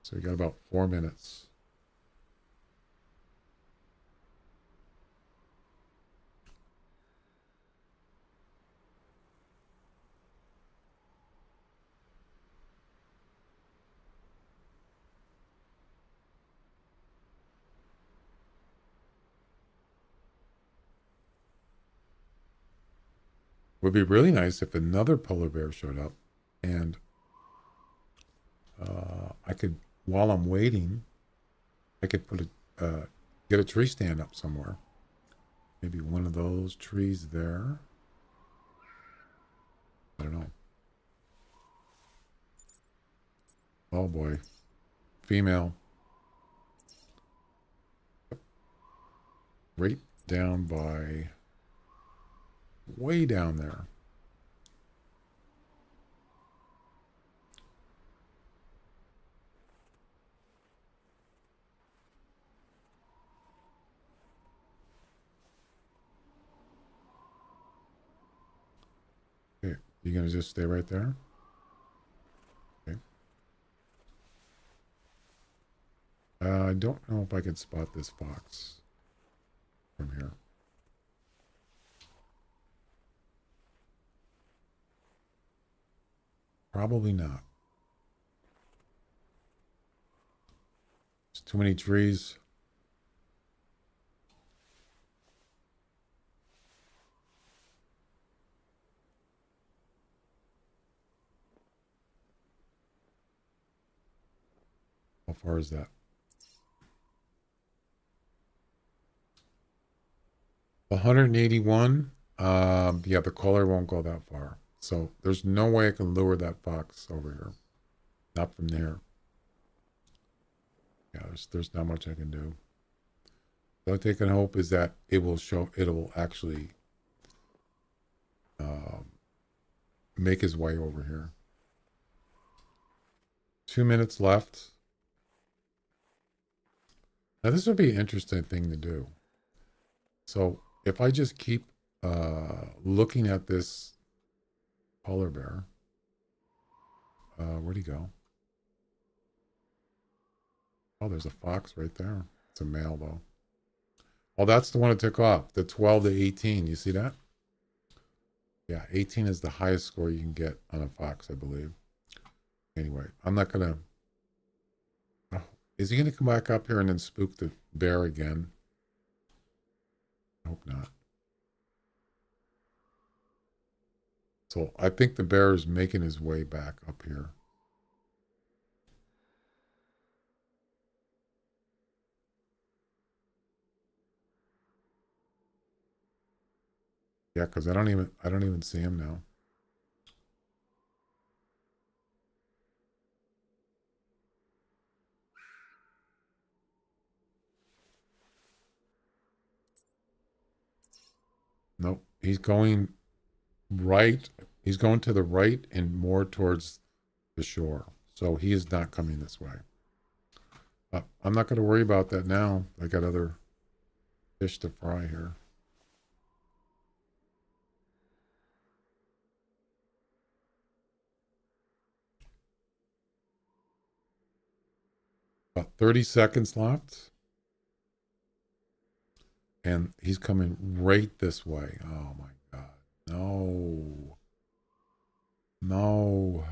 So we got about 4 minutes. Would be really nice if another polar bear showed up, and I could, while I'm waiting, I could put get a tree stand up somewhere. Maybe one of those trees there. I don't know. Oh boy. Female. Right down by, way down there. Okay, you gonna just stay right there? Okay. I don't know if I can spot this fox from here. Probably not. There's too many trees. far is that? 181. Yeah, the color won't go that far. So there's no way I can lure that fox over here. Not from there. Yeah, there's not much I can do. The only thing I can hope is that it will actually make his way over here. 2 minutes left. Now this would be an interesting thing to do. So if I just keep looking at this polar bear, where'd he go? Oh, there's a fox right there. It's a male though. Oh, that's the one that took off. The 12 to 18. You see that? Yeah, 18 is the highest score you can get on a fox, I believe. Anyway, I'm not gonna. Oh, is he gonna come back up here and then spook the bear again? I hope not. So I think the bear is making his way back up here. Yeah, because I don't even see him now. Nope. He's going right. He's going to the right and more towards the shore. So he is not coming this way. I'm not going to worry about that now. I got other fish to fry here. About 30 seconds left. And he's coming right this way. Oh my God. No. No.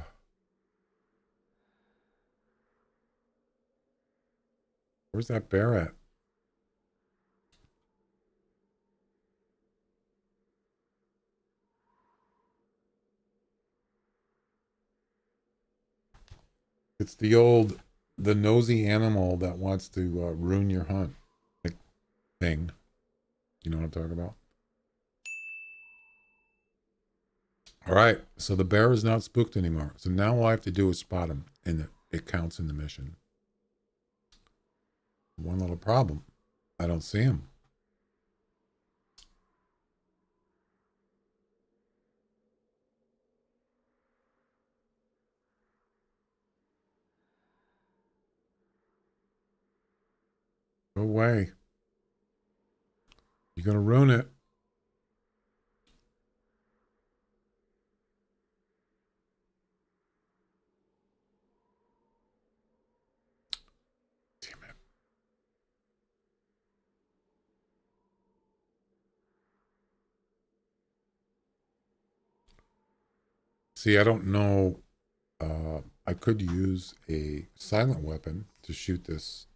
Where's that bear at? It's the nosy animal that wants to ruin your hunt thing. You know what I'm talking about? All right, so the bear is not spooked anymore. So now all I have to do is spot him, and it counts in the mission. One little problem. I don't see him. Go away. You're going to ruin it. Damn it. See, I don't know. I could use a silent weapon to shoot this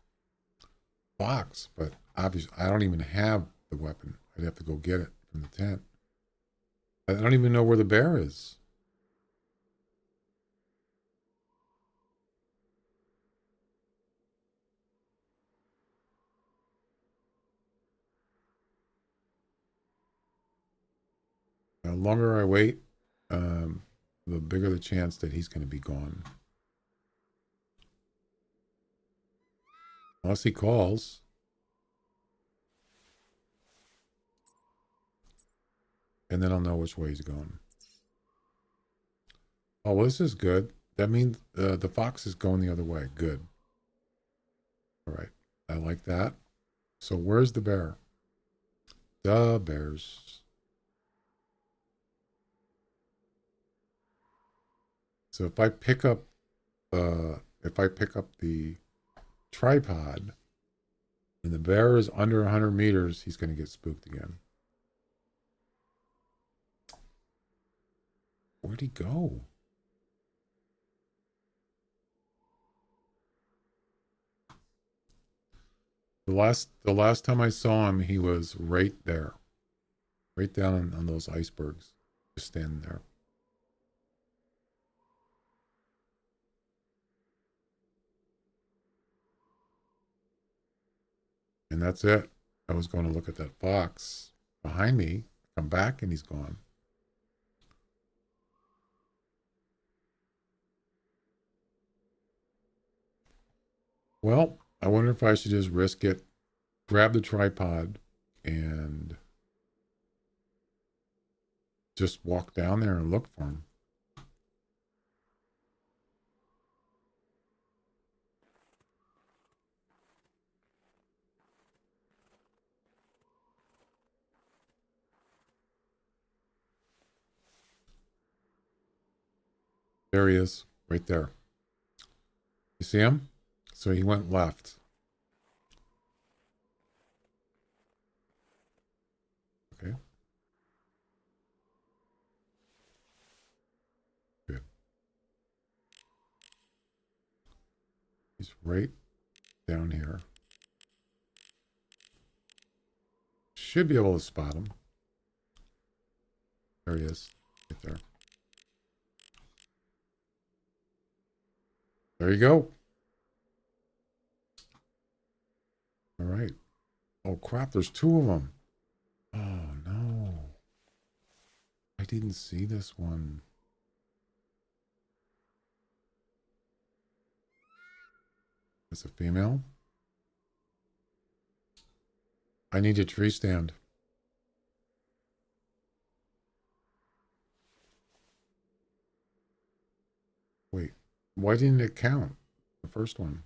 fox, but obviously I don't even have the weapon. I'd have to go get it from the tent. I don't even know where the bear is. The longer I wait, the bigger the chance that he's going to be gone. Unless he calls. And then I'll know which way he's going. Oh, well, this is good. That means the fox is going the other way. Good. All right. I like that. So where's the bear? The bears. So if I pick up the tripod and the bear is under 100 meters, he's going to get spooked again. Where'd he go? The last time I saw him, he was right there. Right down on those icebergs. Just standing there. And that's it. I was going to look at that fox behind me, come back, and he's gone. Well, I wonder if I should just risk it, grab the tripod, and just walk down there and look for him. There he is, right there. You see him? So he went left. Okay. Good. He's right down here. Should be able to spot him. There he is, right there. There you go. All right. Oh, crap. There's two of them. Oh, no. I didn't see this one. It's a female. I need a tree stand. Wait. Why didn't it count? The first one.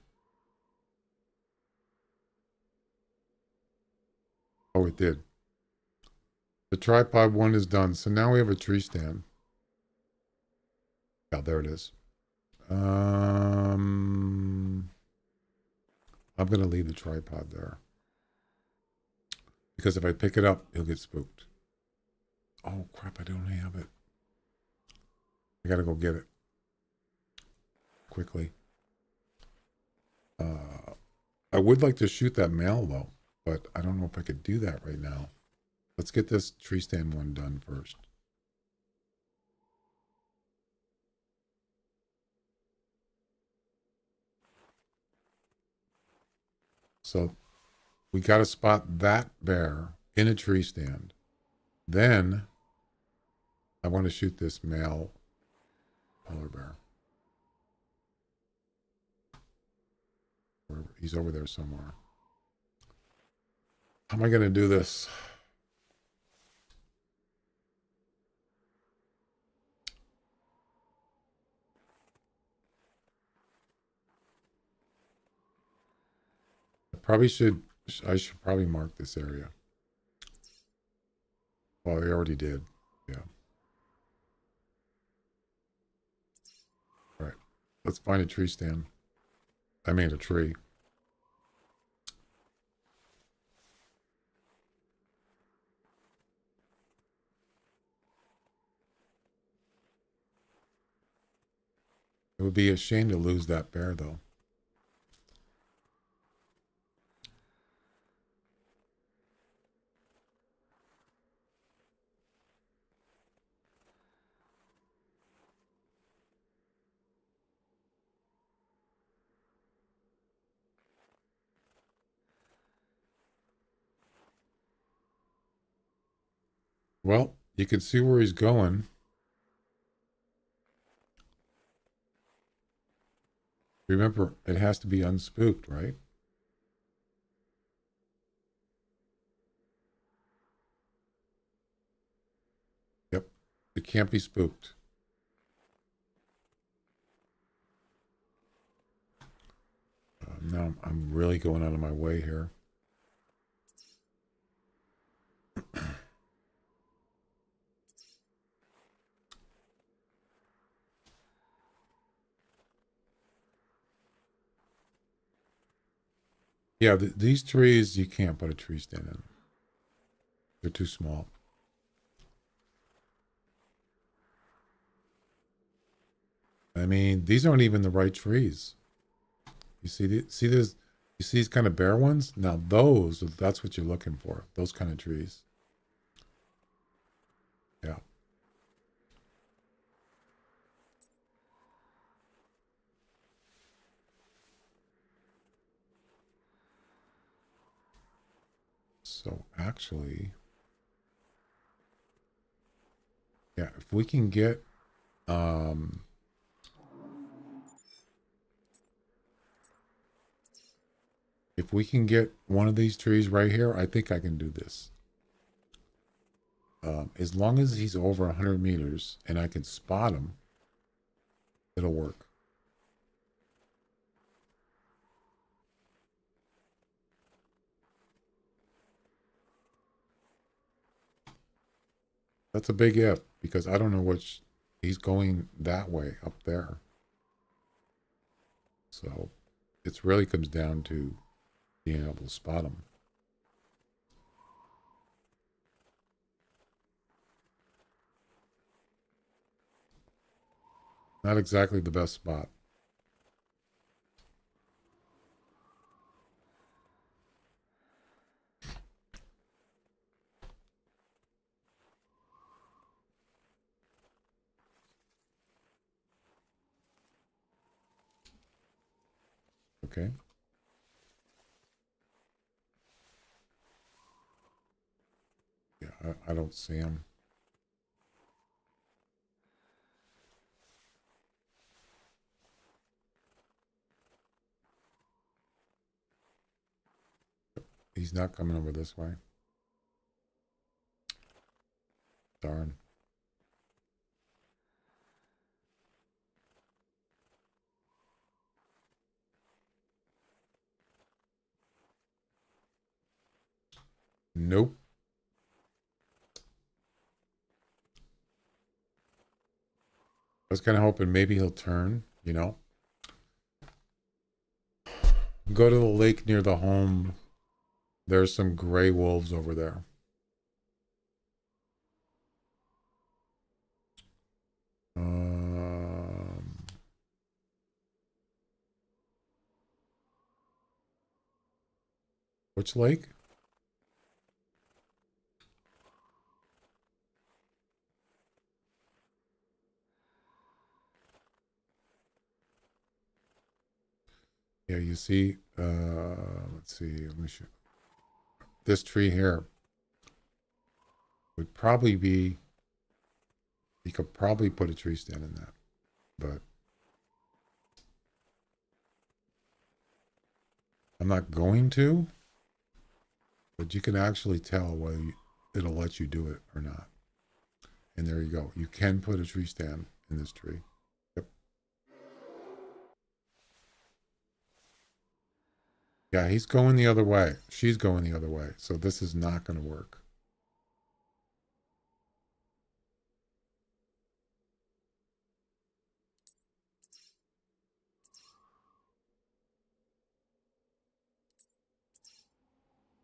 Oh, it did. The tripod one is done. So now we have a tree stand. Yeah, there it is. I'm going to leave the tripod there. Because if I pick it up, he'll get spooked. Oh, crap. I don't have it. I got to go get it. Quickly. I would like to shoot that male, though. But I don't know if I could do that right now. Let's get this tree stand one done first. So we got to spot that bear in a tree stand. Then I want to shoot this male polar bear. He's over there somewhere. How am I going to do this? I should probably mark this area. Well, I already did. Yeah. All right. Let's find a tree stand. I mean a tree. It would be a shame to lose that bear, though. Well, you can see where he's going. Remember, it has to be unspooked, right? Yep. It can't be spooked. Now I'm really going out of my way here. Yeah, these trees, you can't put a tree stand in. They're too small. I mean, these aren't even the right trees. You see this? You see these kind of bare ones? Now that's what you're looking for. Those kind of trees. Yeah. So actually, yeah, if we can get, if we can get one of these trees right here, I think I can do this. As long as he's over 100 meters and I can spot him, it'll work. That's a big if, because I don't know which, he's going that way up there. So it really comes down to being able to spot him. Not exactly the best spot. Okay. Yeah, I don't see him. He's not coming over this way. Darn. Nope. I was kind of hoping maybe he'll turn, you know. Go to the lake near the home. There's some gray wolves over there. Which lake? Yeah, you see, let's see, let me show. This tree here would probably be, you could probably put a tree stand in that, but I'm not going to, but you can actually tell whether it'll let you do it or not. And there you go. You can put a tree stand in this tree. Yep. Yeah, he's going the other way. She's going the other way. So this is not going to work.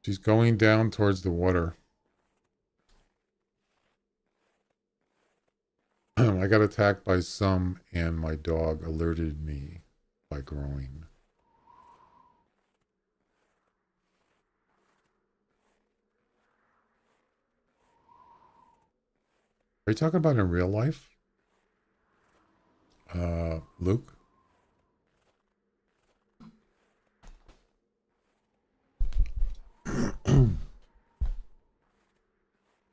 She's going down towards the water. I got attacked by some, and my dog alerted me by growing. Are you talking about in real life? Luke?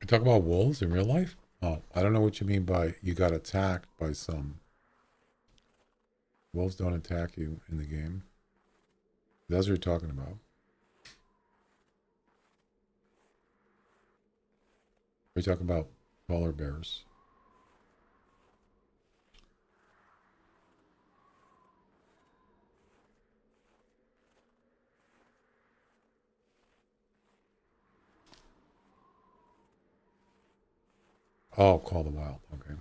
You talk about wolves in real life? Oh, I don't know what you mean by you got attacked by some. Wolves don't attack you in the game. That's what you're talking about. Are you talking about polar bears? Oh, Call the Wild. Okay.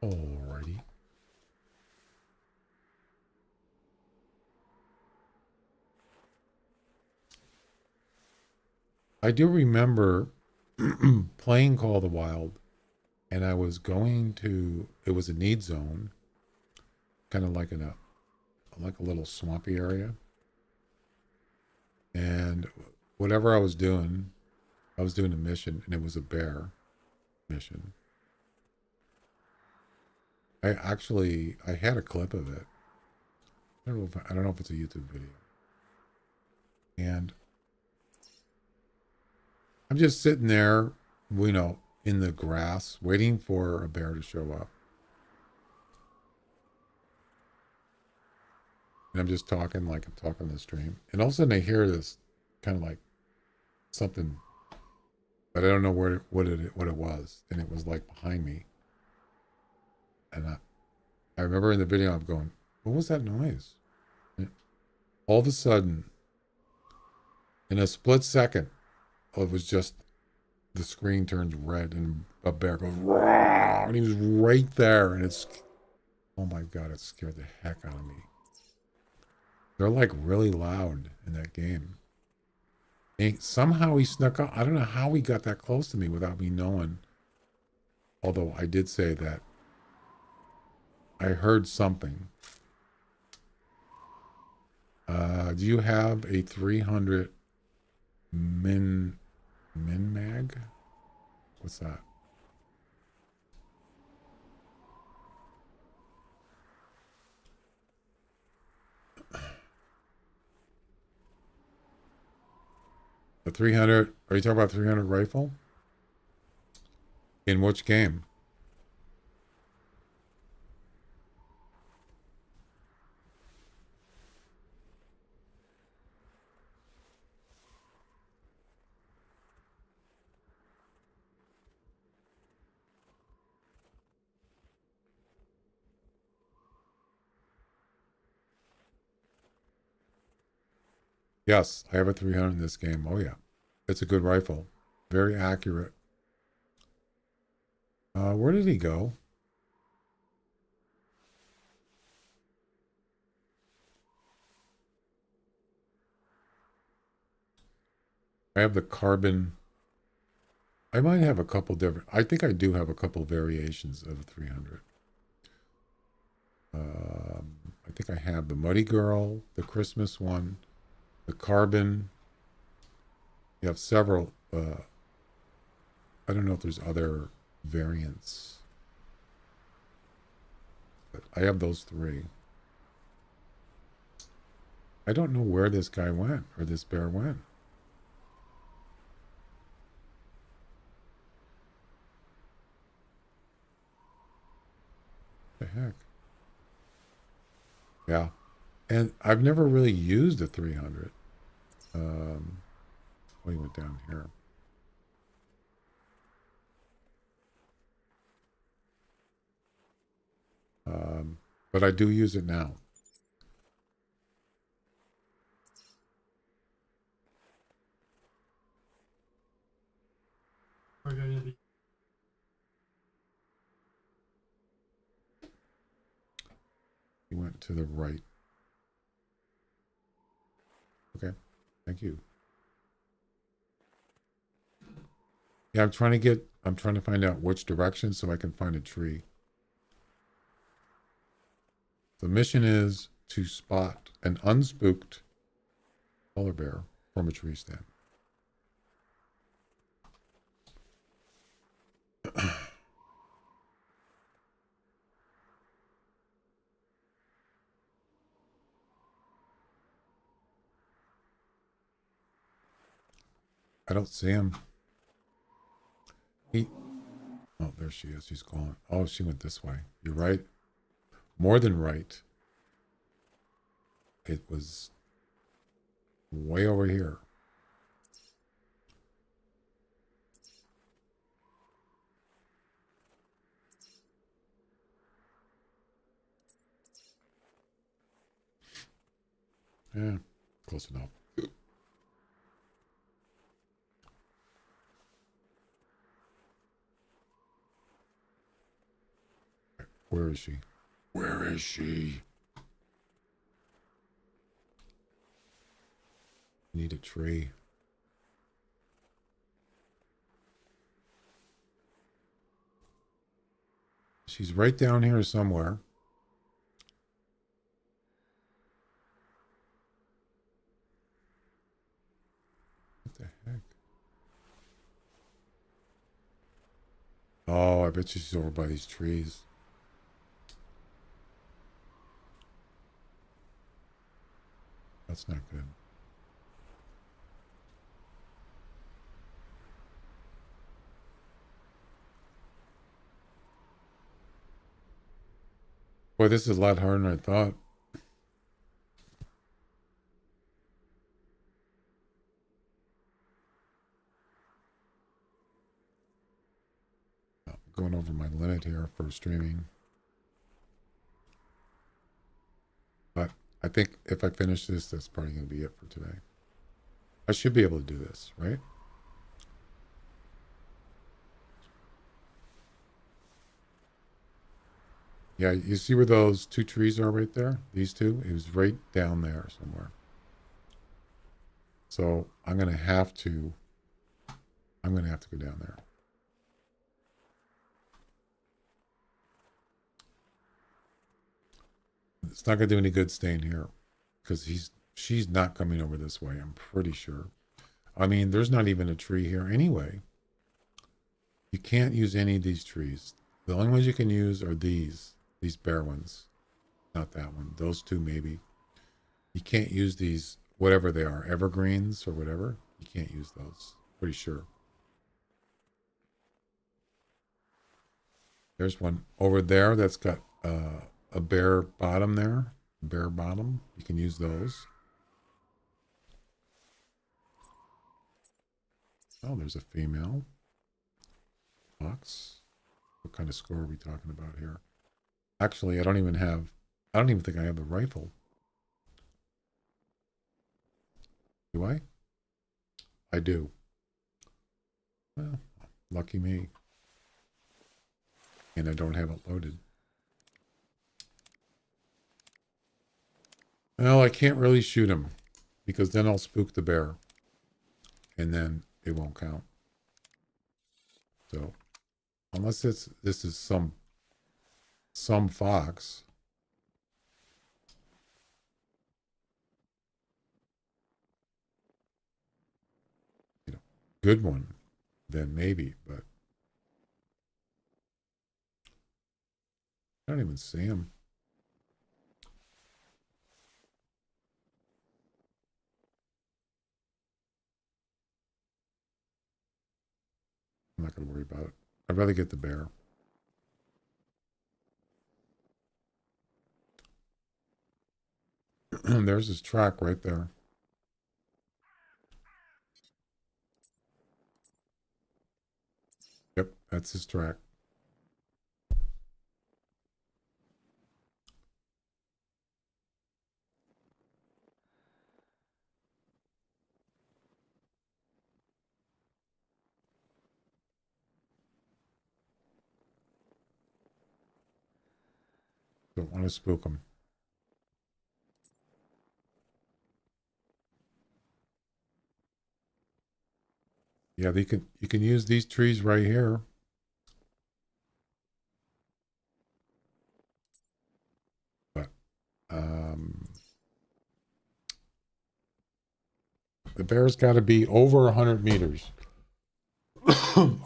Alrighty. I do remember playing Call the Wild, and I was going to, it was a need zone, kind of like in a little swampy area. And whatever I was doing a mission, and it was a bear mission. I had a clip of it, I don't know if it's a YouTube video. And I'm just sitting there, you know, in the grass, waiting for a bear to show up. And I'm just talking like I'm talking on the stream. And all of a sudden I hear this kind of like something, but I don't know what it was. And it was like behind me. And I remember in the video I'm going, what was that noise? And all of a sudden, in a split second, it was just the screen turns red and a bear goes, "Rawr!" And he was right there. And it's, oh my God, it scared the heck out of me. They're like really loud in that game. And somehow he snuck up. I don't know how he got that close to me without me knowing. Although I did say that I heard something. Do you have a 300 min mag? What's that? The 300, are you talking about 300 rifle? In which game? Yes, I have a 300 in this game. Oh yeah. It's a good rifle. Very accurate. Where did he go? I have the carbon. I might have a couple different. I think I do have a couple variations of a 300. I think I have the Muddy Girl, the Christmas one, the carbon. You have several. I don't know if there's other variants, but I have those three. I don't know where this guy went or this bear went. The heck? Yeah, and I've never really used a 300. Oh, he went down here. But I do use it now. He went to the right. Okay, thank you. Yeah, I'm trying to find out which direction so I can find a tree. The mission is to spot an unspooked polar bear from a tree stand. I don't see him. Oh, there she is. She's calling. Oh, she went this way. You're right. More than right. It was way over here. Yeah, close enough. Where is she? Where is she? Need a tree. She's right down here somewhere. What the heck? Oh, I bet she's over by these trees. That's not good. Boy, this is a lot harder than I thought. Going over my limit here for streaming. But I think if I finish this, that's probably going to be it for today. I should be able to do this, right? Yeah, you see where those two trees are right there? These two? It was right down there somewhere. So I'm going to have to go down there. It's not going to do any good staying here because she's not coming over this way, I'm pretty sure. I mean, there's not even a tree here anyway. You can't use any of these trees. The only ones you can use are these bare ones. Not that one. Those two maybe. You can't use these, whatever they are, evergreens or whatever. You can't use those. Pretty sure. There's one over there that's got a bare bottom there. Bare bottom. You can use those. Oh, there's a female fox. What kind of score are we talking about here? Actually, I don't even think I have the rifle. Do I? I do. Well, lucky me. And I don't have it loaded. Well, I can't really shoot him because then I'll spook the bear. And then it won't count. So, unless this is some fox. You know, good one, then maybe, but I don't even see him. I'm not going to worry about it. I'd rather get the bear. There's his track right there. Yep, that's his track. Don't want to spook him. Yeah, you can use these trees right here. But the bear's got to be over 100 meters.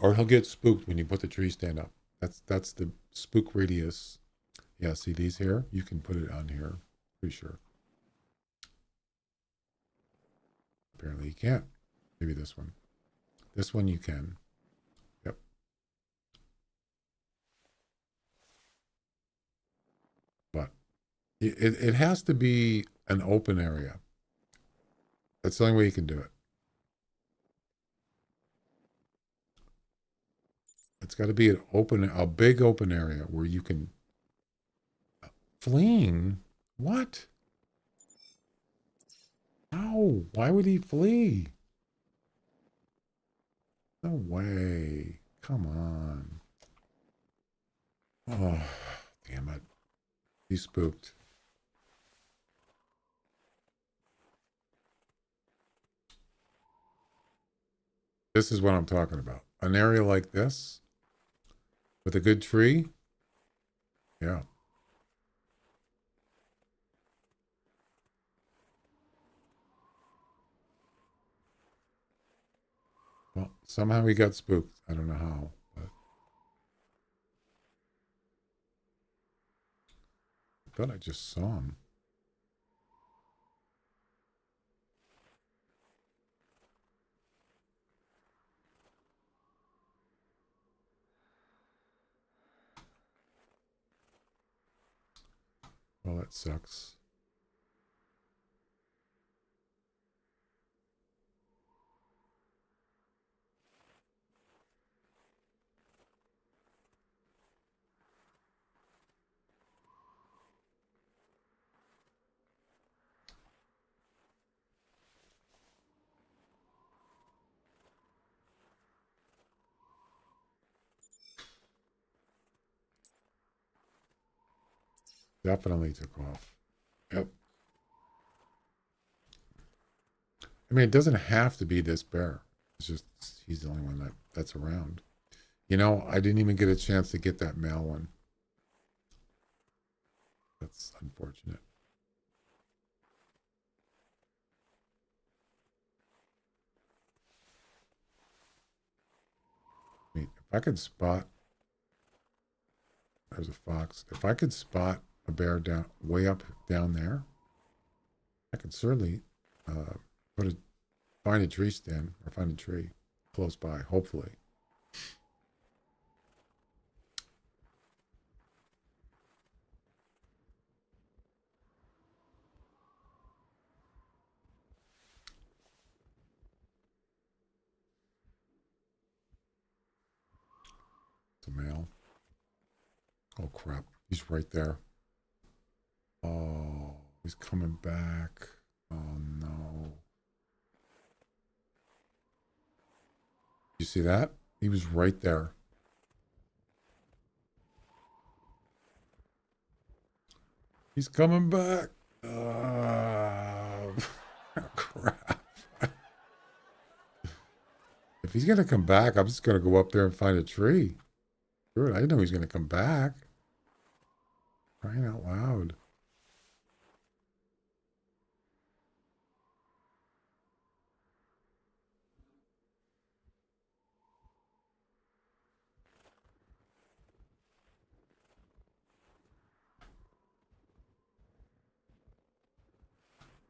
Or he'll get spooked when you put the tree stand up. That's the spook radius. Yeah, see these here? You can put it on here. Pretty sure. Apparently you can't. Maybe this one. This one you can. Yep. But it has to be an open area. That's the only way you can do it. It's got to be a big open area where you can. Fleeing? What? How? Why would he flee? No way. Come on. Oh, damn it. He's spooked. This is what I'm talking about. An area like this with a good tree. Yeah. Well, somehow he got spooked. I don't know how, but I thought I just saw him. Well, that sucks. Definitely took off. Yep. I mean, it doesn't have to be this bear. It's just he's the only one that's around. You know, I didn't even get a chance to get that male one. That's unfortunate. I mean, if I could spot, there's a fox. If I could spot a bear down way up down there, I could certainly find a tree stand or find a tree close by, hopefully. It's a male. Oh crap, he's right there. Oh, he's coming back. Oh no. You see that? He was right there. He's coming back. Crap. If he's gonna come back, I'm just gonna go up there and find a tree. Good. I didn't know he was gonna come back. Crying out loud.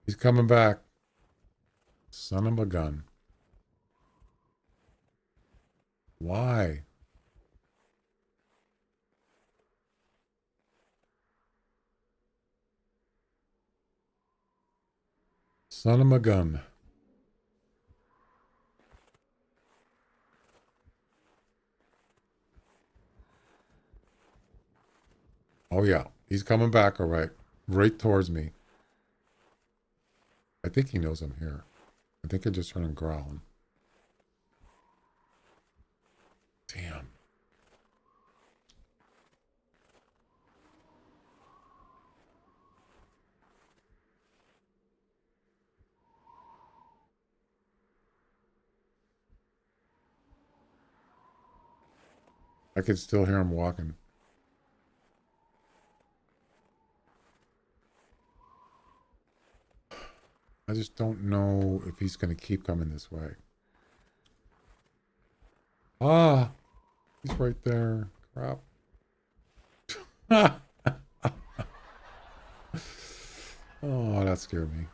He's coming back. Son of a gun. Why? Son of a gun. Oh yeah, he's coming back, all right. Right towards me. I think he knows I'm here. I think I just heard him growling. Damn. I can still hear him walking. I just don't know if he's going to keep coming this way. Ah, he's right there. Crap. Oh, that scared me.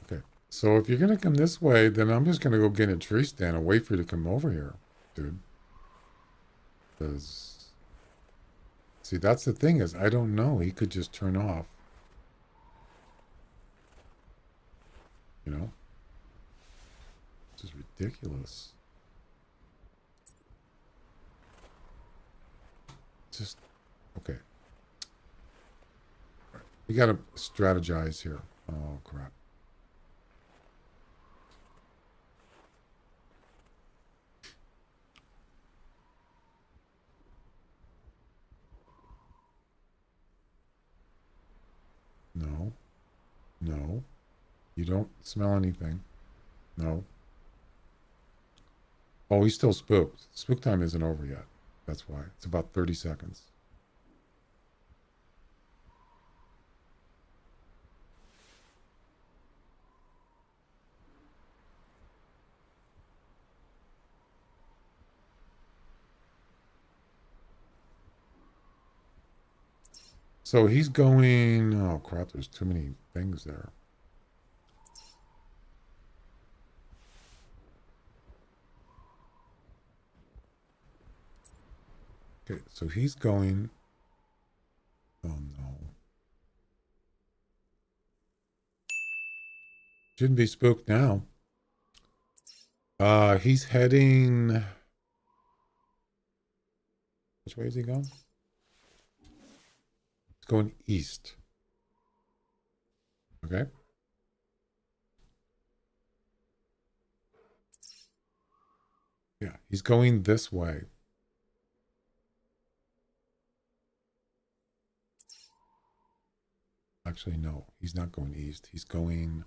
Okay, so if you're going to come this way, then I'm just going to go get a tree stand and wait for you to come over here, dude. Because, see, that's the thing is, I don't know. He could just turn off. You know? This is ridiculous. Just, okay. We got to strategize here. Oh, crap. No. No. You don't smell anything. No. Oh, he's still spooked. Spook time isn't over yet. That's why. It's about 30 seconds. So he's going... Oh, crap. There's too many things there. Okay, so he's going. Oh no. Shouldn't be spooked now. He's heading. Which way is he going? He's going east. Okay. Yeah, he's going this way. Actually, no, he's not going east. He's going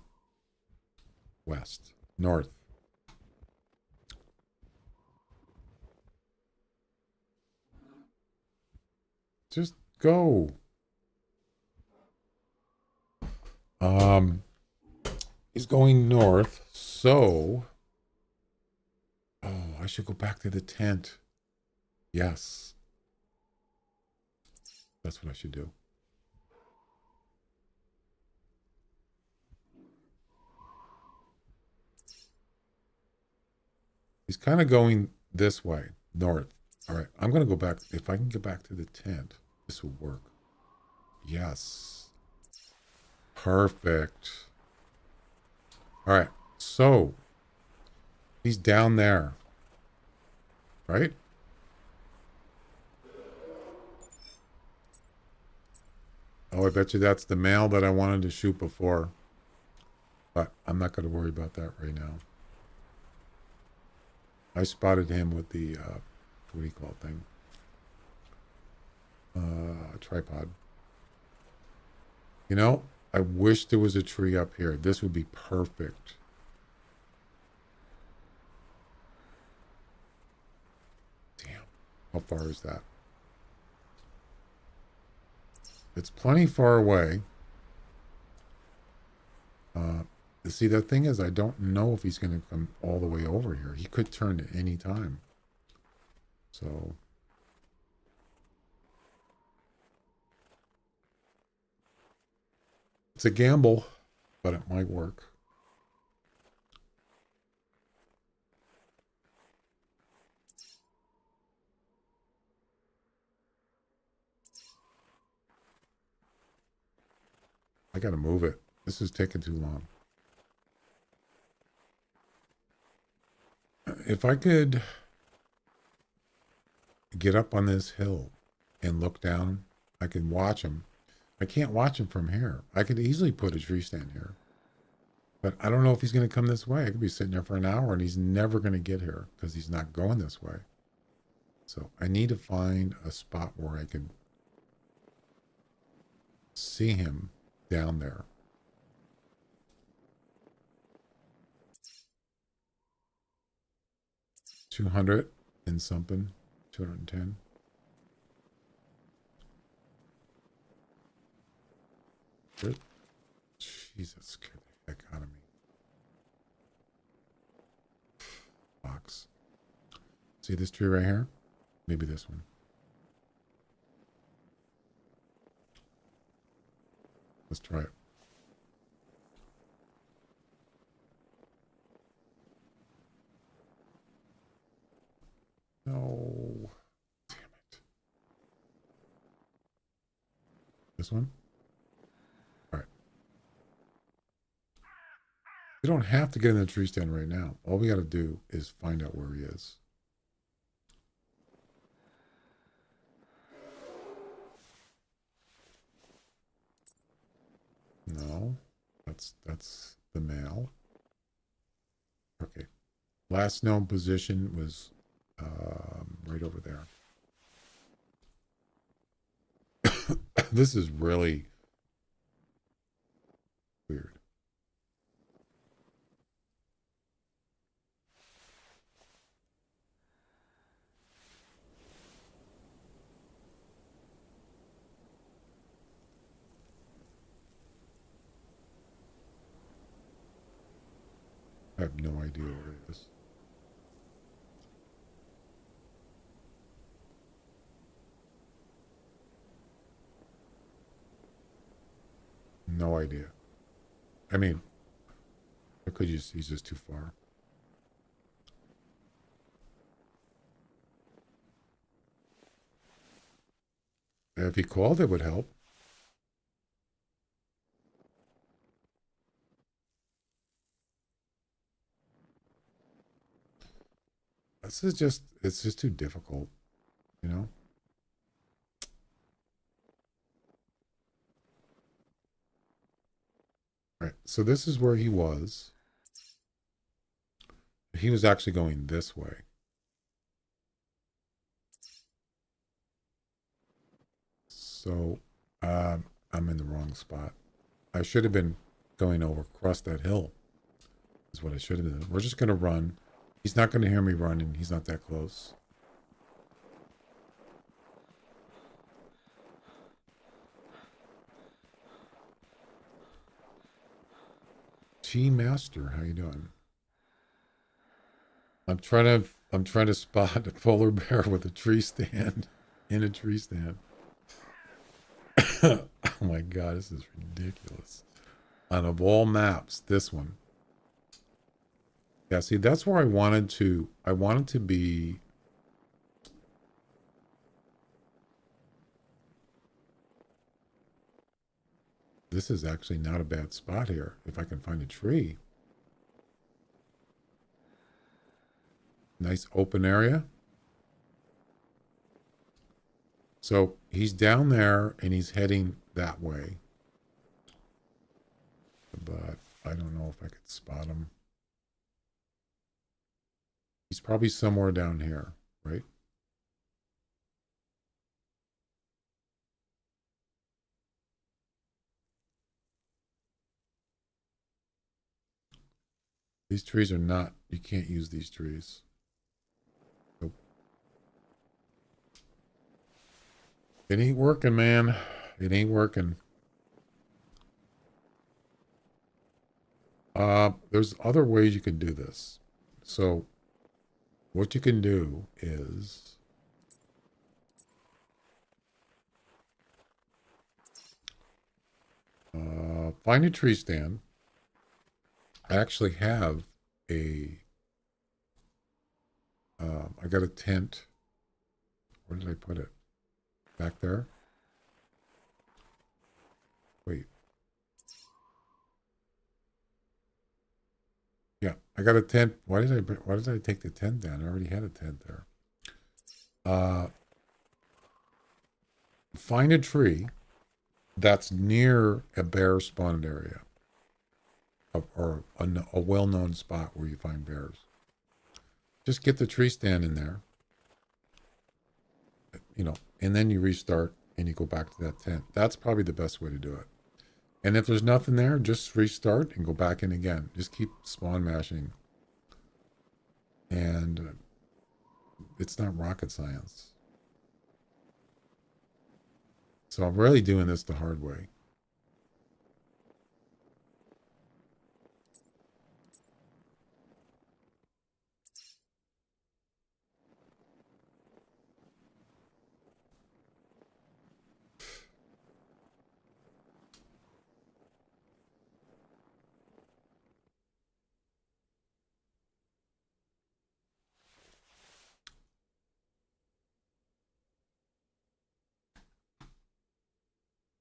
west, north. Just go. He's going north, so I should go back to the tent. Yes. That's what I should do. He's kind of going this way, north. All right, I'm going to go back. If I can get back to the tent, this will work. Yes. Perfect. All right, so he's down there, right? Oh, I bet you that's the male that I wanted to shoot before. But I'm not going to worry about that right now. I spotted him with the, what do you call it thing? Tripod. You know, I wish there was a tree up here. This would be perfect. Damn. How far is that? It's plenty far away. See, the thing is, I don't know if he's going to come all the way over here. He could turn at any time. So... it's a gamble, but it might work. I gotta move it. This is taking too long. If I could get up on this hill and look down, I can watch him. I can't watch him from here. I could easily put a tree stand here. But I don't know if he's going to come this way. I could be sitting there for an hour and he's never going to get here because he's not going this way. So I need to find a spot where I can see him down there. $200 and something. 210. Good. Jesus, scared the heck out of me. Box. See this tree right here? Maybe this one. Let's try it. No. Damn it. This one? All right. We don't have to get in the tree stand right now. All we got to do is find out where he is. No. That's the male. Okay. Last known position was right over there. This is really weird. I have no idea where it is. No idea. I mean, I could just, he's just too far. If he called, it would help. This is just, it's just too difficult, you know? Right, so this is where he was. He was actually going this way. So I'm in the wrong spot. I should have been going over across that hill is what I should have done. We're just going to run. He's not going to hear me running. He's not that close. G Master, how you doing? I'm trying to spot a polar bear with a tree stand in a tree stand. Oh my god, this is ridiculous. Out of all maps, this one. Yeah, see, that's where I wanted to be. This is actually not a bad spot here. If I can find a tree. Nice open area. So he's down there and he's heading that way. But I don't know if I could spot him. He's probably somewhere down here, right? These trees are not, you can't use these trees. Nope. It ain't working, man. It ain't working. There's other ways you can do this. So what you can do is find a tree stand. I actually have a I got a tent. Where did I put it? Back there? Wait. Yeah, I got a tent. Why did I take the tent down? I already had a tent there. Find a tree that's near a bear spawned area. Or a well-known spot where you find bears. Just get the tree stand in there. You know, and then you restart and you go back to that tent. That's probably the best way to do it. And if there's nothing there, just restart and go back in again. Just keep spawn mashing. And it's not rocket science. So I'm really doing this the hard way.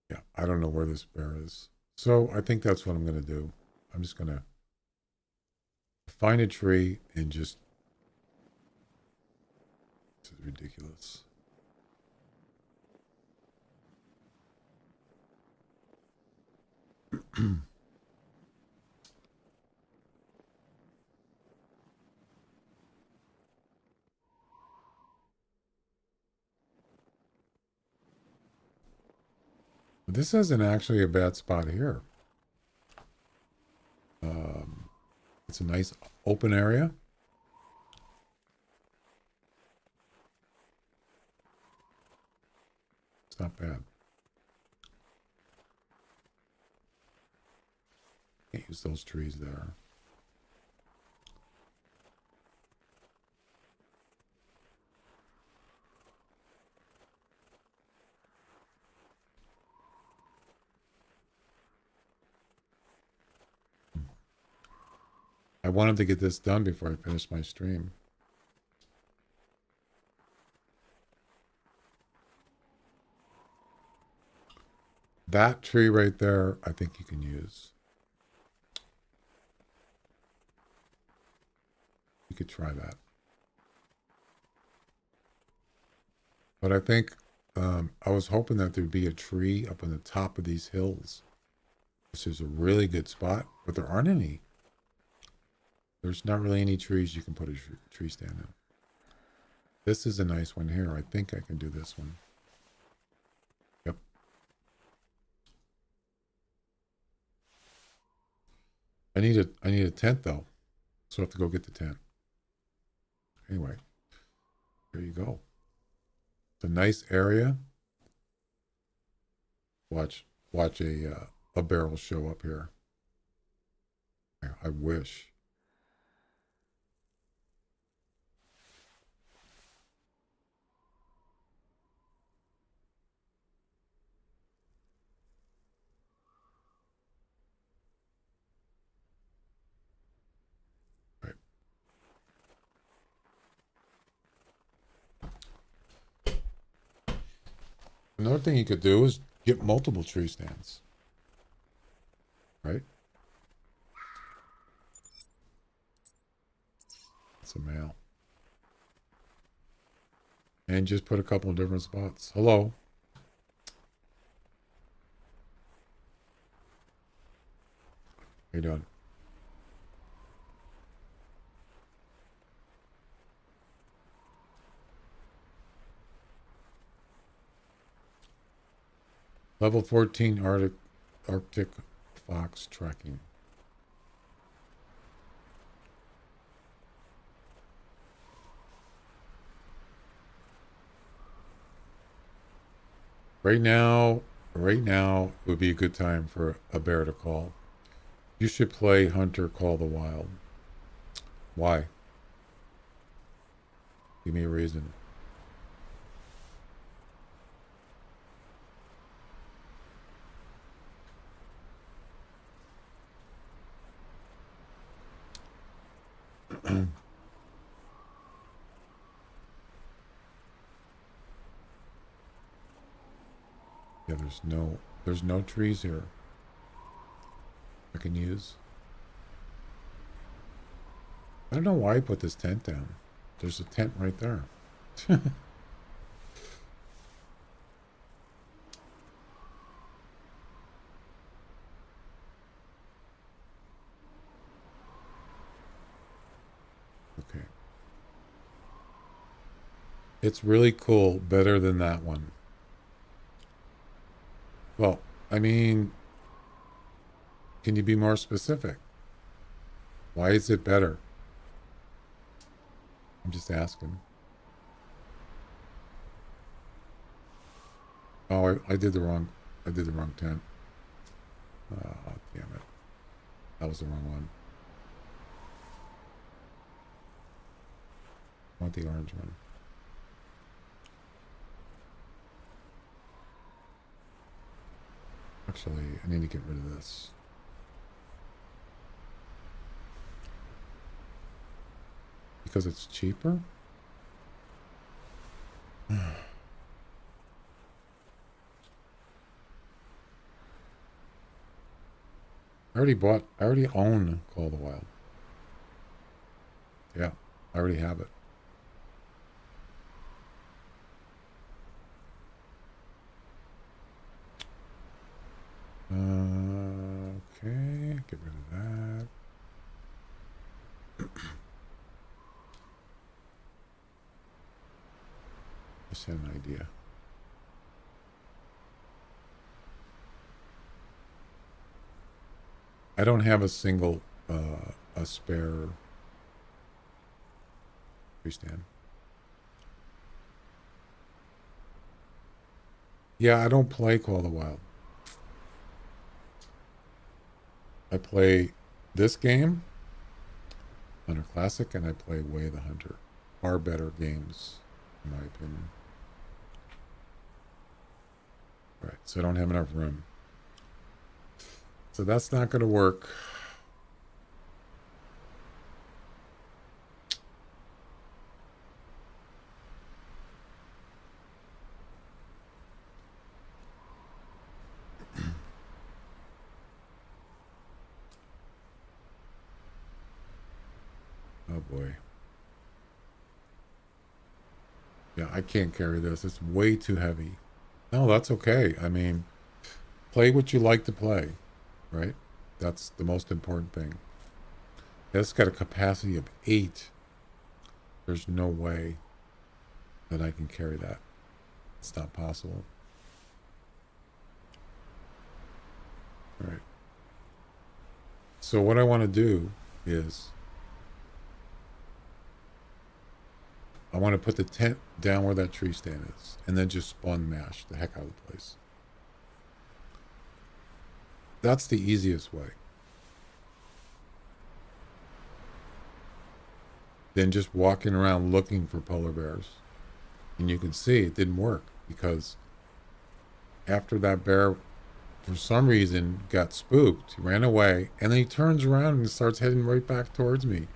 Yeah, I don't know where this bear is. So I think that's what I'm going to do. I'm just going to find a tree and just... This is ridiculous. This isn't actually a bad spot here. It's a nice open area. It's not bad. Can't use those trees there. I wanted to get this done before I finish my stream. That tree right there, I think you can use. You could try that. But I think I was hoping that there'd be a tree up on the top of these hills. This is a really good spot, but there aren't any. There's not really any trees you can put a tree stand in. This is a nice one here. I think I can do this one. Yep. I need a tent though. So I have to go get the tent. Anyway, there you go. It's a nice area. Watch a barrel show up here. I wish. Right. Another thing you could do is get multiple tree stands. Right? It's a male. And just put a couple of different spots. Hello. How you doing? Level 14 Arctic fox tracking. Right now would be a good time for a bear to call. You should play Hunter Call the Wild. Why? Give me a reason. Yeah, there's no trees here I can use. I don't know why I put this tent down. There's a tent right there. Okay. It's really cool, better than that one. Well, I mean, can you be more specific? Why is it better? I'm just asking. Oh, I did the wrong tent. Oh, damn it. That was the wrong one. I want the orange one. Actually, I need to get rid of this. Because it's cheaper? I already own Call of the Wild. Yeah, I already have it. Okay, get rid of that. Just had an idea. I don't have a single, a spare freestand. Yeah, I don't play Call of the Wild. I play this game, Hunter Classic, and I play Way the Hunter. Far better games, in my opinion. Right, so I don't have enough room. So that's not going to work. boy. Yeah, I can't carry this. It's way too heavy. No, that's okay. I mean, play what you like to play, right? That's the most important thing. It's got a capacity of 8. There's no way that I can carry that. It's not possible. All right. So what I want to do is I want to put the tent down where that tree stand is and then just spawn mash the heck out of the place. That's the easiest way. Then just walking around looking for polar bears. And you can see it didn't work because after that bear, for some reason, got spooked, he ran away, and then he turns around and starts heading right back towards me.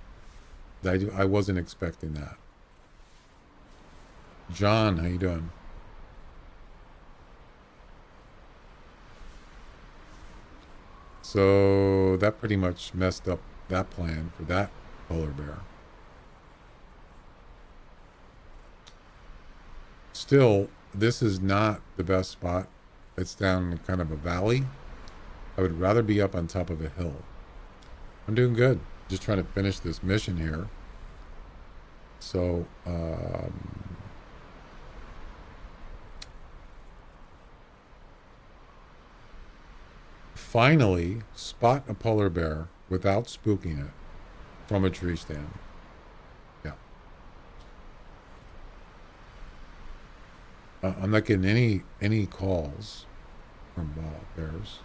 I wasn't expecting that. John, how you doing? So that pretty much messed up that plan for that polar bear. Still, this is not the best spot. It's down in kind of a valley. I would rather be up on top of a hill. I'm doing good. Just trying to finish this mission here. So, finally spot a polar bear without spooking it from a tree stand. Yeah. I'm not getting any calls from bears.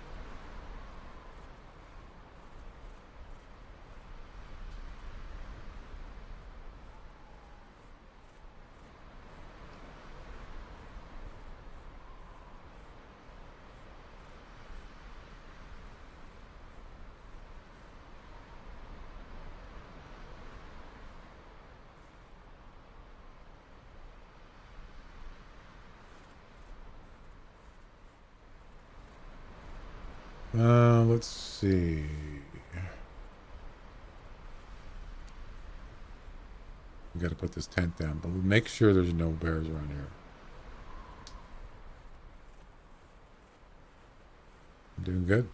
Let's see. We got to put this tent down, but we'll make sure there's no bears around here. I'm doing good.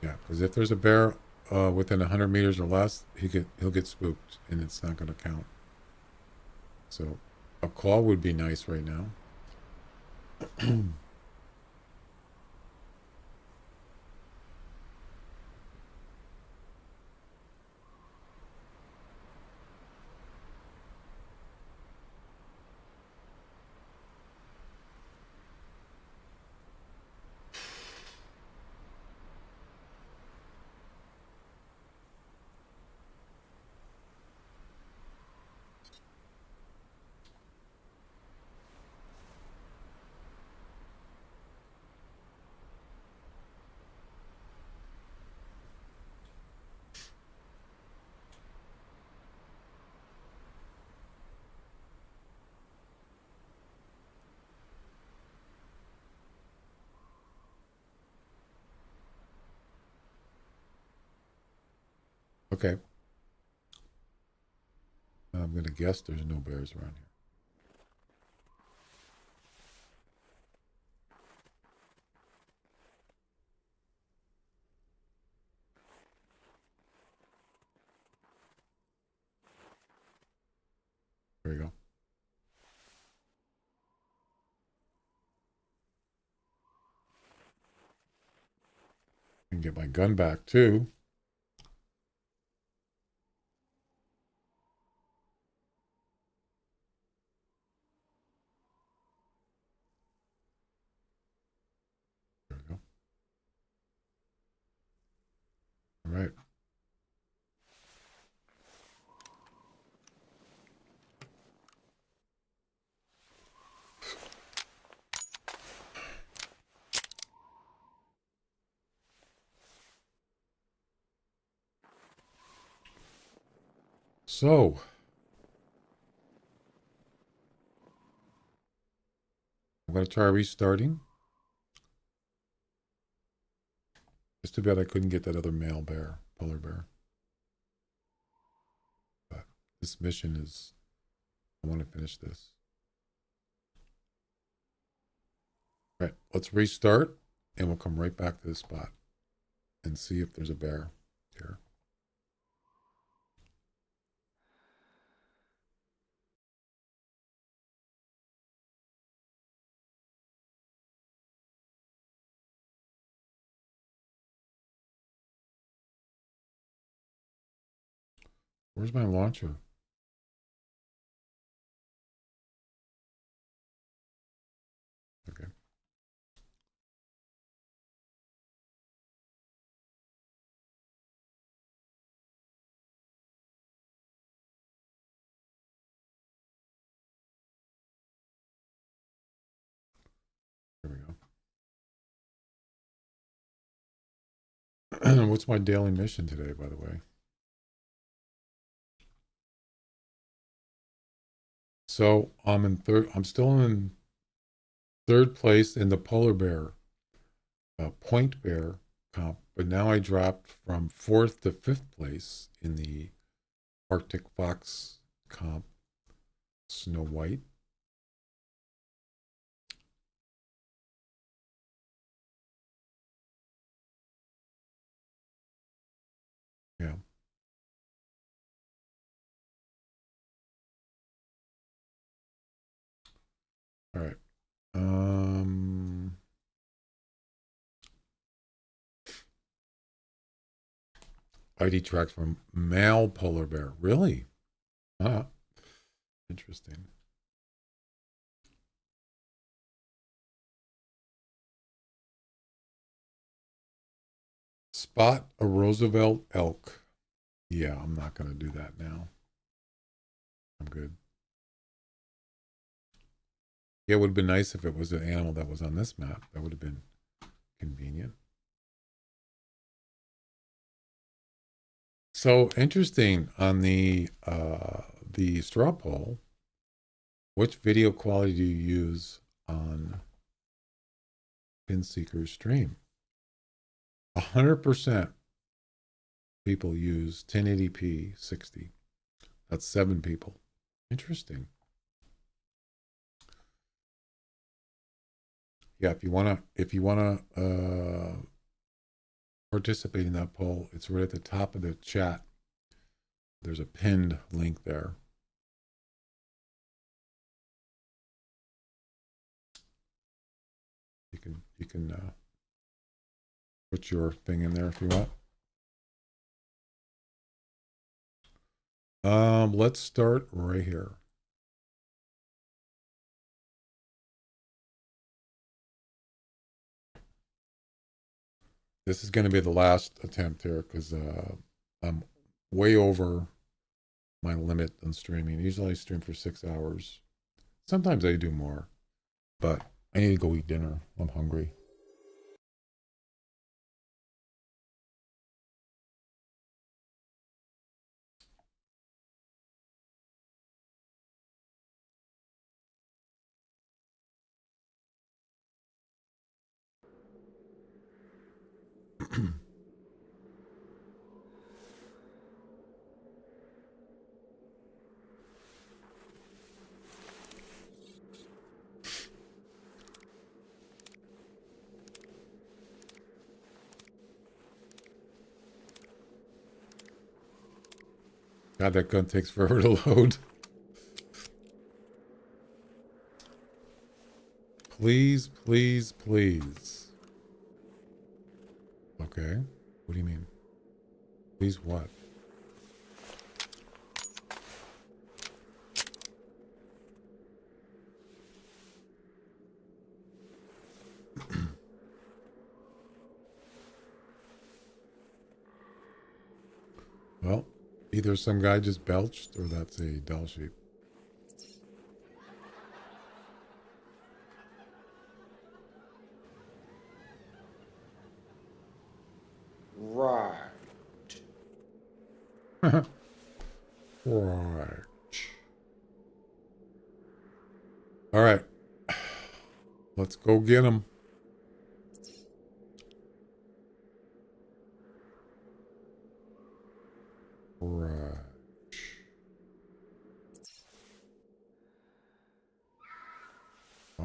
Yeah, because if there's a bear within 100 meters or less, he'll get spooked, and it's not going to count. So a call would be nice right now. Okay. I'm going to guess there's no bears around here. There you go. I can get my gun back too. There we go. All right. So, I'm going to try restarting. Just too bad I couldn't get that other male bear, polar bear. But this mission is, I want to finish this. All right, let's restart, and we'll come right back to this spot and see if there's a bear here. Where's my launcher? Okay. There we go. What's my daily mission today, by the way? So I'm still in third place in the polar bear, point bear comp, but now I dropped from fourth to fifth place in the Arctic fox comp, Snow White. Yeah. All right. ID tracks from male polar bear. Really? Ah, interesting. Spot a Roosevelt elk. Yeah, I'm not going to do that now. I'm good. Yeah, it would have been nice if it was an animal that was on this map. That would have been convenient. So interesting on the straw poll. Which video quality do you use on PinSeeker's stream? 100% people use 1080p 60. That's 7 people. Interesting. Yeah, if you wanna participate in that poll, it's right at the top of the chat. There's a pinned link there. You can put your thing in there if you want. Let's start right here. This is going to be the last attempt here because I'm way over my limit on streaming. Usually I stream for 6 hours. Sometimes I do more, but I need to go eat dinner. I'm hungry. God, that gun takes forever to load. Please, please, please. Okay. What do you mean? Please what? Well, either some guy just belched or that's a Dall sheep. Right. Right. All right. Let's go get him.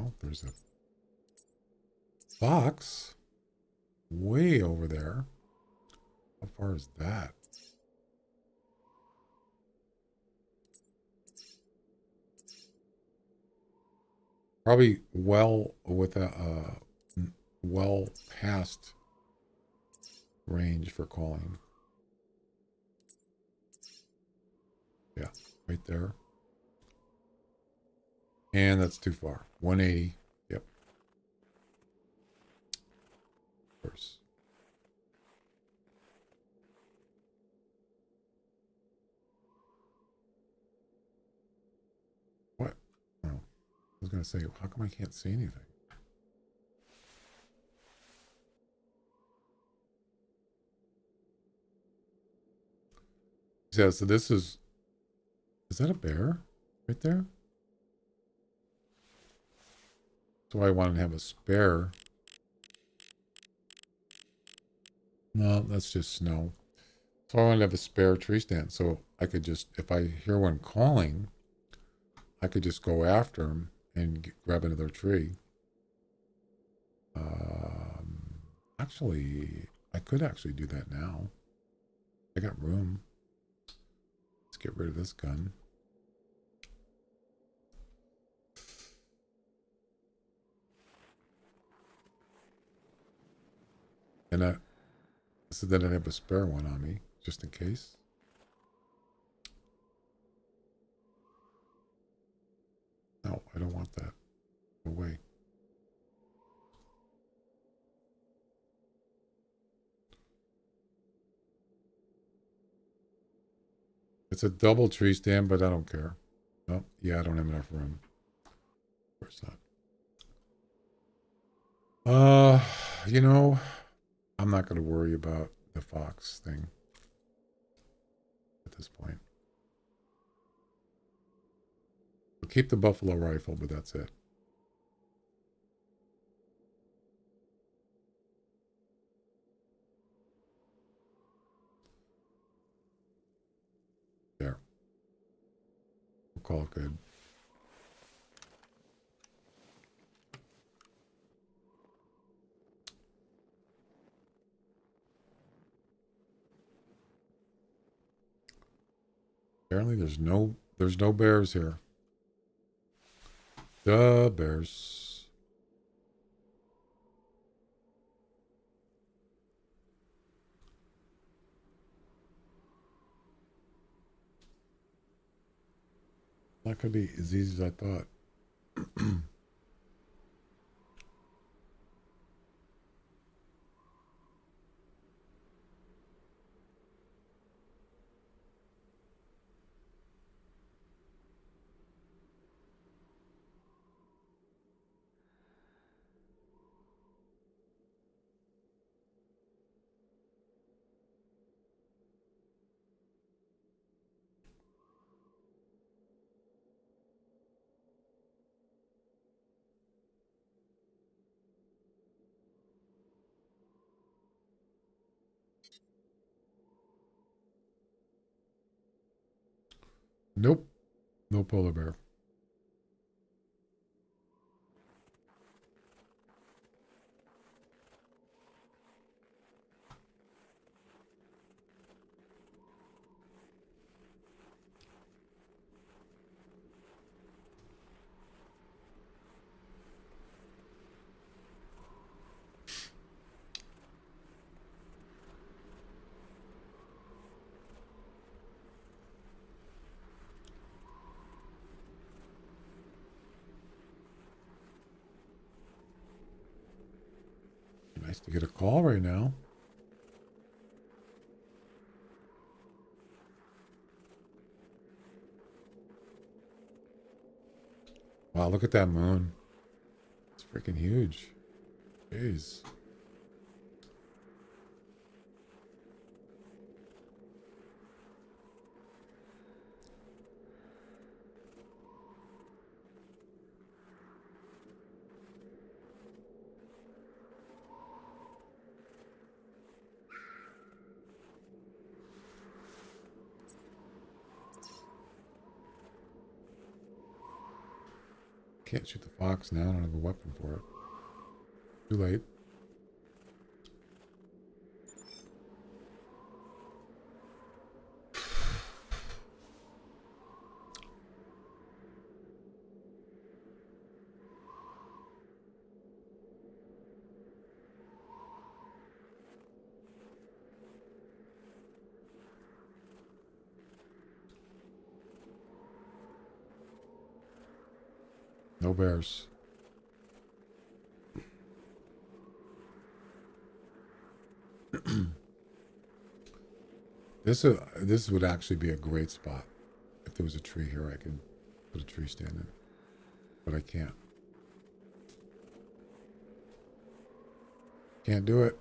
Oh, there's a fox way over there. How far is that? Probably well with a well past range for calling. Yeah, right there. And that's too far. 180. Yep. Of course. What? Oh, I was going to say, how come I can't see anything? Yeah, so this is that a bear right there? So I wanted to have a spare. No, that's just snow. So I wanted to have a spare tree stand. So I could just, if I hear one calling, I could just go after him and grab another tree. Actually, I could actually do that now. I got room. Let's get rid of this gun. And so then I'd have a spare one on me, just in case. No, I don't want that. No way. It's a double tree stand, but I don't care. Oh, yeah, I don't have enough room. Of course not. You know, I'm not going to worry about the fox thing at this point. We'll keep the buffalo rifle, but that's it. There. We'll call it good. Apparently there's no bears here. The bears. Not gonna be as easy as I thought. Nope. No polar bear. Nice to get a call right now. Wow, look at that moon. It's freaking huge. Jeez. can't shoot the fox now. I don't have a weapon for it. Too late. No bears. This would actually be a great spot. If there was a tree here, I could put a tree stand in. But I can't. Can't do it.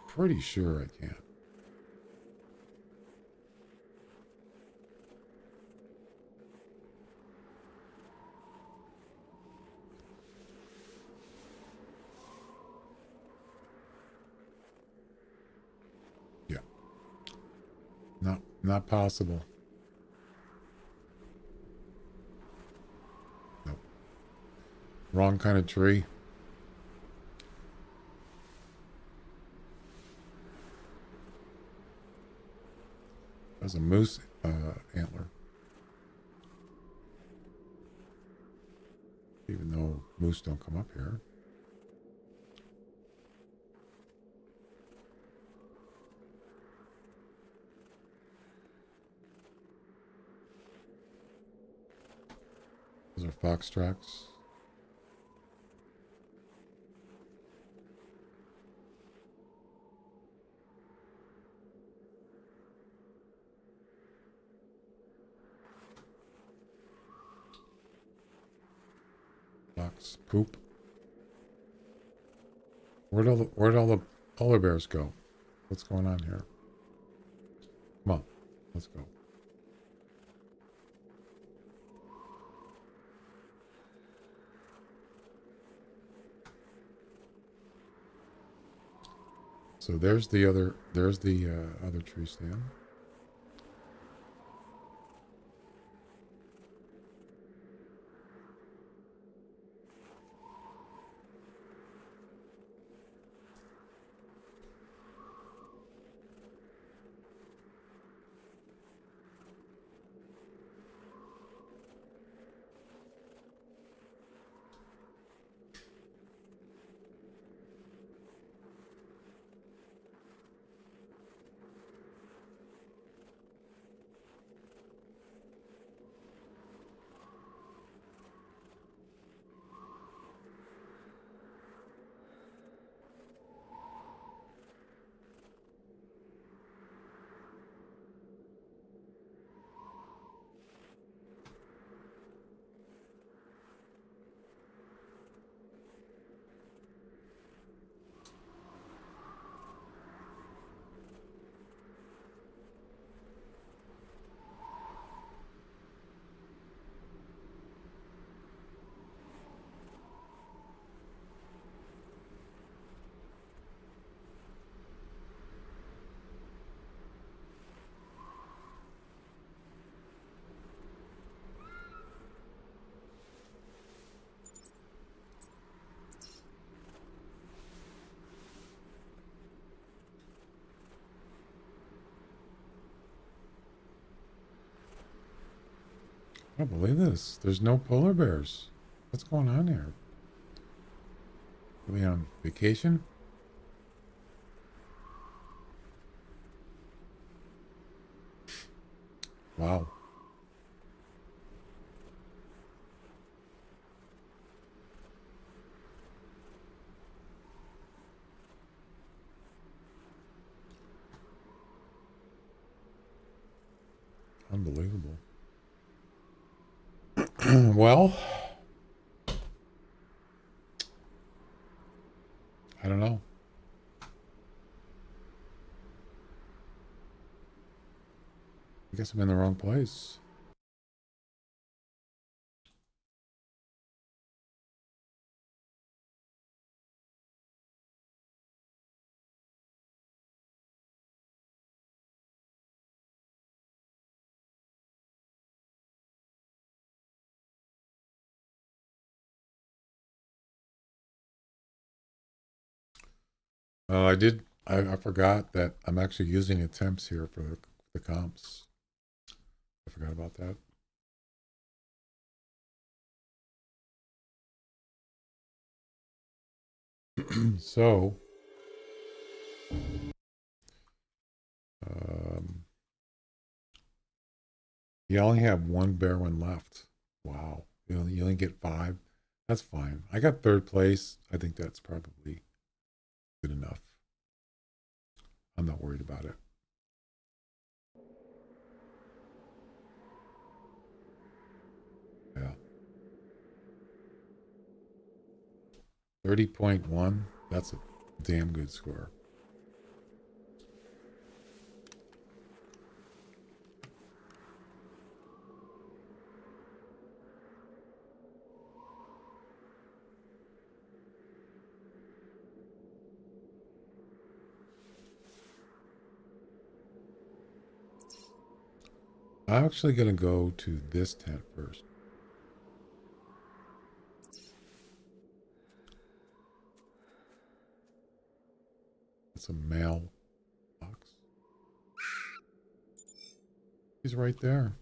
Pretty sure I can't. Yeah. Not possible. Nope. Wrong kind of tree. That's a moose antler. Even though moose don't come up here. Those are fox tracks. Fox poop. Where'd all the polar bears go? What's going on here? Come on, let's go. So there's the other tree stand. I don't believe this. There's no polar bears. What's going on here? Are we on vacation? Wow. Unbelievable. Well, I don't know. I guess I'm in the wrong place. I did. I forgot that I'm actually using attempts here for the comps. I forgot about that. So, you only have one bear one left. Wow. You only get 5. That's fine. I got 3rd place. I think that's probably good enough. I'm not worried about it. Yeah. 30.1. That's a damn good score. I'm actually going to go to this tent first. It's a mail box. He's right there.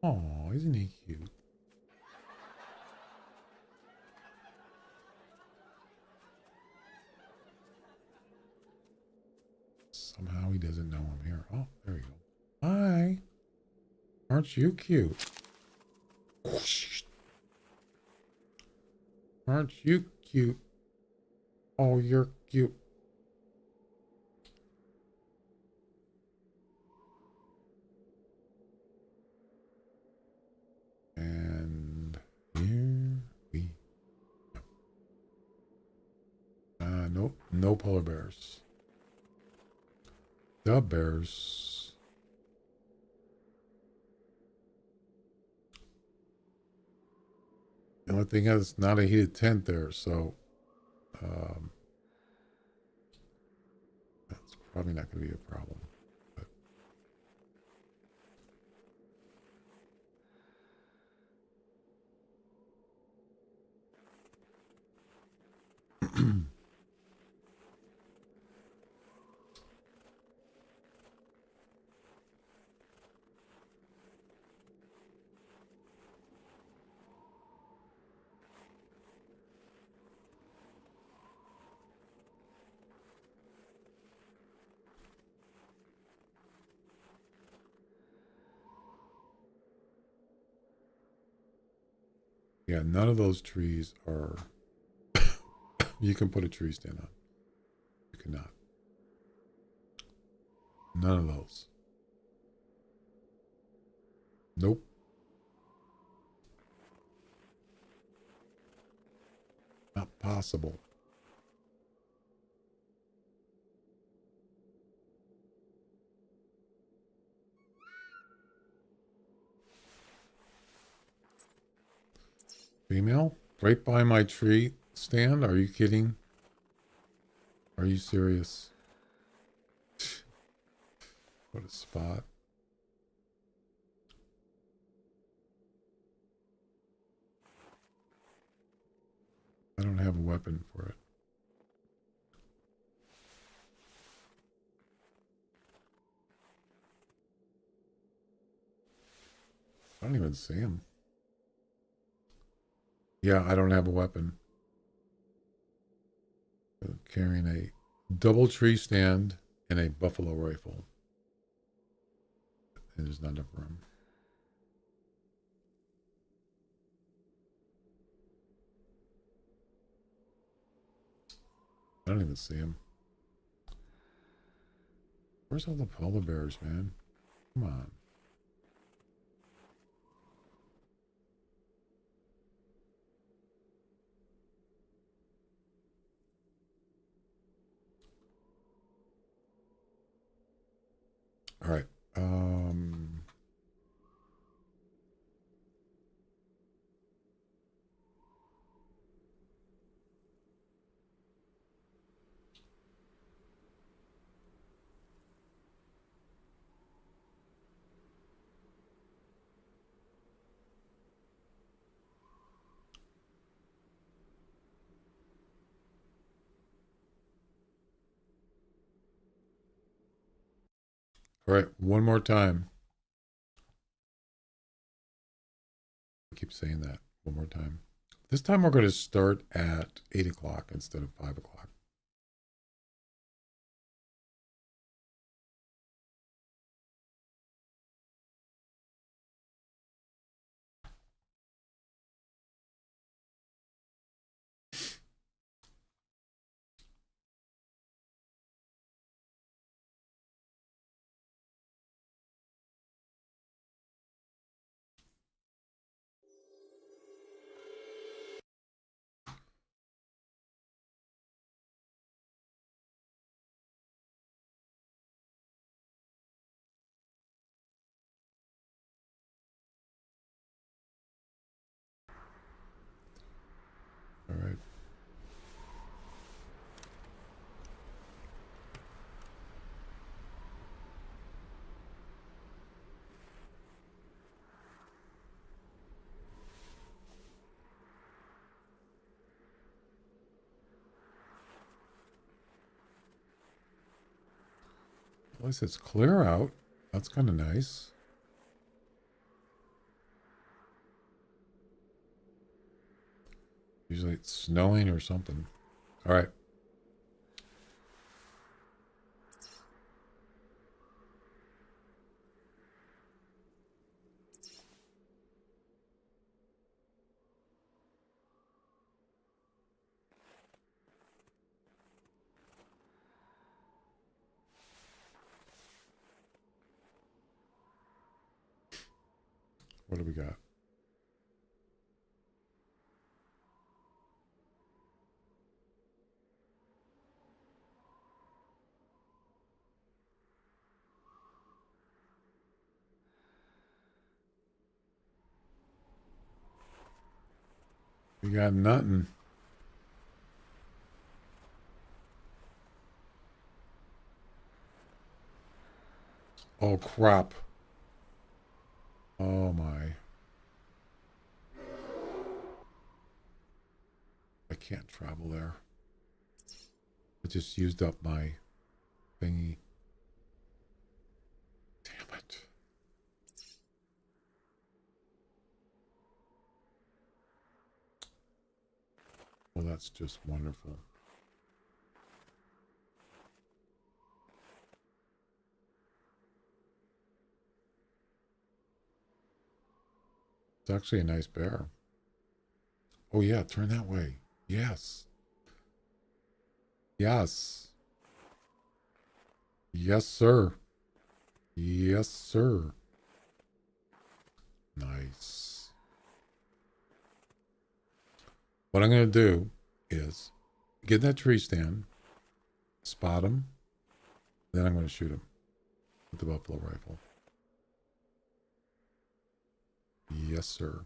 Oh, isn't he cute? Somehow he doesn't know I'm here. Oh, there you go. Hi. Aren't you cute? Aren't you cute? Oh, you're cute. And here we go. Nope, no polar bears. The bears. The only thing is, it's not a heated tent there, so that's probably not going to be a problem. But yeah, none of those trees are. You can put a tree stand on. You cannot. None of those. Nope. Not possible. Female? Right by my tree stand? Are you kidding? Are you serious? What a spot. I don't have a weapon for it. I don't even see him. Yeah, I don't have a weapon. Carrying a double tree stand and a buffalo rifle. And there's not enough room. I don't even see him. Where's all the polar bears, man? Come on. All right. All right, one more time. I keep saying that. One more time. This time we're going to start at 8 o'clock instead of 5 o'clock. All right. At least it's clear out. That's kind of nice. Usually it's snowing or something. All right. What do we got? We got nothing. Oh, crap. Oh, my. I can't travel there. I just used up my thingy. Damn it. Well, that's just wonderful. It's actually a nice bear. Oh, yeah, turn that way. Yes. Yes. Yes, sir. Yes, sir. Nice. What I'm going to do is get that tree stand, spot him, then I'm going to shoot him with the buffalo rifle. Yes, sir.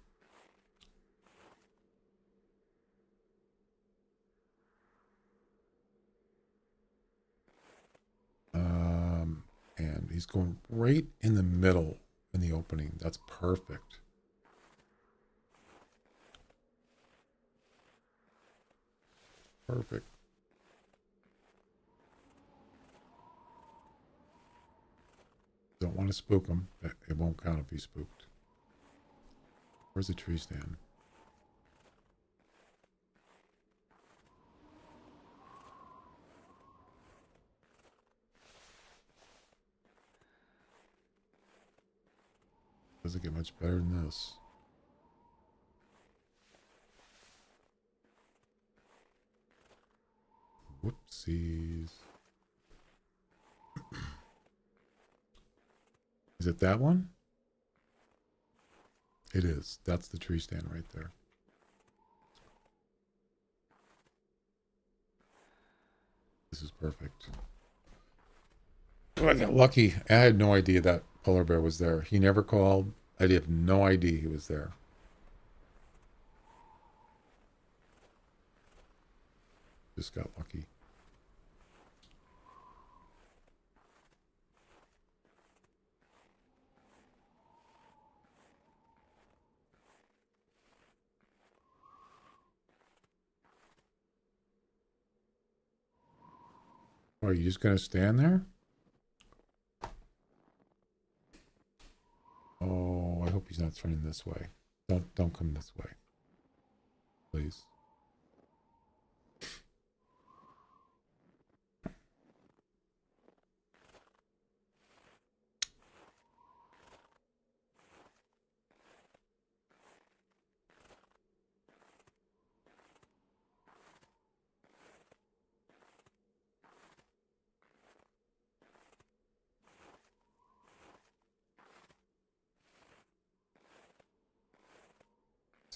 And he's going right in the middle in the opening. That's perfect. Perfect. Don't want to spook him. It won't count if he's spooked. Where's the tree stand? Doesn't get much better than this. Whoopsies. Is it that one? It is. That's the tree stand right there. This is perfect. Oh, I got lucky. I had no idea that polar bear was there. He never called. I had no idea he was there. Just got lucky. Oh, are you just going to stand there? He's not turning this way. Don't come this way. Please.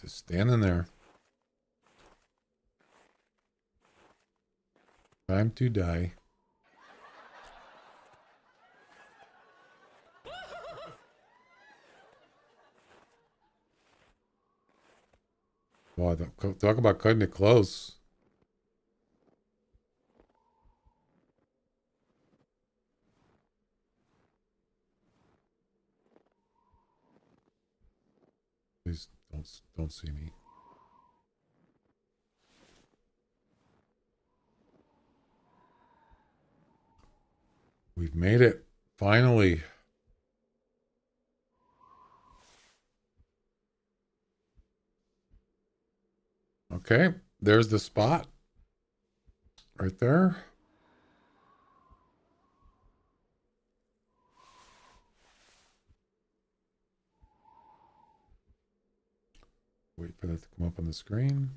Just standing there. Time to die. Wow, talk about cutting it close. Please don't see me. We've made it. Finally. Okay, there's the spot. Right there. Wait for that to come up on the screen.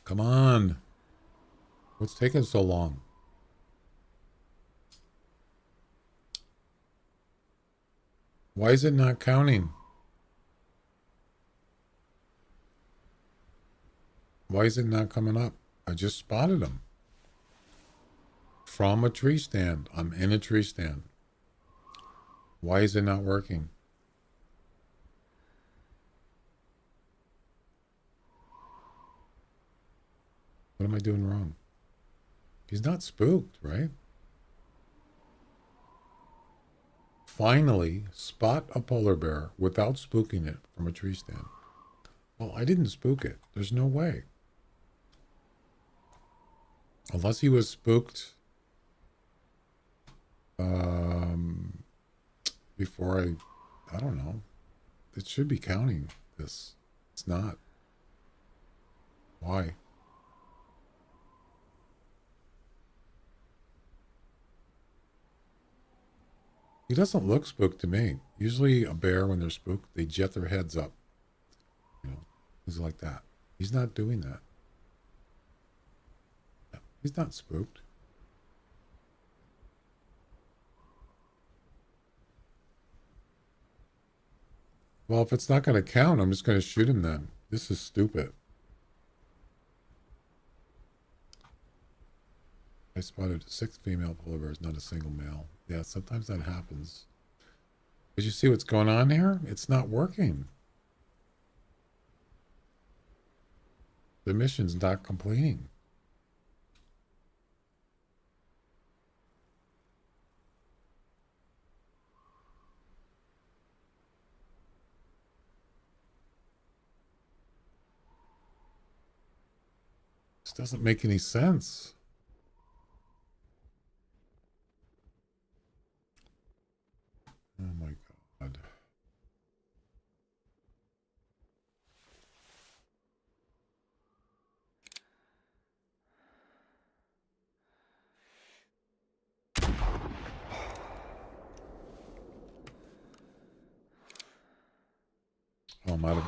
Come on. What's taking so long? Why is it not counting? Why is it not coming up? I just spotted him. From a tree stand. I'm in a tree stand. Why is it not working? What am I doing wrong? He's not spooked, right? Finally, spot a polar bear without spooking it from a tree stand. Well, I didn't spook it. There's no way. Unless he was spooked before I don't know. It should be counting this. It's not. Why? He doesn't look spooked to me. Usually a bear, when they're spooked, they jet their heads up. You know, things like that. He's not doing that. He's not spooked. Well, if it's not going to count, I'm just going to shoot him then. This is stupid. I spotted 6 female polar bears, not a single male. Yeah, sometimes that happens. Did you see what's going on here? It's not working. The mission's not completing. This doesn't make any sense. Oh my God. Oh, I'm out of...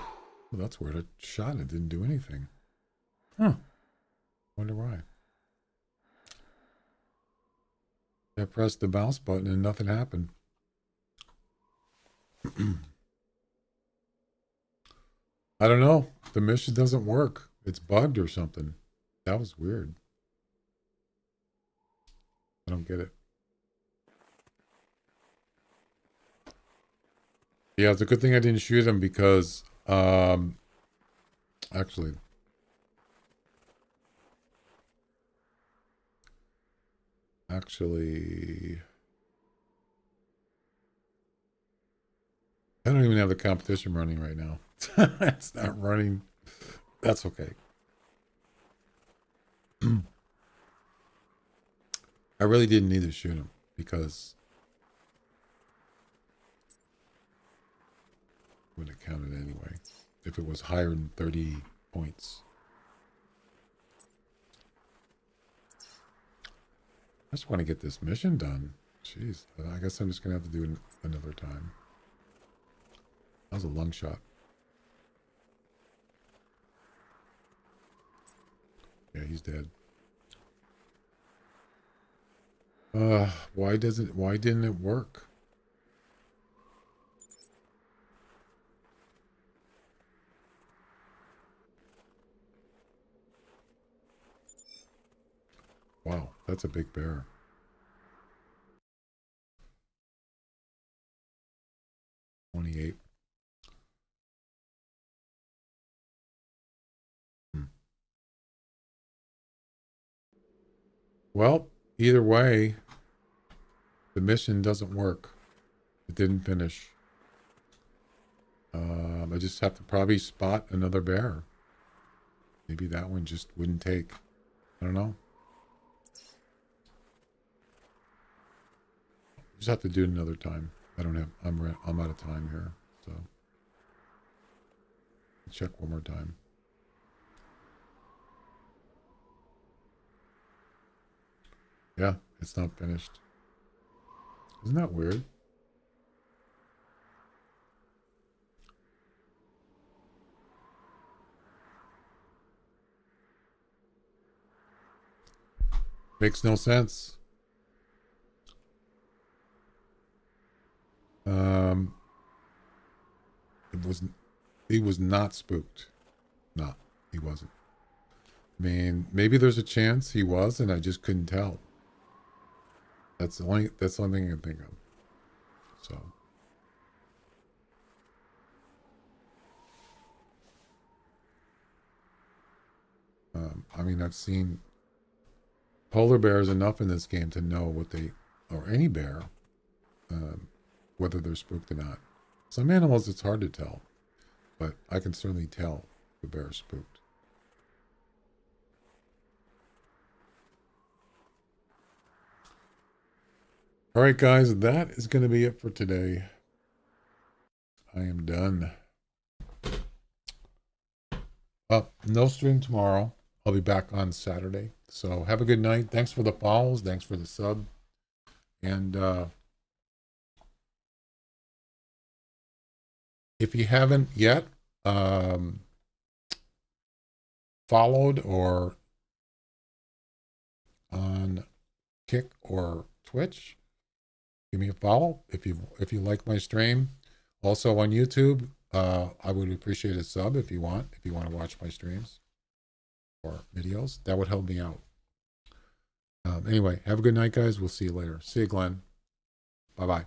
Well, that's weird. I shot it. Didn't do anything. Huh. Wonder why. I pressed the mouse button and nothing happened. I don't know. The mission doesn't work. It's bugged or something. That was weird. I don't get it. Yeah, it's a good thing I didn't shoot him because, actually, I don't even have the competition running right now. It's not running. That's okay. I really didn't need to shoot him because it would have counted anyway if it was higher than 30 points. I just want to get this mission done. Jeez, I guess I'm just gonna have to do it another time. That was a lung shot. Yeah, he's dead. Why didn't it work? Wow, that's a big bear. $28. Well, either way, the mission doesn't work. It didn't finish. I just have to probably spot another bear. Maybe that one just wouldn't take. I don't know. Just have to do it another time. I'm out of time here, so check one more time. Yeah, it's not finished. Isn't that weird? Makes no sense. He was not spooked. No, he wasn't. I mean, maybe there's a chance he was, and I just couldn't tell. That's the only thing I can think of. So. I mean, I've seen polar bears enough in this game to know what they, or any bear, whether they're spooked or not. Some animals, it's hard to tell, but I can certainly tell if a bear is spooked. All right, guys, that is going to be it for today. I am done. No stream tomorrow. I'll be back on Saturday. So have a good night. Thanks for the follows. Thanks for the sub. And if you haven't yet followed or on Kick or Twitch, give me a follow if you like my stream. Also on YouTube, I would appreciate a sub if you want to watch my streams or videos. That would help me out. Anyway, have a good night, guys. We'll see you later. See you, Glenn. Bye-bye.